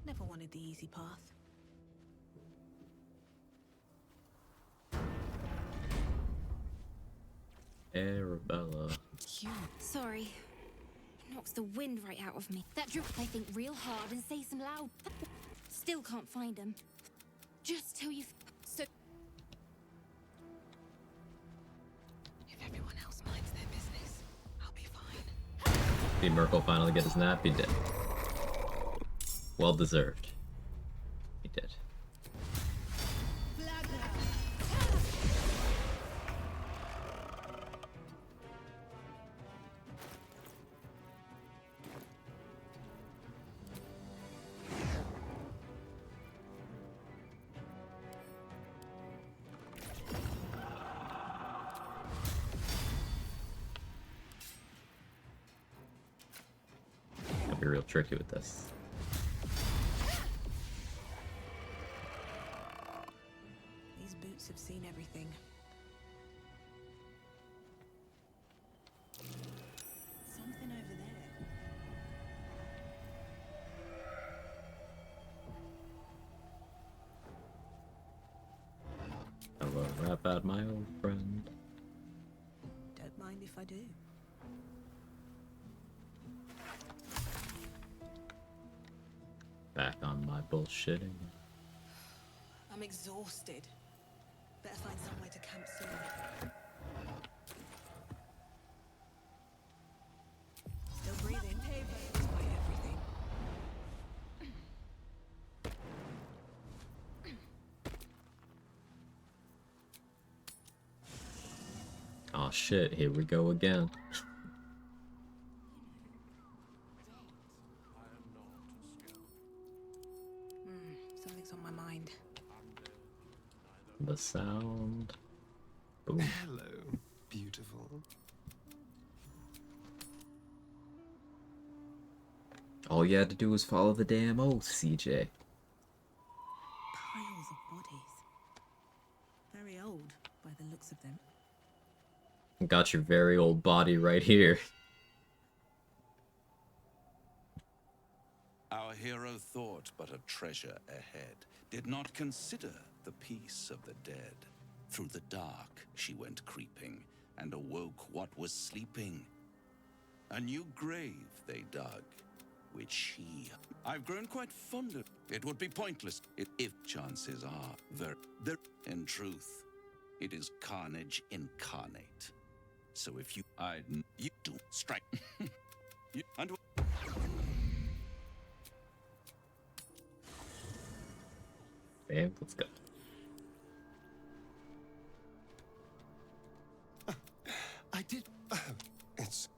Never wanted the easy path. Arabella. Sorry. Knocks the wind right out of me. That drip, I think real hard and say some loud. Still can't find them. Just till you. So. If everyone else minds their business, I'll be fine. Did Merkel finally get his nap? He did. Well deserved. He did. I'll be real tricky with this. These boots have seen everything. Something over there. I will rap out my old friend. if I do. Back on my bullshitting. I'm exhausted. Better find somewhere to camp soon. Still breathing. Despite everything. Oh shit, here we go again. Something's on my mind. The sound. Boom. Hello, beautiful. All you had to do was follow the damn oath, CJ. Piles of bodies. Very old, by the looks of them. Got your very old body right here. Our hero thought but a treasure ahead, did not consider the peace of the dead. Through the dark she went creeping, and awoke what was sleeping. A new grave they dug, which I've grown quite fond of. It would be pointless if chances are there. In truth, it is carnage incarnate. So if you do strike. And Damn, let's go. I did. It's.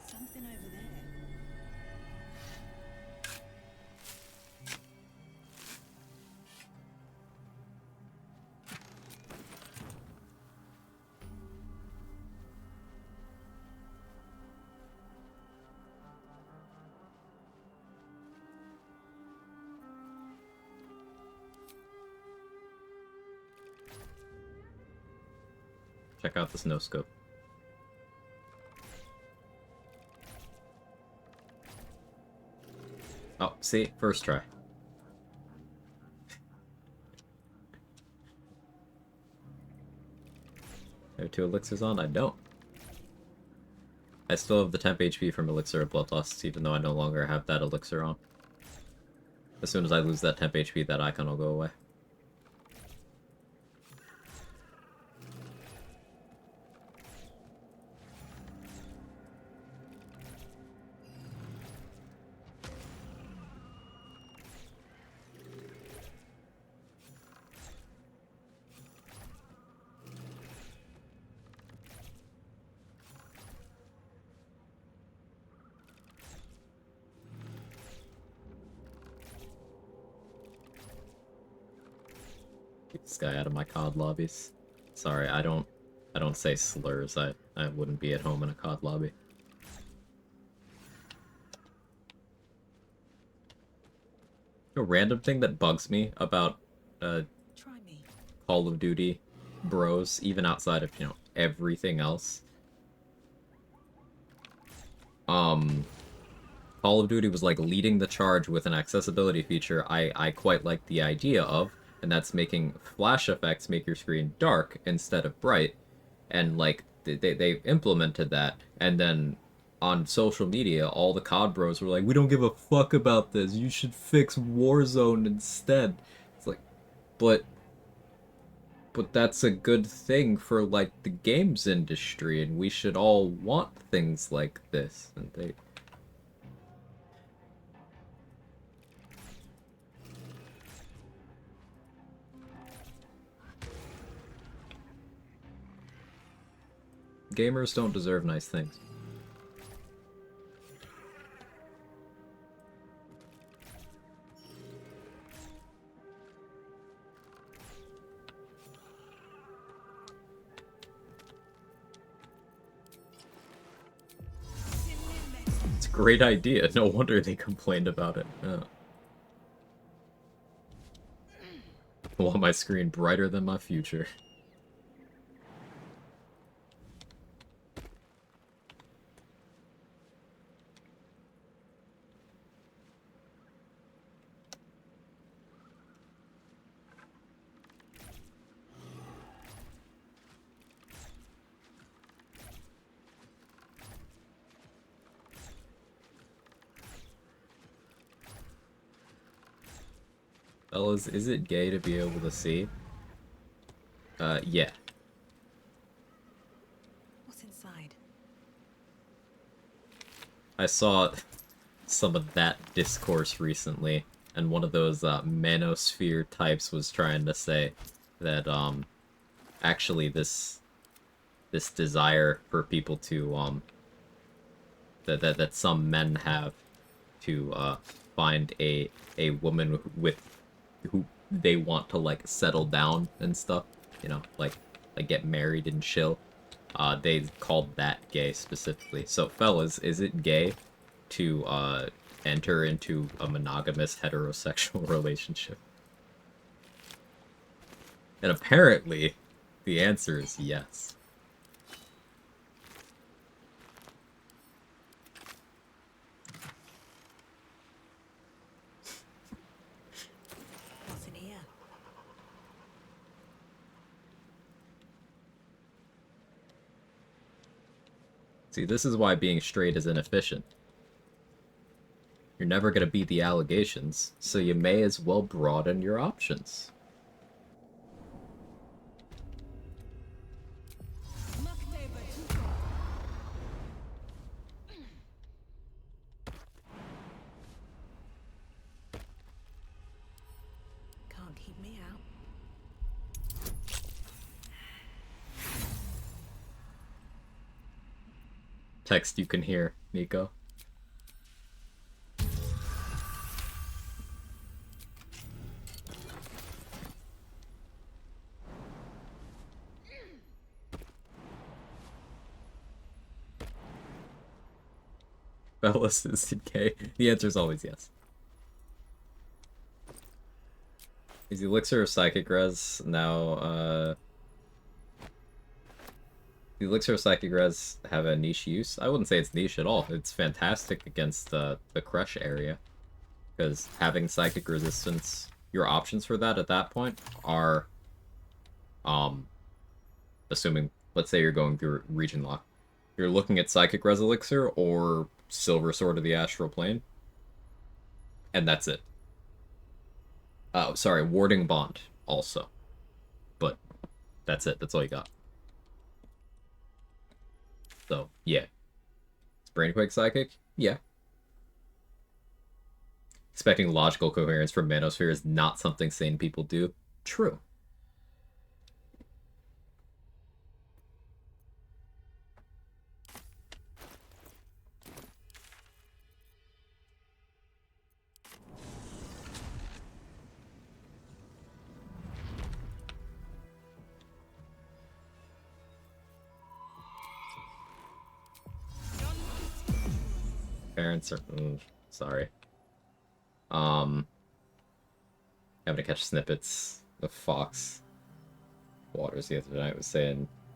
Something over there. Check out this no scope. Oh, see? First try. There are 2 elixirs on? I don't. I still have the temp HP from Elixir of Bloodlust, even though I no longer have that elixir on. As soon as I lose that temp HP, that icon will go away. Get this guy out of my COD lobbies. Sorry, I don't say slurs. I wouldn't be at home in a COD lobby. A random thing that bugs me about Call of Duty bros, even outside of, everything else. Call of Duty was like leading the charge with an accessibility feature I quite like the idea of, and that's making flash effects make your screen dark instead of bright. And like they implemented that, and then on social media all the COD bros were like, we don't give a fuck about this, you should fix Warzone instead. It's like, but that's a good thing for like the games industry, and we should all want things like this. And they gamers don't deserve nice things. It's a great idea. No wonder they complained about it. Yeah. I want my screen brighter than my future. Fellas, is it gay to be able to see? Yeah. What's inside? I saw some of that discourse recently, and one of those manosphere types was trying to say that actually this desire for people to that some men have to find a woman who they want to like settle down and stuff, you know, like get married and chill. They called that gay specifically. So fellas, is it gay to enter into a monogamous heterosexual relationship? And apparently, the answer is yes. What's in here? See, this is why being straight is inefficient. You're never gonna beat the allegations, so you may as well broaden your options. Can't keep me out. Text you can hear, Nico. Fellas, is it gay? The answer is always yes. Is the elixir of psychic res now, the elixir of psychic res have a niche use? I wouldn't say it's niche at all. It's fantastic against the crush area. Because having psychic resistance, your options for that at that point are, assuming, let's say you're going through region lock. You're looking at psychic res elixir or silver sword of the astral plane. And that's it. Oh, sorry, warding bond also. But that's it. That's all you got. So, yeah. Is Brainquake psychic? Yeah. Expecting logical coherence from Manosphere is not something sane people do. True. Parents are sorry. Having to catch snippets of Fox Waters the other night was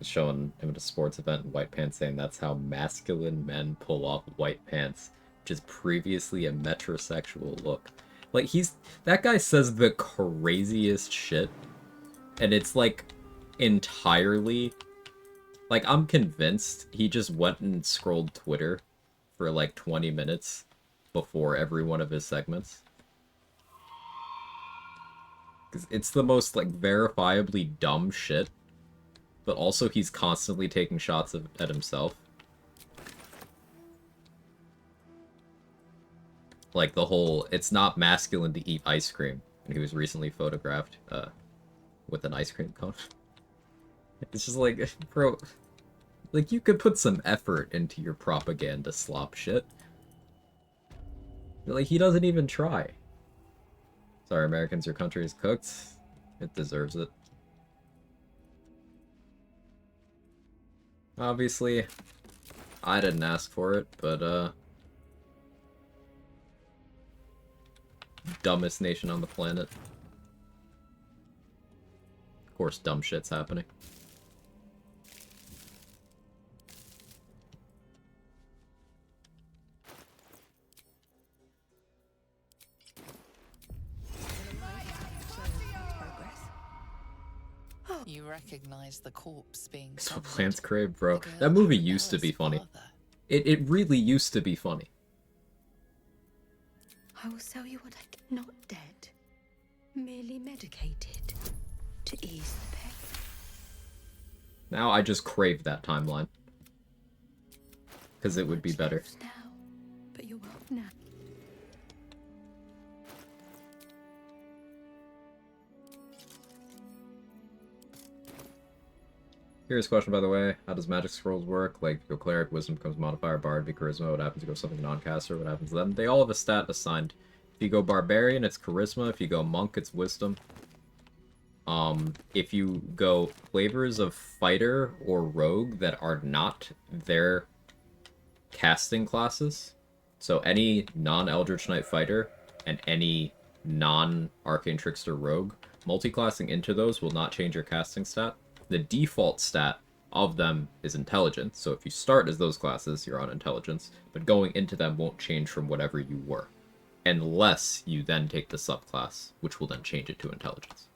showing him at a sports event in white pants, saying that's how masculine men pull off white pants, which is previously a metrosexual look. Like, that guy says the craziest shit, and it's like entirely, like, I'm convinced he just went and scrolled Twitter for like 20 minutes before every one of his segments. Because it's the most, like, verifiably dumb shit, but also he's constantly taking shots at himself. Like the whole, it's not masculine to eat ice cream, and he was recently photographed with an ice cream cone. It's just like, bro, like, you could put some effort into your propaganda slop shit. Like, he doesn't even try. Sorry, Americans, your country is cooked. It deserves it. Obviously, I didn't ask for it, but, dumbest nation on the planet. Of course, dumb shit's happening. You recognize the corpse being So summoned. Plants Crave, bro. That movie used to be funny. It really used to be funny. I will sell you what I not dead. Merely medicated to ease the pain. Now I just crave that timeline. Because it would be better. Now, but you're well now. Curious question, by the way. How does magic scrolls work? Like, if you go cleric, wisdom becomes modifier, bard, be charisma. What happens if you go something non-caster? What happens to them? They all have a stat assigned. If you go barbarian, it's charisma. If you go monk, it's wisdom. If you go flavors of fighter or rogue that are not their casting classes, so any non-Eldritch Knight fighter and any non-Arcane Trickster rogue, multiclassing into those will not change your casting stat. The default stat of them is intelligence, so if you start as those classes, you're on intelligence, but going into them won't change from whatever you were, unless you then take the subclass, which will then change it to intelligence.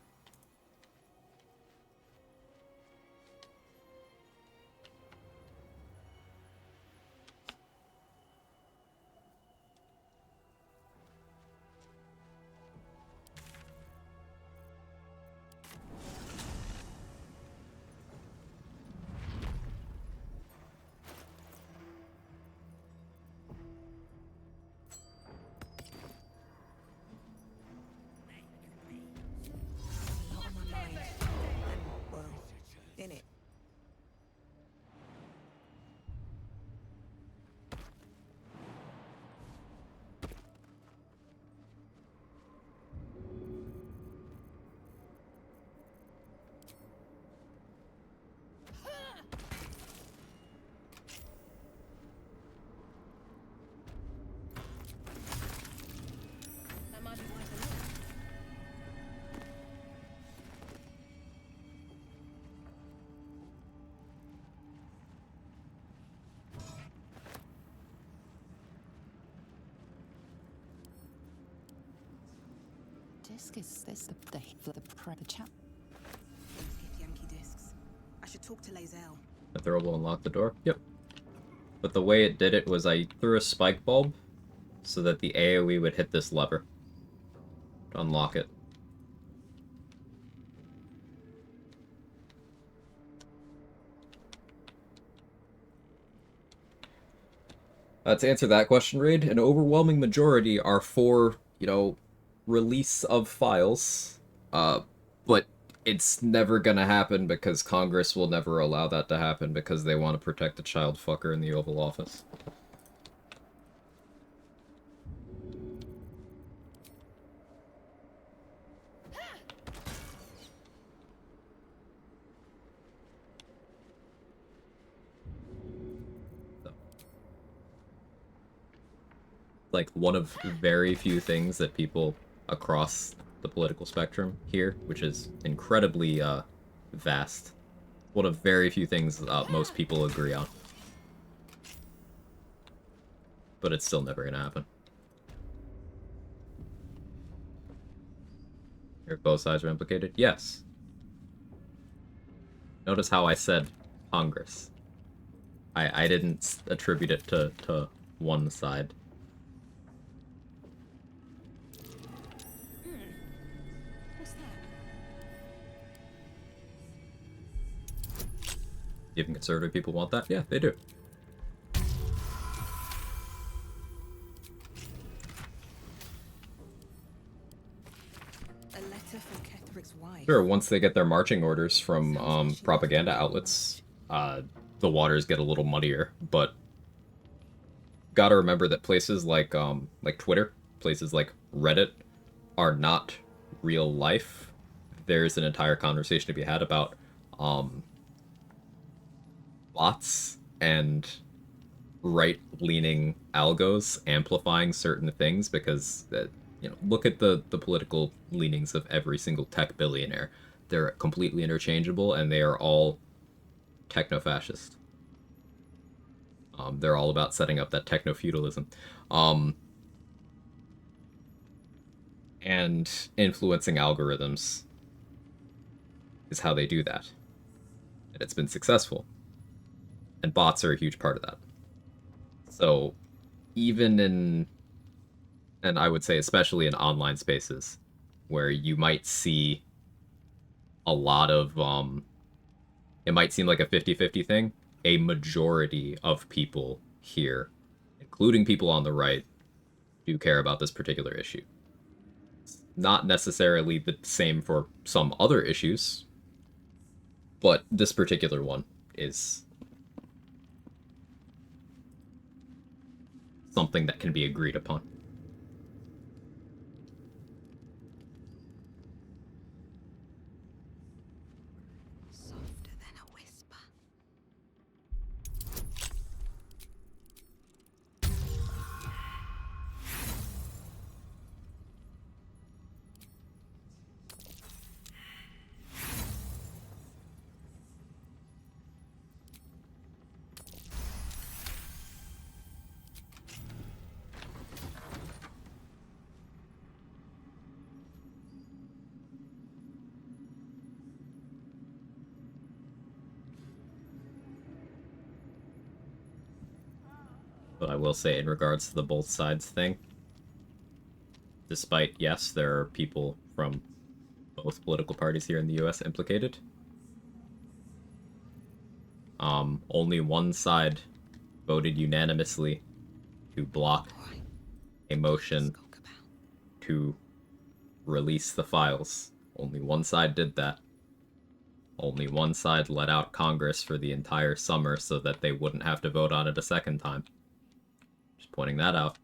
Not on my mind. Well, in it. That might be worth a look. Disc is this the chap. Skip Yankee discs. I should talk to Lae'zel. The throw will unlock the door? Yep. But the way it did it was I threw a spike bulb so that the AoE would hit this lever to unlock it. To answer that question, Raid, an overwhelming majority are for, release of files. But it's never gonna happen because Congress will never allow that to happen because they want to protect the child fucker in the Oval Office. Like, one of very few things that people across the political spectrum here, which is incredibly vast, one of very few things most people agree on. But it's still never gonna happen. If both sides are implicated? Yes. Notice how I said Congress. I didn't attribute it to one side. What's that? Even conservative people want that? Yeah, they do. A letter from Ketherick's wife. Sure, once they get their marching orders from propaganda outlets, the waters get a little muddier, but gotta remember that places like Twitter, places like Reddit, are not real life. There's an entire conversation to be had about bots and right-leaning algos amplifying certain things because look at the political leanings of every single tech billionaire. They're completely interchangeable and they are all techno-fascist. They're all about setting up that techno-feudalism. And influencing algorithms is how they do that. And it's been successful. And bots are a huge part of that. So even in, and I would say especially in online spaces, where you might see a lot of it might seem like a 50-50 thing. A majority of people here, including people on the right, do care about this particular issue. It's not necessarily the same for some other issues, but this particular one is something that can be agreed upon. Softer than a whisper. But I will say, in regards to the both sides thing, despite, yes, there are people from both political parties here in the US implicated, only one side voted unanimously to block a motion to release the files. Only one side did that. Only one side let out Congress for the entire summer so that they wouldn't have to vote on it a second time. Just pointing that out.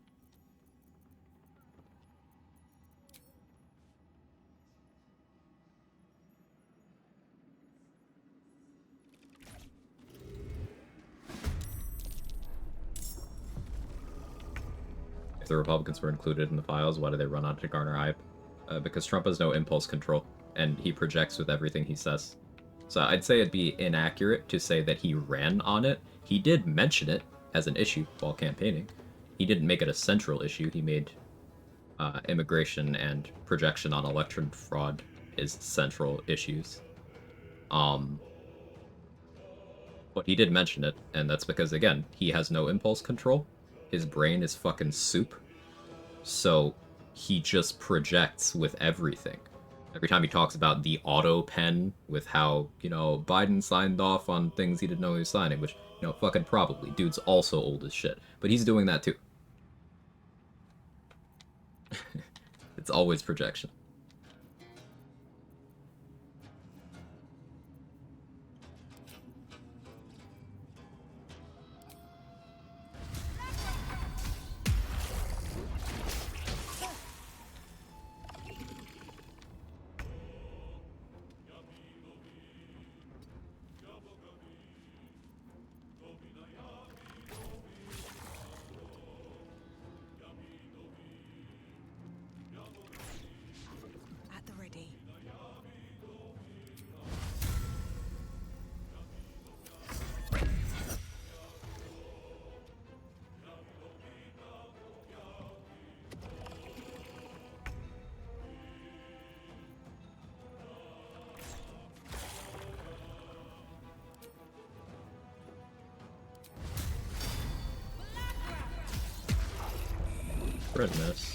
If the Republicans were included in the files, why do they run on to garner hype? Because Trump has no impulse control, and he projects with everything he says. So I'd say it'd be inaccurate to say that he ran on it. He did mention it as an issue while campaigning. He didn't make it a central issue. He made immigration and projection on election fraud is central issues. But he did mention it, and that's because, again, he has no impulse control. His brain is fucking soup. So he just projects with everything. Every time he talks about the auto pen with how, you know, Biden signed off on things he didn't know he was signing, which, you know, fucking probably. Dude's also old as shit. But he's doing that too. It's always projection. At the ready. Red miss.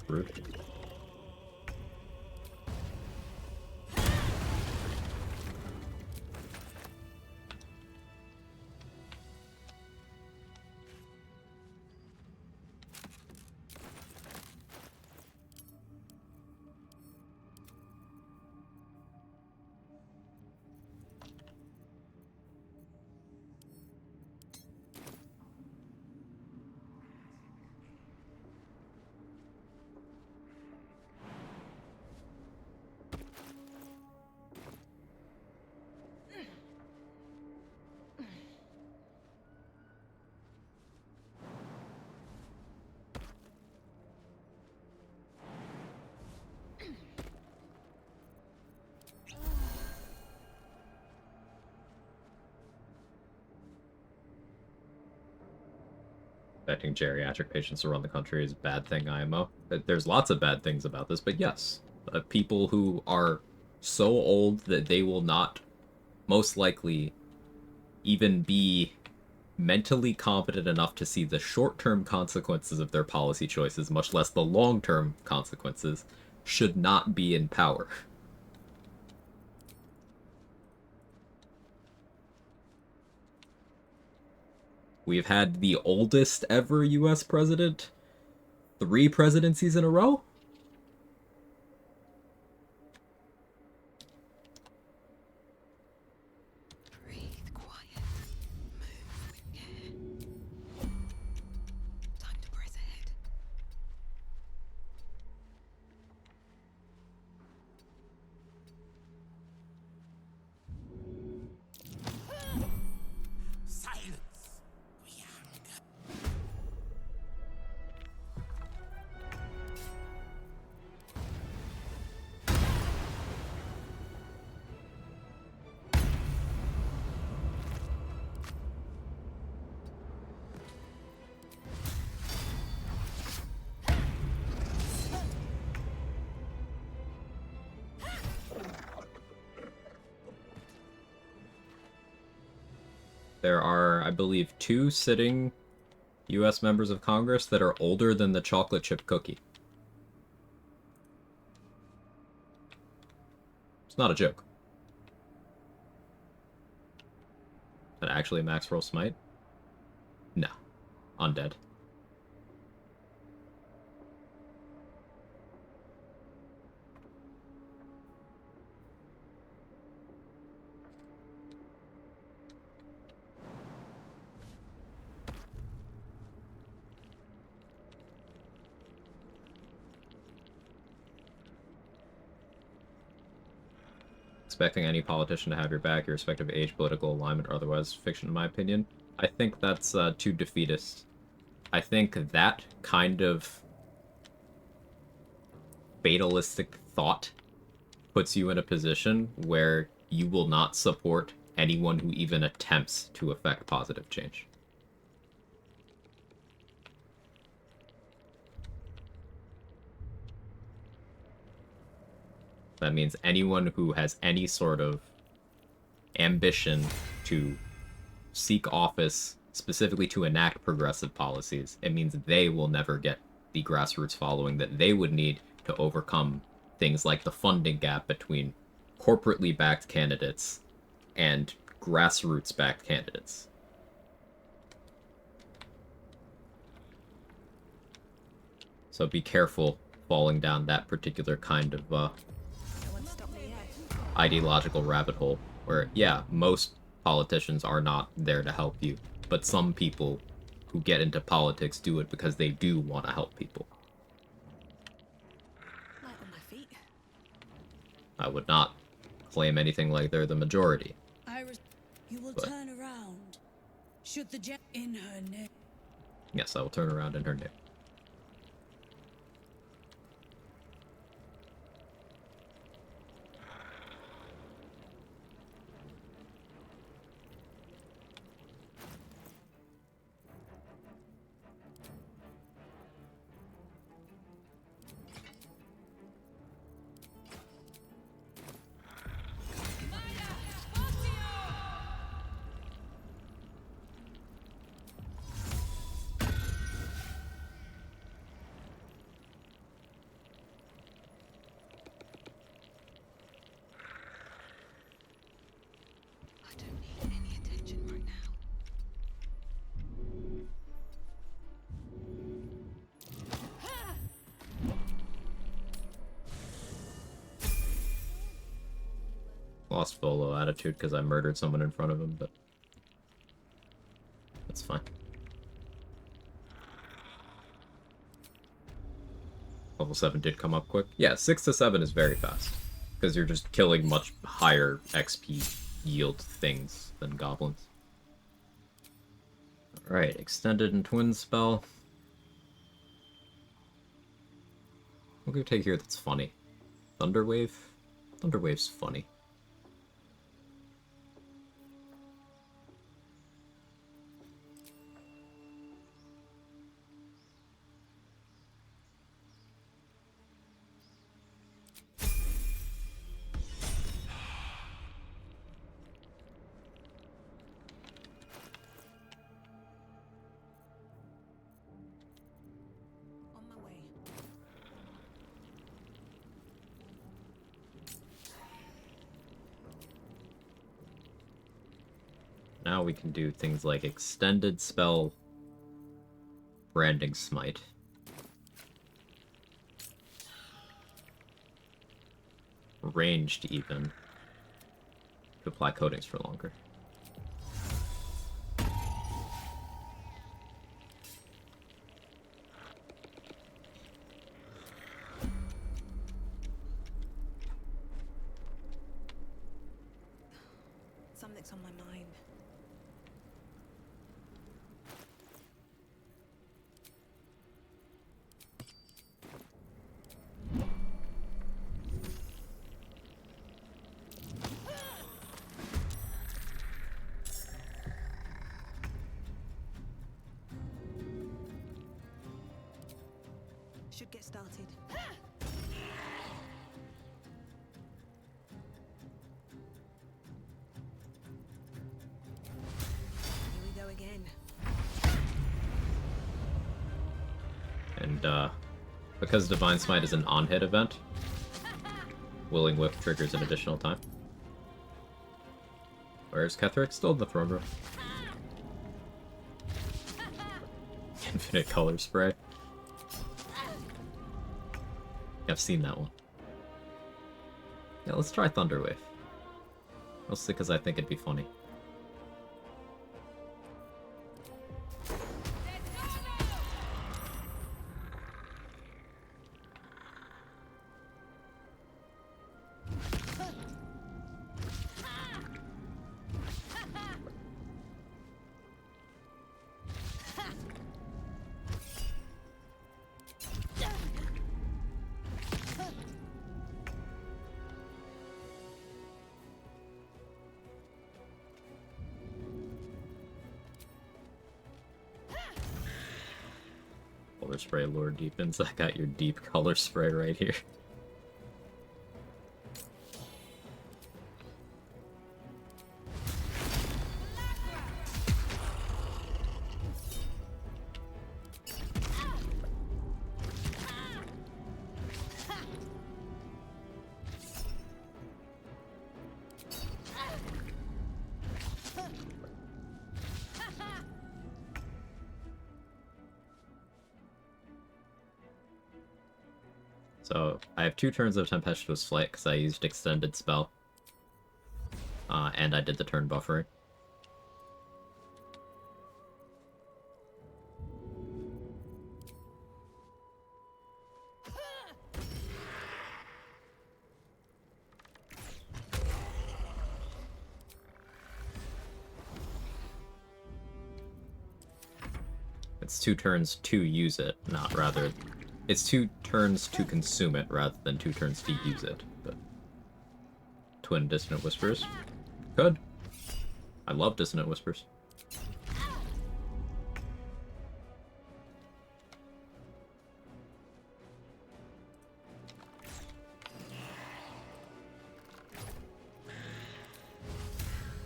Rude. Expecting geriatric patients to run the country is a bad thing, IMO. There's lots of bad things about this, but yes. People who are so old that they will not, most likely, even be mentally competent enough to see the short-term consequences of their policy choices, much less the long-term consequences, should not be in power. We've had the oldest ever US president 3 presidencies in a row? Breathe quiet. Move with care. Time to press ahead. Silence! We hunger. There are, I believe, 2 sitting US members of Congress that are older than the chocolate chip cookie. It's not a joke. Is that actually a max roll smite? No. Undead. Expecting any politician to have your back, irrespective of age, political alignment, or otherwise, fiction, in my opinion. I think that's too defeatist. I think that kind of fatalistic thought puts you in a position where you will not support anyone who even attempts to affect positive change. That means anyone who has any sort of ambition to seek office, specifically to enact progressive policies, it means they will never get the grassroots following that they would need to overcome things like the funding gap between corporately backed candidates and grassroots backed candidates. So be careful falling down that particular kind of ideological rabbit hole where, yeah, most politicians are not there to help you, but some people who get into politics do it because they do want to help people. Light on my feet. I would not claim anything like they're the majority. Iris, you will But- turn around. Should the jet in her name. Yes, I will turn around in her name. I don't need any attention right now. Lost Volo attitude because I murdered someone in front of him, but that's fine. Level 7 did come up quick. Yeah, 6 to 7 is very fast because you're just killing much higher XP yield things than goblins. Alright, extended and twin spell. What can we take here that's funny? Thunderwave? Thunderwave's funny. Now we can do things like extended spell, branding smite. Ranged even. To apply coatings for longer. Something's on my mind. Should get started. Here we go again. And because Divine Smite is an on-hit event, Willing Whip triggers an additional time. Where's Ketherick? Still in the throne room. Infinite color spray. I've seen that one. Yeah, let's try Thunderwave. Mostly because I think it'd be funny. Color spray lure deepens. I got your deep color spray right here. So, I have 2 turns of Tempestuous Flight because I used Extended Spell. And I did the turn buffering. It's 2 turns to use it, not rather... It's 2 turns to consume it, rather than 2 turns to use it, but... Twin Dissonant Whispers. Good. I love Dissonant Whispers.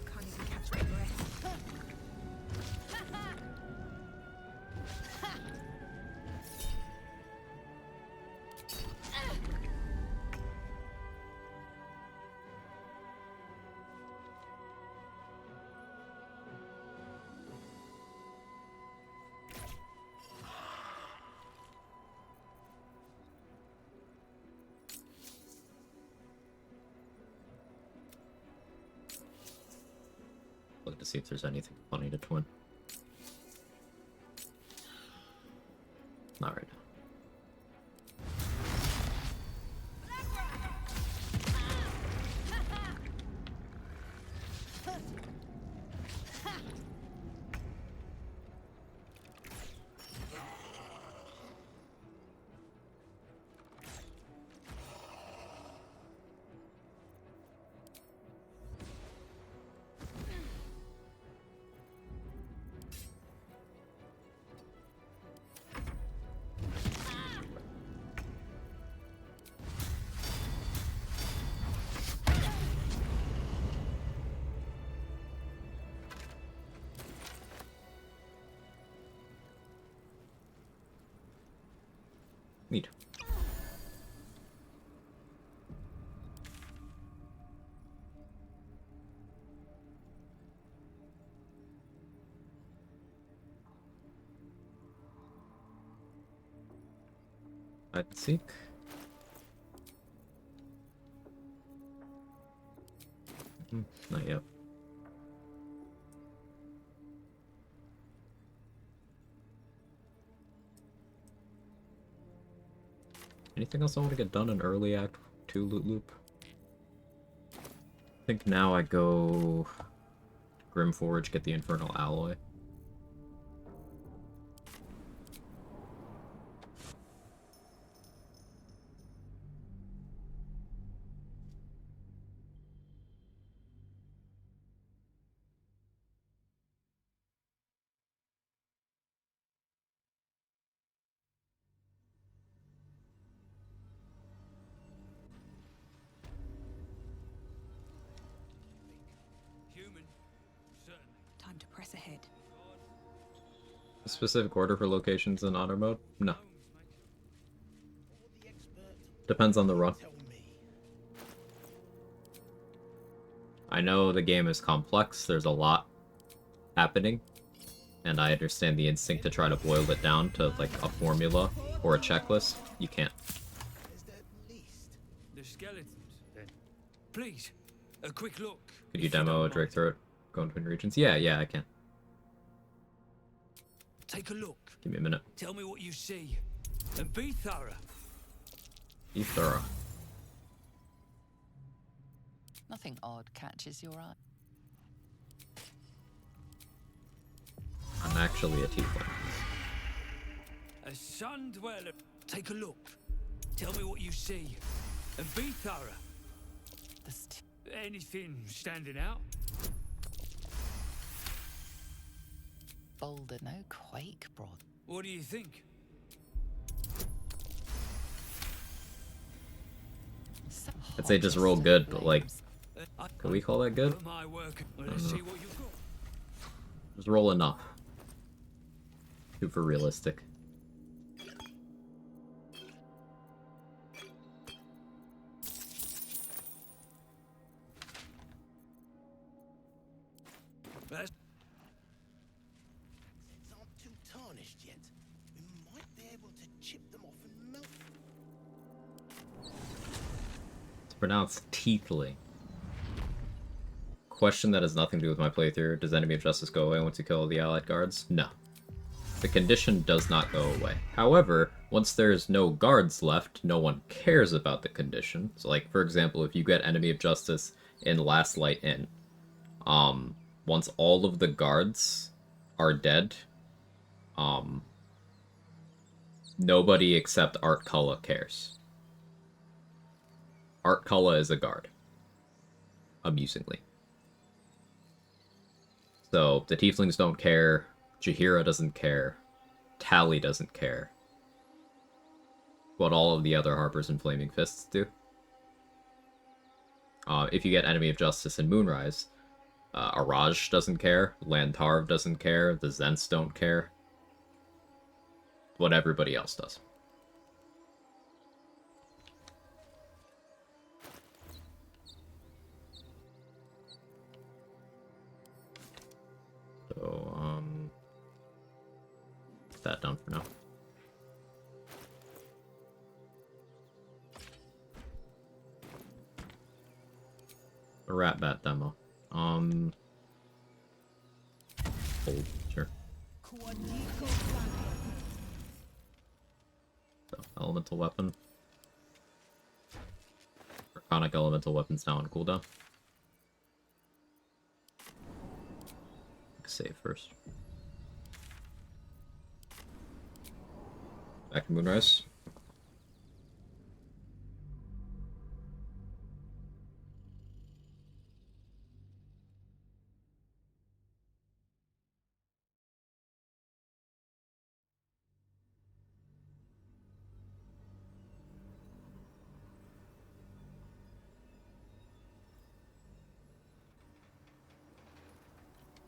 Can't even catch my breath. Look to see if there's anything funny to twin. Not right now. Neat. Hide and seek. Not yet. Anything else I want to get done in early Act 2 loot loop? I think now I go Grimforge, get the Infernal Alloy. Time to press ahead. A specific order for locations in honor mode? No. Depends on the run. I know the game is complex, there's a lot happening, and I understand the instinct to try to boil it down to like a formula or a checklist. You can't. The skeletons, then. Please, a quick look. Could you demo a Drake Throat going between regions? Yeah, I can. Take a look. Give me a minute. Tell me what you see. And be thorough. Be thorough. Nothing odd catches your eye. I'm actually a tiefling. A sun dweller. Take a look. Tell me what you see. And be thorough. Anything standing out? Boulder, no quake brought. What do you think? I'd say just roll good, but like, can we call that good? My work. I Let's don't see know. what you've got. Just roll enough. Super realistic. That's Aren't too tarnished yet. We might be able to chip them off and melt them. It's pronounced Teethling. Question that has nothing to do with my playthrough. Does enemy of justice go away once you kill the allied guards? No. The condition does not go away. However, once there's no guards left, no one cares about the condition. So like, for example, if you get enemy of justice in Last Light Inn, once all of the guards are dead, nobody except Art Culla cares. Art Culla is a guard. Amusingly. So, the Tieflings don't care, Jaheira doesn't care, Tally doesn't care. What all of the other Harpers and Flaming Fists do. If you get Enemy of Justice in Moonrise, Araj doesn't care, Lantarv doesn't care, the Zents don't care. What everybody else does. So, put that down for now. A Rat Bat demo. Hold, sure. So, elemental weapon. Draconic elemental weapons now on cooldown. Save first. Back to Moonrise.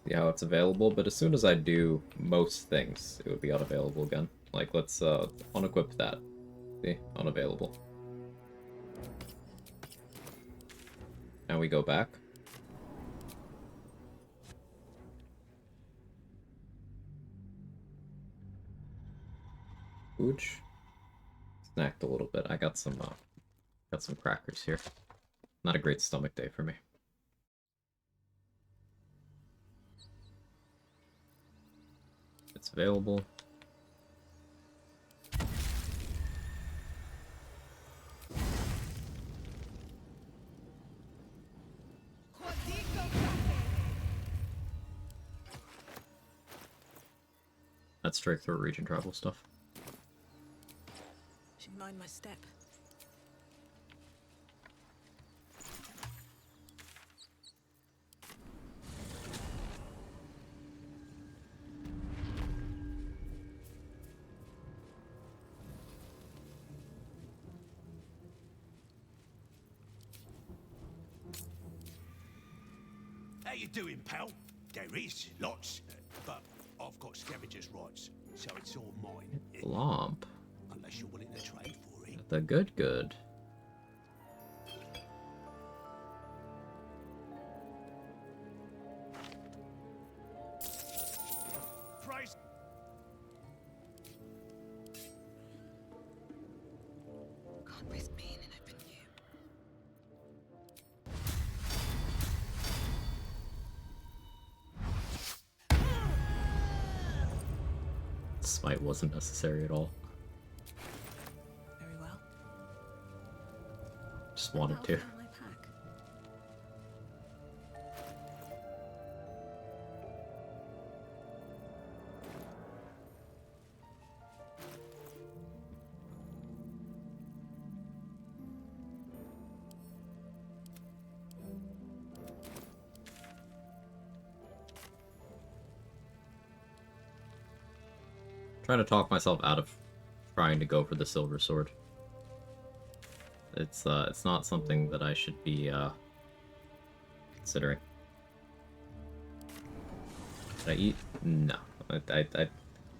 See how it's available, but as soon as I do most things, it would be unavailable again. Like, let's unequip that. See? Unavailable. Now we go back. Ooch. Snacked a little bit. I got some crackers here. Not a great stomach day for me. It's available. That's straight through region travel stuff. Should mind my step. How you doing, pal? There is lots, but I've got scavenger's rights, so it's all mine. Glomp. Unless you're willing to trade for it. The good. Price. Can't risk being in open view. Smite wasn't necessary at all. Very well. Just wanted to. My pack. Trying to talk myself out of trying to go for the silver sword. It's not something that I should be considering. Did I eat? No.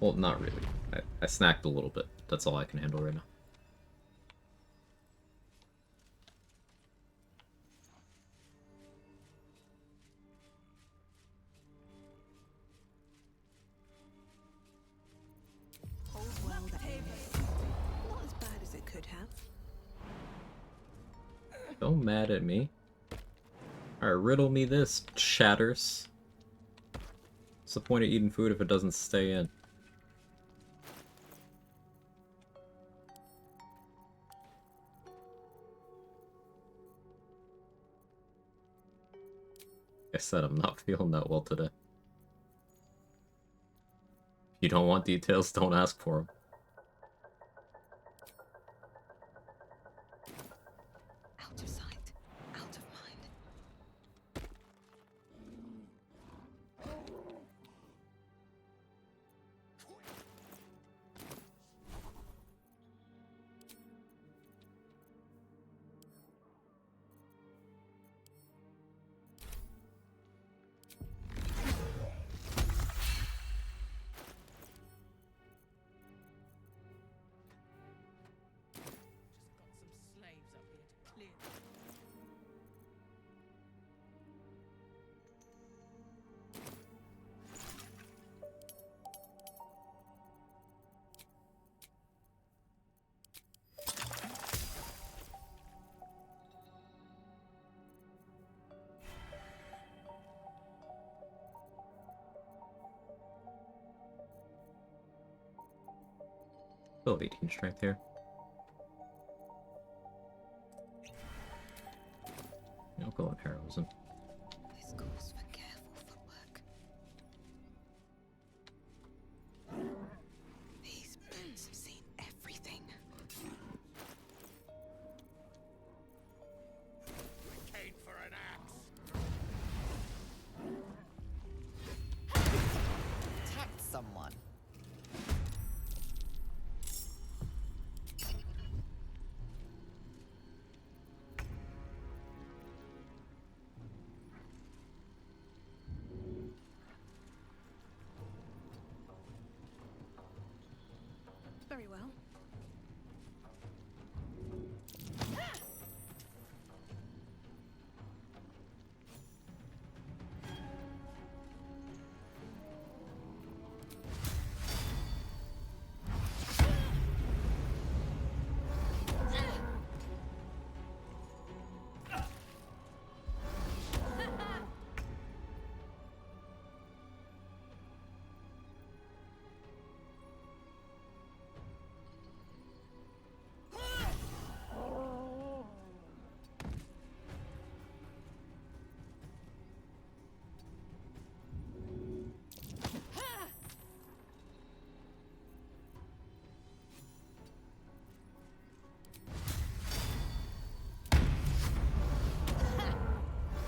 Well, not really. I snacked a little bit. That's all I can handle right now. Whole world at bay. Not as bad as it could have. Don't mad at me. Alright, riddle me this, chatters. What's the point of eating food if it doesn't stay in? I said I'm not feeling that well today. If you don't want details, don't ask for them. Out of sight, out of mind. Slaves up here to clear. Still have 18 strength here. I'll go on heroism. This calls for careful footwork. These boots have seen everything. Came for an axe. Attacked someone.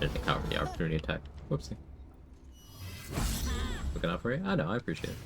Didn't encounter the opportunity attack. Whoopsie. Looking out for you? I know, I appreciate it.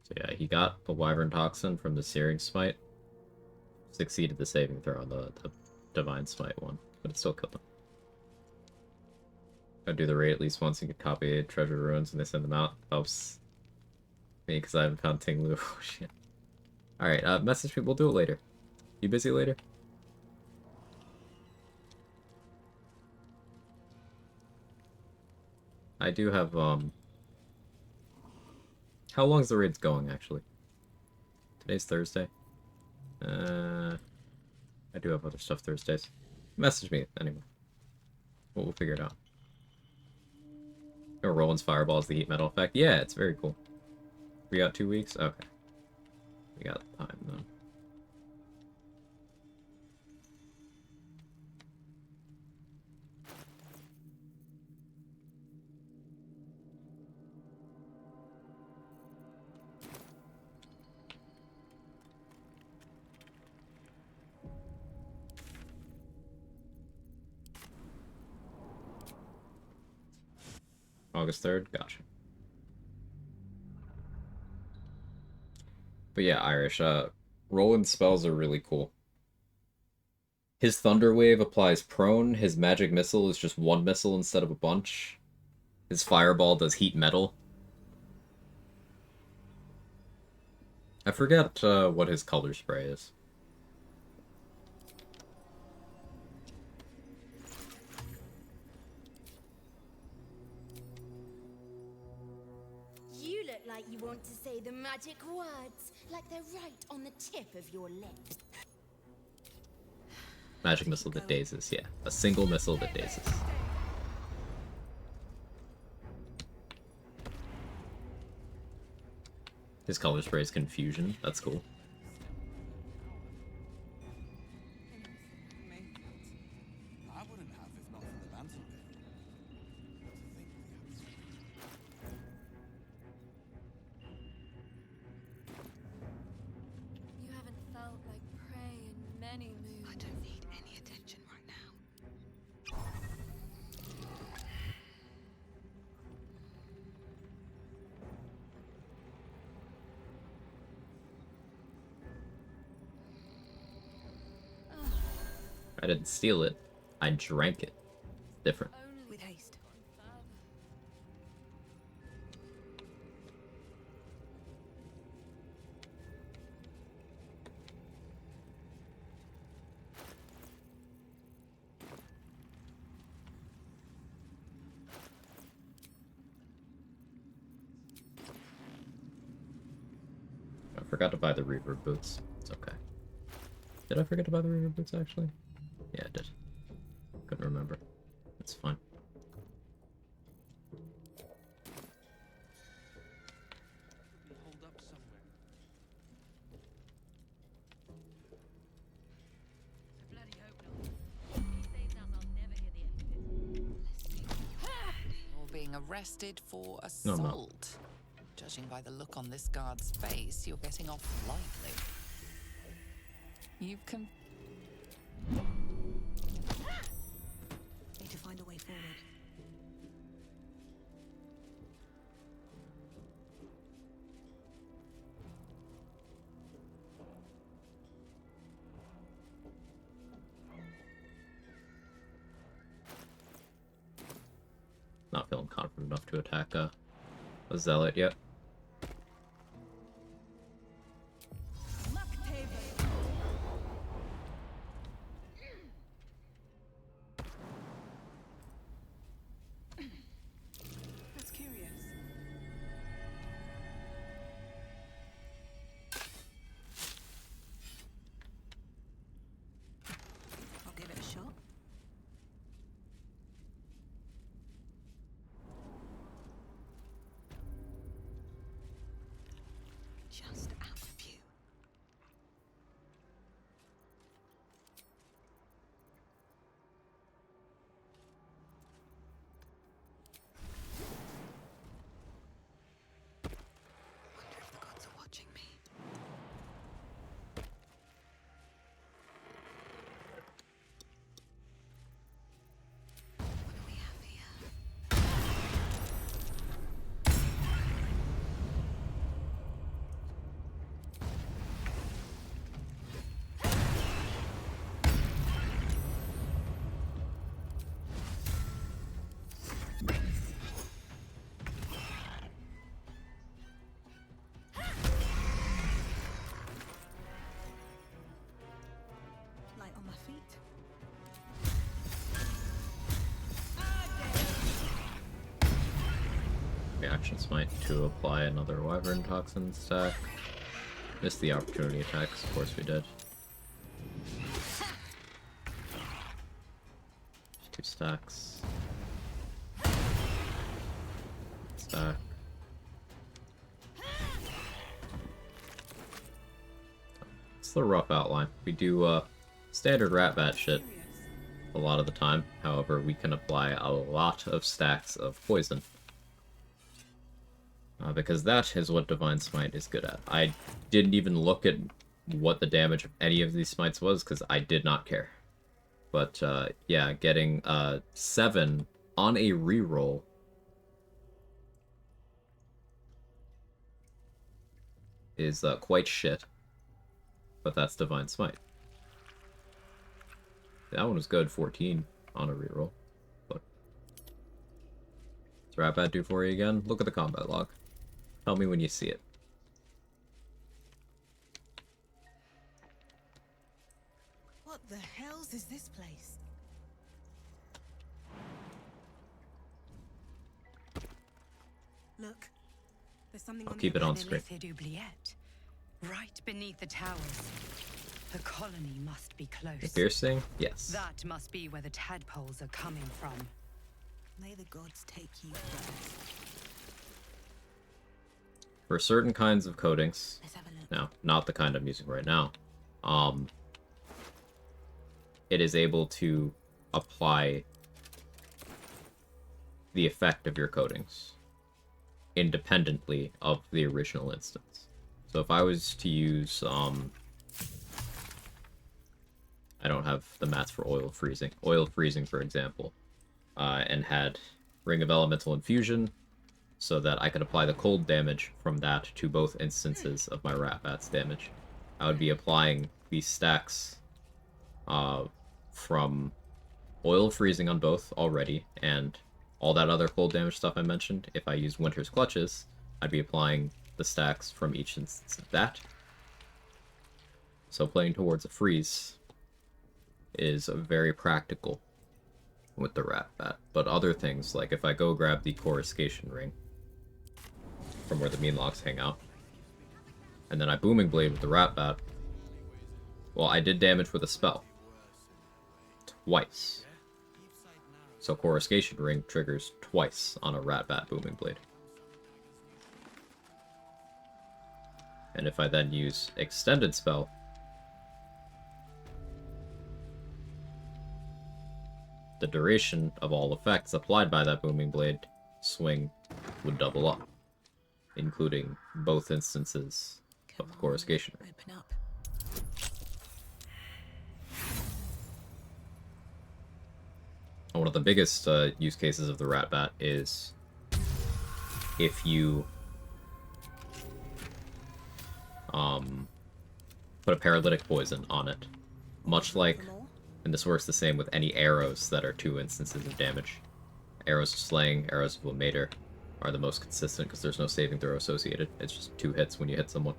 So yeah, he got the Wyvern Toxin from the Searing Smite. Succeeded the saving throw on the Divine Smite one, but it still killed him. Gotta do the raid at least once. You can copy treasure ruins when they send them out. Helps me because I haven't found Tinglu. Oh shit. Alright, message me. We'll do it later. You busy later? I do have, how long's the raid's going, actually? Today's Thursday. I do have other stuff Thursdays. Message me, anyway. We'll figure it out. Oh, Roland's Fireball is the heat metal effect. Yeah, it's very cool. We got 2 weeks? Okay. We got time, though. August 3rd? Gotcha. But yeah, Irish, Roland's spells are really cool. His Thunder Wave applies prone, his Magic Missile is just one missile instead of a bunch. His Fireball does heat metal. I forget what his color spray is. You look like you want to say the magic words, like they're right on the tip of your lips. Magic Missile that dazes, yeah. A single missile that dazes. His color spray is Confusion. That's cool. I wouldn't have if not for the lantern bit. You haven't felt like prey in many moons. I don't need any attention right now. I didn't steal it. I drank it. Different. With haste. I forgot to buy the reverb boots. It's okay. Did I forget to buy the reverb boots, actually? Yeah, I did. Couldn't remember. It's fine. Hold up somewhere. I bloody hope not. If he saves us, I'll never hear the end of it. You're being arrested for No, I'm not. assault. Judging by the look on this guard's face, you're getting off lightly. You've Need to find a way forward. Not feeling confident enough to attack a zealot yet. That's curious. just out of view. Wonder if the gods are watching me. What do we have here? Light on my feet. Reaction Smite to apply another Wyvern Toxin stack. Missed the opportunity attacks, of course we did. 2 stacks. Stack. It's the rough outline. We do standard rat bat shit a lot of the time. However, we can apply a lot of stacks of poison. Because that is what Divine Smite is good at. I didn't even look at what the damage of any of these smites was, because I did not care. But, yeah, getting 7 on a reroll is quite shit. But that's Divine Smite. That one was good, 14 on a reroll. But what's Rat Bat do for you again? Look at the combat log. Tell me when you see it. What the hells is this place? Look, there's something I'll on keep the it on other screen. end. Oubliette. Right beneath the towers. The colony must be close. The piercing? Yes. That must be where the tadpoles are coming from. May the gods take you first. For certain kinds of coatings, Let's have a look. now, not the kind I'm using right now, it is able to apply the effect of your coatings independently of the original instance. So if I was to use, I don't have the mats for oil freezing. Oil freezing, for example, and had Ring of Elemental Infusion, so that I could apply the cold damage from that to both instances of my Rat Bat's damage. I would be applying these stacks from oil freezing on both already, and all that other cold damage stuff I mentioned. If I use Winter's Clutches, I'd be applying the stacks from each instance of that. So playing towards a freeze is very practical with the Rat Bat. But other things, like if I go grab the Coruscation Ring from where the Meanlocks hang out, and then I Booming Blade with the Rat Bat, well, I did damage with a spell. Twice. So Coruscation Ring triggers twice on a Rat Bat Booming Blade. And if I then use Extended Spell, the duration of all effects applied by that Booming Blade swing would double up, including both instances of the Coruscation Ring. Open up. One of the biggest use cases of the Rat Bat is if you put a paralytic poison on it. Much like, and this works the same with any arrows that are 2 instances of damage. Arrows of Slaying, Arrows of Lamater are the most consistent because there's no saving throw associated. It's just 2 hits when you hit someone.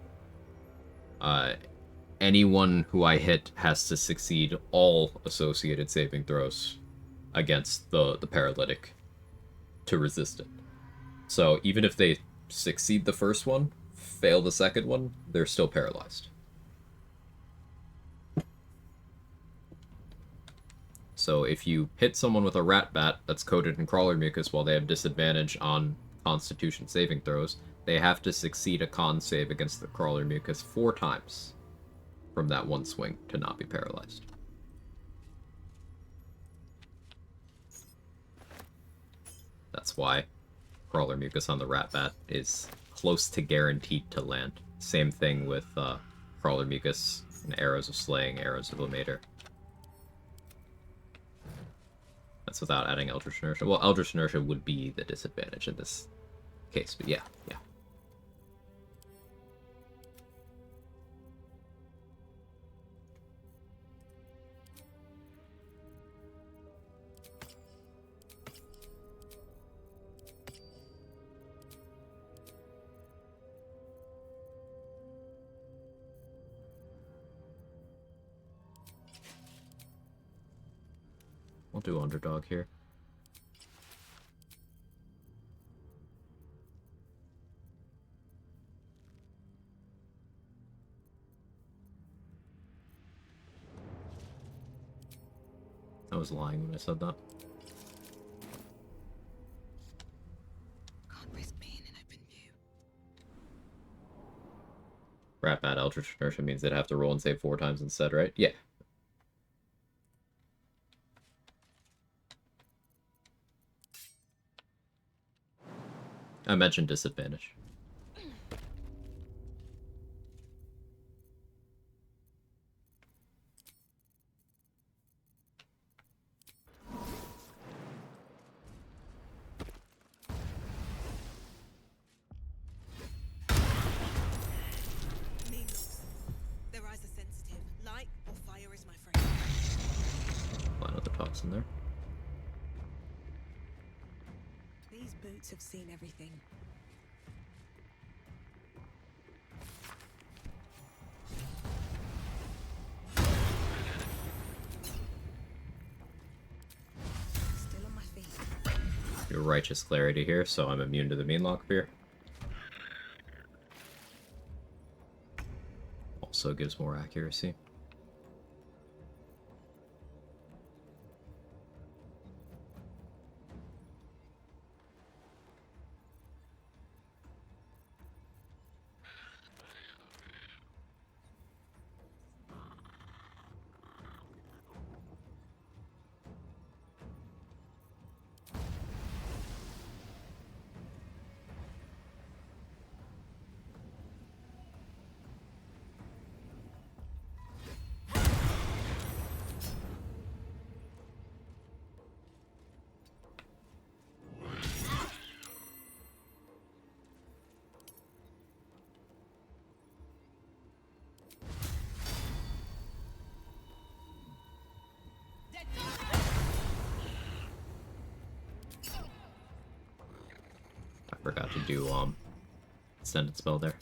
Anyone who I hit has to succeed all associated saving throws against the paralytic to resist it. So even if they succeed the first one, fail the second one, they're still paralyzed. So if you hit someone with a Rat Bat that's coated in Crawler Mucus while they have disadvantage on Constitution saving throws, they have to succeed a con save against the Crawler Mucus 4 times from that one swing to not be paralyzed. That's why Crawler Mucus on the Rat Bat is close to guaranteed to land. Same thing with Crawler Mucus and Arrows of Slaying, Arrows of Omater. That's without adding Eldritch Inertia. Well, Eldritch Inertia would be the disadvantage in this case, but yeah. We'll do Underdog here. I was lying when I said that. Can't risk being in open view. Rat Bat Eldritch Inertia means they'd have to roll and save 4 times instead, right? Yeah. I mentioned disadvantage. Mean looks. Their eyes are sensitive. Light or fire is my friend. Line of the toxin there. These boots have seen everything. Still on my feet. Your Righteous Clarity here, so I'm immune to the Mean Lock Fear. Also gives more accuracy. I forgot to do extended spell there.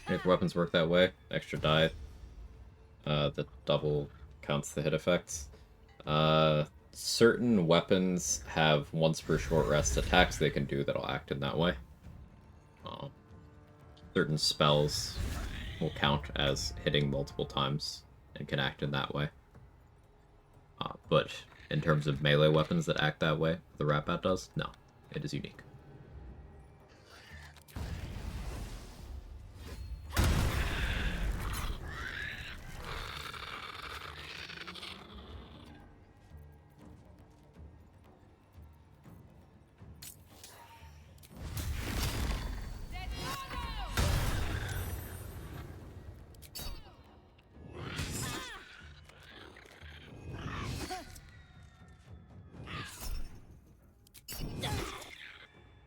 If weapons work that way, extra die. The double counts the hit effects. Certain weapons have once per short rest attacks they can do that'll act in that way. Certain spells will count as hitting multiple times and can act in that way. But in terms of melee weapons that act that way, the Rat Bat does, no, it is unique.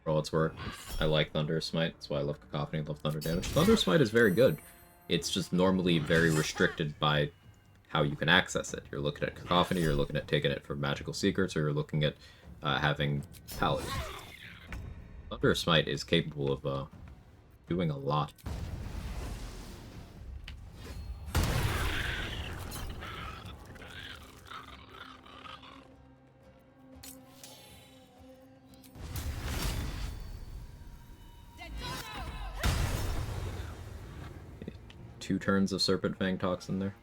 For all its work, I like Thunder Smite. That's why I love Cacophony, love Thunder damage. Thunder Smite is very good. It's just normally very restricted by how you can access it. You're looking at Cacophony, you're looking at taking it for magical secrets, or you're looking at having Paladin. Thunder Smite is capable of doing a lot. 2 turns of Serpent Fang Toxin there.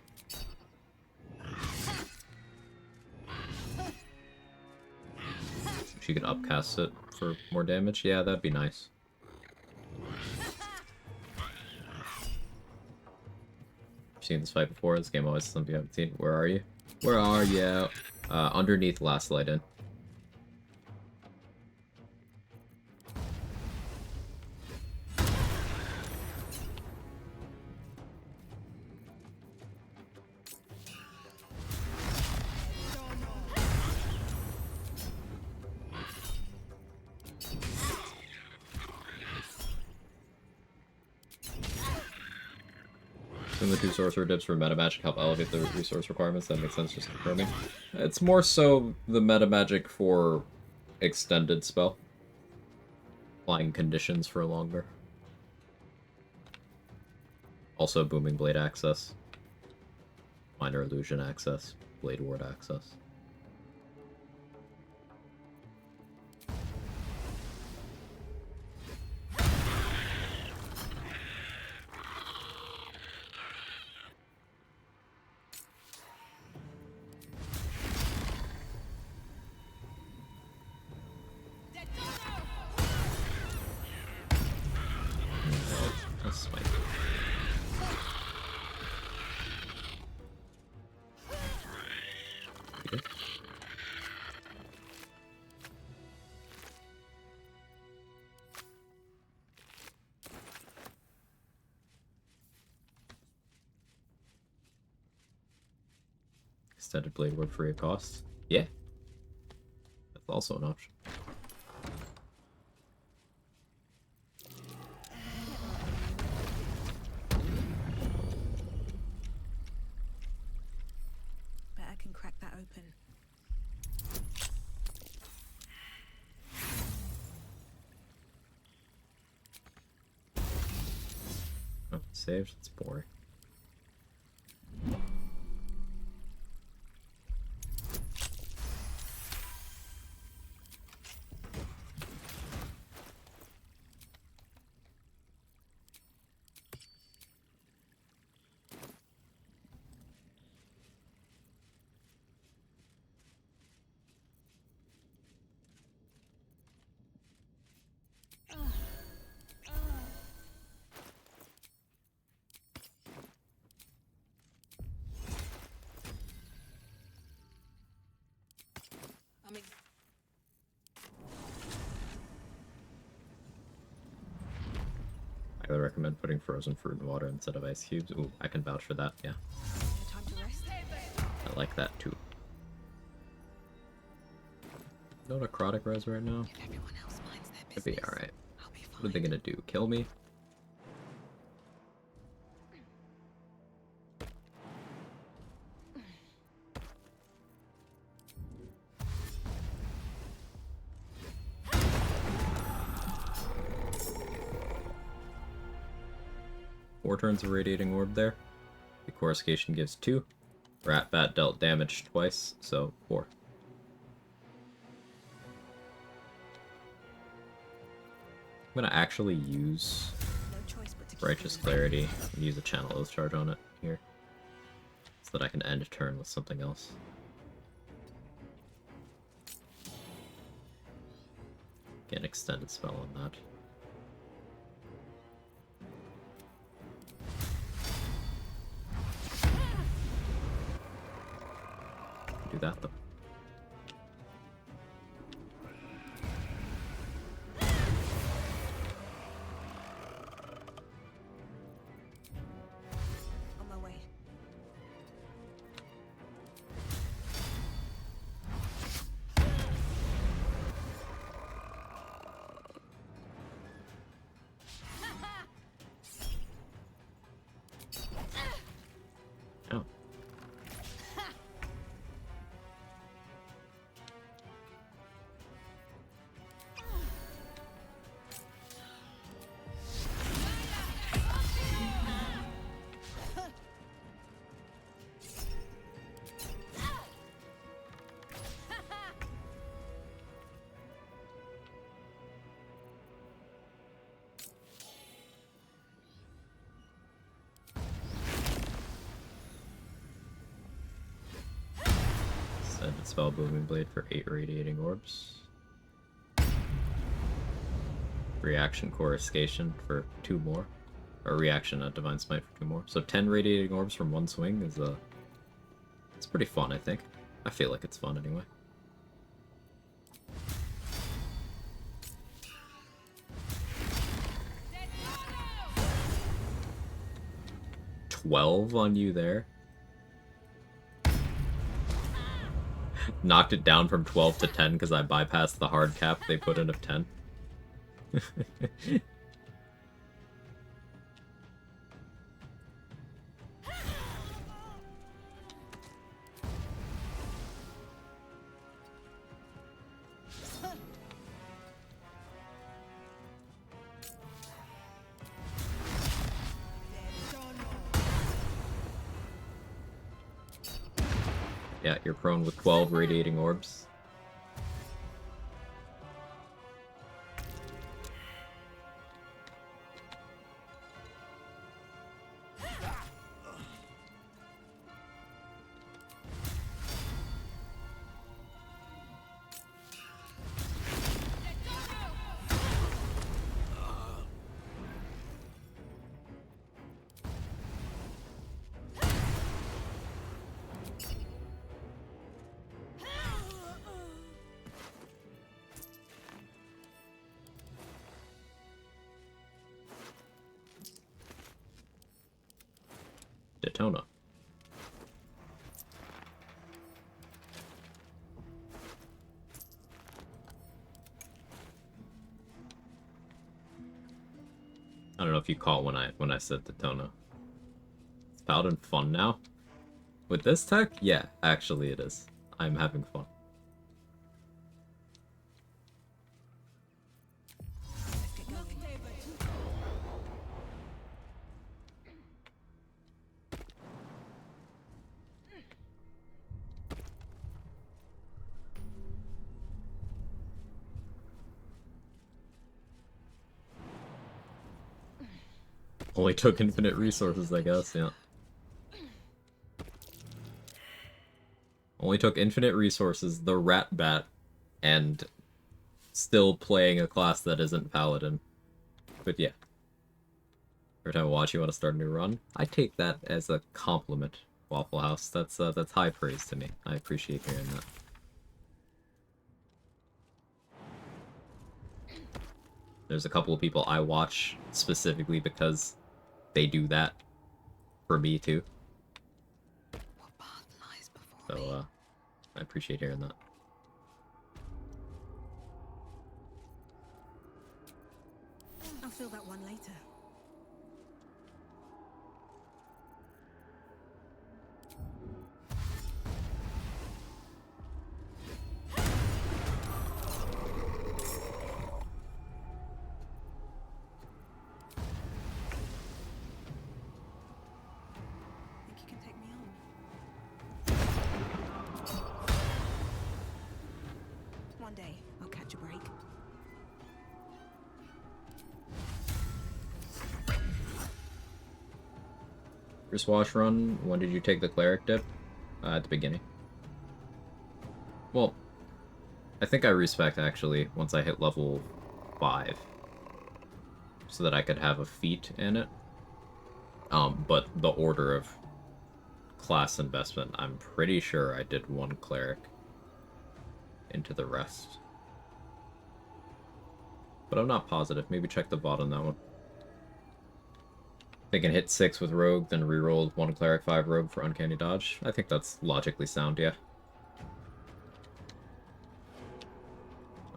She could upcast it for more damage. Yeah, that'd be nice. I've seen this fight before. This game always is something I haven't seen. Where are you? Where are you? Underneath Last Light In. And the 2 sorcerer dips for meta magic help elevate the resource requirements. That makes sense, just confirming. It's more so the meta magic for extended spell. Applying conditions for longer. Also Booming Blade access. Minor Illusion access. Blade Ward access. That's spike. Okay. Extended Blade Ward free of cost. Yeah. That's also an option. Bet I can crack that open. Oh, saved? That's boring. I would recommend putting frozen fruit in water instead of ice cubes. Ooh, I can vouch for that, yeah. Time to rest. I like that too. No necrotic res right now? Could be alright. What are they gonna do? Kill me? Four turns of Radiating Orb there. The Coruscation gives 2. Rat Bat dealt damage twice, so 4. I'm gonna actually use Righteous Clarity and use a Channel Oath Charge on it here, so that I can end a turn with something else. Get an extended spell on that. Do that though. On my way. Oh. Spell Booming Blade for 8 Radiating Orbs. Reaction Coruscation for 2 more. Or Reaction Divine Smite for 2 more. So 10 Radiating Orbs from 1 swing is it's pretty fun, I think. I feel like it's fun anyway. $12 on you there. Knocked it down from 12 to 10 because I bypassed the hard cap they put in of 10. Yeah, you're prone with 12 Radiating Orbs. Daytona. I don't know if you caught when I said Daytona. Is Paladin fun now? With this tech? Yeah, actually it is. I'm having fun. Only took infinite resources, I guess, yeah. Only took infinite resources, the Rat Bat, and still playing a class that isn't Paladin. But yeah. Every time I watch you want to start a new run, I take that as a compliment, Waffle House. That's high praise to me. I appreciate hearing that. There's a couple of people I watch specifically because they do that for me too. So I appreciate hearing that. I'll feel that one later. Think you can take me on? One day, I'll catch a break. First wash run, when did you take the cleric dip? At the beginning. Well, I think I respect actually once I hit level 5. So that I could have a feat in it. But the order of class investment, I'm pretty sure I did 1 cleric into the rest. But I'm not positive. Maybe check the VOD on that one. They can hit 6 with Rogue, then reroll 1 Cleric, 5 Rogue for Uncanny Dodge. I think that's logically sound, yeah.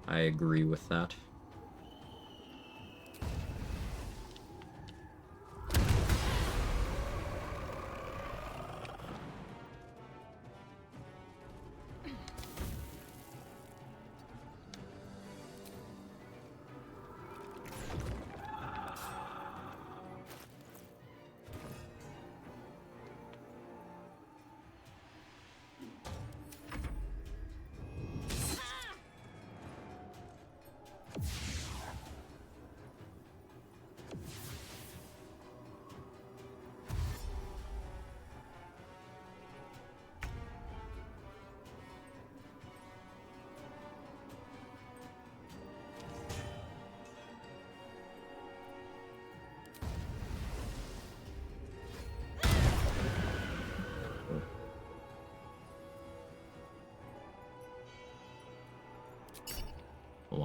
I agree with that.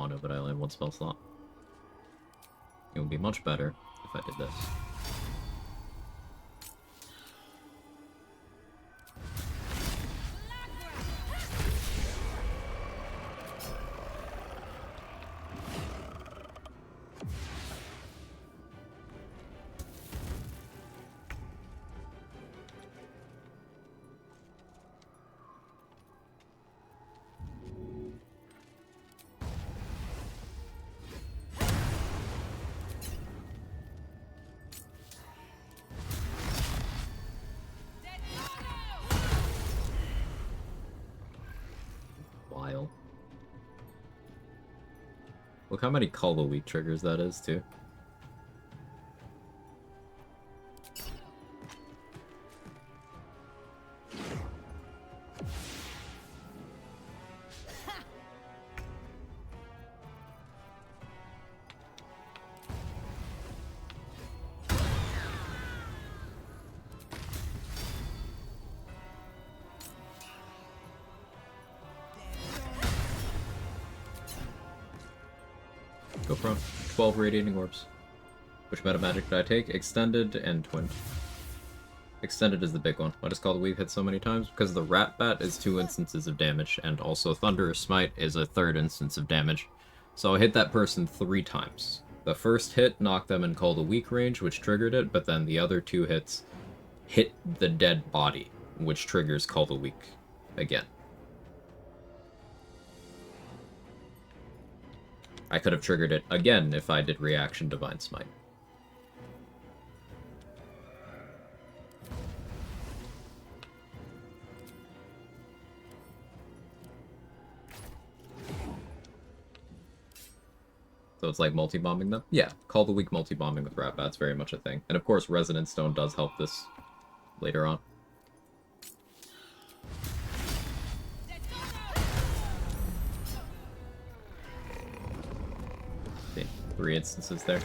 want to, but I only have one spell slot. It would be much better if I did this. While. Look how many Call the Weak triggers that is, too. Go from 12 Radiating Orbs. Which meta magic did I take? Extended and Twinned. Extended is the big one. Why does Call the Weak hit so many times? Because the Rat Bat is 2 instances of damage, and also Thunderous Smite is a 3rd instance of damage. So I hit that person 3 times. The first hit knocked them in Call the Weak range, which triggered it, but then the other 2 hits hit the dead body, which triggers Call the Weak again. I could have triggered it again if I did Reaction Divine Smite. So it's like multi-bombing them? Yeah, Call the Weak multi-bombing with Rat Bat's very much a thing. And of course, Resonant Stone does help this later on. See, 3 instances there.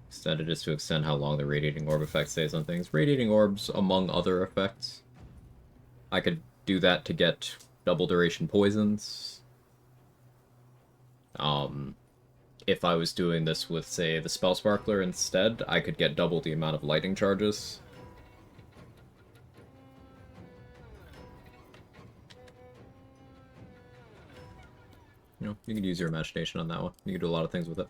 Extended is to extend how long the Radiating Orb effect stays on things. Radiating Orbs, among other effects. I could do that to get double duration poisons. If I was doing this with, say, the Spell Sparkler instead, I could get double the amount of lightning charges. You know, you can use your imagination on that one. You can do a lot of things with it.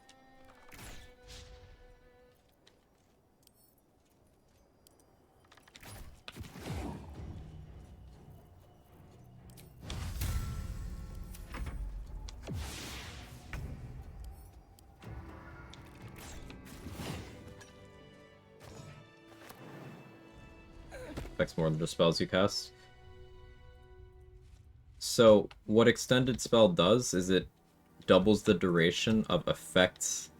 Affects more than just spells you cast. So, what Extended Spell does is it doubles the duration of effects.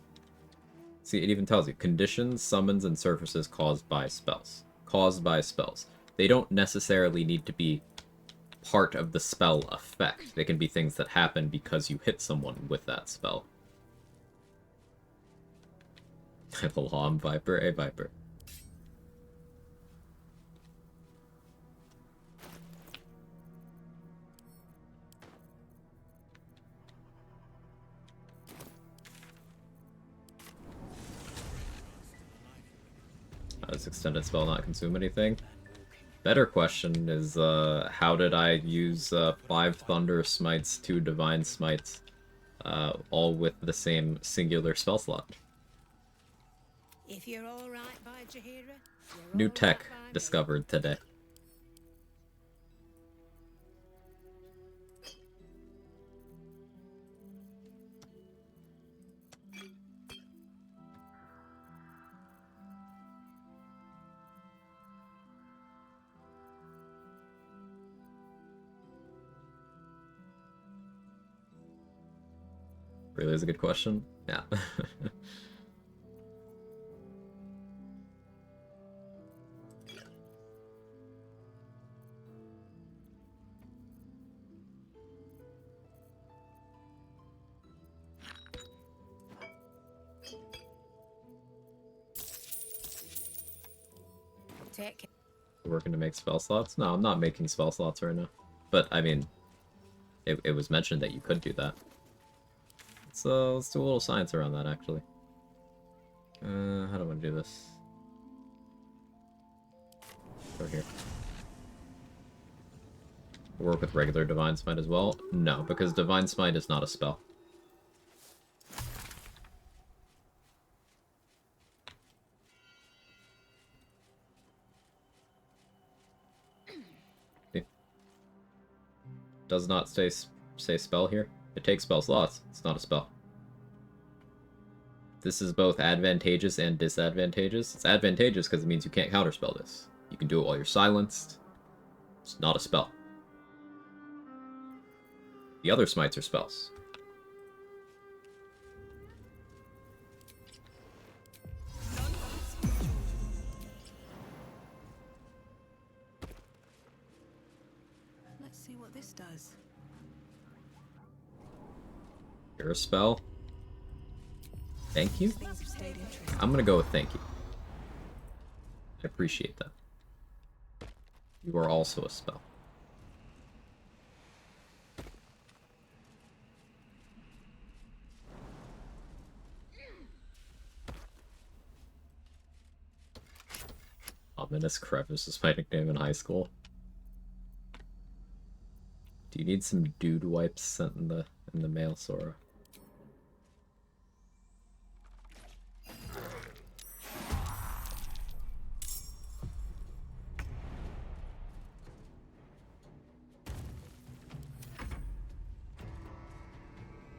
See, it even tells you, conditions, summons, and surfaces caused by spells. Caused by spells. They don't necessarily need to be part of the spell effect. They can be things that happen because you hit someone with that spell. Alarm Viper, a Viper. Does Extended Spell not consume anything? Better question is, how did I use 5 Thunder Smites, 2 Divine Smites, all with the same singular spell slot? If you're all right by Jaheira, New tech discovered today. Really is a good question. Yeah. Take Working to make spell slots? No, I'm not making spell slots right now. But, I mean, it was mentioned that you could do that. So, let's do a little science around that, actually. How do I want to do this? Go here. Work with regular Divine Smite as well? No, because Divine Smite is not a spell. Does not say spell here. It takes spell slots. It's not a spell. This is both advantageous and disadvantageous. It's advantageous because it means you can't counterspell this. You can do it while you're silenced. It's not a spell. The other smites are spells. Let's see what this does. You're a spell. Thank you? Things have stayed interesting. I'm gonna go with thank you. I appreciate that. You are also a spell. Ominous Crevice was my nickname in high school. Do you need some dude wipes sent in the mail, Sora?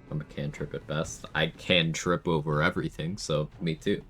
I'm a cantrip at best. I can trip over everything, so me too.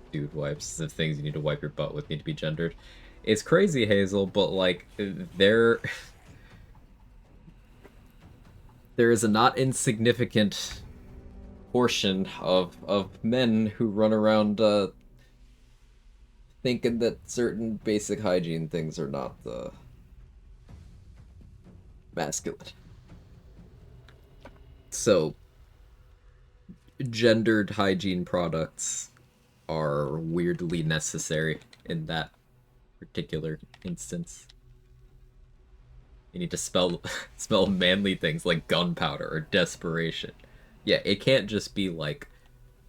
Dude wipes, the things you need to wipe your butt with need to be gendered. It's crazy, Hazel, but like there is a not insignificant portion of men who run around thinking that certain basic hygiene things are not masculine. So gendered hygiene products are weirdly necessary in that particular instance. You need to smell manly things like gunpowder or desperation. Yeah, it can't just be like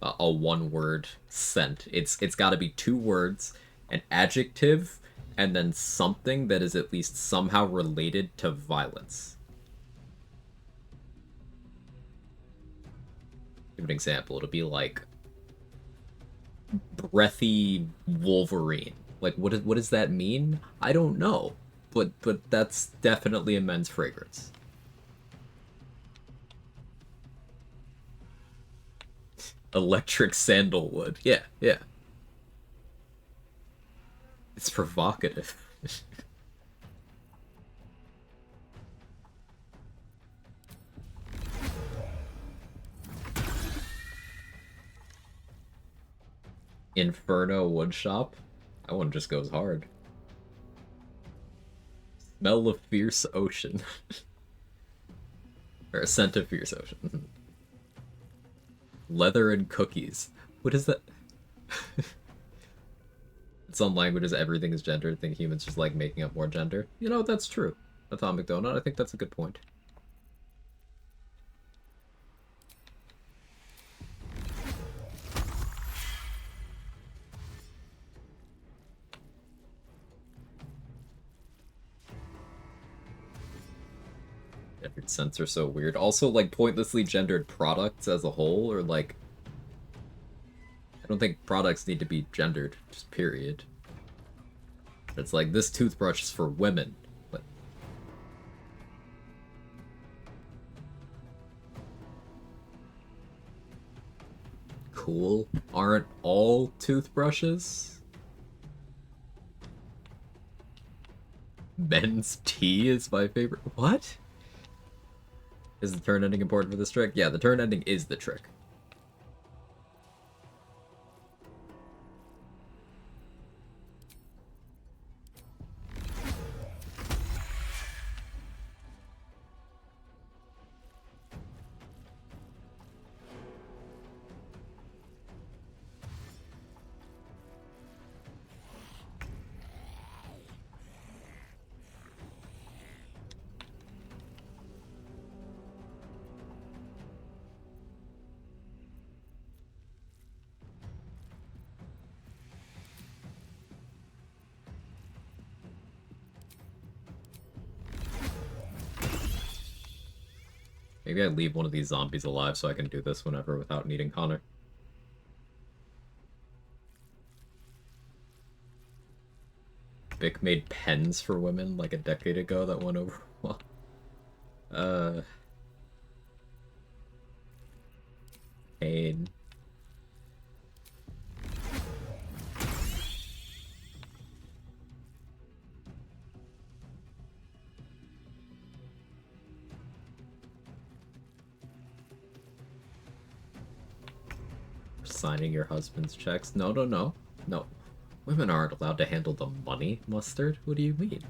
a one-word scent. It's got to be 2 words, an adjective, and then something that is at least somehow related to violence. Give an example. It'll be like breathy Wolverine. Like, what does that mean? I don't know, but that's definitely a men's fragrance. Electric sandalwood. Yeah. It's provocative. Inferno woodshop? That one just goes hard. Smell of fierce ocean. Or a scent of fierce ocean. Leather and cookies. What is that? In some languages, everything is gendered. I think humans just like making up more gender. You know, that's true. Atomic Donut, I think that's a good point. Gendered scents are so weird. Also, like, pointlessly gendered products as a whole, or like... I don't think products need to be gendered, just period. It's like, this toothbrush is for women. But cool. Aren't all toothbrushes? Men's tea is my favorite. What? Is the turn ending important for this trick? Yeah, the turn ending is the trick. Maybe I leave one of these zombies alive so I can do this whenever without needing Connor. Bic made pens for women like a decade ago that went over well. Pain. Signing your husband's checks. No, no, no. No. Women aren't allowed to handle the money, Mustard. What do you mean?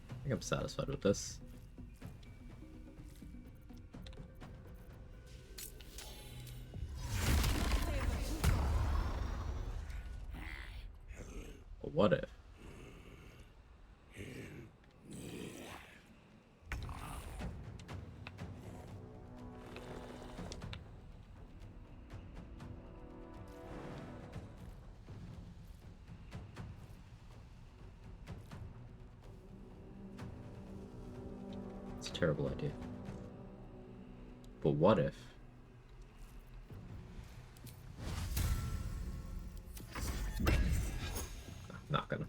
I think I'm satisfied with this. But what if? It's a terrible idea. But what if? Not gonna.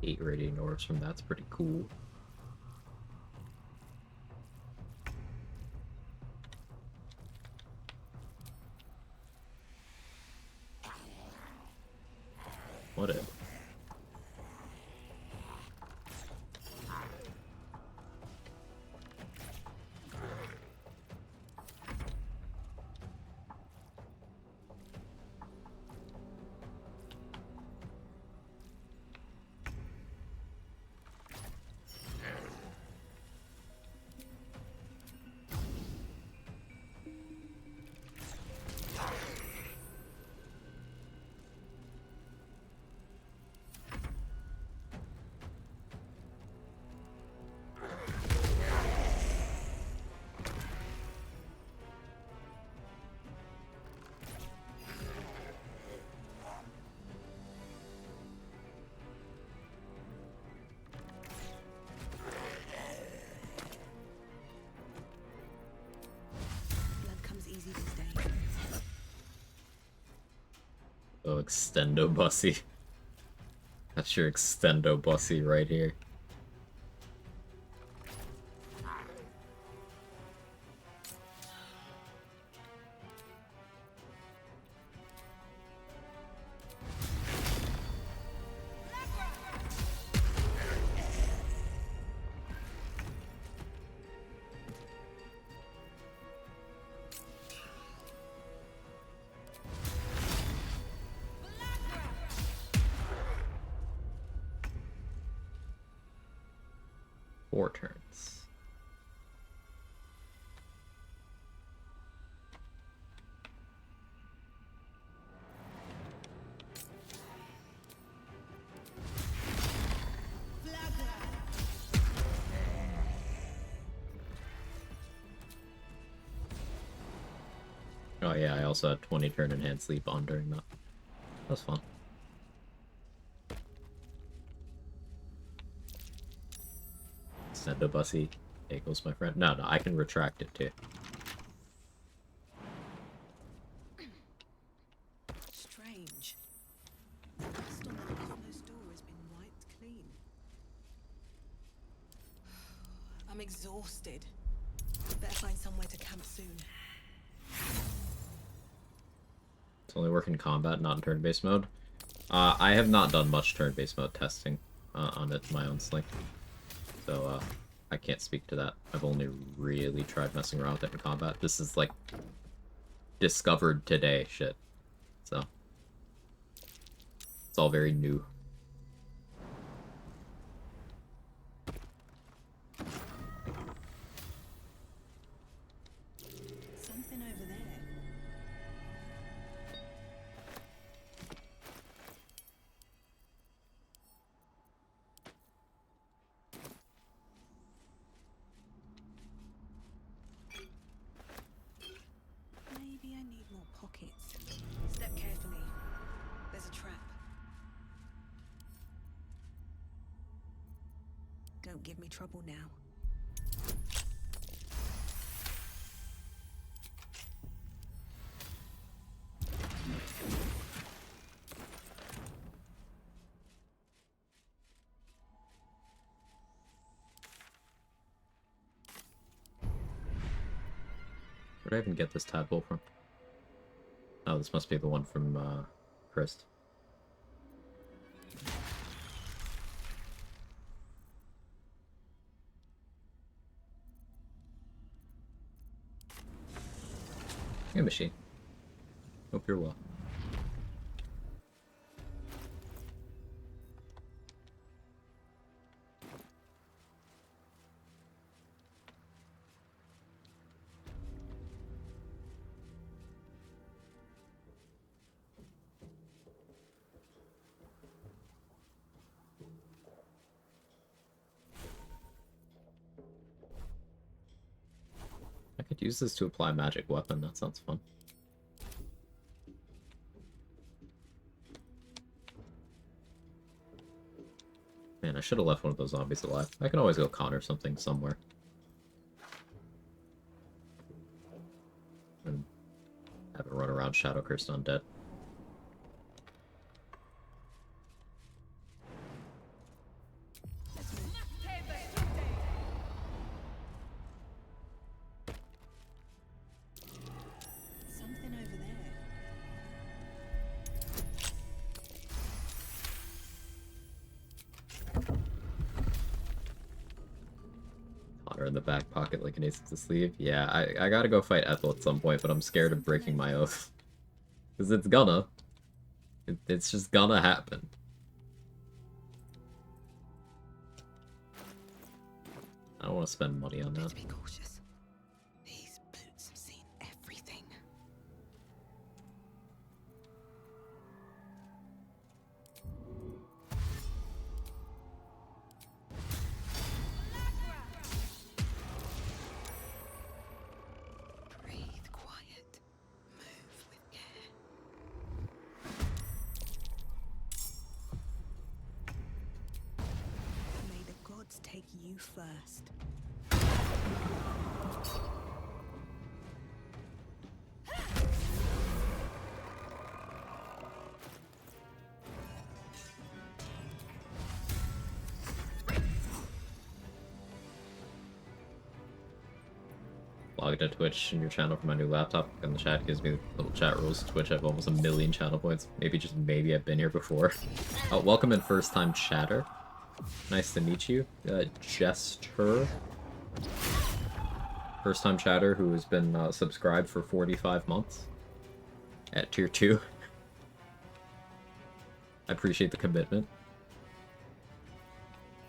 Eight radiant orbs from that's pretty cool. What if? Oh, extendo bussy. That's your extendo bussy right here. 4 turns. Oh yeah, I also had 20 turn and hand sleep on during that. That was fun. Sendo Bussy. There goes my friend. No, I can retract it too. Strange. The dust on the closed door has been wiped clean. I'm exhausted. Better find somewhere to camp soon. It's only work in combat, not in turn-based mode. I have not done much turn-based mode testing on it my own Slink. So, I can't speak to that. I've only really tried messing around with it in combat. This is, like, discovered today shit. So, it's all very new. Something over there. Maybe I need more pockets. Step carefully. There's a trap. Don't give me trouble now. Where did I even get this tadpole from? Oh, this must be the one from, Christ. Hey, machine. Hope you're well. I could use this to apply magic weapon, that sounds fun. Man, I should have left one of those zombies alive. I can always go Connor something somewhere. And have it run around Shadow Cursed Undead. Something over there. Connor in the back pocket like an ace to sleeve. Yeah, I gotta go fight Ethel at some point, but I'm scared of breaking my oath. Because it's gonna. It's just gonna happen. I don't want to spend money on that. Be cautious. These boots have seen everything. Breathe quiet. Move with care. May the gods take you first. Logged into Twitch in your channel for my new laptop. And the chat gives me little chat rules. Twitch, I have almost 1 million channel points. Maybe I've been here before. Welcome in first time chatter. Nice to meet you. Jester. First time chatter who has been subscribed for 45 months. At tier 2. I appreciate the commitment.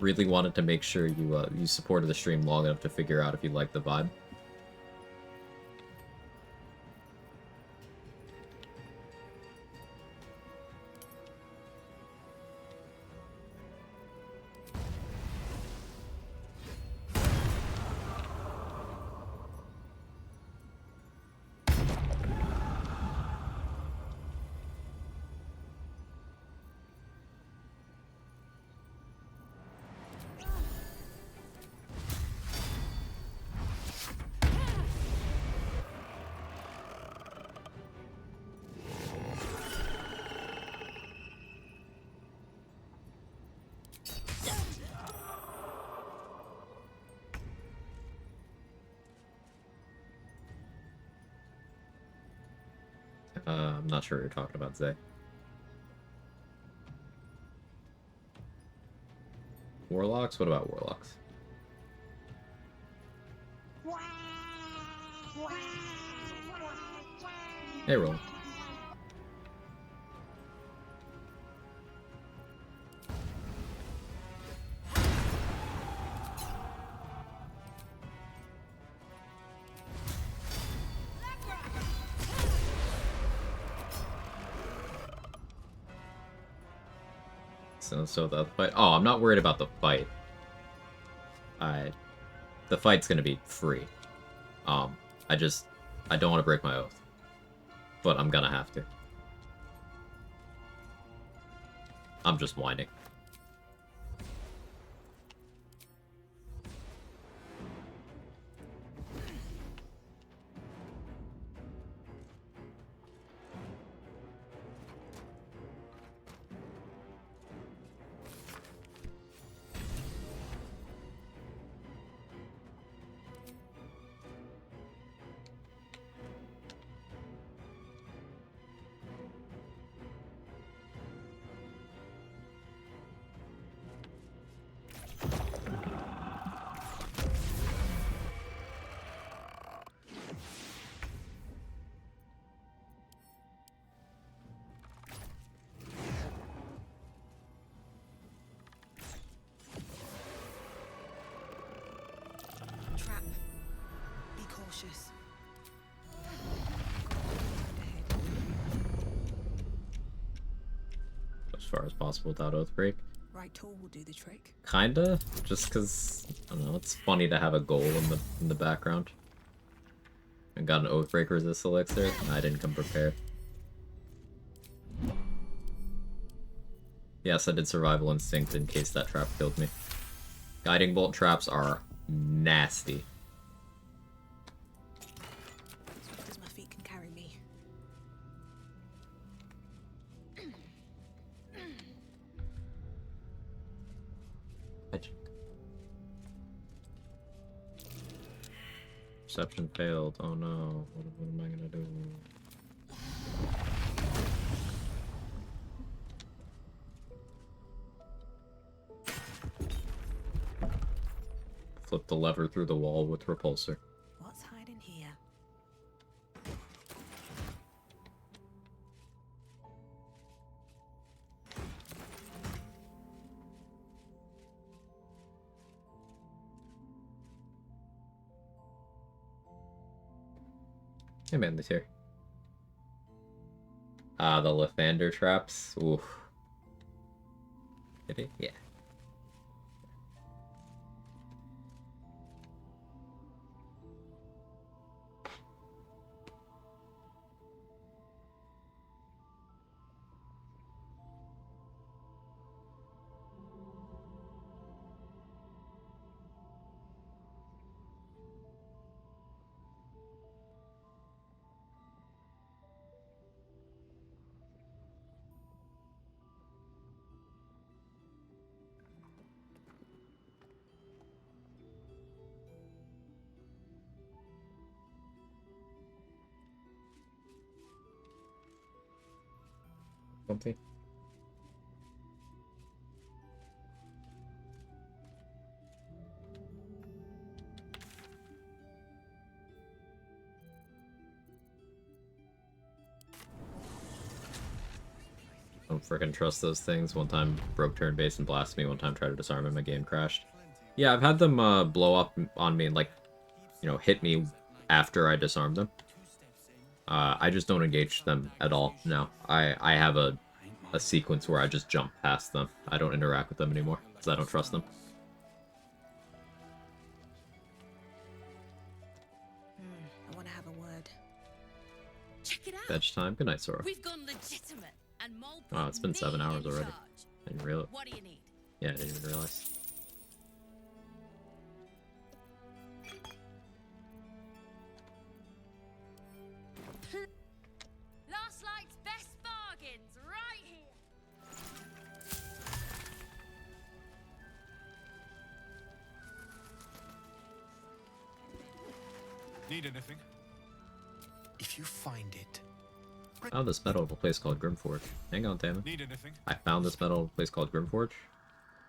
really wanted to make sure you supported the stream long enough to figure out if you liked the vibe. I'm not sure what you're talking about, Zay. Warlocks? What about warlocks? Hey, roll. So the fight. Oh, I'm not worried about the fight. The fight's gonna be free. I don't want to break my oath, but I'm gonna have to. I'm just whining. Trap. Be cautious. As far as possible without Oathbreak. Right tool will do the trick. Kinda, just because I don't know. It's funny to have a goal in the background. I got an Oathbreak resist elixir, and I didn't come prepared. Yes, I did Survival Instinct in case that trap killed me. Guiding Bolt traps are nasty. Swift as my feet can carry me. Perception failed. Oh no. What am I gonna do? Flip the lever through the wall with repulsor. What's hiding here? Hey man, this here. Ah, the Lathander traps. Oof. Did it? Yeah. Something. Don't freaking trust those things. One time broke turn base and blasted me. One time tried to disarm him. My game crashed. Yeah, I've had them blow up on me and, like, you know, hit me after I disarmed them. I just don't engage them at all now. I have a sequence where I just jump past them. I don't interact with them anymore because I don't trust them. I want to have a word. Check it out. Veg time. Good night, Sora. We've gone legitimate, and Mole Wow, put it's been me 7 hours in already. charge. I didn't realize. What do you need? Yeah, I didn't even realize. Last night's best bargains, right here. Need anything? If you find it, I found this metal at a place called Grimforge. Hang on, damn it. Need anything? I found this metal at a place called Grimforge.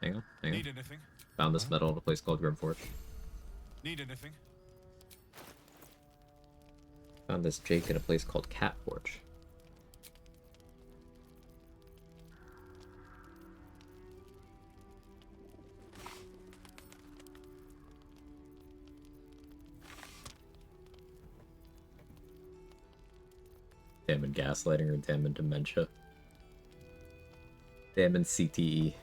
Hang on, hang on. Need anything? Found this metal at a place called Grimforge. Need anything? Found this Jake at a place called Catforge. Damn in gaslighting or damn in dementia. Damn in CTE.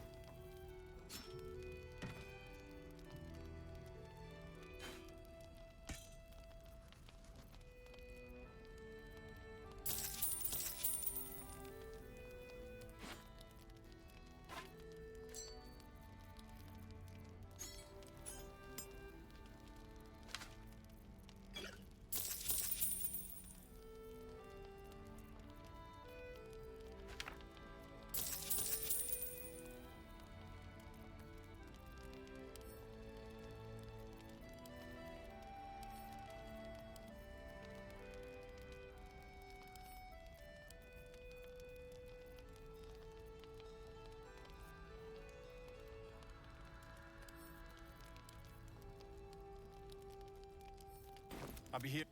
I'll be here.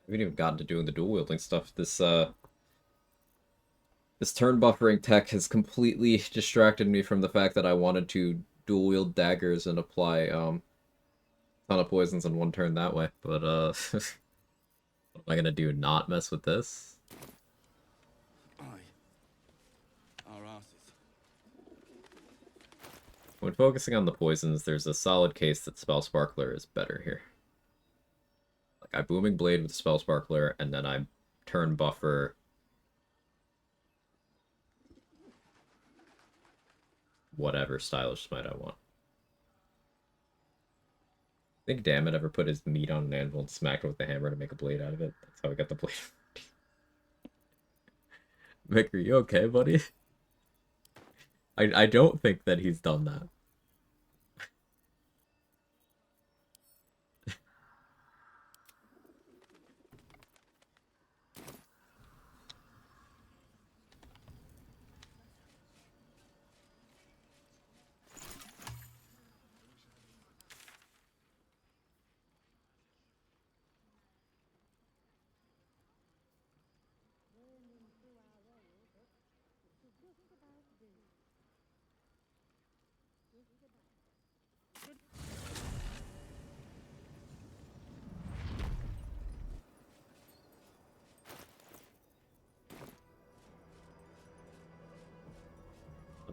We haven't even gotten to doing the dual wielding stuff. This turn buffering tech has completely distracted me from the fact that I wanted to dual wield daggers and apply ton of poisons in one turn that way. But what am I gonna do? Not mess with this? Our asses. When focusing on the poisons, there's a solid case that Spell Sparkler is better here. Like, I Booming Blade with Spell Sparkler, and then I turn buffer whatever stylish smite I want. Think Dammit ever put his meat on an anvil and smacked it with the hammer to make a blade out of it? That's how I got the blade. Vic, are you okay, buddy? I don't think that he's done that.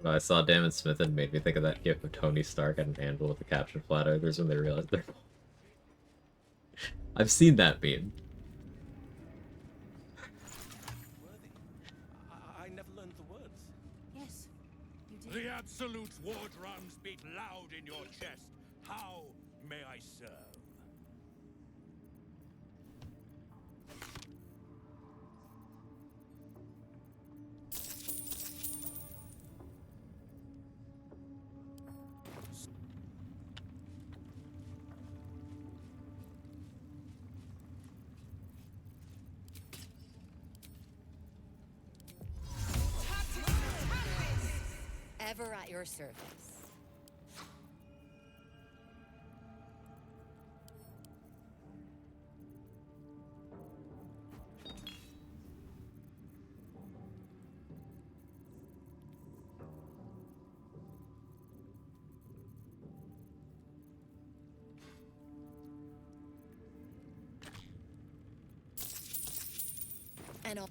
I saw Damon Smith and made me think of that gif of Tony Stark at an anvil with the caption flat earthers when they realized they're... I've seen that meme. I never learned the words. Yes, you did. The absolute war drums beat loud in your chest. How may I serve? Ever at your service. And all.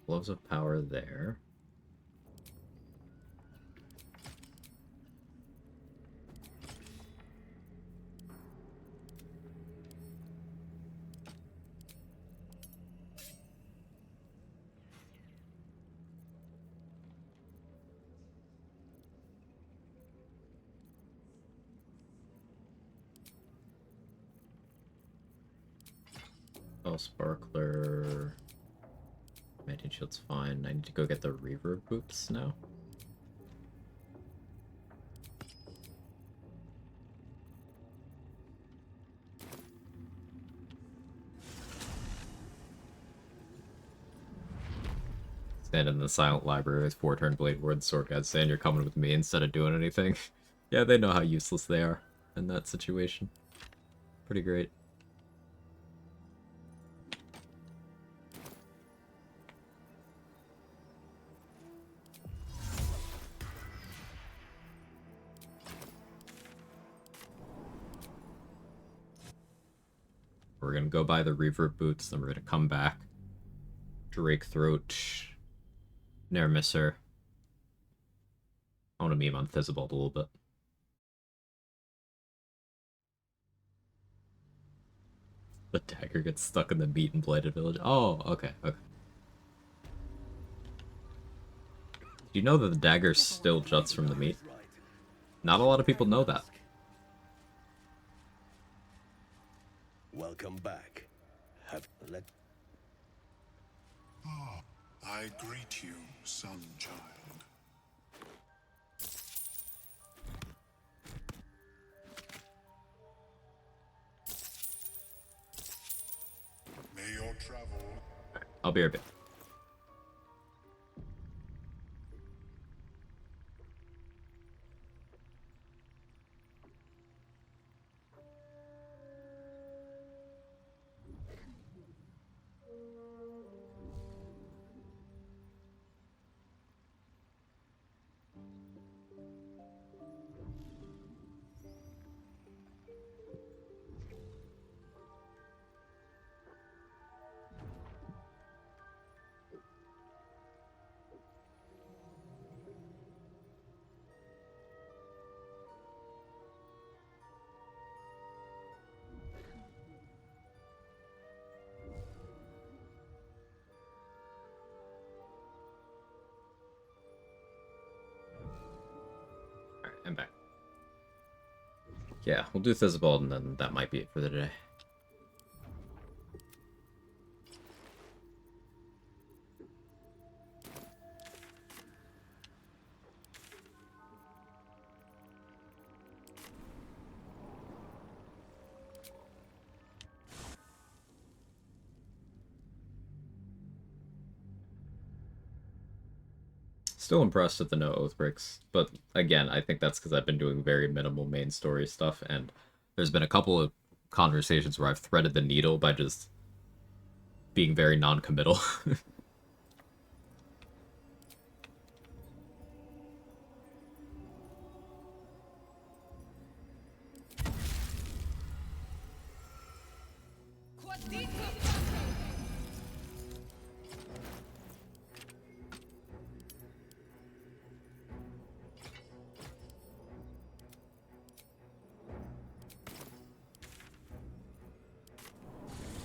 Gloves of power there. Oh, sparkler. Magic shield's fine. I need to go get the reverb boots now. Stand in the silent library with 4-turn blade ward sword guys saying you're coming with me instead of doing anything. Yeah, they know how useless they are in that situation. Pretty great. We're gonna go buy the reverb boots, then we're gonna come back. Drake throat. Ne'er miss her. I want to meme on Thizzibald a little bit. The dagger gets stuck in the meat and bladed village. Oh, okay, okay. Do you know that the dagger still juts from the meat? Not a lot of people know that. Welcome back. Have let. Ah, I greet you, son child. May your travel. I'll be right back. Alright, I'm back. Yeah, we'll do Thizzibald and then that might be it for the day. Still impressed at the no oath breaks, but again, I think that's because I've been doing very minimal main story stuff, and there's been a couple of conversations where I've threaded the needle by just being very non-committal.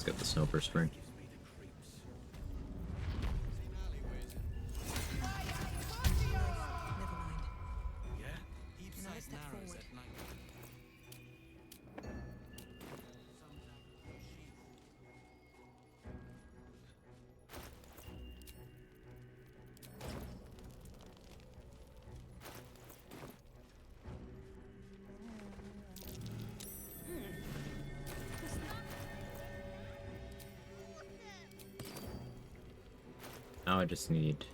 Let's get the Snowburst ring. Now I just need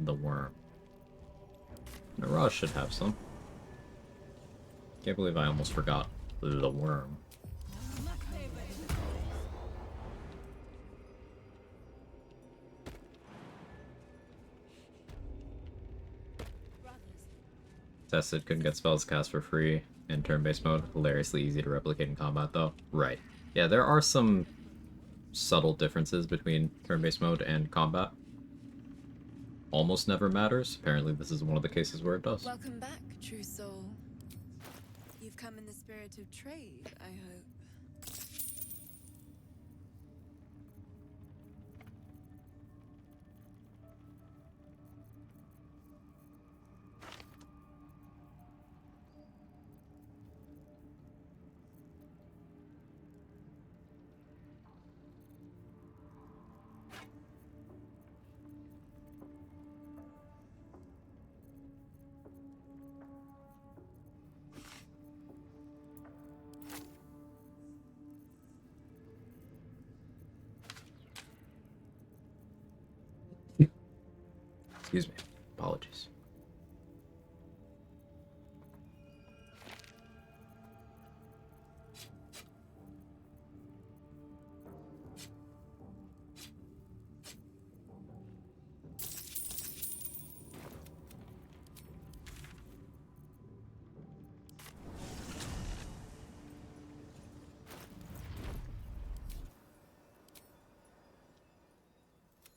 the worm. Naraj should have some. Can't believe I almost forgot the worm. Tested, couldn't get spells cast for free in turn-based mode. Hilariously easy to replicate in combat, though. Right. Yeah, there are some subtle differences between turn-based mode and combat. Almost never matters. Apparently this is one of the cases where it does. Welcome back, true soul. You've come in the spirit of trade, I hope. Excuse me. Apologies.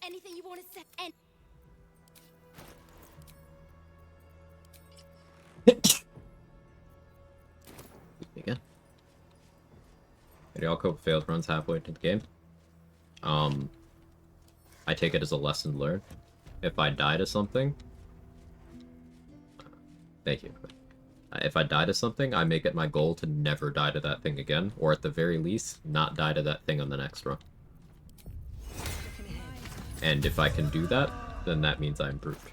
Anything you want to say? And Again. Yalko failed runs halfway into the game. I take it as a lesson learned. If I die to something... Thank you. If I die to something, I make it my goal to never die to that thing again, or at the very least, not die to that thing on the next run. And if I can do that, then that means I improved.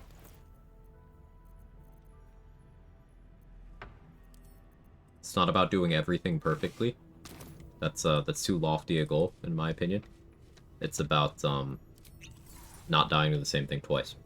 It's not about doing everything perfectly. That's too lofty a goal, in my opinion. It's about not dying to the same thing twice.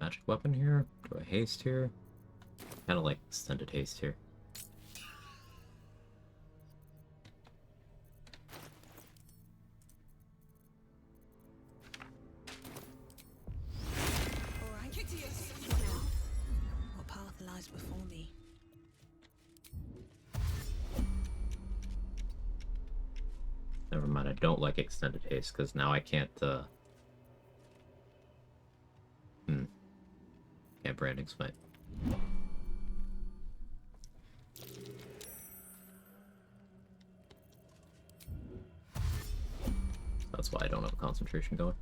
Magic weapon here? Do I haste here? Kinda like extended haste here. Alright, get to yourself now. What path lies before me? Never mind, I don't like extended haste, because now I can't, Can't branding smite. That's why I don't have a concentration going.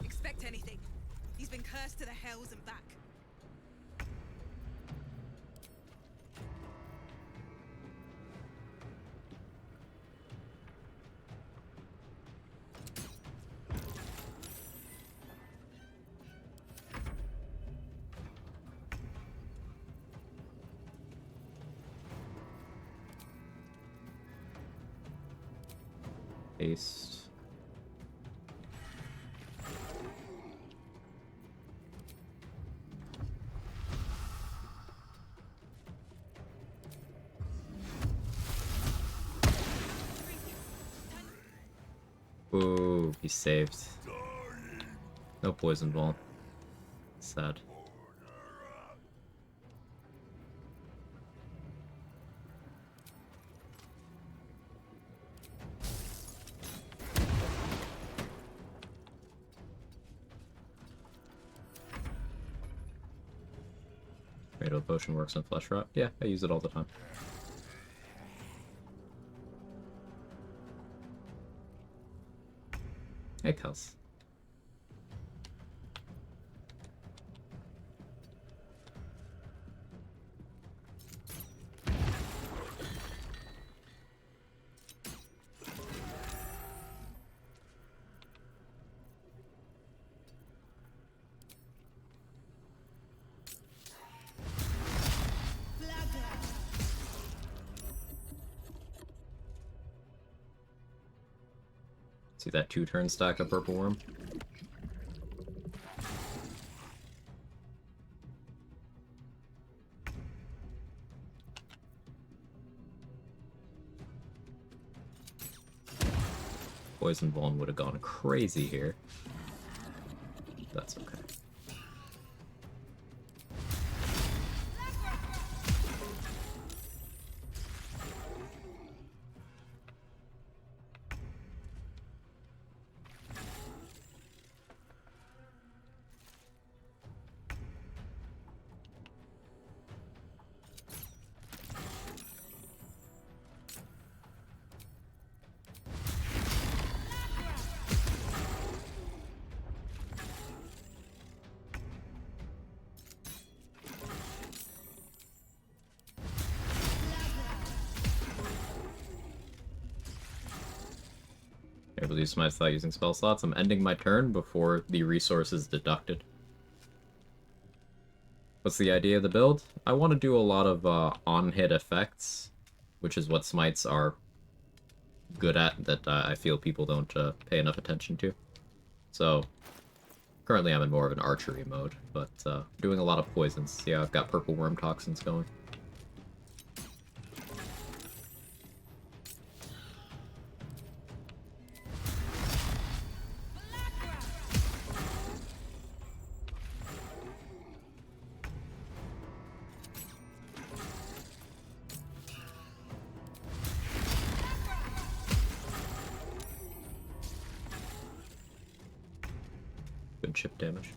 Expect anything. He's been cursed to the hells and back. haste. Ooh, he saved. No poison ball. Sad. Tomato potion works on flesh rot. Yeah, I use it all the time. Hey, Kels. See that 2-turn stack of purple worm? Poison Bone would have gone crazy here. That's okay. Able to use smites without using spell slots. I'm ending my turn before the resource is deducted. What's the idea of the build? I want to do a lot of on-hit effects, which is what smites are good at, that I feel people don't pay enough attention to. So, currently I'm in more of an archery mode, but doing a lot of poisons. Yeah, I've got purple worm toxins going. Good chip damage.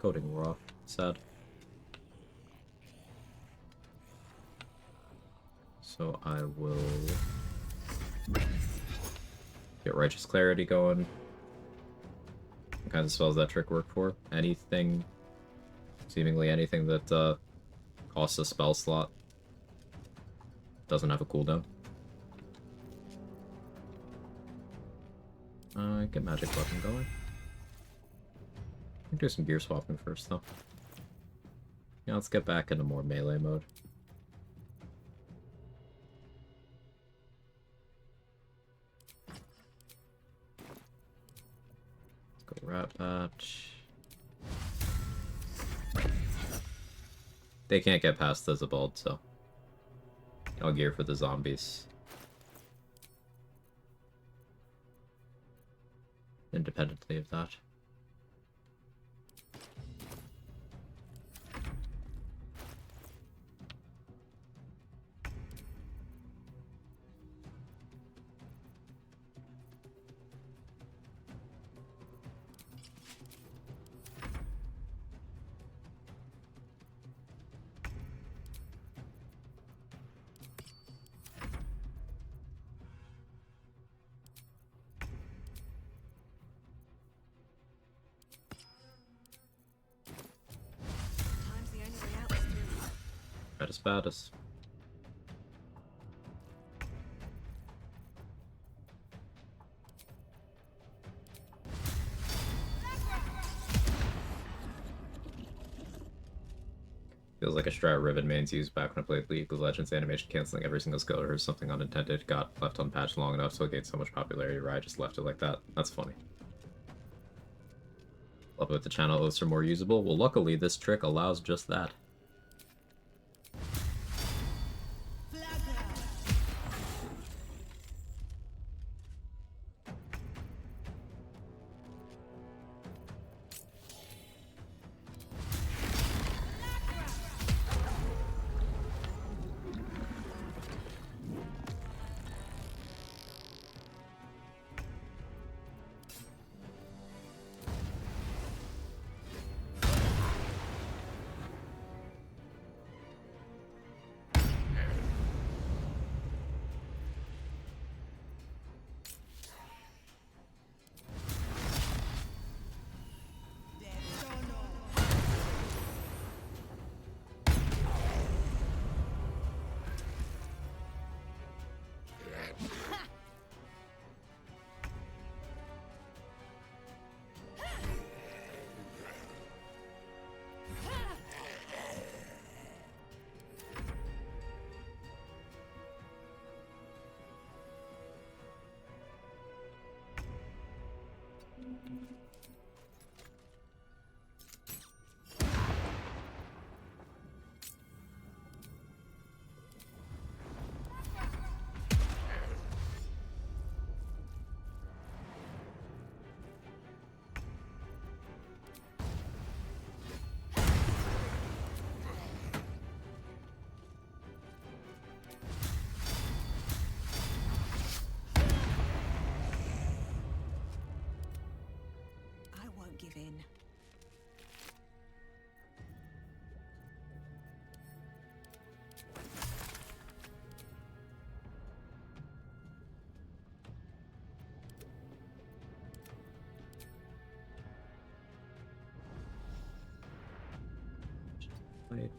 Coating raw. Sad. So I will get Righteous Clarity going. What kinds of spells does that trick work for? Anything, seemingly anything that costs a spell slot. Doesn't have a cooldown. Get magic weapon going. I can do some gear swapping first, though. Yeah, let's get back into more melee mode. Let's go Rat Patch. They can't get past Thizabald, so I'll gear for the zombies. Independently of that. Baddest. like a strat Riven mains used back when I played League of Legends. Animation canceling every single skill or something unintended got left unpatched long enough so it gained so much popularity where I just left it like that. That's funny. Love it with the channel oaths are more usable. Well, luckily this trick allows just that. Give in. Right.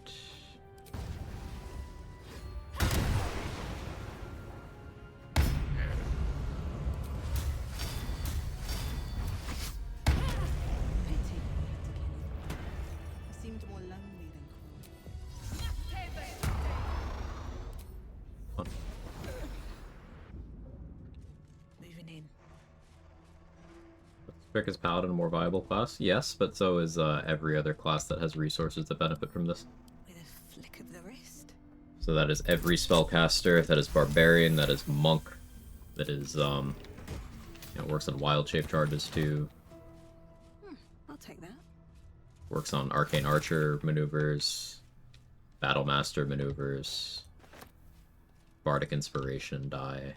Seemed more lonely than Fun. moving in. Trick is Paladin a more viable class? Yes, but so is every other class that has resources that benefit from this. With a flick of the wrist. So that is every spellcaster, that is Barbarian, that is Monk, that is, you know, works on wild shape charges too. I'll take that. Works on Arcane Archer maneuvers, Battle Master maneuvers, Bardic Inspiration die.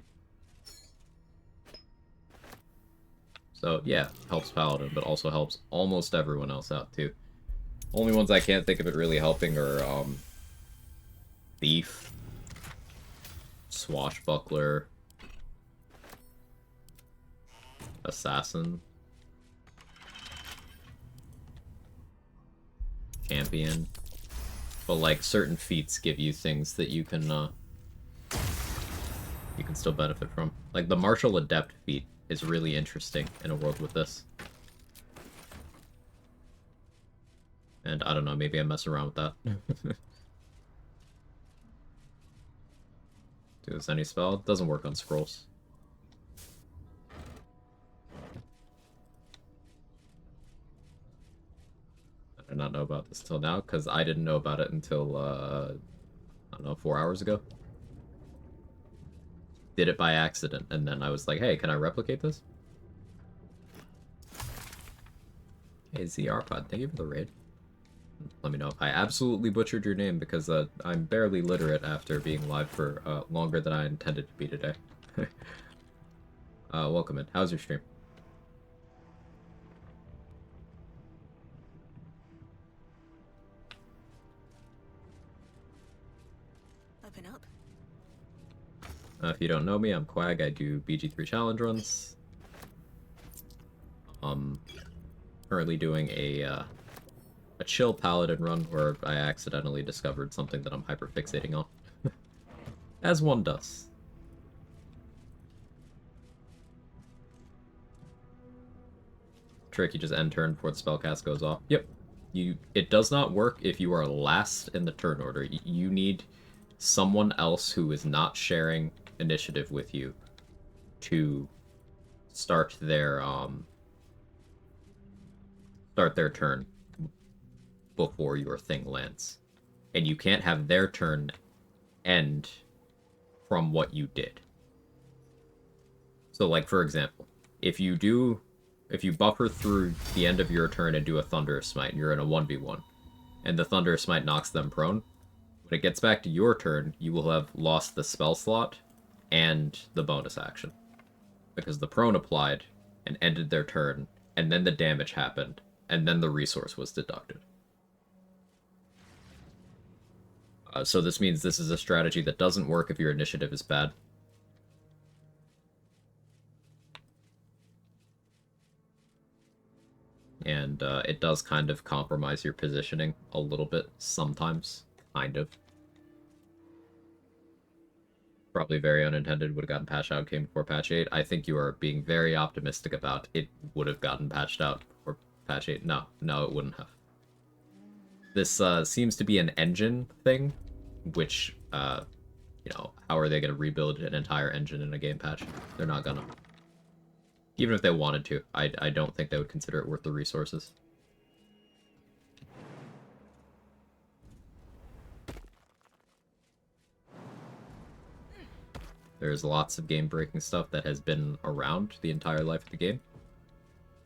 So yeah, helps Paladin, but also helps almost everyone else out too. Only ones I can't think of it really helping are Thief, Swashbuckler, Assassin, Champion. But like certain feats give you things that you can still benefit from. Like the Martial Adept feat is really interesting in a world with this. And I don't know, maybe I mess around with that. Do this any spell? It doesn't work on scrolls. I did not know about this till now, because I didn't know about it until, I don't know, 4 hours ago. Did it by accident, and then I was like, hey, can I replicate this? Hey, ZRPod, thank you for the raid. Let me know if I absolutely butchered your name, because I'm barely literate after being live for longer than I intended to be today. Welcome in. How's your stream? Open up. If you don't know me, I'm Quag. I do BG3 challenge runs. Currently doing a chill paladin run where I accidentally discovered something that I'm hyperfixating on. As one does. Trick, you just end turn before the spellcast goes off. Yep. It does not work if you are last in the turn order. You need someone else who is not sharing initiative with you to start their turn before your thing lands. And you can't have their turn end from what you did. So like for example, if you buffer through the end of your turn and do a Thunderous Smite, and you're in a 1v1, and the Thunderous Smite knocks them prone, when it gets back to your turn, you will have lost the spell slot and the bonus action. Because the prone applied and ended their turn, and then the damage happened, and then the resource was deducted. So this means this is a strategy that doesn't work if your initiative is bad. And it does kind of compromise your positioning a little bit sometimes. Kind of. Probably very unintended, would have gotten patched out, came before patch 8. I think you are being very optimistic about it would have gotten patched out before patch 8. No, it wouldn't have. This seems to be an engine thing, which, you know, how are they going to rebuild an entire engine in a game patch? They're not gonna. Even if they wanted to, I don't think they would consider it worth the resources. There's lots of game-breaking stuff that has been around the entire life of the game.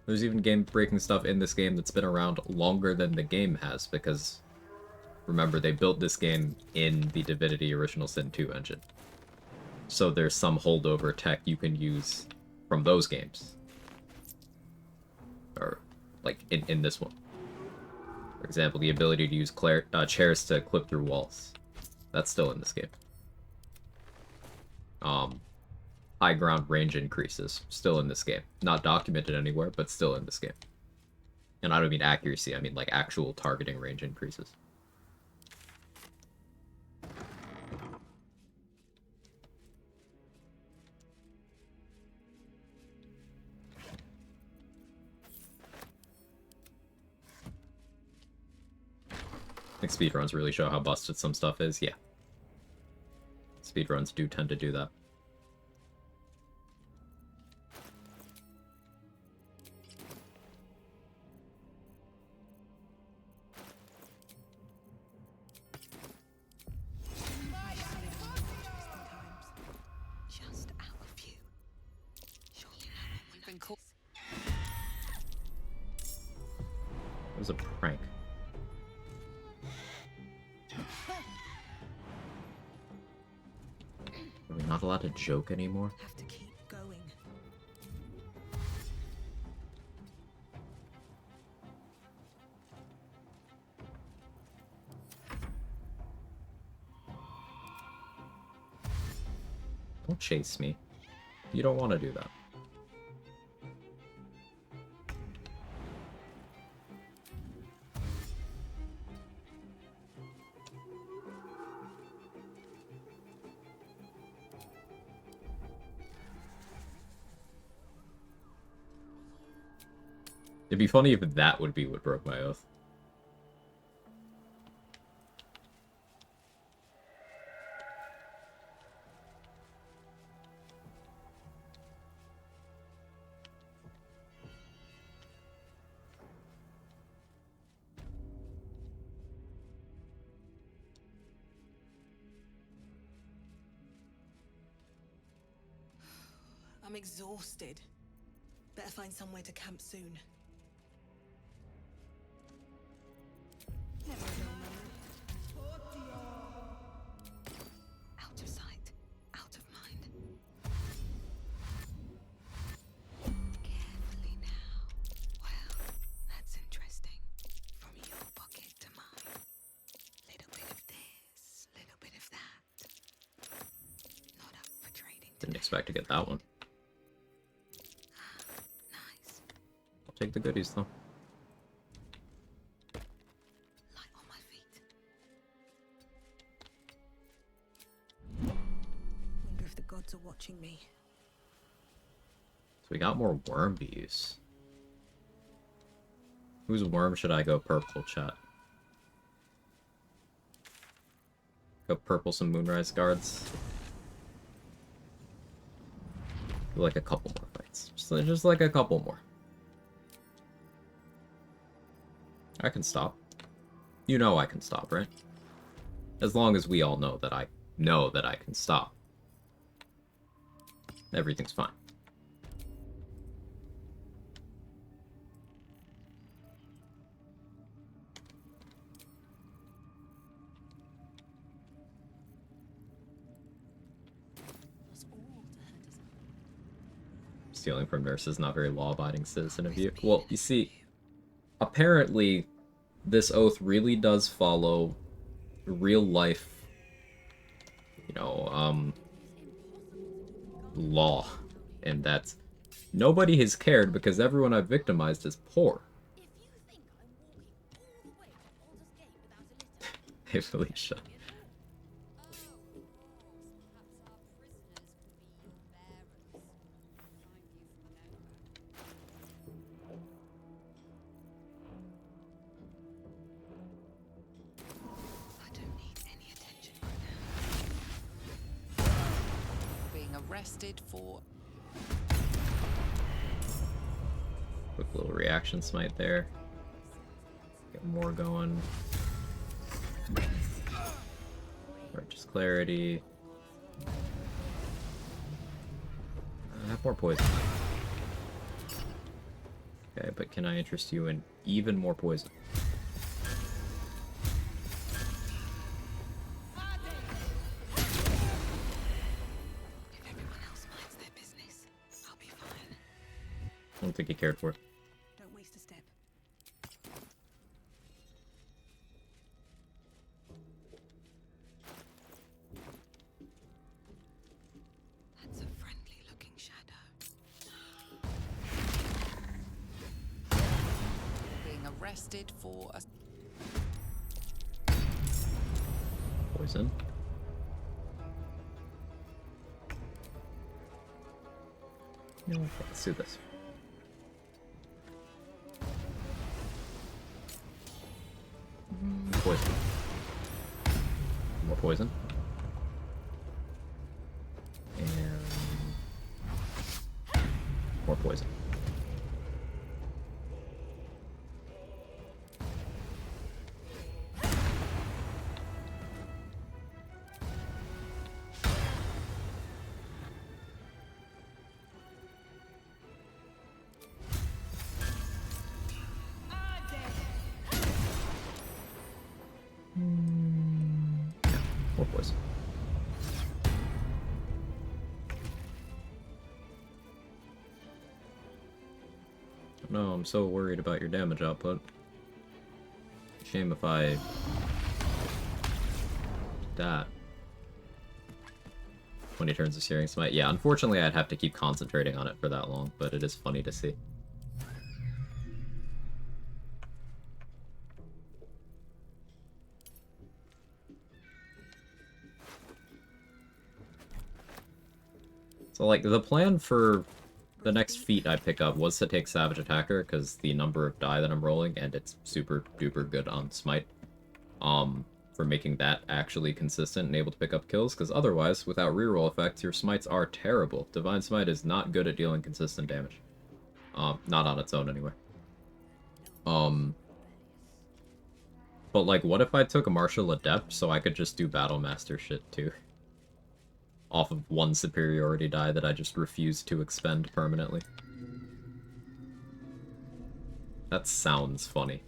There's even game-breaking stuff in this game that's been around longer than the game has, because remember, they built this game in the Divinity Original Sin 2 engine. So there's some holdover tech you can use from those games. Or, like, in this one. For example, the ability to use chairs to clip through walls. That's still in this game. High ground range increases, still in this game. Not documented anywhere, but still in this game. And I don't mean accuracy, I mean like actual targeting range increases. I think speedruns really show how busted some stuff is, yeah. Speedruns do tend to do that. Just out of view. Surely no one will notice. It was a prank. Are we not allowed to joke anymore? Have to keep going. Don't chase me. You don't want to do that. It'd be funny if that would be what broke my oath. I'm exhausted. Better find somewhere to camp soon. Never a dull moment. Out of sight, out of mind. Carefully now. Well, that's interesting. From your pocket to mine. Little bit of this, little bit of that. Not up for trading. Didn't expect to get that one. Nice. I'll take the goodies though. Light on my feet. Wonder if the gods are watching me. So we got more worm bees. Whose worm should I go purple, chat? Go purple some Moonrise Guards. Like a couple more fights. Just like a couple more. I can stop. You know I can stop, right? As long as we all know that I can stop. Everything's fine. Stealing from nurses, not very law-abiding citizen of you. Well, you see, apparently, this oath really does follow real life, you know, law. And that's nobody has cared because everyone I've victimized is poor. Hey, Felicia. Arrested for Quick little reaction smite there. Get more going. Righteous Clarity. Have more poison. Okay, but can I interest you in even more poison? I don't think he cared for it. Don't waste a step. That's a friendly looking shadow. being arrested for a Poison. No, okay, let's do this. Poison. More poison. And more poison. More poison. No, I'm so worried about your damage output. Shame if I did that. 20 turns of Searing Smite. Yeah, unfortunately I'd have to keep concentrating on it for that long, but it is funny to see. So, like, the plan for the next feat I pick up was to take Savage Attacker, because the number of die that I'm rolling, and it's super duper good on Smite, for making that actually consistent and able to pick up kills, because otherwise, without reroll effects, your Smites are terrible. Divine Smite is not good at dealing consistent damage. Not on its own, anyway. But, like, what if I took a Martial Adept so I could just do Battle Master shit, too? Off of one superiority die that I just refuse to expend permanently. That sounds funny.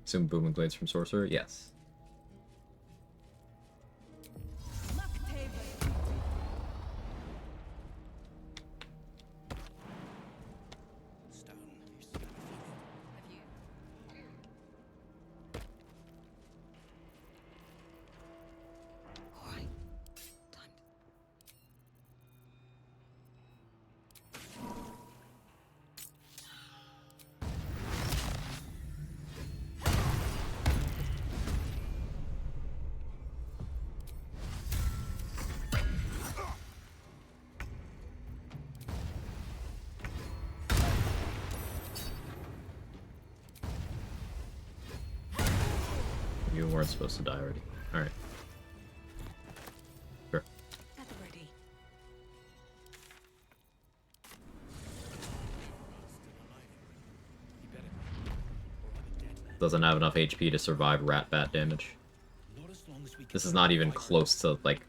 Assume Booming Blades from Sorcerer? Yes. weren't supposed to die already. Alright. Sure. At the ready. Doesn't have enough HP to survive rat bat damage. This is not even close to, like,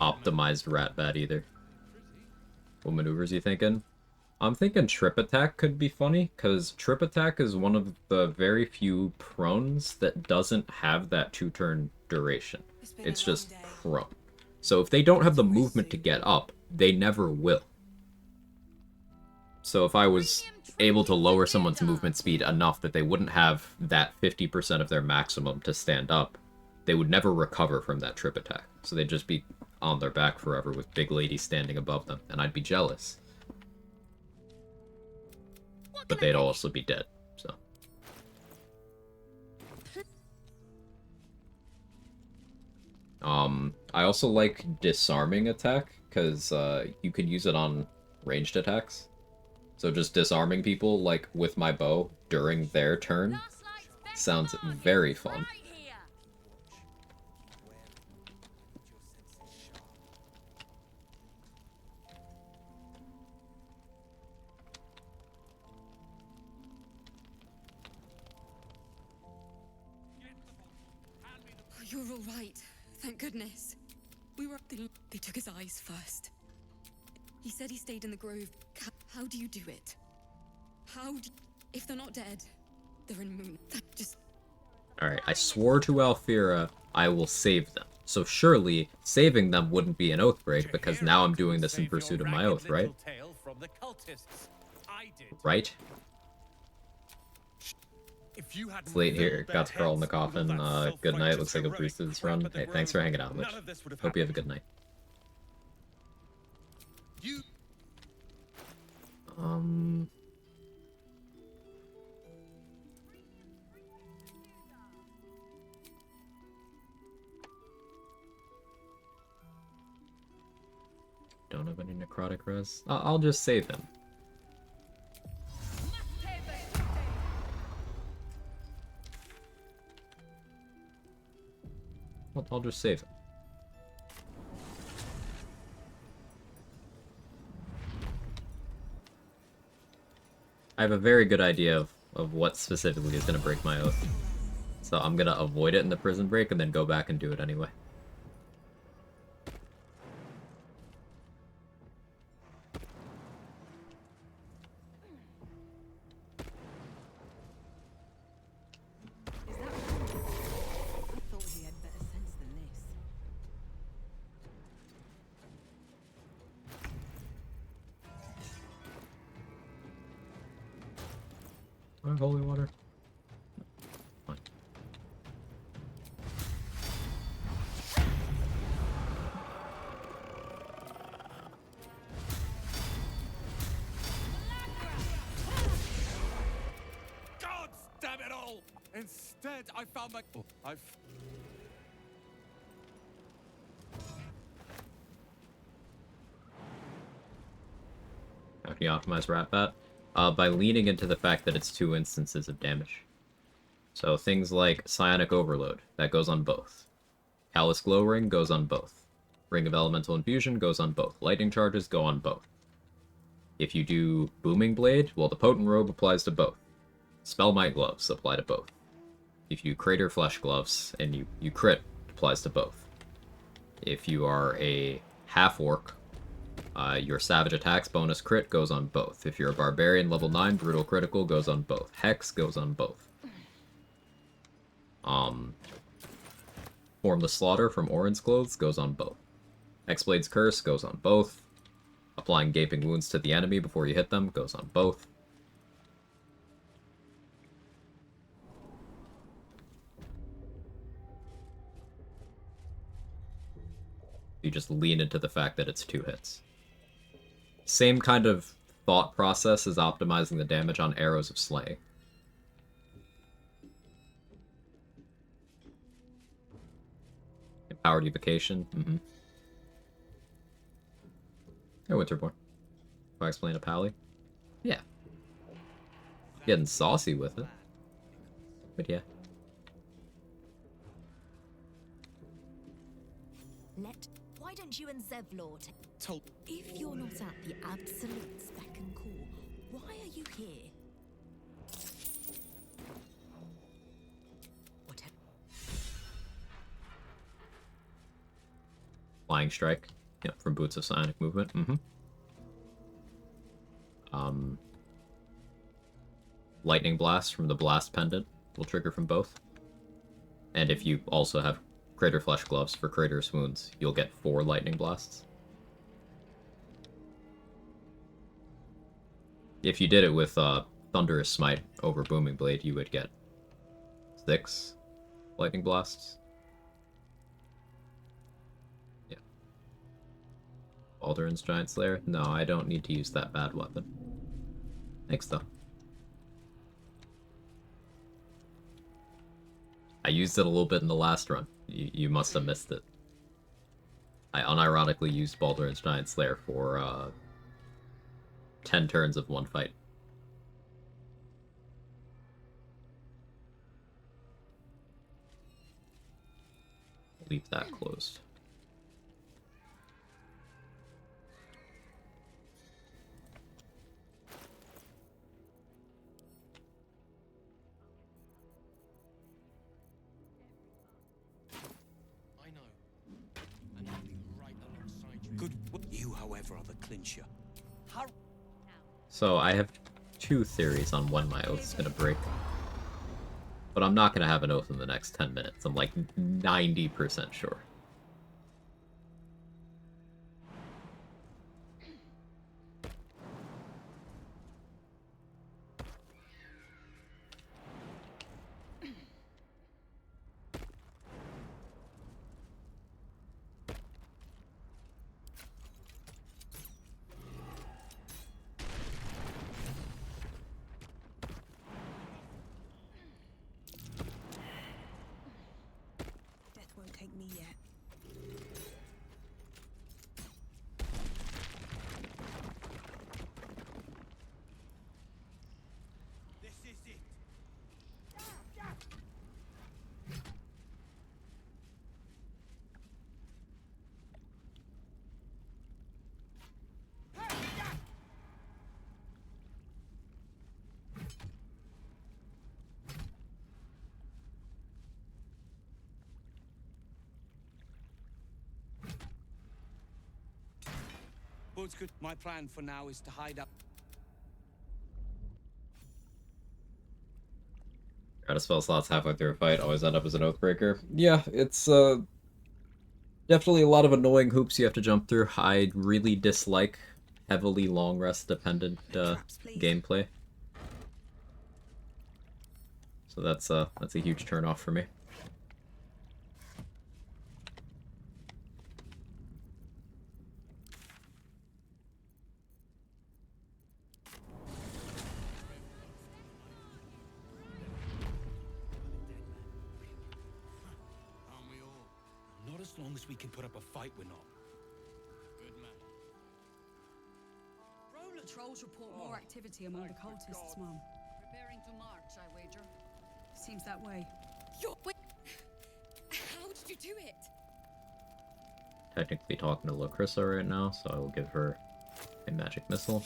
optimized rat bat either. What maneuvers you thinking? I'm thinking trip attack could be funny, because trip attack is one of the very few prones that doesn't have that 2-turn duration. It's just prone. So if they don't have the movement to get up, they never will. So if I was able to lower someone's movement speed enough that they wouldn't have that 50% of their maximum to stand up, they would never recover from that trip attack. So they'd just be on their back forever with big ladies standing above them, and I'd be jealous. But they'd also be dead, so. I also like disarming attack, because you can use it on ranged attacks. So just disarming people, like, with my bow during their turn sounds very fun. Oh, you're all right. Thank goodness. We were... They took his eyes first. He said he stayed in the grove. How do you do it? If they're not dead, they're in Moon. That just... Alright, I swore to Alfira I will save them. So surely, saving them wouldn't be an oath break, because now I'm doing this in pursuit of my oath, right? Right? It's late here. Got to crawl in the coffin. Good night. Looks like a boosted this run. Hey, thanks for hanging out, Mitch. Hope you have a good night. Don't have any necrotic res. I'll just save him. I'll just save him. I have a very good idea of what specifically is going to break my oath. So I'm going to avoid it in the prison break and then go back and do it anyway. Holy water. Fine. God damn it all! Instead, I found my... How can you optimize Rat Bat? By leaning into the fact that it's 2 instances of damage. So things like Psionic Overload, that goes on both. Callous Glow Ring goes on both. Ring of Elemental Infusion goes on both. Lightning Charges go on both. If you do Booming Blade, well, the Potent Robe applies to both. Spellmight Gloves apply to both. If you Crater Flesh Gloves and you crit, it applies to both. If you are a half-orc, your Savage Attacks bonus crit goes on both. If you're a Barbarian level 9, Brutal Critical goes on both. Hex goes on both. Formless Slaughter from Orin's Clothes goes on both. Hexblade's Curse goes on both. Applying Gaping Wounds to the enemy before you hit them goes on both. You just lean into the fact that it's 2 hits. Same kind of thought process as optimizing the damage on Arrows of Slaying. Empowered Evocation. Hey, Winterborn. If I explain a pally? Yeah. Getting saucy with it. But yeah. did you and Zevlor told? If you're not at the Absolute's beck and call, why are you here? Whatever. Flying Strike. Yep, from Boots of Psionic Movement. Lightning Blast from the Blast Pendant will trigger from both. And if you also have Crater Flesh Gloves for Crater's Wounds, you'll get 4 Lightning Blasts. If you did it with Thunderous Smite over Booming Blade, you would get 6 Lightning Blasts. Yeah. Baldur's Giant Slayer? No, I don't need to use that bad weapon. Thanks, though. I used it a little bit in the last run. You must have missed it. I unironically used Baldur's Giant Slayer for 10 turns of one fight. Leave that closed. I know. And I'll be right alongside you. Good. You, however, are the clincher. So I have 2 theories on when my oath is going to break. But I'm not going to have an oath in the next 10 minutes. I'm like 90% sure. Death won't take me yet. This is it. Boat's good. My plan for now is to hide up. Out of spell slots halfway through a fight, always end up as an Oathbreaker. Yeah, it's definitely a lot of annoying hoops you have to jump through. I really dislike heavily long rest dependent gameplay. So that's a huge turnoff for me. Not as long as we can put up a fight, we're not. Good man. Roller trolls report more activity among the cultists, Mum. Preparing to march, I wager. Seems that way. Wait. How did you do it? Technically talking to Lacrissa right now, so I will give her a magic missile.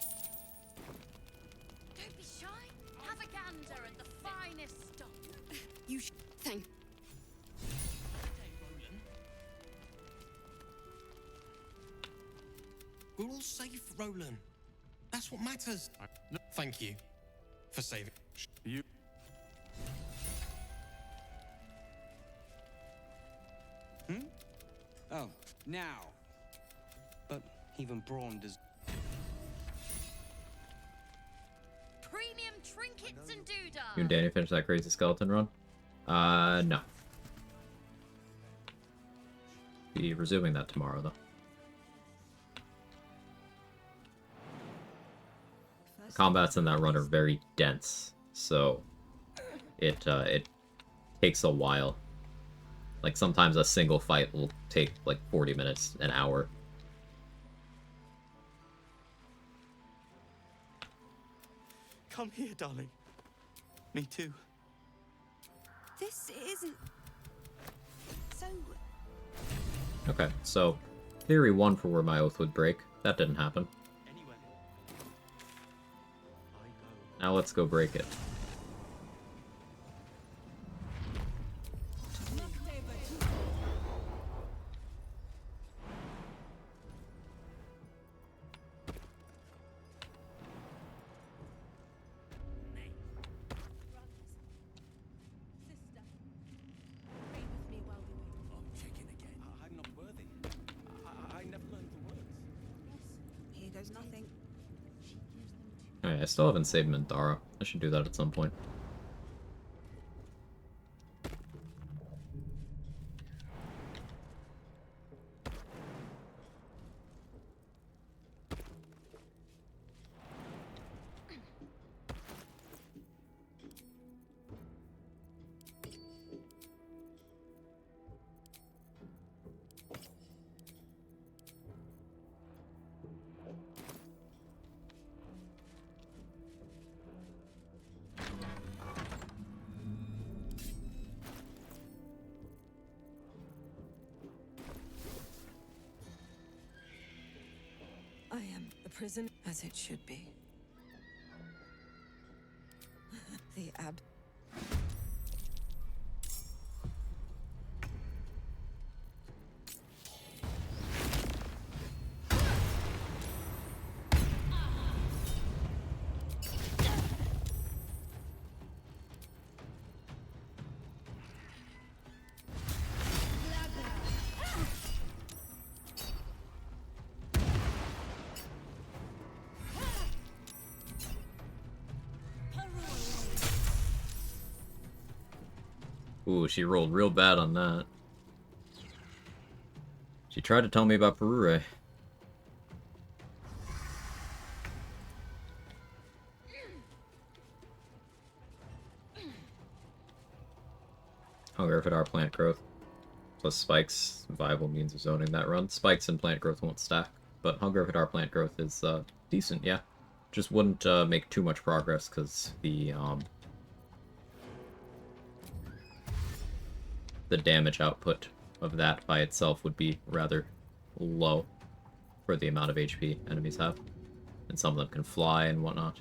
Don't be shy. Have a gander at the finest stuff. Thank. We're all safe, Roland. That's what matters. Thank you for saving you. Oh, now. But even Braun does. Premium trinkets and doodah. You and Danny finish that crazy skeleton run? No. Be resuming that tomorrow, though. The combats in that run are very dense, so it takes a while. Like, sometimes a single fight will take, like, 40 minutes, an hour. Come here, darling. Me too. This isn't... So... Okay, so theory, one for where my oath would break. That didn't happen. Now let's go break it. I'm not worthy. I never learned the words. Here goes nothing. Oh yeah, I still haven't saved Mindara. I should do that at some point. I am the prison as it should be. The ab. Ooh, she rolled real bad on that. She tried to tell me about Perure. Hunger for our plant growth. Plus spikes, viable means of zoning that run. Spikes and plant growth won't stack, but Hunger for our plant growth is decent, yeah. Just wouldn't make too much progress because the damage output of that by itself would be rather low for the amount of HP enemies have. And some of them can fly and whatnot.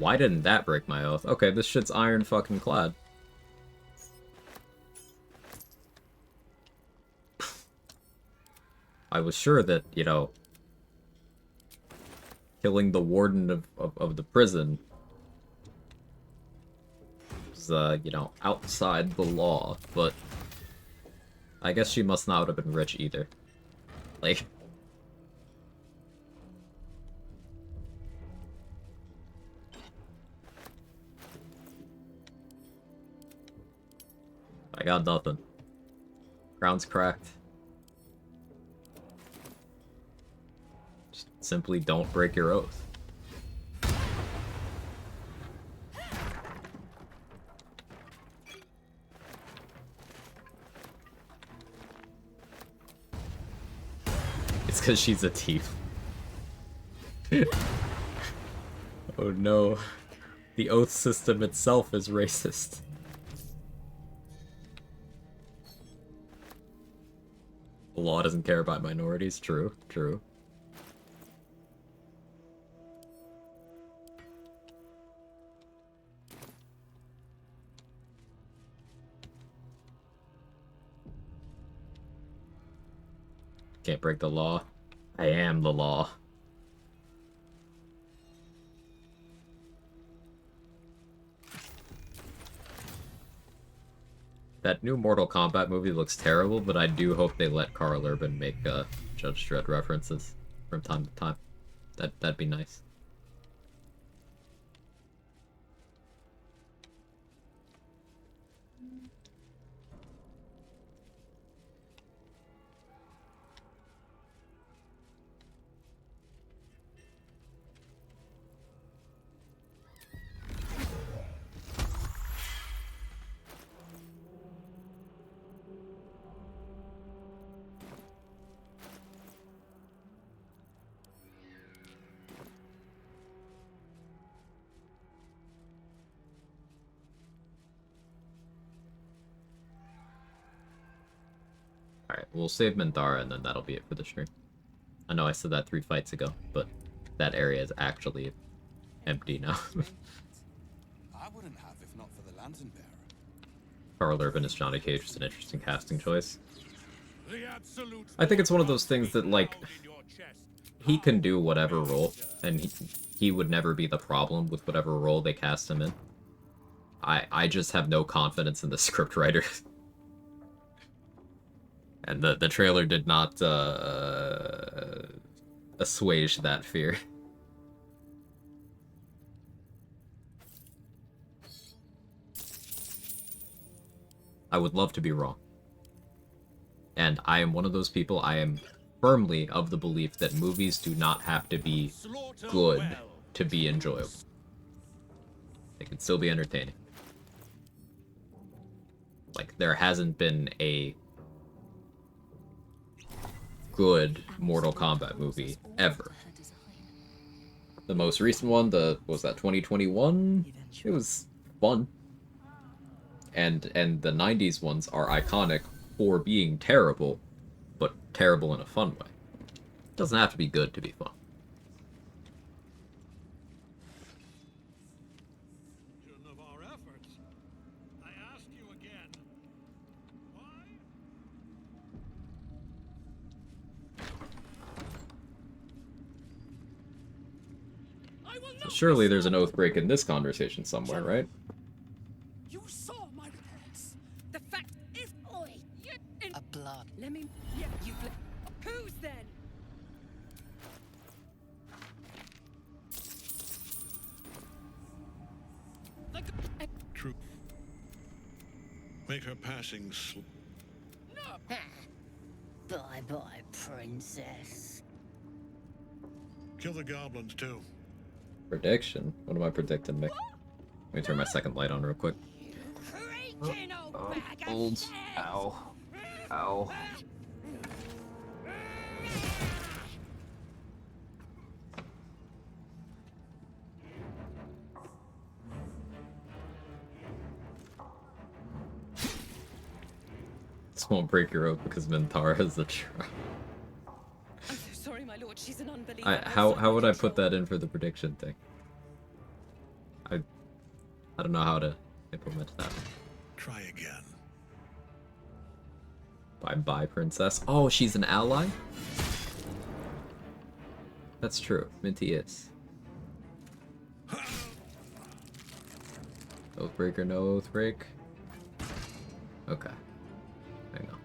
Why didn't that break my oath? Okay, this shit's iron fucking clad. I was sure that, you know, killing the warden of the prison was, you know, outside the law, but I guess she must not have been rich either. Like... I got nothing. Ground's cracked. Just simply don't break your oath. It's because she's a thief. Oh no. The oath system itself is racist. The law doesn't care about minorities. True, true. Can't break the law. I am the law. That new Mortal Kombat movie looks terrible, but I do hope they let Karl Urban make Judge Dredd references from time to time. That'd be nice. Alright, we'll save Minthara and then that'll be it for the stream. I know I said that 3 fights ago, but that area is actually empty now. I wouldn't have if not for the lantern bearer. Carl Urban as Johnny Cage was an interesting casting choice. I think it's one of those things that, like, he can do whatever role, and he would never be the problem with whatever role they cast him in. I just have no confidence in the scriptwriter. And the trailer did not assuage that fear. I would love to be wrong. And I am one of those people, I am firmly of the belief that movies do not have to be good to be enjoyable. They can still be entertaining. Like, there hasn't been a good Mortal Kombat movie ever. The most recent one, was that 2021? It was fun. And the 90s ones are iconic for being terrible, but terrible in a fun way. It doesn't have to be good to be fun. Of our efforts. I ask you again. Why? Surely there's an oath break in this conversation somewhere, right? You saw my reports. The fact if A blood. let me you who's then? True. Make her passing slow. Bye bye, princess. Kill the goblins too. Prediction? What am I predicting, Mick? Let me turn my second light on real quick. Old. Ow. Ow. This won't break your oath because Minthara has the trap. I'm so sorry, my lord. She's an unbeliever. How would I put that in for the prediction thing? I don't know how to implement that. Try again. Bye, princess. Oh, she's an ally? That's true. Minty is. Oathbreaker, no oathbreak. Okay. Hang on.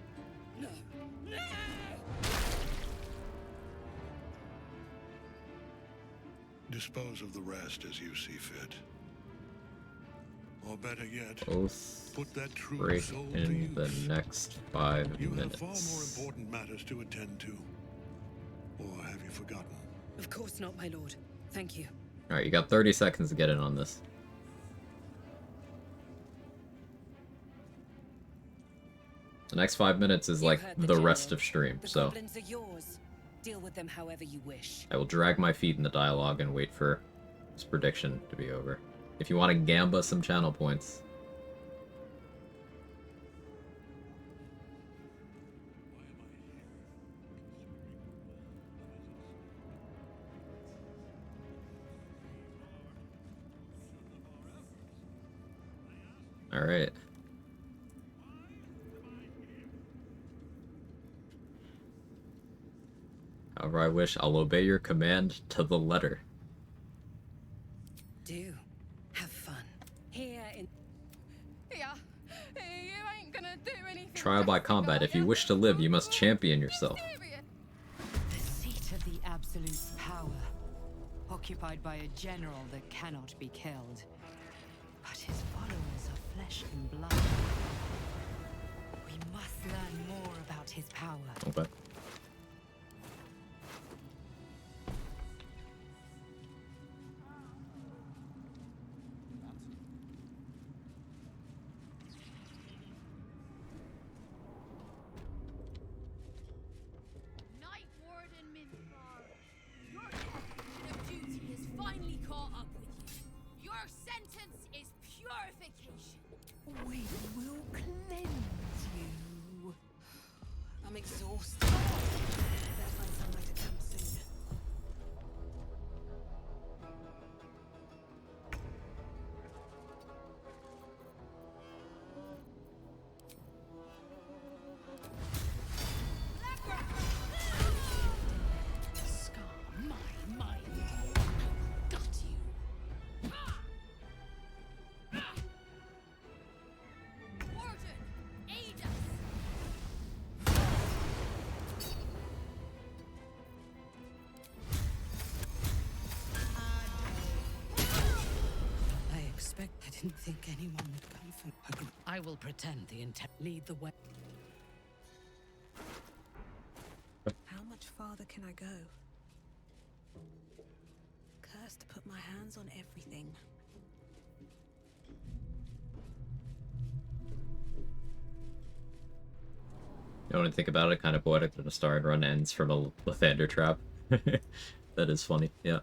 Dispose of the rest as you see fit. Or better yet, Oath put that true break soul to in the use. next 5 You minutes. have far more important matters to attend to. Or have you forgotten? Of course not, my lord. Thank you. Alright, you got 30 seconds to get in on this. The next 5 minutes is like the rest of stream, The so goblins are yours. Deal with them however you wish. I will drag my feet in the dialogue and wait for this prediction to be over. If you want to gamba some channel points. Alright. However I wish, I'll obey your command to the letter. Do. Have fun. Here in. Yeah. You ain't gonna do anything. Trial by combat. If you wish to live, you must champion yourself. The seat of the Absolute's power. occupied by a general that cannot be killed. But his followers are flesh and blood. We must learn more about his power. Okay. Night Warden Minthar, your definition of duty has finally caught up with you. Your sentence is purification. We will cleanse you. I'm exhausted. Better find somewhere to camp soon. Scar my mind. Got you. Warden, aid us. I didn't think anyone would come from. I will pretend the intent. Lead the way. How much farther can I go? Cursed to put my hands on everything. You want to think about it, kind of poetic that a star and run ends from a Lathander trap. That is funny, yeah.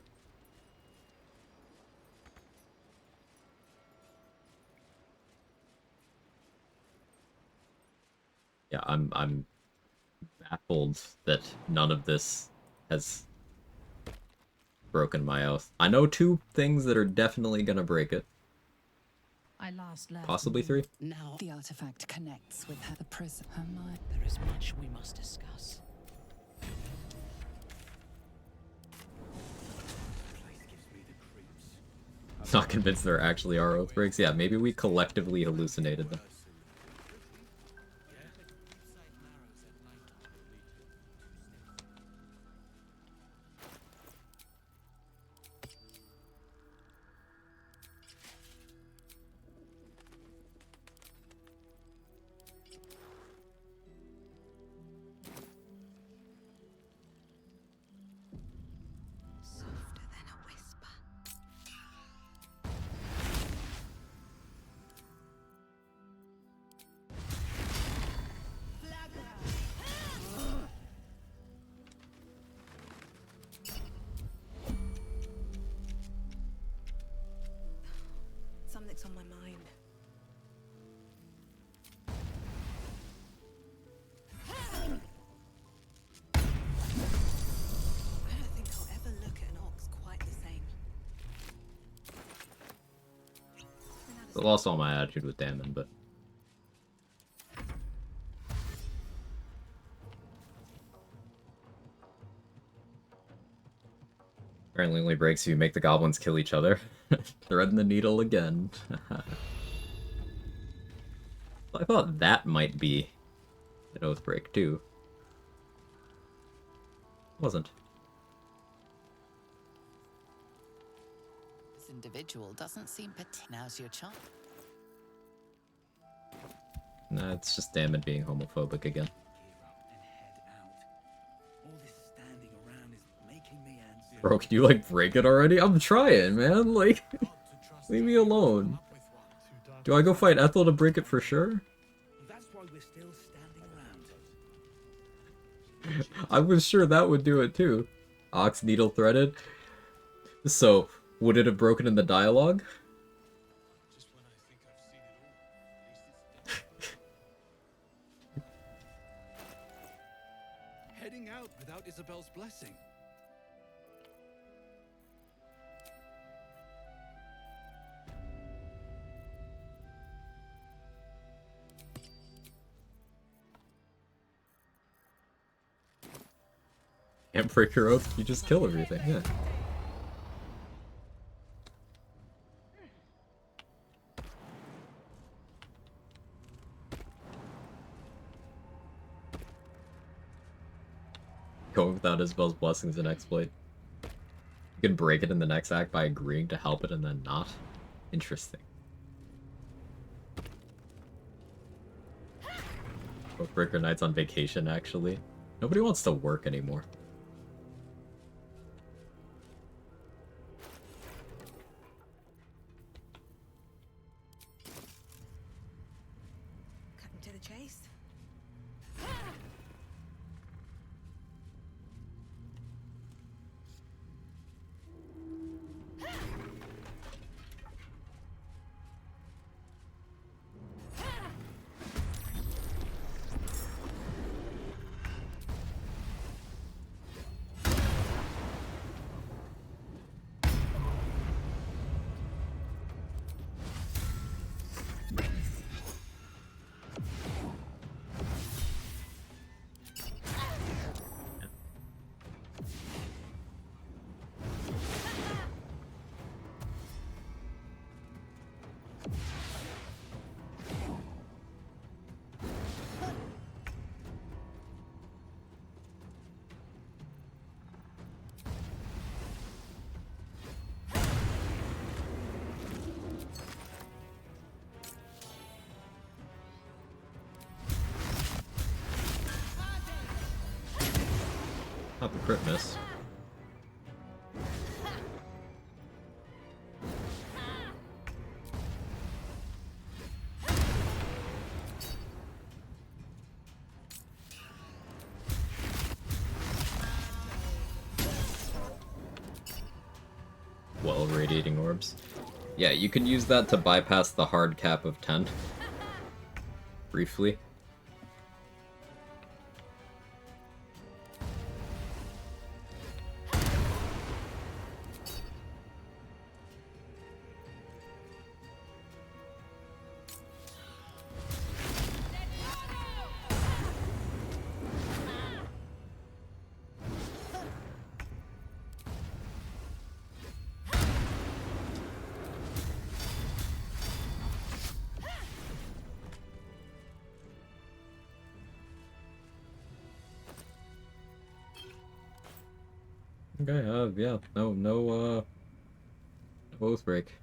Yeah, I'm baffled that none of this has broken my oath. I know 2 things that are definitely gonna break it. I last left. Possibly 3. Now the artifact connects with her, the prison. Her mind. There is much we must discuss. Not convinced there actually are oath breaks. Yeah, maybe we collectively hallucinated them. Softer than a whisper. Something's on my mind. I don't think I'll ever look at an ox quite the same. I lost all my attitude with Damon, but apparently only breaks if you make the goblins kill each other. Threading the needle again. I thought that might be an oath break too. Wasn't. This individual doesn't seem now's your chance. Nah, it's just Damon being homophobic again. All this standing around is making me anxious. Bro, can you like break it already? I'm trying, man. Like, leave me alone. Do I go fight Ethel to break it for sure? That's why we're still standing around. I was sure that would do it too. Ox needle threaded. So, would it have broken in the dialogue? Heading out without Isabel's blessing. Can't break your oath, you just kill everything, yeah. Going without Isabel's blessings an exploit. You can break it in the next act by agreeing to help it and then not. Interesting. Breaker Knight's on vacation, actually. Nobody wants to work anymore. Cutting to the chase. Not the crit miss. Well, radiating orbs. Yeah, you can use that to bypass the hard cap of 10. Briefly. Okay, yeah, no oath break.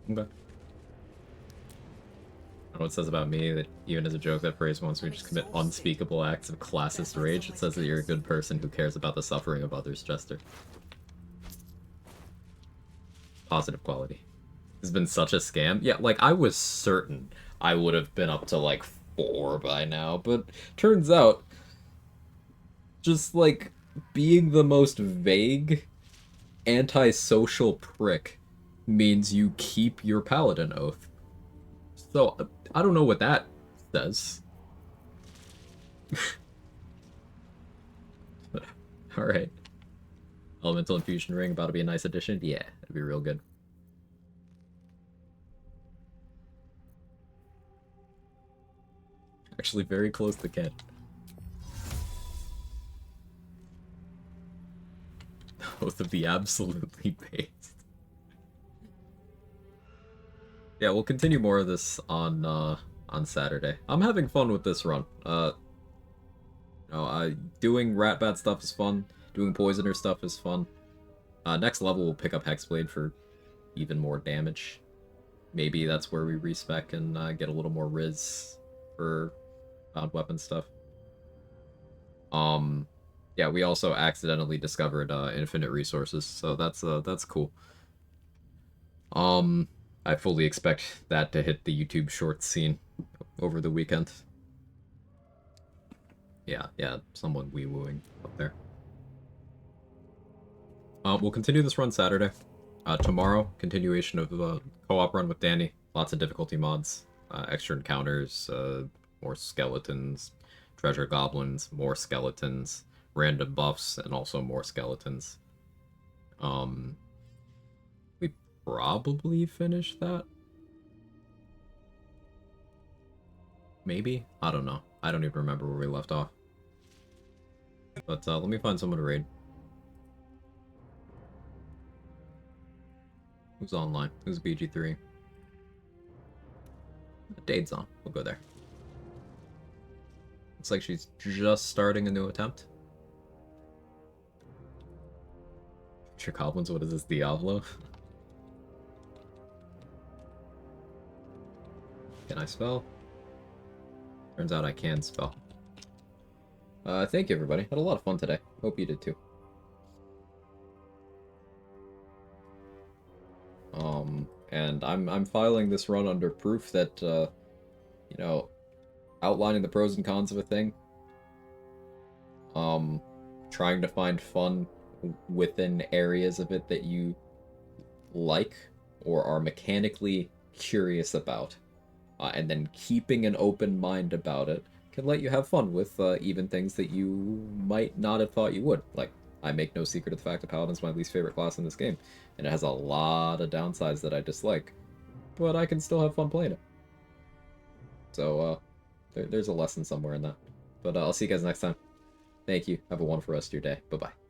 Okay. I know what it says about me that even as a joke, that phrase once we just commit unspeakable acts of classist rage, it says that you're a good person who cares about the suffering of others, Jester. Positive quality. It's been such a scam. Yeah, like, I was certain I would have been up to, like, 4 by now, but turns out, just, like, being the most vague, antisocial prick means you keep your paladin oath. So, I don't know what that says. Alright. Elemental Infusion Ring, about to be a nice addition? Yeah, it'd be real good. Actually very close to Kent. Both of the absolutely based. Yeah, we'll continue more of this on Saturday. I'm having fun with this run. Doing Ratbat stuff is fun. Doing Poisoner stuff is fun. Next level we'll pick up Hexblade for even more damage. Maybe that's where we respec and get a little more Riz for bound weapon stuff. Yeah, we also accidentally discovered infinite resources, so that's cool. I fully expect that to hit the YouTube Shorts scene over the weekend. Yeah, someone wee-wooing up there. We'll continue this run Saturday. Tomorrow, continuation of the co-op run with Danny. Lots of difficulty mods, extra encounters, more skeletons, treasure goblins, more skeletons, random buffs, and also more skeletons. We probably finished that. Maybe? I don't know. I don't even remember where we left off. But let me find someone to raid. Who's online? Who's BG3? Dade's on. We'll go there. Looks like she's just starting a new attempt. Future Goblins, what is this, Diablo? Can I spell? Turns out I can spell. Thank you everybody. Had a lot of fun today. Hope you did too. And I'm filing this run under proof that, you know, outlining the pros and cons of a thing, trying to find fun within areas of it that you like or are mechanically curious about, and then keeping an open mind about it can let you have fun with even things that you might not have thought you would. Like, I make no secret of the fact that Paladin's my least favorite class in this game, and it has a lot of downsides that I dislike, but I can still have fun playing it. So, there's a lesson somewhere in that. But I'll see you guys next time. Thank you. Have a wonderful rest of your day. Bye-bye.